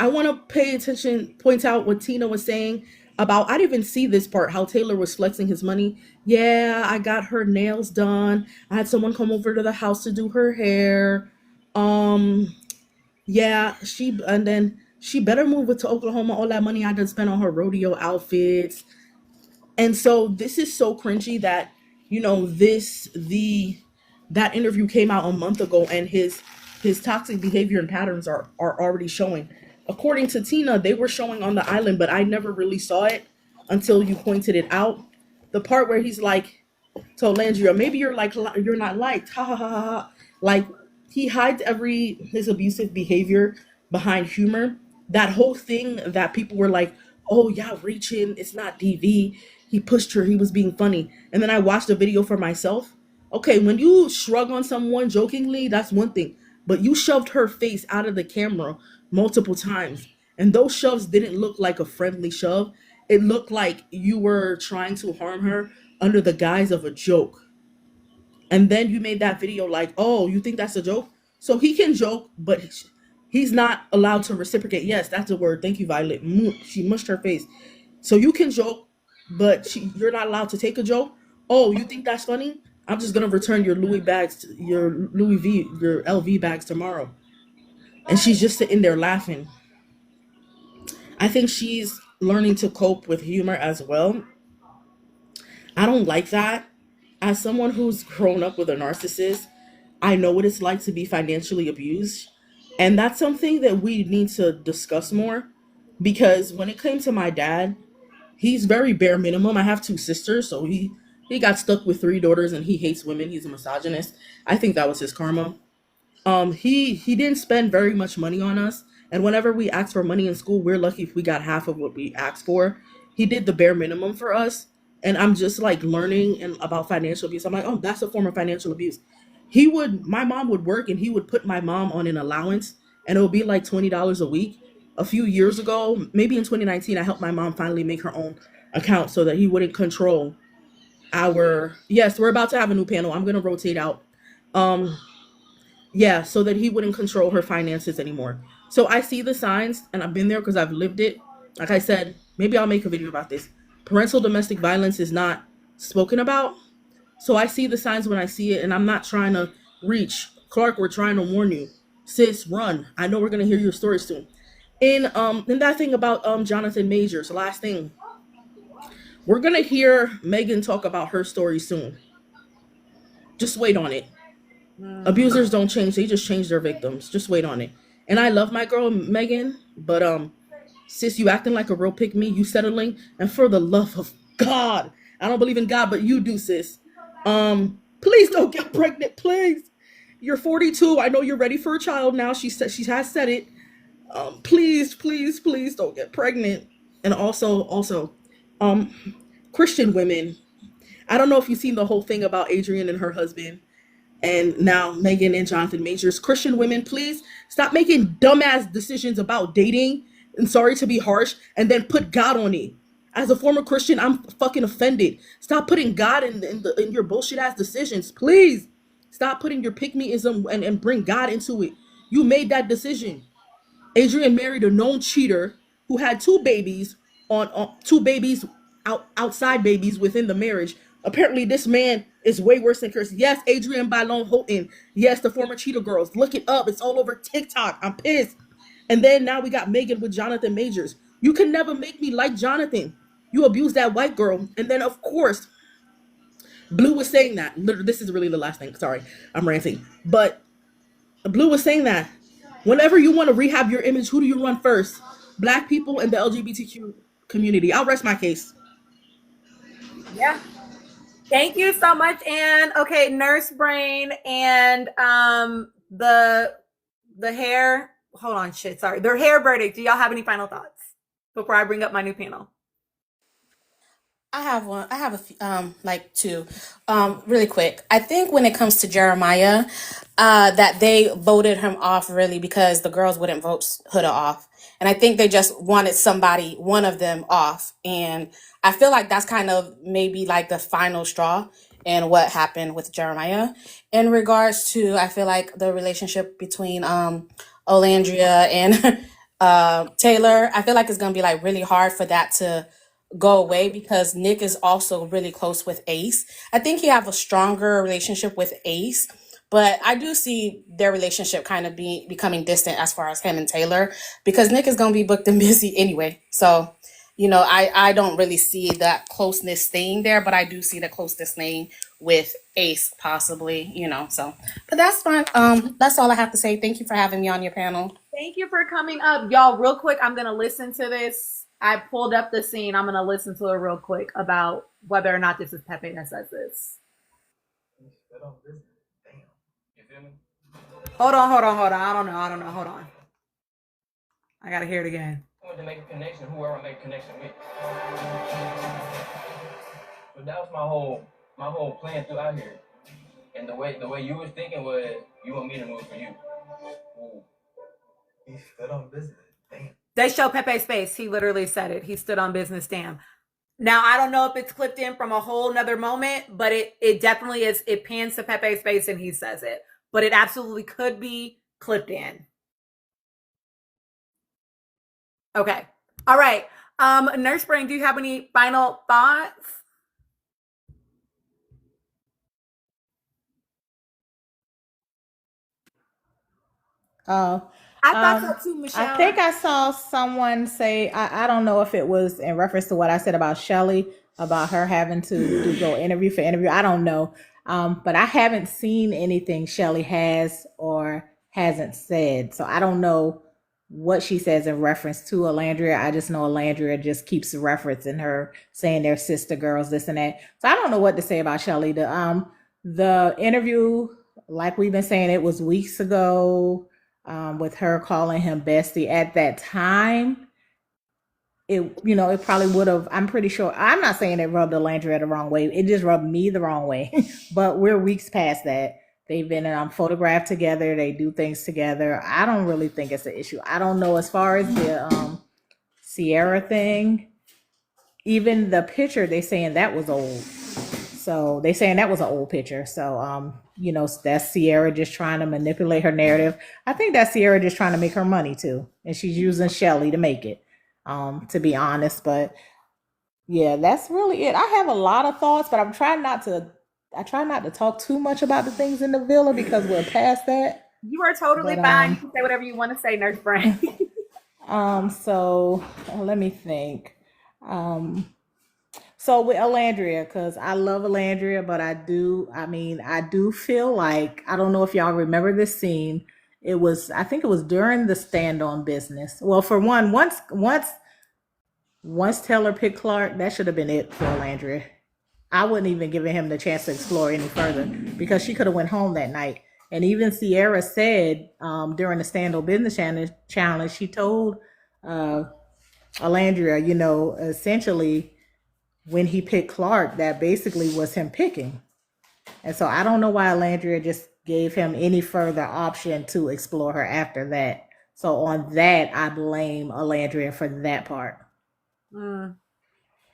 want to point out what Tina was saying about, I didn't even see this part, how Taylor was flexing his money. Yeah, I got her nails done. I had someone come over to the house to do her hair. Yeah, and then she better move it to Oklahoma. All that money I done spent on her rodeo outfits. And so this is so cringy that, you know, that interview came out a month ago, and his toxic behavior and patterns are already showing. According to Tina, they were showing on the island, but I never really saw it until you pointed it out. The part where he's like to Landria, maybe you're not liked. Ha ha ha ha ha. Like, he hides his abusive behavior behind humor. That whole thing that people were like, oh yeah, reaching, it's not DV. He pushed her, he was being funny. And then I watched the video for myself. Okay, when you shrug on someone jokingly, that's one thing. But you shoved her face out of the camera multiple times. And those shoves didn't look like a friendly shove. It looked like you were trying to harm her under the guise of a joke. And then you made that video like, oh, you think that's a joke? So he can joke, but he's not allowed to reciprocate. Yes, that's a word. Thank you, Violet. She mushed her face. So you can joke, but you're not allowed to take a joke. Oh, you think that's funny? I'm just gonna return your your LV bags tomorrow. And she's just sitting there laughing. I think she's learning to cope with humor as well. I don't like that. As someone who's grown up with a narcissist, I know what it's like to be financially abused. And that's something that we need to discuss more. Because when it came to my dad, he's very bare minimum. I have 2 sisters, so he got stuck with 3 daughters, and he hates women. He's a misogynist. I think that was his karma. He didn't spend very much money on us. And whenever we asked for money in school, we're lucky if we got half of what we asked for. He did the bare minimum for us. And I'm just like learning about financial abuse. I'm like, oh, that's a form of financial abuse. My mom would work, and he would put my mom on an allowance, and it would be like $20 a week. A few years ago, maybe in 2019, I helped my mom finally make her own account so that he wouldn't control yes, we're about to have a new panel. I'm going to rotate out. Yeah, so that he wouldn't control her finances anymore. So I see the signs, and I've been there because I've lived it. Like I said, maybe I'll make a video about this. Parental domestic violence is not spoken about. So I see the signs when I see it, and I'm not trying to reach. Clark, we're trying to warn you. Sis, run. I know we're going to hear your story soon. In that thing about Jonathan Majors, last thing. We're going to hear Megan talk about her story soon. Just wait on it. Abusers don't change. They just change their victims. Just wait on it. And I love my girl, Megan. But, sis, you acting like a real pick-me. You settling. And for the love of God. I don't believe in God, but you do, sis. Please don't get pregnant. Please. You're 42. I know you're ready for a child now. She has said it. Please, please, please don't get pregnant. And also, Christian women. I don't know if you've seen the whole thing about Adrienne and her husband, and now Megan and Jonathan Majors. Christian women, please stop making dumbass decisions about dating, and sorry to be harsh, and then put God on it. As a former Christian, I'm fucking offended. Stop putting God in your bullshit ass decisions. Please stop putting your pick-me-ism and bring God into it. You made that decision. Adrienne married a known cheater who had 2 babies outside babies within the marriage. Apparently this man is way worse than Chris. Yes, Adrienne Bailon Houghton. Yes, the former cheater girls. Look it up. It's all over TikTok. I'm pissed. And then now we got Megan with Jonathan Majors. You can never make me like Jonathan. You abused that white girl. And then, of course, Blue was saying that. This is really the last thing. Sorry, I'm ranting. But Blue was saying that whenever you want to rehab your image, who do you run first? Black people and the LGBTQ community. I'll rest my case. Yeah. Thank you so much, Anne. Okay, Nurse Brain and the hair. Hold on, shit. Sorry, their hair verdict. Do y'all have any final thoughts before I bring up my new panel? I have one. I have a few, like 2, really quick. I think when it comes to Jeremiah, that they voted him off really because the girls wouldn't vote Huda off. And I think they just wanted one of them off. And I feel like that's kind of maybe like the final straw in what happened with Jeremiah. In regards to, I feel like the relationship between Olandria and Taylor, I feel like it's going to be like really hard for that to go away because Nick is also really close with Ace. I think he have a stronger relationship with Ace, But I do see their relationship kind of becoming distant as far as him and Taylor, because Nick is going to be booked and busy anyway. So, I don't really see that closeness staying there, but I do see the closeness staying with Ace possibly, so. But that's fine. That's all I have to say. Thank you for having me on your panel. Thank you for coming up. Y'all, real quick, I'm going to listen to this. I pulled up the scene. I'm going to listen to it real quick about whether or not this is Pepe that says this. Hold on. I don't know. Hold on. I got to hear it again. I want to make a connection, whoever I make a connection with. But that was my whole plan throughout here. And the way you was thinking was you want me to move for you. Ooh. He stood on business. Damn. They show Pepe's face. He literally said it. He stood on business. Damn. Now, I don't know if it's clipped in from a whole nother moment, but it definitely is. It pans to Pepe's face and he says it. But it absolutely could be clipped in. Okay. All right. Nurse Spring, do you have any final thoughts? Oh, I thought so too, Michelle. I think I saw someone say, I don't know if it was in reference to what I said about Shelly, about her having to go interview for interview. I don't know. But I haven't seen anything Shelly has or hasn't said. So I don't know what she says in reference to Alandria. I just know Alandria just keeps referencing her, saying they're sister girls, this and that. So I don't know what to say about Shelly. The interview, like we've been saying, it was weeks ago, with her calling him bestie. At that time, it probably would have, I'm pretty sure, I'm not saying it rubbed Alandria the wrong way. It just rubbed me the wrong way. But we're weeks past that. They've been photographed together. They do things together. I don't really think it's an issue. I don't know, as far as the Sierra thing, even the picture, they saying that was old. So they saying that was an old picture. So, that's Sierra just trying to manipulate her narrative. I think that's Sierra just trying to make her money too. And she's using Shelly to make it, to be honest. But yeah, that's really it. I have a lot of thoughts, but I try not to talk too much about the things in the villa because we're past that. You are totally fine. You can say whatever you want to say, Nurse Brand. So let me think. So with Alandria, because I love Alandria, but I do feel like, I don't know if y'all remember this scene. I think it was during the stand on business. Well, for one, once Taylor picked Clark, that should have been it for Alandria. I wouldn't even give him the chance to explore any further because she could have went home that night. And even Sierra said during the stand on business challenge, she told Alandria, essentially, when he picked Clark, that basically was him picking. And so I don't know why Alandria just gave him any further option to explore her after that. So on that, I blame Alandria for that part.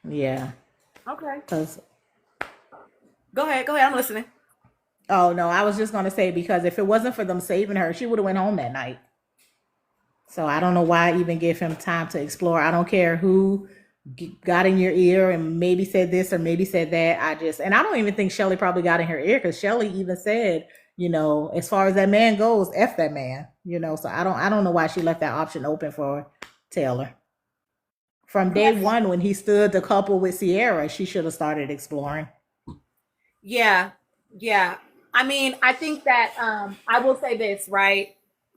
Yeah. Okay. 'Cause Go ahead. I'm listening. Oh no, I was just gonna say, because if it wasn't for them saving her, she would have went home that night. So I don't know why I even give him time to explore. I don't care who got in your ear and maybe said this or maybe said that. And I don't even think Shelly probably got in her ear, because Shelly even said, as far as that man goes, F that man. So I don't know why she left that option open for Taylor. From day one, when he stood the couple with Sierra, she should have started exploring. Yeah. I mean, I think that I will say this, right?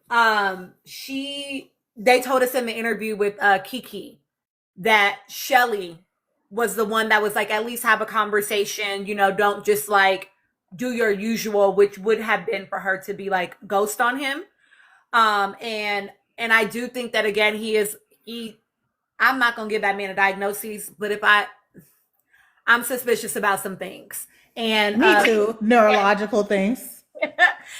They told us in the interview with Kiki that Shelly was the one that was like, at least have a conversation, don't just like do your usual, which would have been for her to be like ghost on him. And I do think that, again, I'm not gonna give that man a diagnosis, but I'm suspicious about some things. And me too. Neurological things.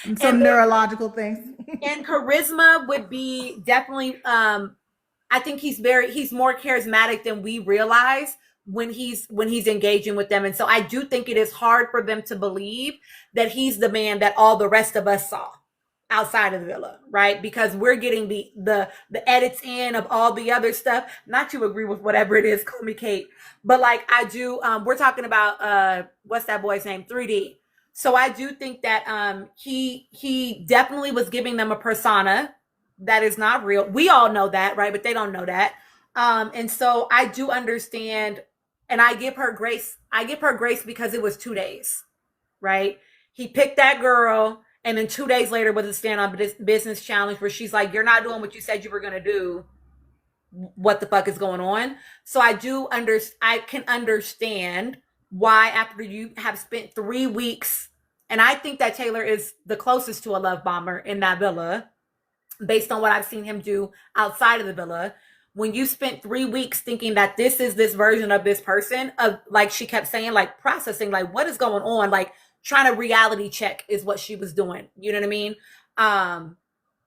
Neurological things. And charisma would be definitely, I think he's more charismatic than we realize when he's engaging with them. And so I do think it is hard for them to believe that he's the man that all the rest of us saw outside of the villa, right? Because we're getting the edits in of all the other stuff. Not to agree with whatever it is, call me Kate, but like I do, we're talking about what's that boy's name, 3D. So I do think that he definitely was giving them a persona that is not real. We all know that, right? But they don't know that. And so I do understand, and I give her grace. I give her grace because it was 2 days, right? He picked that girl, and then 2 days later was a stand on business challenge where she's like, "You're not doing what you said you were gonna do. What the fuck is going on?" So I can understand why after you have spent 3 weeks, and I think that Taylor is the closest to a love bomber in that villa, based on what I've seen him do outside of the villa. When you spent 3 weeks thinking that this is this version of this person, of like she kept saying, like processing, like what is going on, like trying to reality check is what she was doing. You know what I mean?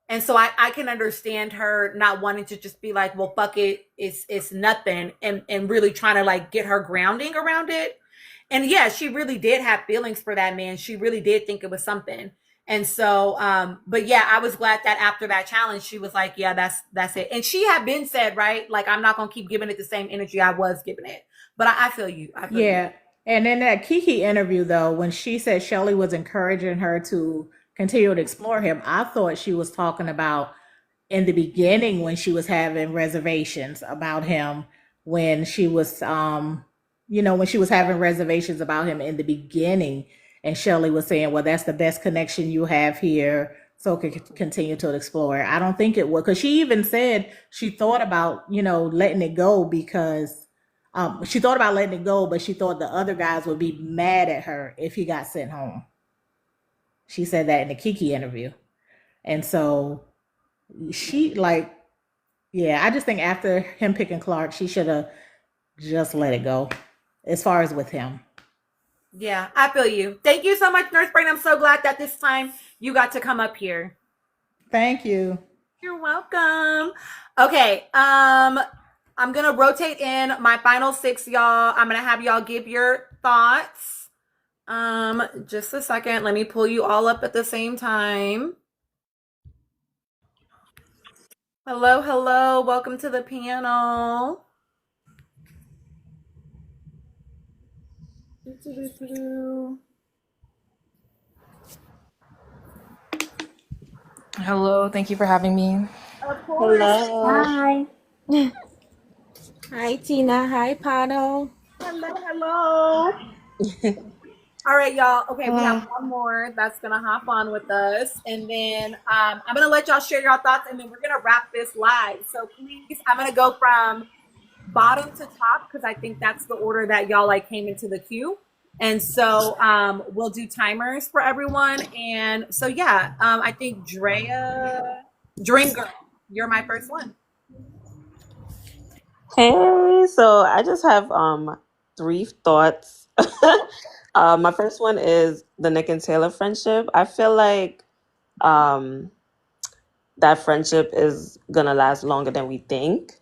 And so I can understand her not wanting to just be like, well, fuck it, it's nothing, and really trying to like get her grounding around it. And yeah, she really did have feelings for that man. She really did think it was something. And so, but yeah, I was glad that after that challenge, she was like, yeah, that's it. And she had been said, right? Like, I'm not gonna keep giving it the same energy I was giving it. But I feel you. I feel you. Yeah. And in that Kiki interview, though, when she said Shelly was encouraging her to continue to explore him, I thought she was talking about in the beginning when she was having reservations about him, when she was, when she was having reservations about him in the beginning, and Shelly was saying, well, that's the best connection you have here, so can continue to explore. I don't think it would, because she even said she thought about, letting it go because she thought about letting it go, but she thought the other guys would be mad at her if he got sent home. She said that in the Kiki interview. And so she I just think after him picking Clark, she should have just let it go as far as with him. Yeah, I feel you. Thank you so much, Nurse Brain. I'm so glad that this time you got to come up here. Thank you. You're welcome. Okay, I'm gonna rotate in my final 6, y'all. I'm gonna have y'all give your thoughts. Just a second. Let me pull you all up at the same time. Hello, hello. Welcome to the panel. Hello, thank you for having me. Of course. Hello. Hi. Hi, Tina. Hi, Pano. Hello. All right, y'all. Okay, we have one more that's gonna hop on with us, and then I'm gonna let y'all share your thoughts, and then we're gonna wrap this live. So please, I'm gonna go from bottom to top because I think that's the order that y'all like came into the queue. And so we'll do timers for everyone. And so yeah, I think Drea, Dream Girl, you're my first one. Hey, so I just have 3 thoughts. My first one is the Nick and Taylor friendship. I feel like that friendship is gonna last longer than we think,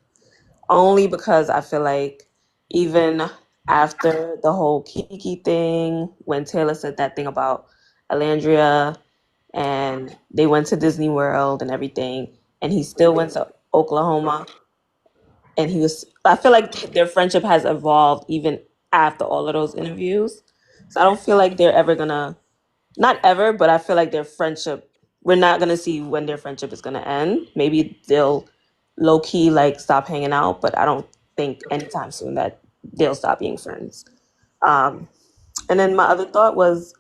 only because I feel like even after the whole Kiki thing, when Taylor said that thing about Alandria and they went to Disney World and everything, and he still went to Oklahoma, and I feel like their friendship has evolved even after all of those interviews. So I don't feel like they're ever gonna, not ever, but I feel like their friendship, we're not gonna see when their friendship is gonna end. Maybe they'll low key like stop hanging out, but I don't think anytime soon that they'll stop being friends. And then my other thought was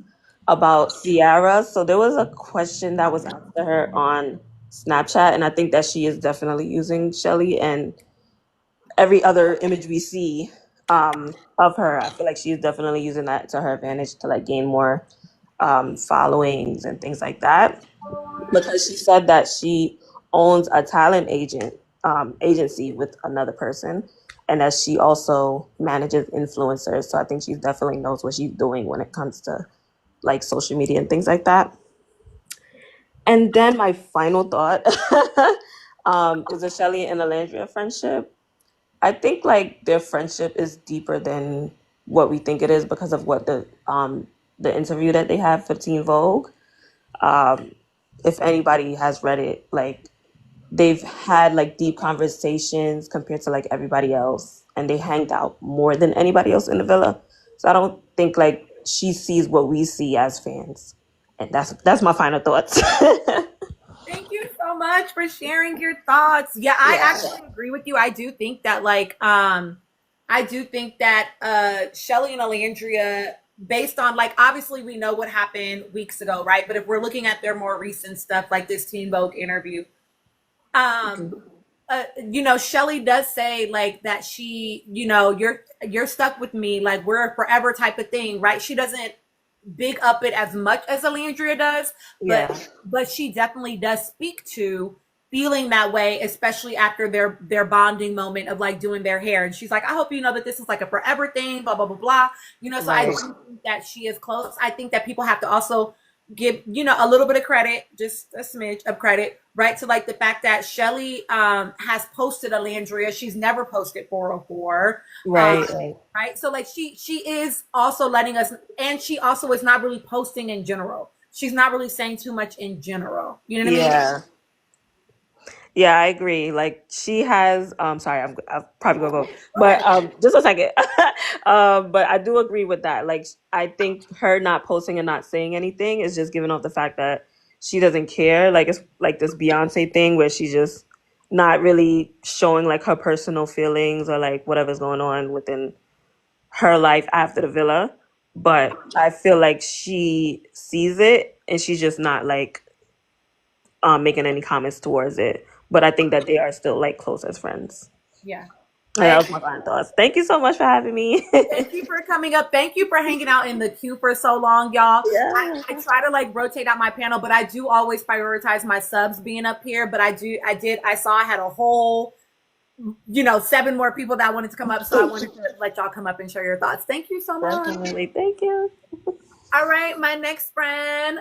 about Ciara. So there was a question that was asked to her on Snapchat, and I think that she is definitely using Shelly, and every other image we see of her, I feel like she's definitely using that to her advantage to like gain more followings and things like that. Because she said that she owns a talent agency with another person, and that she also manages influencers. So I think she definitely knows what she's doing when it comes to like social media and things like that. And then my final thought is the Shelly and Alandria friendship. I think like their friendship is deeper than what we think it is because of what the interview that they had for Teen Vogue. If anybody has read it, like they've had like deep conversations compared to like everybody else, and they hanged out more than anybody else in the villa. So I don't think like she sees what we see as fans. And that's my final thoughts. Thank you so much for sharing your thoughts. Yeah, I actually agree with you. I do think that Shelly and Alandria, based on like obviously we know what happened weeks ago, right? But if we're looking at their more recent stuff, like this Teen Vogue interview, Shelly does say like that she, you're stuck with me, like we're a forever type of thing, right? She doesn't big up it as much as Alandria does, but she definitely does speak to feeling that way, especially after their bonding moment of like doing their hair. And she's like, I hope you know that this is like a forever thing, blah, blah, blah, blah. So I do think that she is close. I think that people have to also give, a little bit of credit, just a smidge of credit, right? To like the fact that Shelly has posted Alandria. She's never posted 404. Right. Right. So like she is also letting us, and she also is not really posting in general. She's not really saying too much in general. You know what I mean? Yeah, I agree. Like she has, sorry, I'm probably gonna go, but just a second. But I do agree with that. Like I think her not posting and not saying anything is just giving off the fact that she doesn't care. Like it's like this Beyonce thing where she's just not really showing like her personal feelings or like whatever's going on within her life after the villa. But I feel like she sees it and she's just not like making any comments towards it. But I think that they are still like close as friends. Yeah. And that was my final thoughts. Thank you so much for having me. Thank you for coming up. Thank you for hanging out in the queue for so long, y'all. I try to like rotate out my panel, but I do always prioritize my subs being up here. But I saw I had a whole, 7 more people that wanted to come up. So I wanted to let y'all come up and share your thoughts. Thank you so much. Definitely. Thank you. All right. My next friend,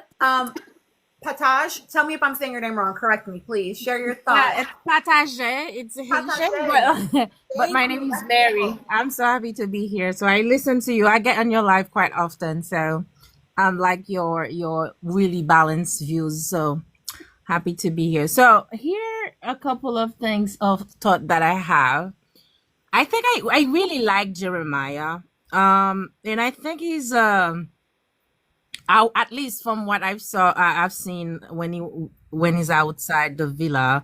Pataj, tell me if I'm saying your name wrong. Correct me, please. Share your thoughts. Yeah, it's Patage. It's Haitian, but my name is Mary. I'm so happy to be here. So I listen to you. I get on your live quite often. So I'm like your really balanced views. So happy to be here. So here are a couple of things of thought that I have. I think I really like Jeremiah. And I think he's at least from what I've seen when he's outside the villa,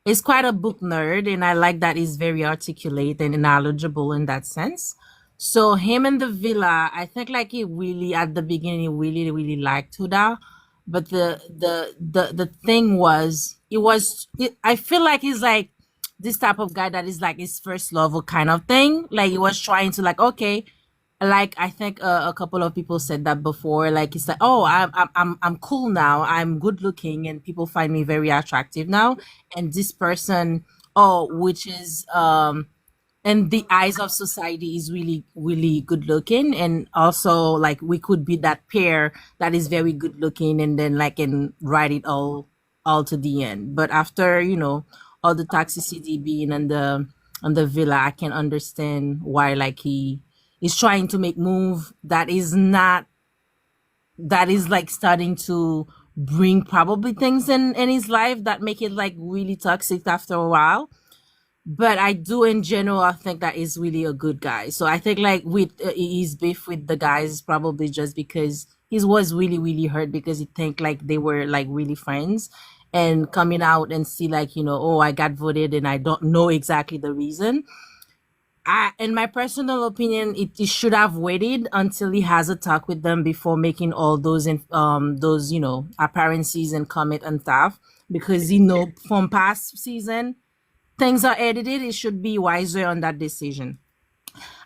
he's quite a book nerd, and I like that he's very articulate and knowledgeable in that sense. So him in the villa, I think like he really at the beginning he really really liked Huda, but the thing was I feel like he's like this type of guy that is like his first love or kind of thing. Like he was trying to like okay. Like I think a couple of people said that before. Like it's like, oh, I'm cool now. I'm good looking, and people find me very attractive now. And this person, which is in the eyes of society, is really really good looking, and also like we could be that pair that is very good looking, and then like and ride it all to the end. But after all the toxicity being on the villa, I can understand why like he is trying to make move that is like starting to bring probably things in his life that make it like really toxic after a while. But I do in general, I think that is really a good guy. So I think like with his beef with the guys probably just because he was really, really hurt because he think like they were like really friends, and coming out and see like, I got voted and I don't know exactly the reason. In my personal opinion, it should have waited until he has a talk with them before making all those appearances and comment and stuff, because from past season things are edited. It should be wiser on that decision.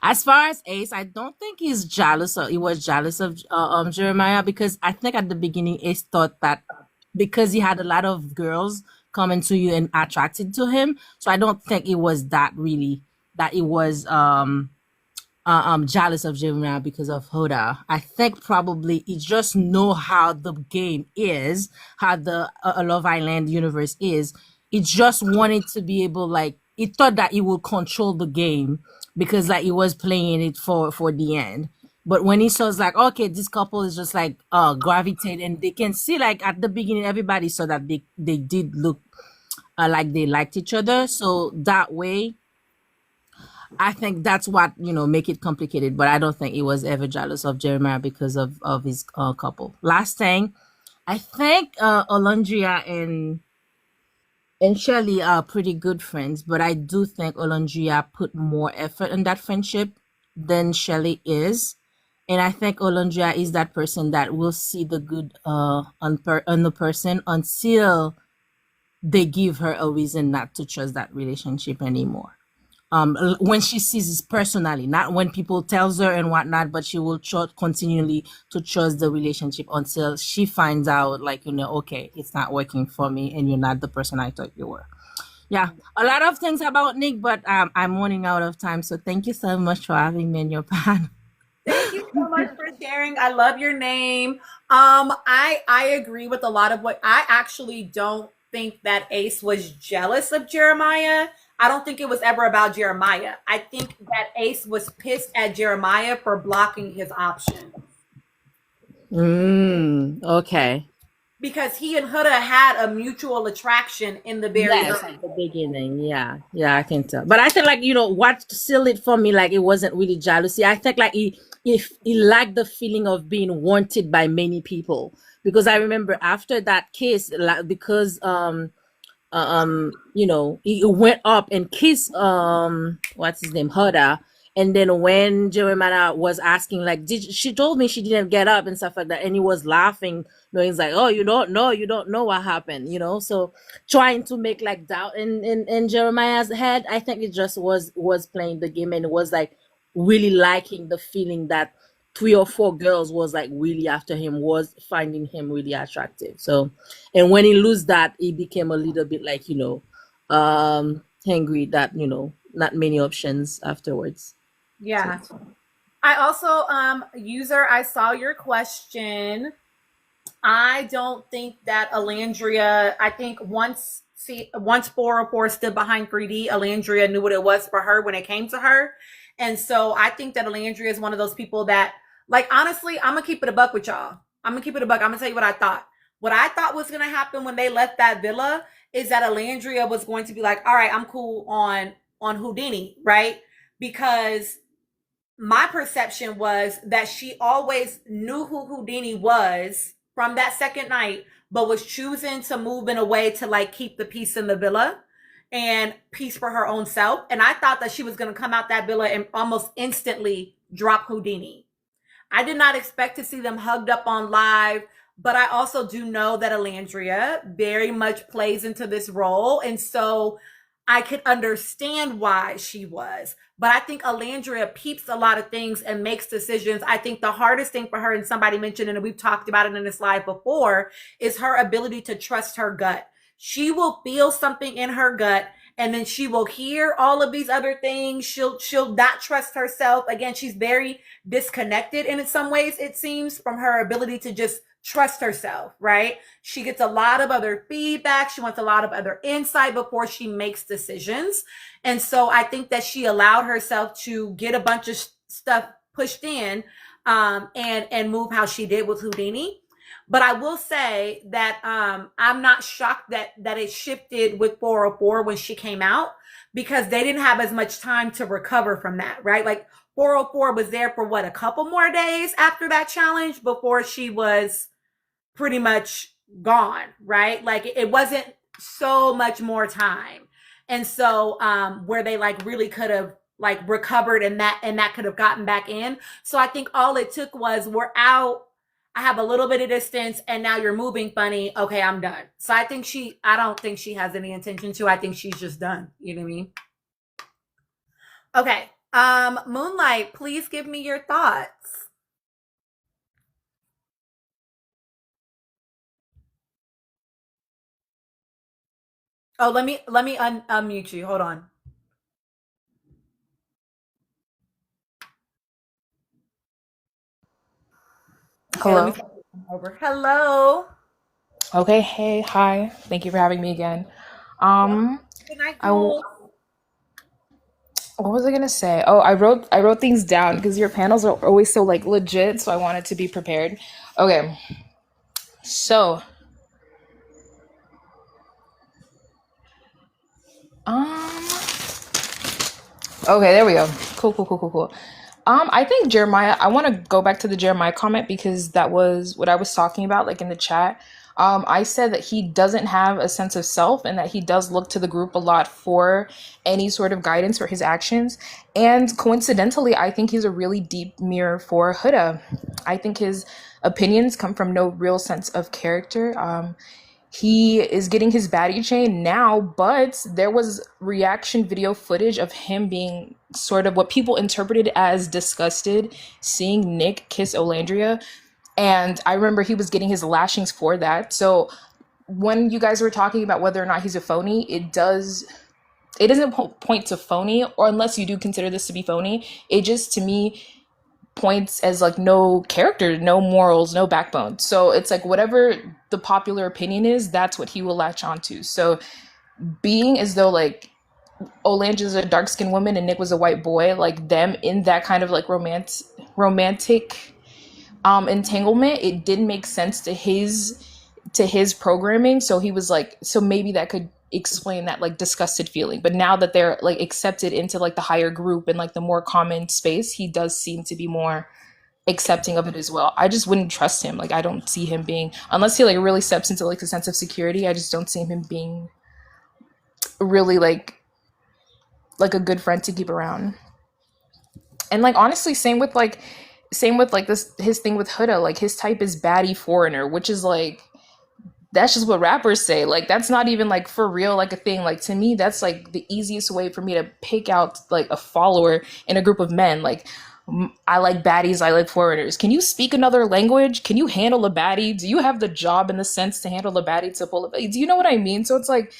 As far as Ace, I don't think he was jealous of Jeremiah, because I think at the beginning Ace thought that because he had a lot of girls coming to you and attracted to him, so I don't think it was that he was jealous of Jeremiah because of Hoda. I think probably he just know how the game is, how the Love Island universe is. He just wanted to be able, like, he thought that he would control the game because like he was playing it for the end. But when he saw, like, okay, this couple is just like gravitate, and they can see like at the beginning everybody saw that they did look like they liked each other. So that way I think that's what make it complicated. But I don't think he was ever jealous of Jeremiah because of his couple. Last thing, I think Olondria and Shirley are pretty good friends, but I do think Olondria put more effort in that friendship than Shirley is. And I think Olondria is that person that will see the good on the person until they give her a reason not to trust that relationship anymore. When she sees it personally, not when people tells her and whatnot, but she will continually to trust the relationship until she finds out, okay, it's not working for me, and you're not the person I thought you were. Yeah, a lot of things about Nick, but I'm running out of time. So thank you so much for having me in your panel. Thank you so much for sharing. I love your name. I agree with a lot of what I actually don't think that Ace was jealous of Jeremiah. I don't think it was ever about Jeremiah. I think that Ace was pissed at Jeremiah for blocking his options. Okay. Because he and Huda had a mutual attraction in the very at the beginning. Yeah, I can tell. But I think what sealed it for me, it wasn't really jealousy. I think he lacked the feeling of being wanted by many people. Because I remember after that case, because he went up and kissed what's his name, Huda. And then when Jeremiah was asking, she told me she didn't get up and stuff like that, and he was laughing. He's like, oh, you don't know what happened, so trying to make doubt in Jeremiah's head. I think it just was playing the game, and it was really liking the feeling that 3 or 4 girls was really after him, was finding him really attractive. So, and when he lose that, he became a little bit angry that not many options afterwards. Yeah. I also user, I saw your question. I don't think that Alandria, I think once 404 stood behind 3D, Alandria knew what it was for her when it came to her. And so I think that Alandria is one of those people that, honestly, I'm going to keep it a buck with y'all. I'm going to tell you what I thought. What I thought was going to happen when they left that villa is that Alandria was going to be like, all right, I'm cool on Houdini, right? Because my perception was that she always knew who Houdini was from that second night, but was choosing to move in a way to keep the peace in the villa and peace for her own self. And I thought that she was going to come out that villa and almost instantly drop Houdini. I did not expect to see them hugged up on live, but I also do know that Alandria very much plays into this role. And so I could understand why she was. But I think Alandria peeps a lot of things and makes decisions. I think the hardest thing for her, and somebody mentioned it, and we've talked about it in this live before, is her ability to trust her gut. She will feel something in her gut, and then she will hear all of these other things. She'll not trust herself. Again, she's very disconnected in some ways, it seems, from her ability to just trust herself, right? She gets a lot of other feedback. She wants a lot of other insight before she makes decisions. And so I think that she allowed herself to get a bunch of stuff pushed in and move how she did with Houdini. But I will say that I'm not shocked that it shifted with 404 when she came out, because they didn't have as much time to recover from that, right? 404 was there for a couple more days after that challenge before she was pretty much gone, right? It wasn't so much more time. And so where they really could have recovered and that could have gotten back in. So I think all it took was, we're out, I have a little bit of distance, and now you're moving funny. Okay, I'm done. So I don't think she has any intention to. I think she's just done. You know what I mean? Okay. Moonlight, please give me your thoughts. Oh, let me unmute you. Hold on. Hello. Okay, over. Hello. Okay. Hey. Hi. Thank you for having me again. Good night, Jules. What was I gonna say? Oh, I wrote things down because your panels are always so legit, so I wanted to be prepared. Okay. So, Okay, there we go. Cool. I think Jeremiah, I want to go back to the Jeremiah comment because that was what I was talking about, like in the chat. I said that he doesn't have a sense of self and that he does look to the group a lot for any sort of guidance for his actions. And coincidentally, I think he's a really deep mirror for Huda. I think his opinions come from no real sense of character. He is getting his baddie chain now, but there was reaction video footage of him being sort of what people interpreted as disgusted seeing Nick kiss Olandria. And I remember he was getting his lashings for that. So when you guys were talking about whether or not he's a phony, it doesn't point to phony, or unless you do consider this to be phony, it just to me points as like no character, no morals, no backbone. So it's like whatever the popular opinion is, that's what he will latch onto. So being as though like Olandria's a dark-skinned woman and Nick was a white boy, like them in that kind of like romantic entanglement, it didn't make sense to his programming. So he was like, so maybe that could explain that like disgusted feeling. But now that they're like accepted into like the higher group and like the more common space, he does seem to be more accepting of it as well. I just wouldn't trust him. Like I don't see him being, unless he like really steps into like a sense of security, I just don't see him being really like a good friend to keep around. And like honestly, same with like this his thing with Huda. Like his type is baddie foreigner, which is like, that's just what rappers say. Like that's not even like for real like a thing. Like to me, that's like the easiest way for me to pick out like a follower in a group of men. Like I like baddies, I like foreigners. Can you speak another language? Can you handle a baddie? Do you have the job in the sense to handle a baddie to pull a, do you know what I mean? So it's like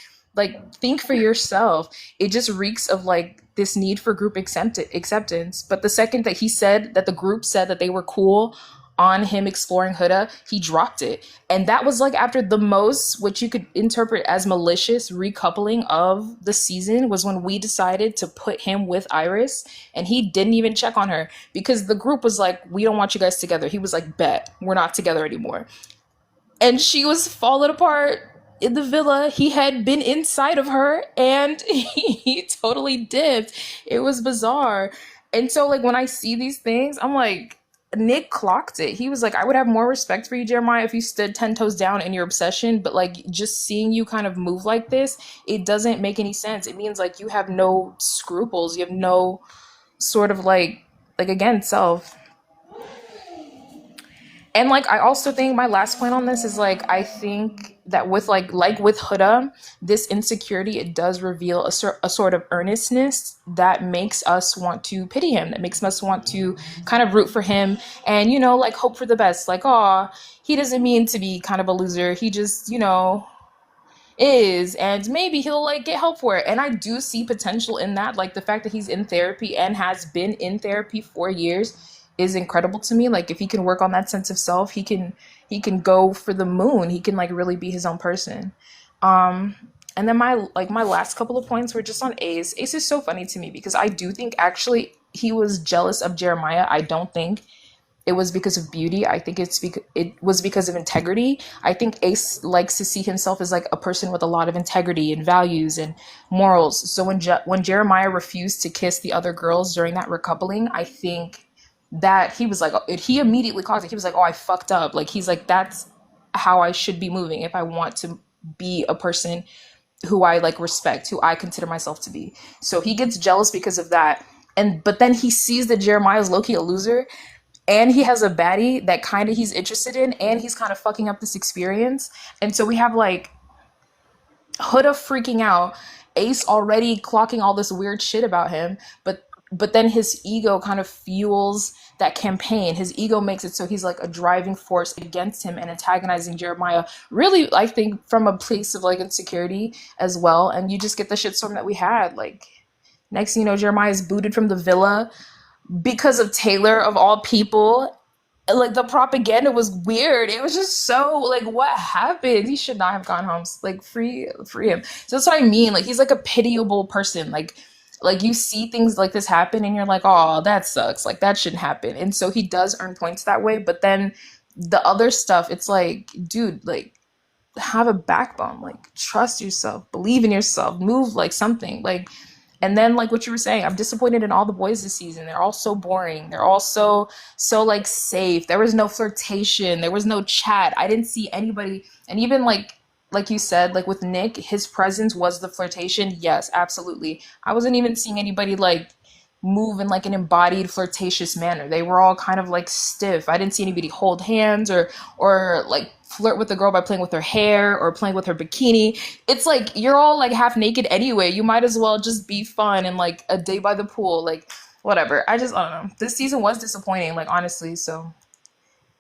think for yourself. It just reeks of like this need for group acceptance. But the second that he said that the group said that they were cool on him exploring Huda, he dropped it. And that was like after the most, what you could interpret as malicious recoupling of the season, was when we decided to put him with Iris, and he didn't even check on her because the group was like, we don't want you guys together. He was like, bet, we're not together anymore. And she was falling apart in the villa. He had been inside of her and he totally dipped. It was bizarre. And so like when I see these things, I'm like, Nick clocked it. He was like, I would have more respect for you, Jeremiah, if you stood 10 toes down in your obsession. But like just seeing you kind of move like this, it doesn't make any sense. It means like you have no scruples. You have no sort of like again, self. And like I also think my last point on this is like I think that with like with Huda, this insecurity, it does reveal a sort of earnestness that makes us want to pity him, that makes us want to kind of root for him and, you know, like hope for the best. Like, oh, he doesn't mean to be kind of a loser. He just, you know, is, and maybe he'll like get help for it. And I do see potential in that. Like the fact that he's in therapy and has been in therapy for years is incredible to me. Like if he can work on that sense of self, he can go for the moon. He can like really be his own person. And then my last couple of points were just on Ace. Ace is so funny to me because I do think actually he was jealous of Jeremiah. I don't think it was because of beauty. I think it was because of integrity. I think Ace likes to see himself as like a person with a lot of integrity and values and morals. So when Jeremiah refused to kiss the other girls during that recoupling, I think that he was like, he immediately caused it. He was like, oh, I fucked up. Like, he's like, that's how I should be moving if I want to be a person who I like respect, who I consider myself to be. So he gets jealous because of that. But then he sees that Jeremiah's low-key a loser and he has a baddie that kind of he's interested in and he's kind of fucking up this experience. And so we have like Huda freaking out, Ace already clocking all this weird shit about him, but then his ego kind of fuels that campaign. His ego makes it so he's like a driving force against him and antagonizing Jeremiah. Really, I think from a place of like insecurity as well. And you just get the shitstorm that we had. Like next thing you know, Jeremiah is booted from the villa because of Taylor of all people. Like the propaganda was weird. It was just so like, what happened? He should not have gone home. Like free him. So that's what I mean. Like he's like a pitiable person. Like you see things like this happen and you're like, oh, that sucks. Like that shouldn't happen. And so he does earn points that way. But then the other stuff, it's like, dude, like have a backbone, like trust yourself, believe in yourself, move like something. Like And then like what you were saying, I'm disappointed in all the boys this season. They're all so boring. They're all so like safe. There was no flirtation. There was no chat. I didn't see anybody. And even like you said, like with Nick, his presence was the flirtation. Yes, absolutely. I wasn't even seeing anybody like move in like an embodied flirtatious manner. They were all kind of like stiff. I didn't see anybody hold hands or like flirt with the girl by playing with her hair or playing with her bikini. It's like you're all like half naked anyway. You might as well just be fun and like a day by the pool, like whatever. I don't know. This season was disappointing, like honestly, so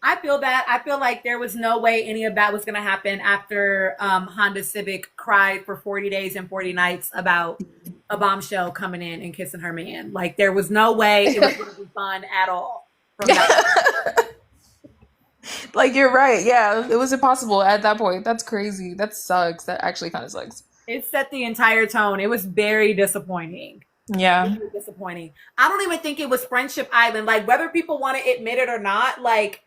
I feel that. I feel like there was no way any of that was going to happen after Honda Civic cried for 40 days and 40 nights about a bombshell coming in and kissing her man. Like, there was no way it was going to be fun at all from that. like you're right. Yeah, it was impossible at that point. That's crazy. That sucks. That actually kind of sucks. It set the entire tone. It was very disappointing. Yeah. Very disappointing. I don't even think it was Friendship Island. Like, whether people want to admit it or not, like,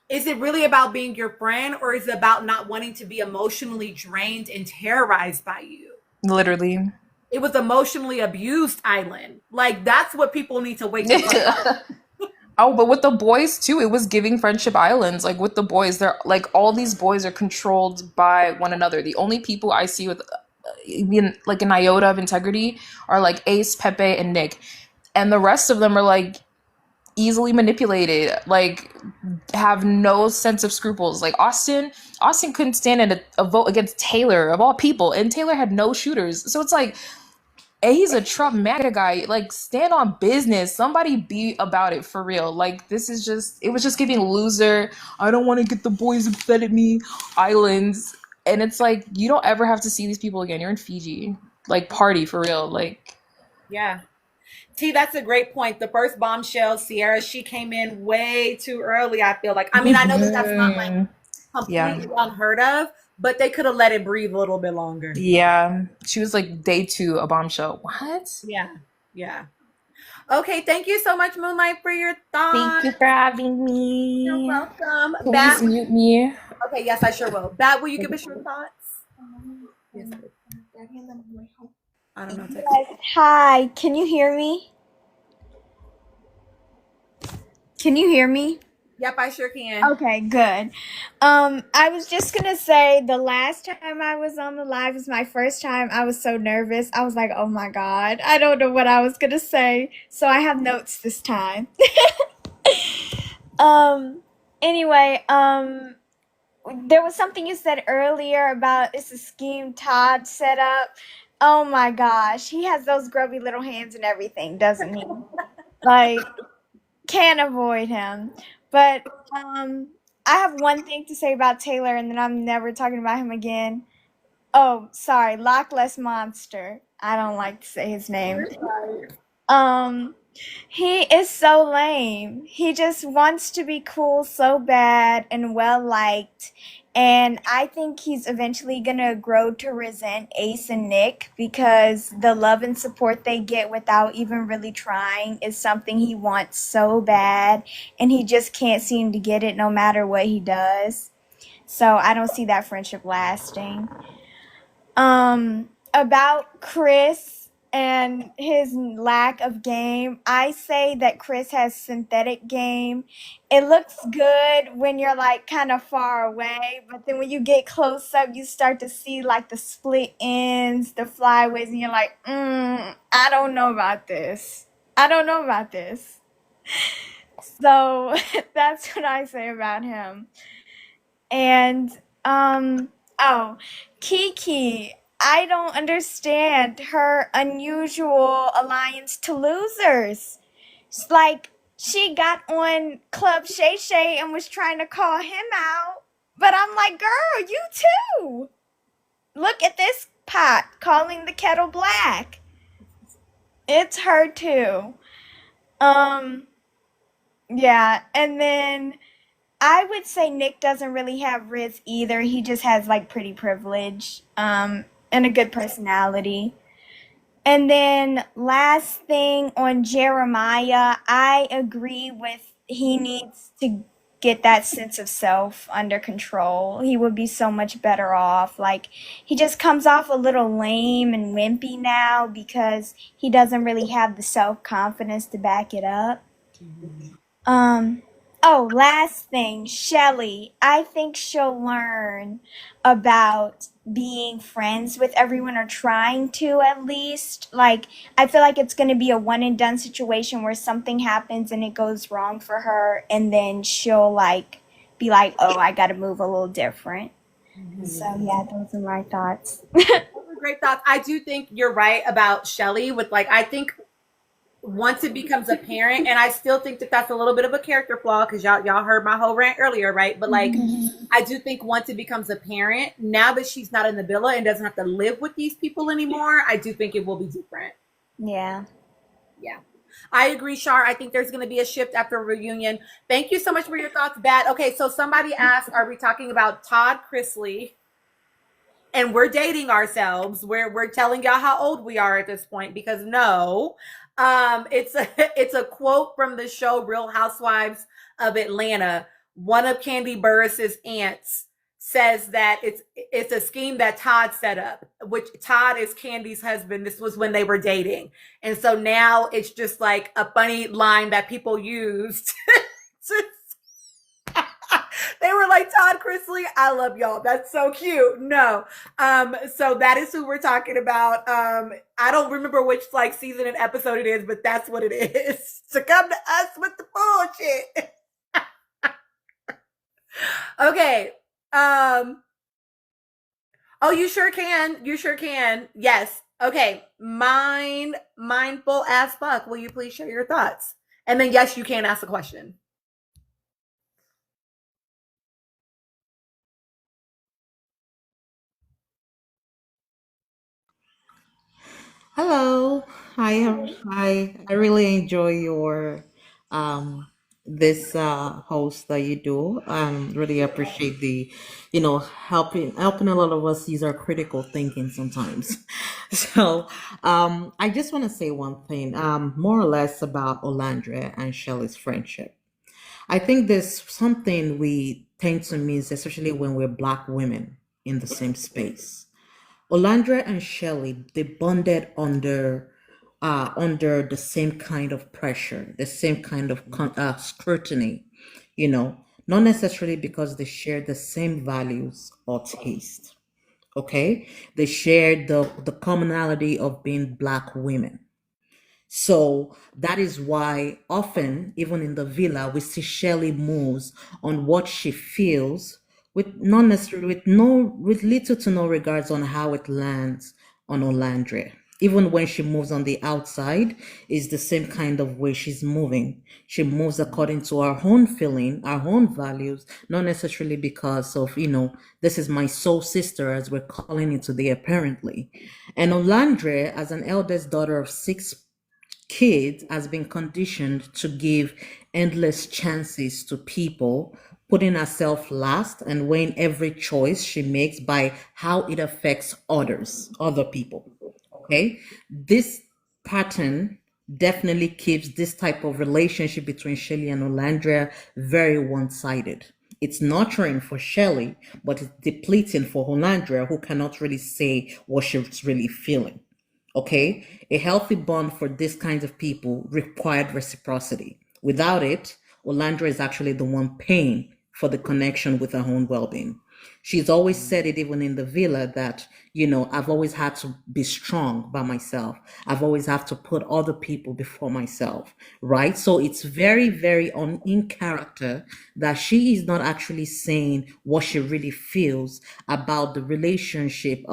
is it really about being your friend, or is it about not wanting to be emotionally drained and terrorized by you? Literally. It was emotionally abused island. Like, that's what people need to wake up. Oh, but with the boys too, it was giving Friendship Islands. Like with the boys, they're like all these boys are controlled by one another. The only people I see with even like an iota of integrity are like Ace, Pepe, and Nick, and the rest of them are like easily manipulated, like have no sense of scruples. Like Austin couldn't stand in a vote against Taylor of all people, and Taylor had no shooters. So it's like, hey, he's a Trump MAGA guy. Like, stand on business. Somebody be about it for real. Like, it was just giving loser, I don't want to get the boys upset at me islands. And it's like, you don't ever have to see these people again. You're in Fiji. Like, party for real. Like, yeah. T, that's a great point. The first bombshell, Sierra, she came in way too early, I feel like. I mean, I know that that's not like completely unheard of, but they could have let it breathe a little bit longer. yeah. She was like day 2, a bombshell. What? Yeah. Okay, thank you so much, Moonlight, for your thoughts. Thank you for having me. You're welcome. Please Bat, mute me. okay, yes, I sure will. Bat, will you give us your thoughts? Yes. I don't know. Yes. Hi, can you hear me? Can you hear me? Yep, I sure can. Okay, good. I was just gonna say the last time I was on the live was my first time. I was so nervous. I was like, oh my God, I don't know what I was gonna say. So I have notes this time. Anyway, there was something you said earlier about it's a scheme Todd set up. Oh my gosh, he has those grubby little hands and everything, doesn't he? Like, can't avoid him. But I have one thing to say about Taylor, and then I'm never talking about him again. Oh, sorry, Loch Ness Monster. I don't like to say his name. He is so lame. He just wants to be cool so bad and well liked. And I think he's eventually gonna grow to resent Ace and Nick because the love and support they get without even really trying is something he wants so bad, and he just can't seem to get it no matter what he does. So I don't see that friendship lasting. About Chris and his lack of game, I say that Chris has synthetic game. It looks good when you're like kind of far away, but then when you get close up, you start to see like the split ends, the flyaways, and you're like, I don't know about this. I don't know about this. So that's what I say about him. And Kiki, I don't understand her unusual alliance to losers. It's like she got on Club Shay Shay and was trying to call him out. But I'm like, girl, you too. Look at this pot calling the kettle black. It's her too. Yeah, and then I would say Nick doesn't really have Riz either. He just has like pretty privilege. And a good personality. And then last thing on Jeremiah, I agree with he needs to get that sense of self under control, he would be so much better off. Like, he just comes off a little lame and wimpy now because he doesn't really have the self-confidence to back it up. Oh, last thing, Shelly. I think she'll learn about being friends with everyone, or trying to at least. Like, I feel like it's going to be a one and done situation where something happens and it goes wrong for her, and then she'll like be like, oh, I got to move a little different. So yeah, those are my thoughts. Those are great thoughts. I do think you're right about Shelly with like, I think once it becomes a parent, and I still think that that's a little bit of a character flaw because y'all heard my whole rant earlier, right? But like, I do think once it becomes a parent, now that she's not in the villa and doesn't have to live with these people anymore, I do think it will be different. Yeah. Yeah. I agree, Shar. I think there's going to be a shift after a reunion. Thank you so much for your thoughts, Bat. Okay, so somebody asked, are we talking about Todd Chrisley? And we're dating ourselves. We're telling y'all how old we are at this point, because no. It's a quote from the show Real Housewives of Atlanta. One of Kandi Burruss's aunts says that it's a scheme that Todd set up, which Todd is Candy's husband. This was when they were dating. And so now it's just like a funny line that people used. They were like, Todd Chrisley, I love y'all. That's so cute. No. So that is who we're talking about. I don't remember which like season and episode it is, but that's what it is. So come to us with the bullshit. Okay. Oh, you sure can. You sure can. Yes. Okay. Mindful as fuck. Will you please share your thoughts? And then yes, you can ask a question. Hello. Hi. I really enjoy your this host that you do. Really appreciate the, helping a lot of us use our critical thinking sometimes. So I just want to say one thing, more or less about Olandria and Shelley's friendship. I think there's something we tend to miss, especially when we're Black women in the same space. Olandra and Shelley, they bonded under the same kind of pressure, the same kind of scrutiny, not necessarily because they shared the same values or taste. Okay, they shared the commonality of being Black women. So that is why often, even in the villa, we see Shelley moves on what she feels, with not necessarily with little to no regards on how it lands on Olandria. Even when she moves on the outside, is the same kind of way she's moving. She moves according to our own feeling, our own values, not necessarily because of, this is my soul sister, as we're calling it today, apparently. And Olandria, as an eldest daughter of 6 kids, has been conditioned to give endless chances to people, putting herself last and weighing every choice she makes by how it affects other people. Okay, this pattern definitely keeps this type of relationship between Shelley and Olandria very one-sided. It's nurturing for Shelley, but it's depleting for Olandria, who cannot really say what she's really feeling. Okay, a healthy bond for these kinds of people required reciprocity. Without it, Olandria is actually the one paying for the connection with her own well-being. She's always said it, even in the villa, that, I've always had to be strong by myself. I've always had to put other people before myself, right? So it's very, very in character that she is not actually saying what she really feels about the relationship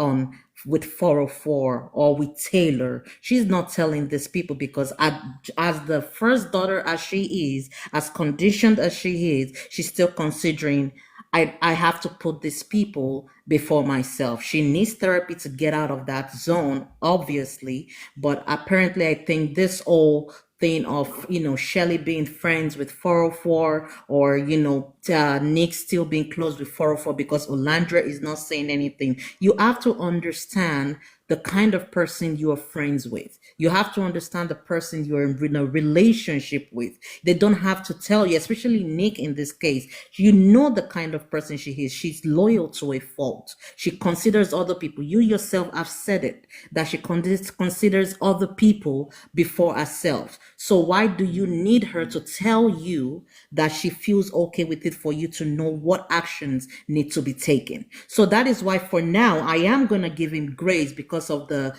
with 404 or with Taylor. She's not telling these people because as the first daughter as she is, as conditioned as she is, she's still considering, I have to put these people before myself. She needs therapy to get out of that zone, obviously. But apparently, I think this whole thing of, Shelley being friends with 404, or, Nick still being close with 404 because Olandria is not saying anything. You have to understand the kind of person you are friends with. You have to understand the person you're in a relationship with. They don't have to tell you, especially Nick in this case. You know the kind of person she is. She's loyal to a fault. She considers other people. You yourself have said it, that she considers other people before herself. So why do you need her to tell you that she feels okay with it for you to know what actions need to be taken? So that is why for now, I am going to give him grace because of the,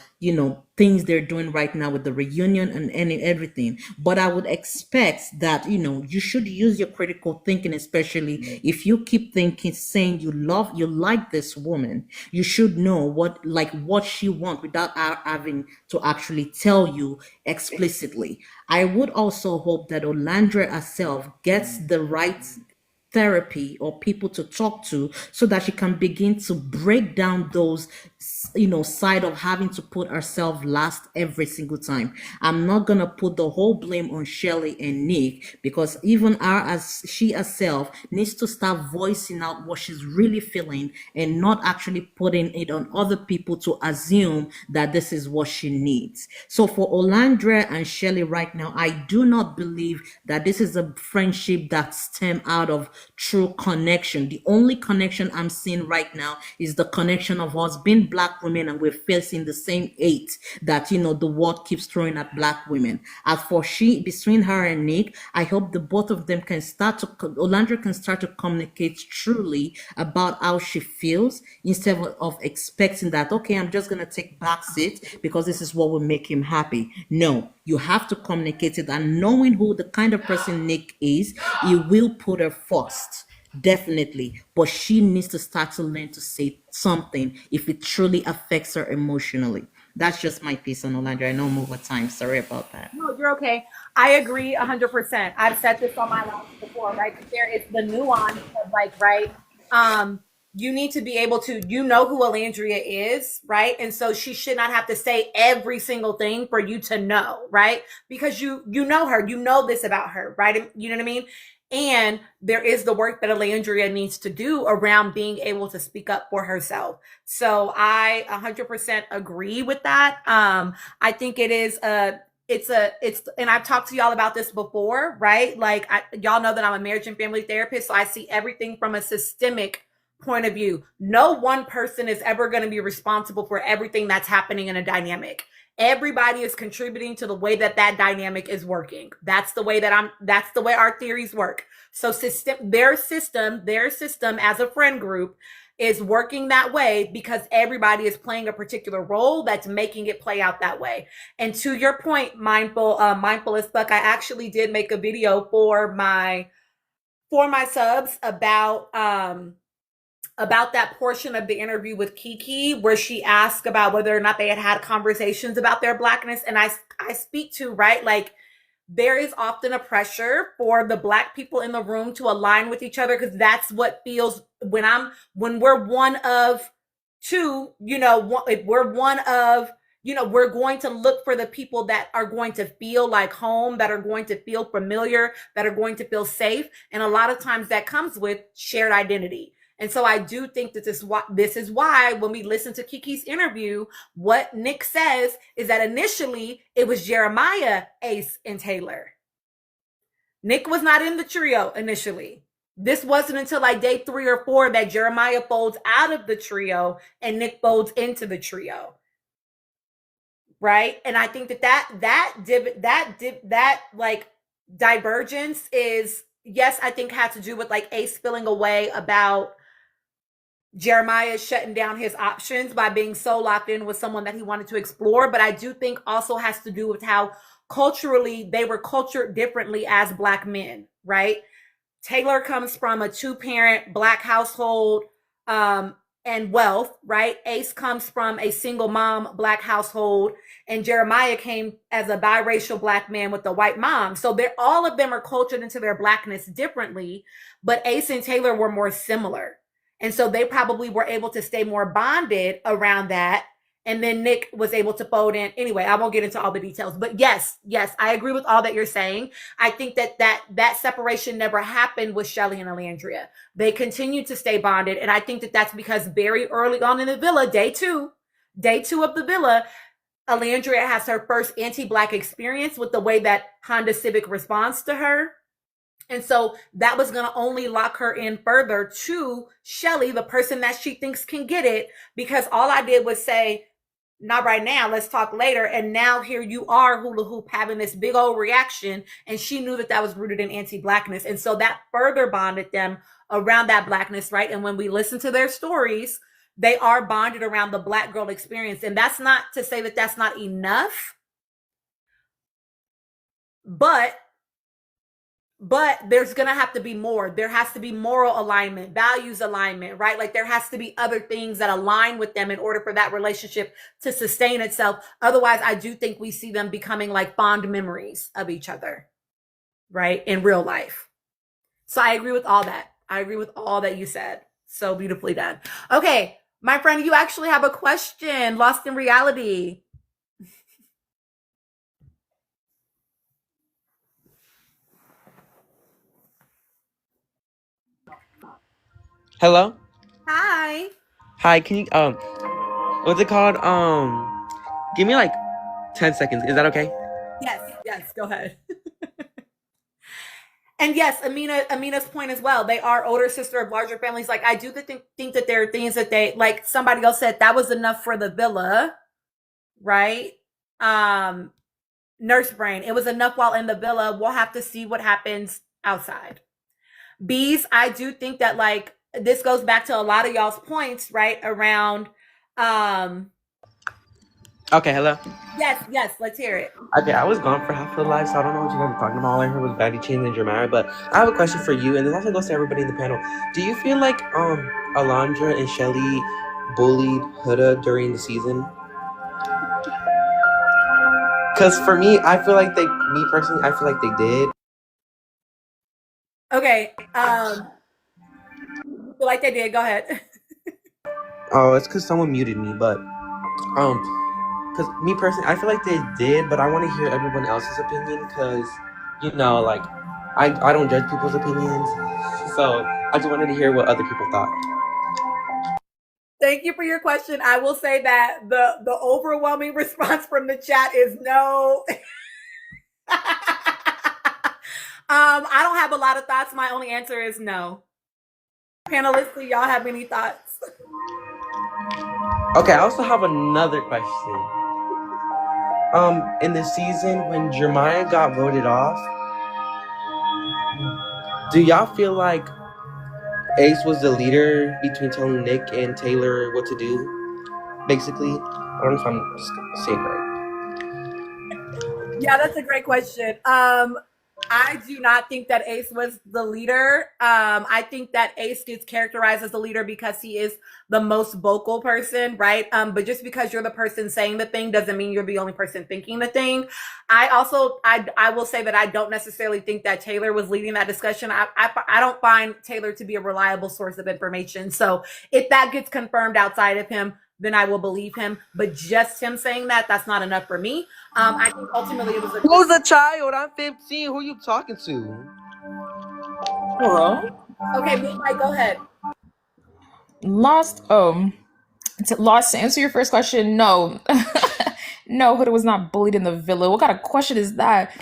things they're doing right now with the reunion and everything. But I would expect that, you should use your critical thinking, especially if you keep thinking, saying you like this woman, you should know what she wants without her having to actually tell you explicitly. I would also hope that Olandra herself gets the right therapy or people to talk to so that she can begin to break down those side of having to put herself last every single time. I'm not gonna put the whole blame on Shelly and Nick, because even her, as she herself, needs to start voicing out what she's really feeling and not actually putting it on other people to assume that this is what she needs. So for Olandra and Shelly right now, I do not believe that this is a friendship that stem out of true connection. The only connection I'm seeing right now is the connection of us being Black women, and we're facing the same hate that the world keeps throwing at Black women. As for between her and Nick, I hope the both of them Olandra can start to communicate truly about how she feels, instead of expecting that, okay, I'm just gonna take back seat because this is what will make him happy. No, you have to communicate it, and knowing who the kind of person Nick is, he will put her first. Definitely, but she needs to start to learn to say something if it truly affects her emotionally. That's just my piece on Olandra. I know I'm over time. Sorry about that. No, you're okay. I agree 100%. I've said this on my live before, right? There is the nuance of right? You need to be able to, who Alandria is, right? And so she should not have to say every single thing for you to know, right? Because you know her, you know this about her, right? You know what I mean? And there is the work that Alandria needs to do around being able to speak up for herself. So I 100% agree with that. I think it is it's and I've talked to y'all about this before, right? Like y'all know that I'm a marriage and family therapist, so I see everything from a systemic point of view. No one person is ever going to be responsible for everything that's happening in a dynamic. Everybody is contributing to the way that dynamic is working. That's the way our theories work. So their system as a friend group is working that way because everybody is playing a particular role that's making it play out that way. And to your point, mindful as fuck, I actually did make a video for my subs about that portion of the interview with Kiki where she asked about whether or not they had conversations about their Blackness. And I speak to, right, like there is often a pressure for the Black people in the room to align with each other, because that's what feels when we're one of two, if we're one of, we're going to look for the people that are going to feel like home, that are going to feel familiar, that are going to feel safe. And a lot of times that comes with shared identity. And so I do think that this is why when we listen to Kiki's interview, what Nick says is that initially it was Jeremiah, Ace, and Taylor. Nick was not in the trio initially. This wasn't until like day 3 or 4 that Jeremiah folds out of the trio and Nick folds into the trio. Right? And I think that like divergence is, yes, I think had to do with like Ace feeling away about Jeremiah shutting down his options by being so locked in with someone that he wanted to explore. But I do think also has to do with how culturally they were cultured differently as Black men, right? Taylor comes from a 2-parent Black household and wealth, right? Ace comes from a single mom Black household, and Jeremiah came as a biracial Black man with a white mom. So all of them are cultured into their Blackness differently, but Ace and Taylor were more similar. And so they probably were able to stay more bonded around that. And then Nick was able to fold in. Anyway, I won't get into all the details, but yes, I agree with all that you're saying. I think that separation never happened with Shelly and Alandria. They continued to stay bonded. And I think that that's because very early on in the villa, day 2, Day 2 of the villa, Alandria has her first anti-Black experience with the way that Honda Civic responds to her. And so that was going to only lock her in further to Shelly, the person that she thinks can get it, because all I did was say, not right now, let's talk later. And now here you are, Hula Hoop, having this big old reaction. And she knew that that was rooted in anti-Blackness. And so that further bonded them around that Blackness, right? And when we listen to their stories, they are bonded around the Black girl experience. And that's not to say that that's not enough, but there's going to have to be more. There has to be moral alignment, values alignment, right? Like there has to be other things that align with them in order for that relationship to sustain itself. Otherwise, I do think we see them becoming like fond memories of each other, right? In real life. So I agree with all that. I agree with all that you said. So beautifully done. Okay, my friend, you actually have a question. Lost in Reality. Hello? Hi. Hi, can you what's it called? Give me like 10 seconds. Is that okay? Yes, go ahead. And yes, Amina's point as well. They are older sister of larger families. Like I do think that there are things that they, like somebody else said, that was enough for the villa, right? Nurse Brain, it was enough while in the villa. We'll have to see what happens outside. Bees, I do think that like this goes back to a lot of y'all's points, right? Around Okay, hello? yes, let's hear it. Okay, I was gone for half of the live, so I don't know what you guys are talking about. All I heard was Batty Chains and Jeremiah, but I have a question for you, and this also goes to everybody in the panel. Do you feel like Alondra and Shelly bullied Huda during the season? Because for me, I feel like I feel like they did. Okay, feel like they did. Go ahead. Oh, it's because someone muted me, but because me personally, I feel like they did, but I want to hear everyone else's opinion because, you know, like, I don't judge people's opinions, so I just wanted to hear what other people thought. Thank you for your question. I will say that the overwhelming response from the chat is no. I don't have a lot of thoughts. My only answer is no. Panelists, do y'all have any thoughts? Okay, I also have another question. In the season when Jeremiah got voted off, do y'all feel like Ace was the leader between telling Nick and Taylor what to do? Basically, I don't know if I'm saying right. Yeah, that's a great question. I do not think that Ace was the leader. I think that Ace gets characterized as the leader because he is the most vocal person, right? But just because you're the person saying the thing doesn't mean you're the only person thinking the thing. I will say that I don't necessarily think that Taylor was leading that discussion. I don't find Taylor to be a reliable source of information. So if that gets confirmed outside of him, then I will believe him. But just him saying that, that's not enough for me. I think ultimately it was a... Who's a child? I'm 15. Who are you talking to? Hello? Okay, Moonlight, go ahead. Lost to answer your first question, no. No, Huda was not bullied in the villa. What kind of question is that?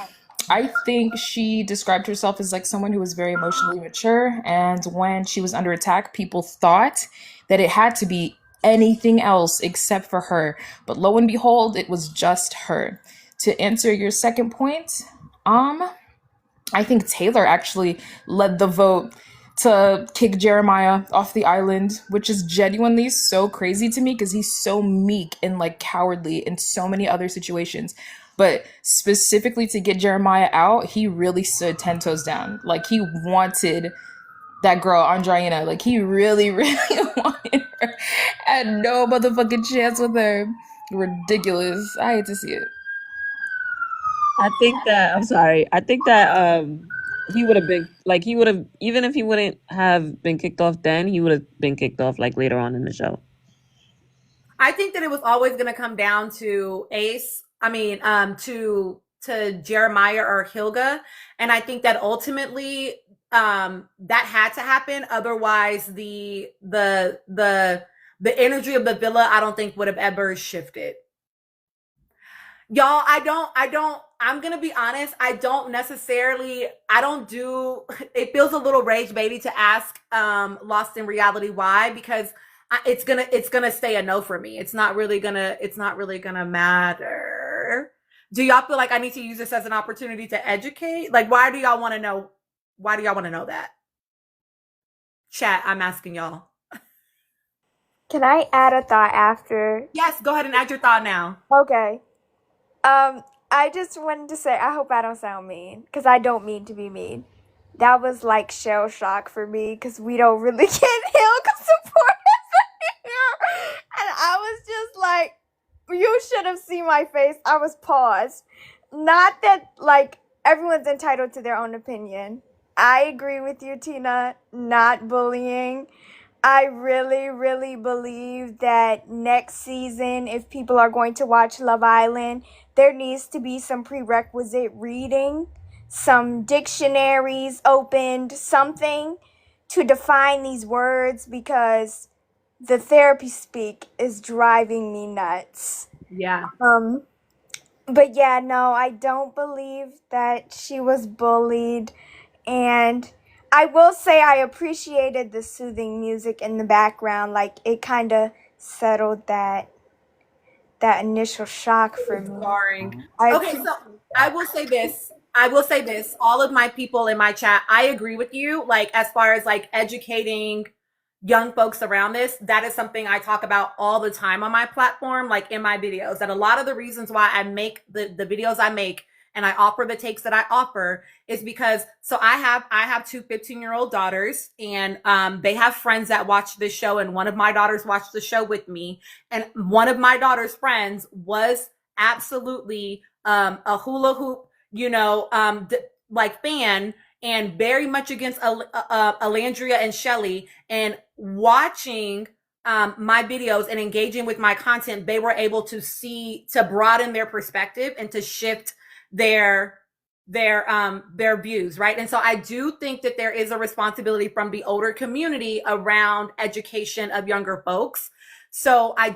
I think she described herself as like someone who was very emotionally mature, and when she was under attack, people thought that it had to be anything else except for her. But lo and behold, it was just her. To answer your second point, I think Taylor actually led the vote to kick Jeremiah off the island, which is genuinely so crazy to me because he's so meek and like cowardly in so many other situations. But specifically to get Jeremiah out, he really stood 10 toes down. Like he wanted that girl, Andreina. Like he really, really wanted her. Had no motherfucking chance with her. Ridiculous. I hate to see it. I think that he would have been like, even if he wouldn't have been kicked off then, he would have been kicked off like later on in the show. I think that it was always going to come down to Ace. To Jeremiah or Hilga, and I think that ultimately that had to happen. Otherwise, the the energy of the villa, I don't think would have ever shifted. Y'all, I'm gonna be honest, I don't do, it feels a little rage baity to ask Lost in Reality why, because it's gonna stay a no for me. It's not really gonna matter. Do y'all feel like I need to use this as an opportunity to educate? Like, why do y'all want to know that? Chat, I'm asking y'all. Can I add a thought after? Yes, go ahead and add your thought now. Okay. I just wanted to say, I hope I don't sound mean, because I don't mean to be mean. That was like shell shock for me, because we don't really get Hilka supporters here. And I was just like, you should have seen my face. I was paused. Not that, like, everyone's entitled to their own opinion. I agree with you, Tina, not bullying. I really, really believe that next season, if people are going to watch Love Island, there needs to be some prerequisite reading, some dictionaries opened, something to define these words, because the therapy speak is driving me nuts. Yeah. But yeah, no, I don't believe that she was bullied. And I will say I appreciated the soothing music in the background. Like, it kind of settled that initial shock for me. Boring. Okay, so I will say this. All of my people in my chat, I agree with you. Like, as far as like educating young folks around this, that is something I talk about all the time on my platform, like in my videos. That a lot of the reasons why I make the videos I make and I offer the takes that I offer is because, so I have two 15-year-old daughters, and they have friends that watch this show, and one of my daughters watched the show with me, and one of my daughter's friends was absolutely a hula hoop, like fan, and very much against Alandria and Shelly, and watching my videos and engaging with my content, they were able to broaden their perspective and to shift their views, right? And so I do think that there is a responsibility from the older community around education of younger folks. So I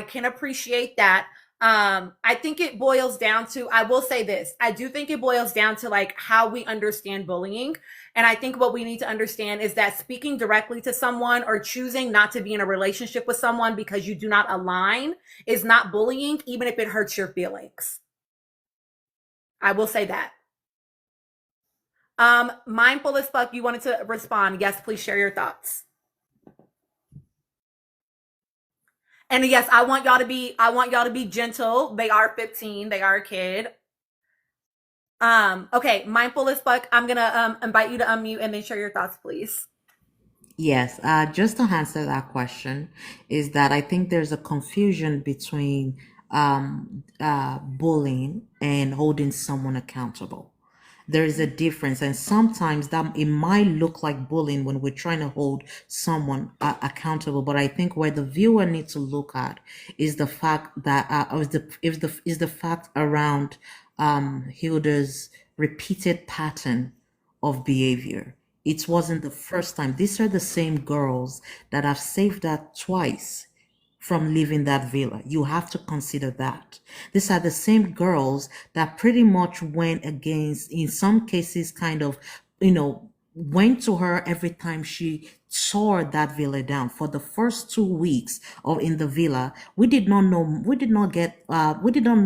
can appreciate that. I think it boils down to, I will say this, I do think it boils down to like how we understand bullying. And I think what we need to understand is that speaking directly to someone or choosing not to be in a relationship with someone because you do not align is not bullying, even if it hurts your feelings. I will say that. Mindful as fuck, you wanted to respond. Yes, please share your thoughts. And yes, I want y'all to be gentle. They are 15. They are a kid. Okay, mindful as fuck. I'm gonna invite you to unmute and then share your thoughts, please. Yes, just to answer that question, is that I think there's a confusion between bullying and holding someone accountable. There is a difference, and sometimes that it might look like bullying when we're trying to hold someone accountable. But I think where the viewer needs to look at is the fact that is the fact around Hilda's repeated pattern of behavior. It wasn't the first time. These are the same girls that have saved her twice from leaving that villa. You have to consider that. These are the same girls that pretty much went against, in some cases, kind of, went to her every time she tore that villa down. For the first 2 weeks in the villa, we did not know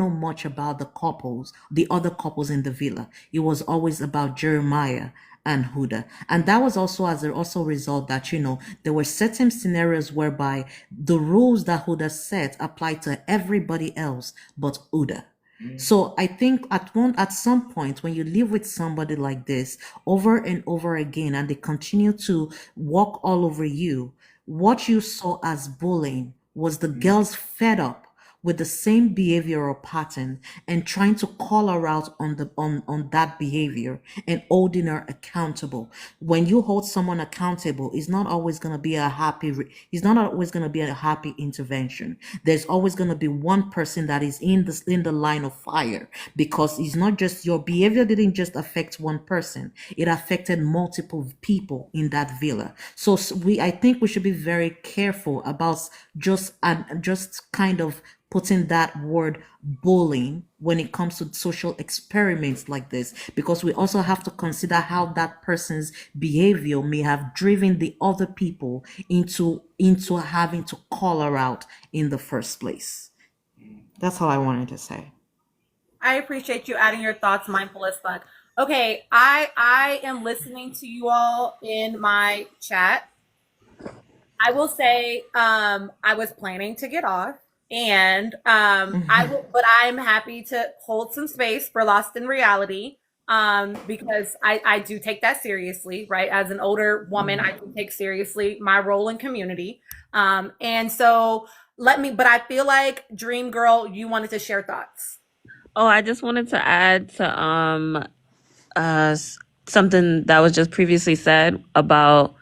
much about the other couples in the villa. It was always about Jeremiah and Huda. And that was also as a result that, there were certain scenarios whereby the rules that Huda set applied to everybody else but Huda. So I think at some point when you live with somebody like this over and over again, and they continue to walk all over you, what you saw as bullying was the girls fed up with the same behavioral pattern and trying to call her out on that behavior and holding her accountable. When you hold someone accountable, it's not always going to be it's not always going to be a happy intervention. There's always going to be one person that is in the line of fire, because it's not just your behavior didn't just affect one person, it affected multiple people in that villa. So I think we should be very careful about just kind of putting that word bullying when it comes to social experiments like this, because we also have to consider how that person's behavior may have driven the other people into having to call her out in the first place. That's all I wanted to say. I appreciate you adding your thoughts, mindful as fuck. Okay, I am listening to you all in my chat. I will say I was planning to get off, and but I'm happy to hold some space for Lost in Reality, because I do take that seriously, right? As an older woman, I do take seriously my role in community. And so but I feel like Dream Girl, you wanted to share thoughts. Oh, I just wanted to add to something that was just previously said about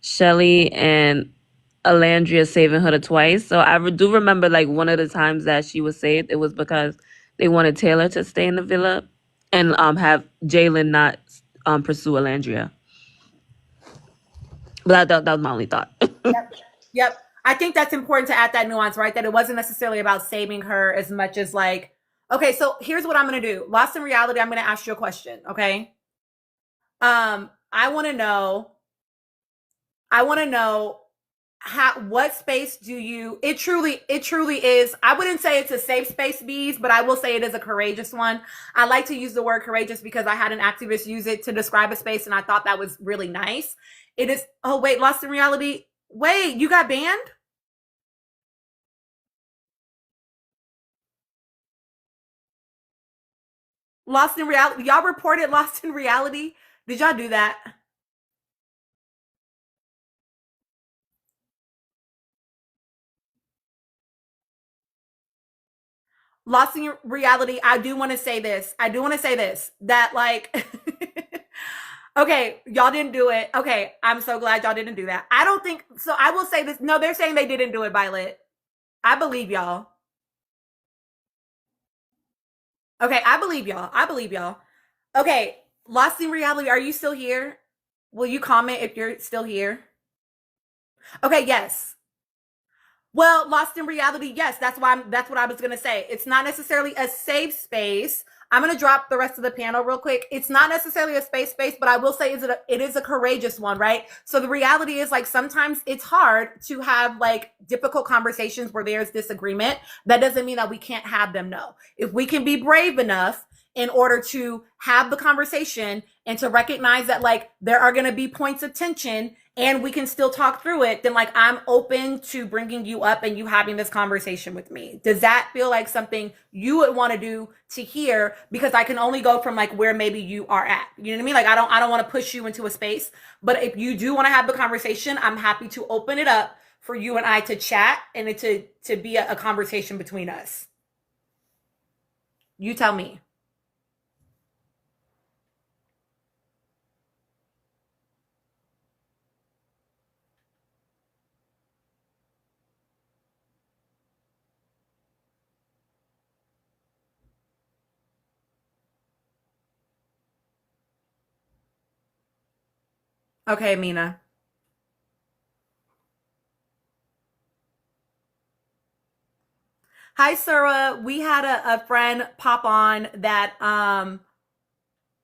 Shelly and Alandria saving her twice. So I do remember, like, one of the times that she was saved, it was because they wanted Taylor to stay in the villa and have Jalen not pursue Alandria. But that was my only thought. Yep. I think that's important to add that nuance, right? That it wasn't necessarily about saving her as much as like, okay, so here's what I'm going to do. Lost in Reality, I'm going to ask you a question, okay? I want to know what space do you, it truly is, I wouldn't say it's a safe space, Bees, but I will say it is a courageous one. I like to use the word courageous because I had an activist use it to describe a space, and I thought that was really nice. It is, oh wait, Lost in Reality, wait, you got banned? Lost in Reality, y'all reported Lost in Reality? Did y'all do that? Lost in Reality, I do want to say this. That like, okay, y'all didn't do it. Okay, I'm so glad y'all didn't do that. I don't think, so I will say this. No, they're saying they didn't do it, Violet. I believe y'all. Okay, I believe y'all. Okay, Lost in Reality, are you still here? Will you comment if you're still here? Okay, yes. Well, Lost in Reality, yes, that's what I was gonna say. It's not necessarily a safe space. I'm gonna drop the rest of the panel real quick. It's not necessarily a space, but I will say it is a courageous one, right? So the reality is, like, sometimes it's hard to have like difficult conversations where there's disagreement. That doesn't mean that we can't have them. No, if we can be brave enough in order to have the conversation and to recognize that like there are going to be points of tension and we can still talk through it, then like I'm open to bringing you up and you having this conversation with me. Does that feel like something you would want to do to hear? Because I can only go from like where maybe you are at. You know what I mean? Like I don't want to push you into a space, but if you do want to have the conversation, I'm happy to open it up for you and I to chat and it to be a conversation between us. You tell me. Okay, Mina. Hi, Sura. We had a friend pop on that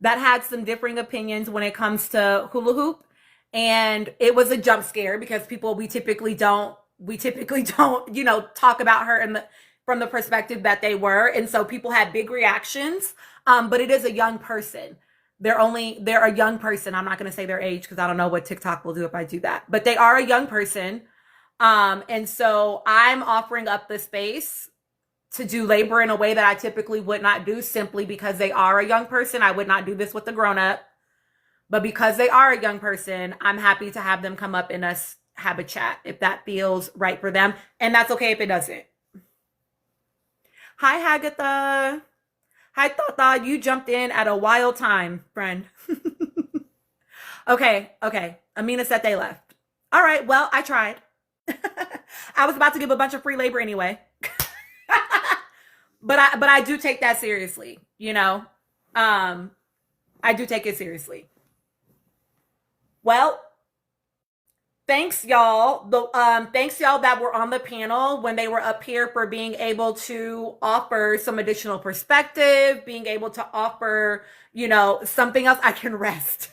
that had some differing opinions when it comes to hula hoop, and it was a jump scare because we typically don't talk about her from the perspective that they were, and so people had big reactions. But it is a young person. They're a young person. I'm not going to say their age because I don't know what TikTok will do if I do that, but they are a young person. And so I'm offering up the space to do labor in a way that I typically would not do, simply because they are a young person. I would not do this with a grown-up, but because they are a young person, I'm happy to have them come up and us have a chat if that feels right for them. And that's okay if it doesn't. Hi, Hagatha. Hi, Tata. You jumped in at a wild time, friend. Okay. Amina said they left. All right. Well, I tried. I was about to give a bunch of free labor anyway. But I do take that seriously, you know. I do take it seriously. Well, thanks y'all. Thanks y'all that were on the panel when they were up here for being able to offer some additional perspective, being able to offer, you know, something else. I can rest.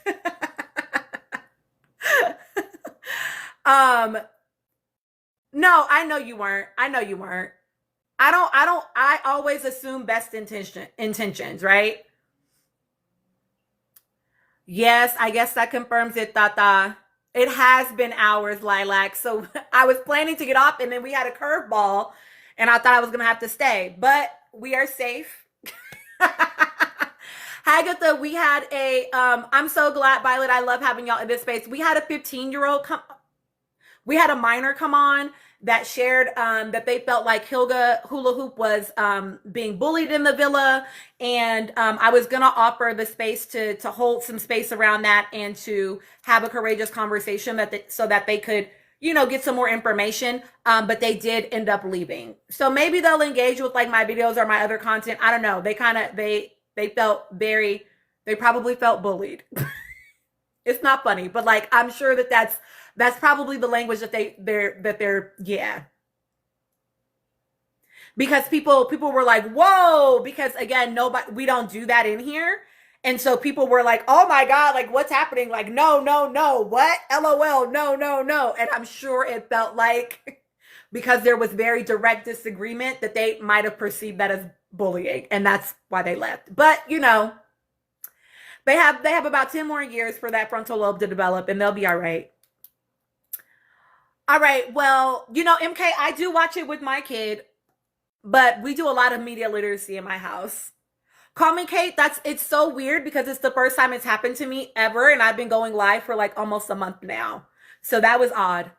No, I know you weren't. I always assume best intentions, right? Yes, I guess that confirms it, Tata. It has been hours, Lilac. So I was planning to get off and then we had a curveball and I thought I was going to have to stay, but we are safe. Hagatha, we had I'm so glad, Violet. I love having y'all in this space. We had a 15-year-old we had a minor come on that shared that they felt like Hilga Hula Hoop was being bullied in the villa. And I was going to offer the space to hold some space around that and to have a courageous conversation so that they could, you know, get some more information. But they did end up leaving. So maybe they'll engage with like my videos or my other content. I don't know. They probably felt bullied. It's not funny, but like, I'm sure that's probably the language that they're yeah. Because people were like, whoa, because again, we don't do that in here. And so people were like, oh my God, like what's happening? Like, no, what? LOL, no. And I'm sure it felt like, because there was very direct disagreement, that they might've perceived that as bullying. And that's why they left. But you know, they have about 10 more years for that frontal lobe to develop and they'll be all right. All right. Well, you know, MK, I do watch it with my kid, but we do a lot of media literacy in my house. Call me Kate. It's so weird because it's the first time it's happened to me ever. And I've been going live for like almost a month now. So that was odd.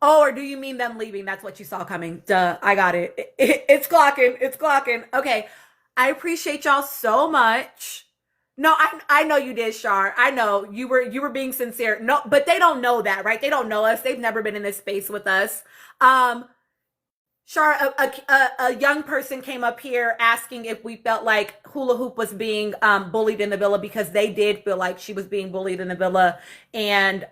Oh, or do you mean them leaving? That's what you saw coming. Duh. I got it. It's clocking. Okay. I appreciate y'all so much. No, I know you did, Shar. I know you were being sincere. No, but they don't know that, right? They don't know us. They've never been in this space with us. Shar, a young person came up here asking if we felt like Hula Hoop was being bullied in the villa, because they did feel like she was being bullied in the villa. And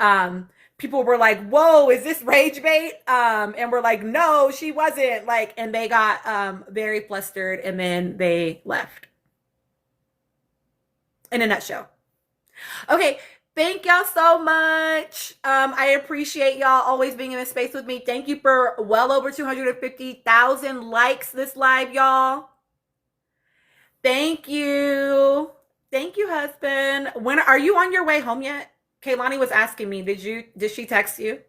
people were like, whoa, is this rage bait? And we're like, no, she wasn't. Like, and they got very flustered and then they left. In a nutshell. Okay, thank y'all so much. I appreciate y'all always being in this space with me. Thank you for well over 250,000 likes this live, y'all. Thank you. Thank you, husband. When are you on your way home yet? Kaylani was asking me, did she text you?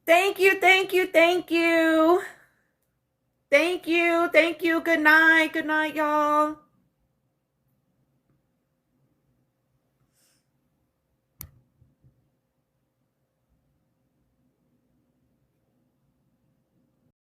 Thank you. Good night, y'all.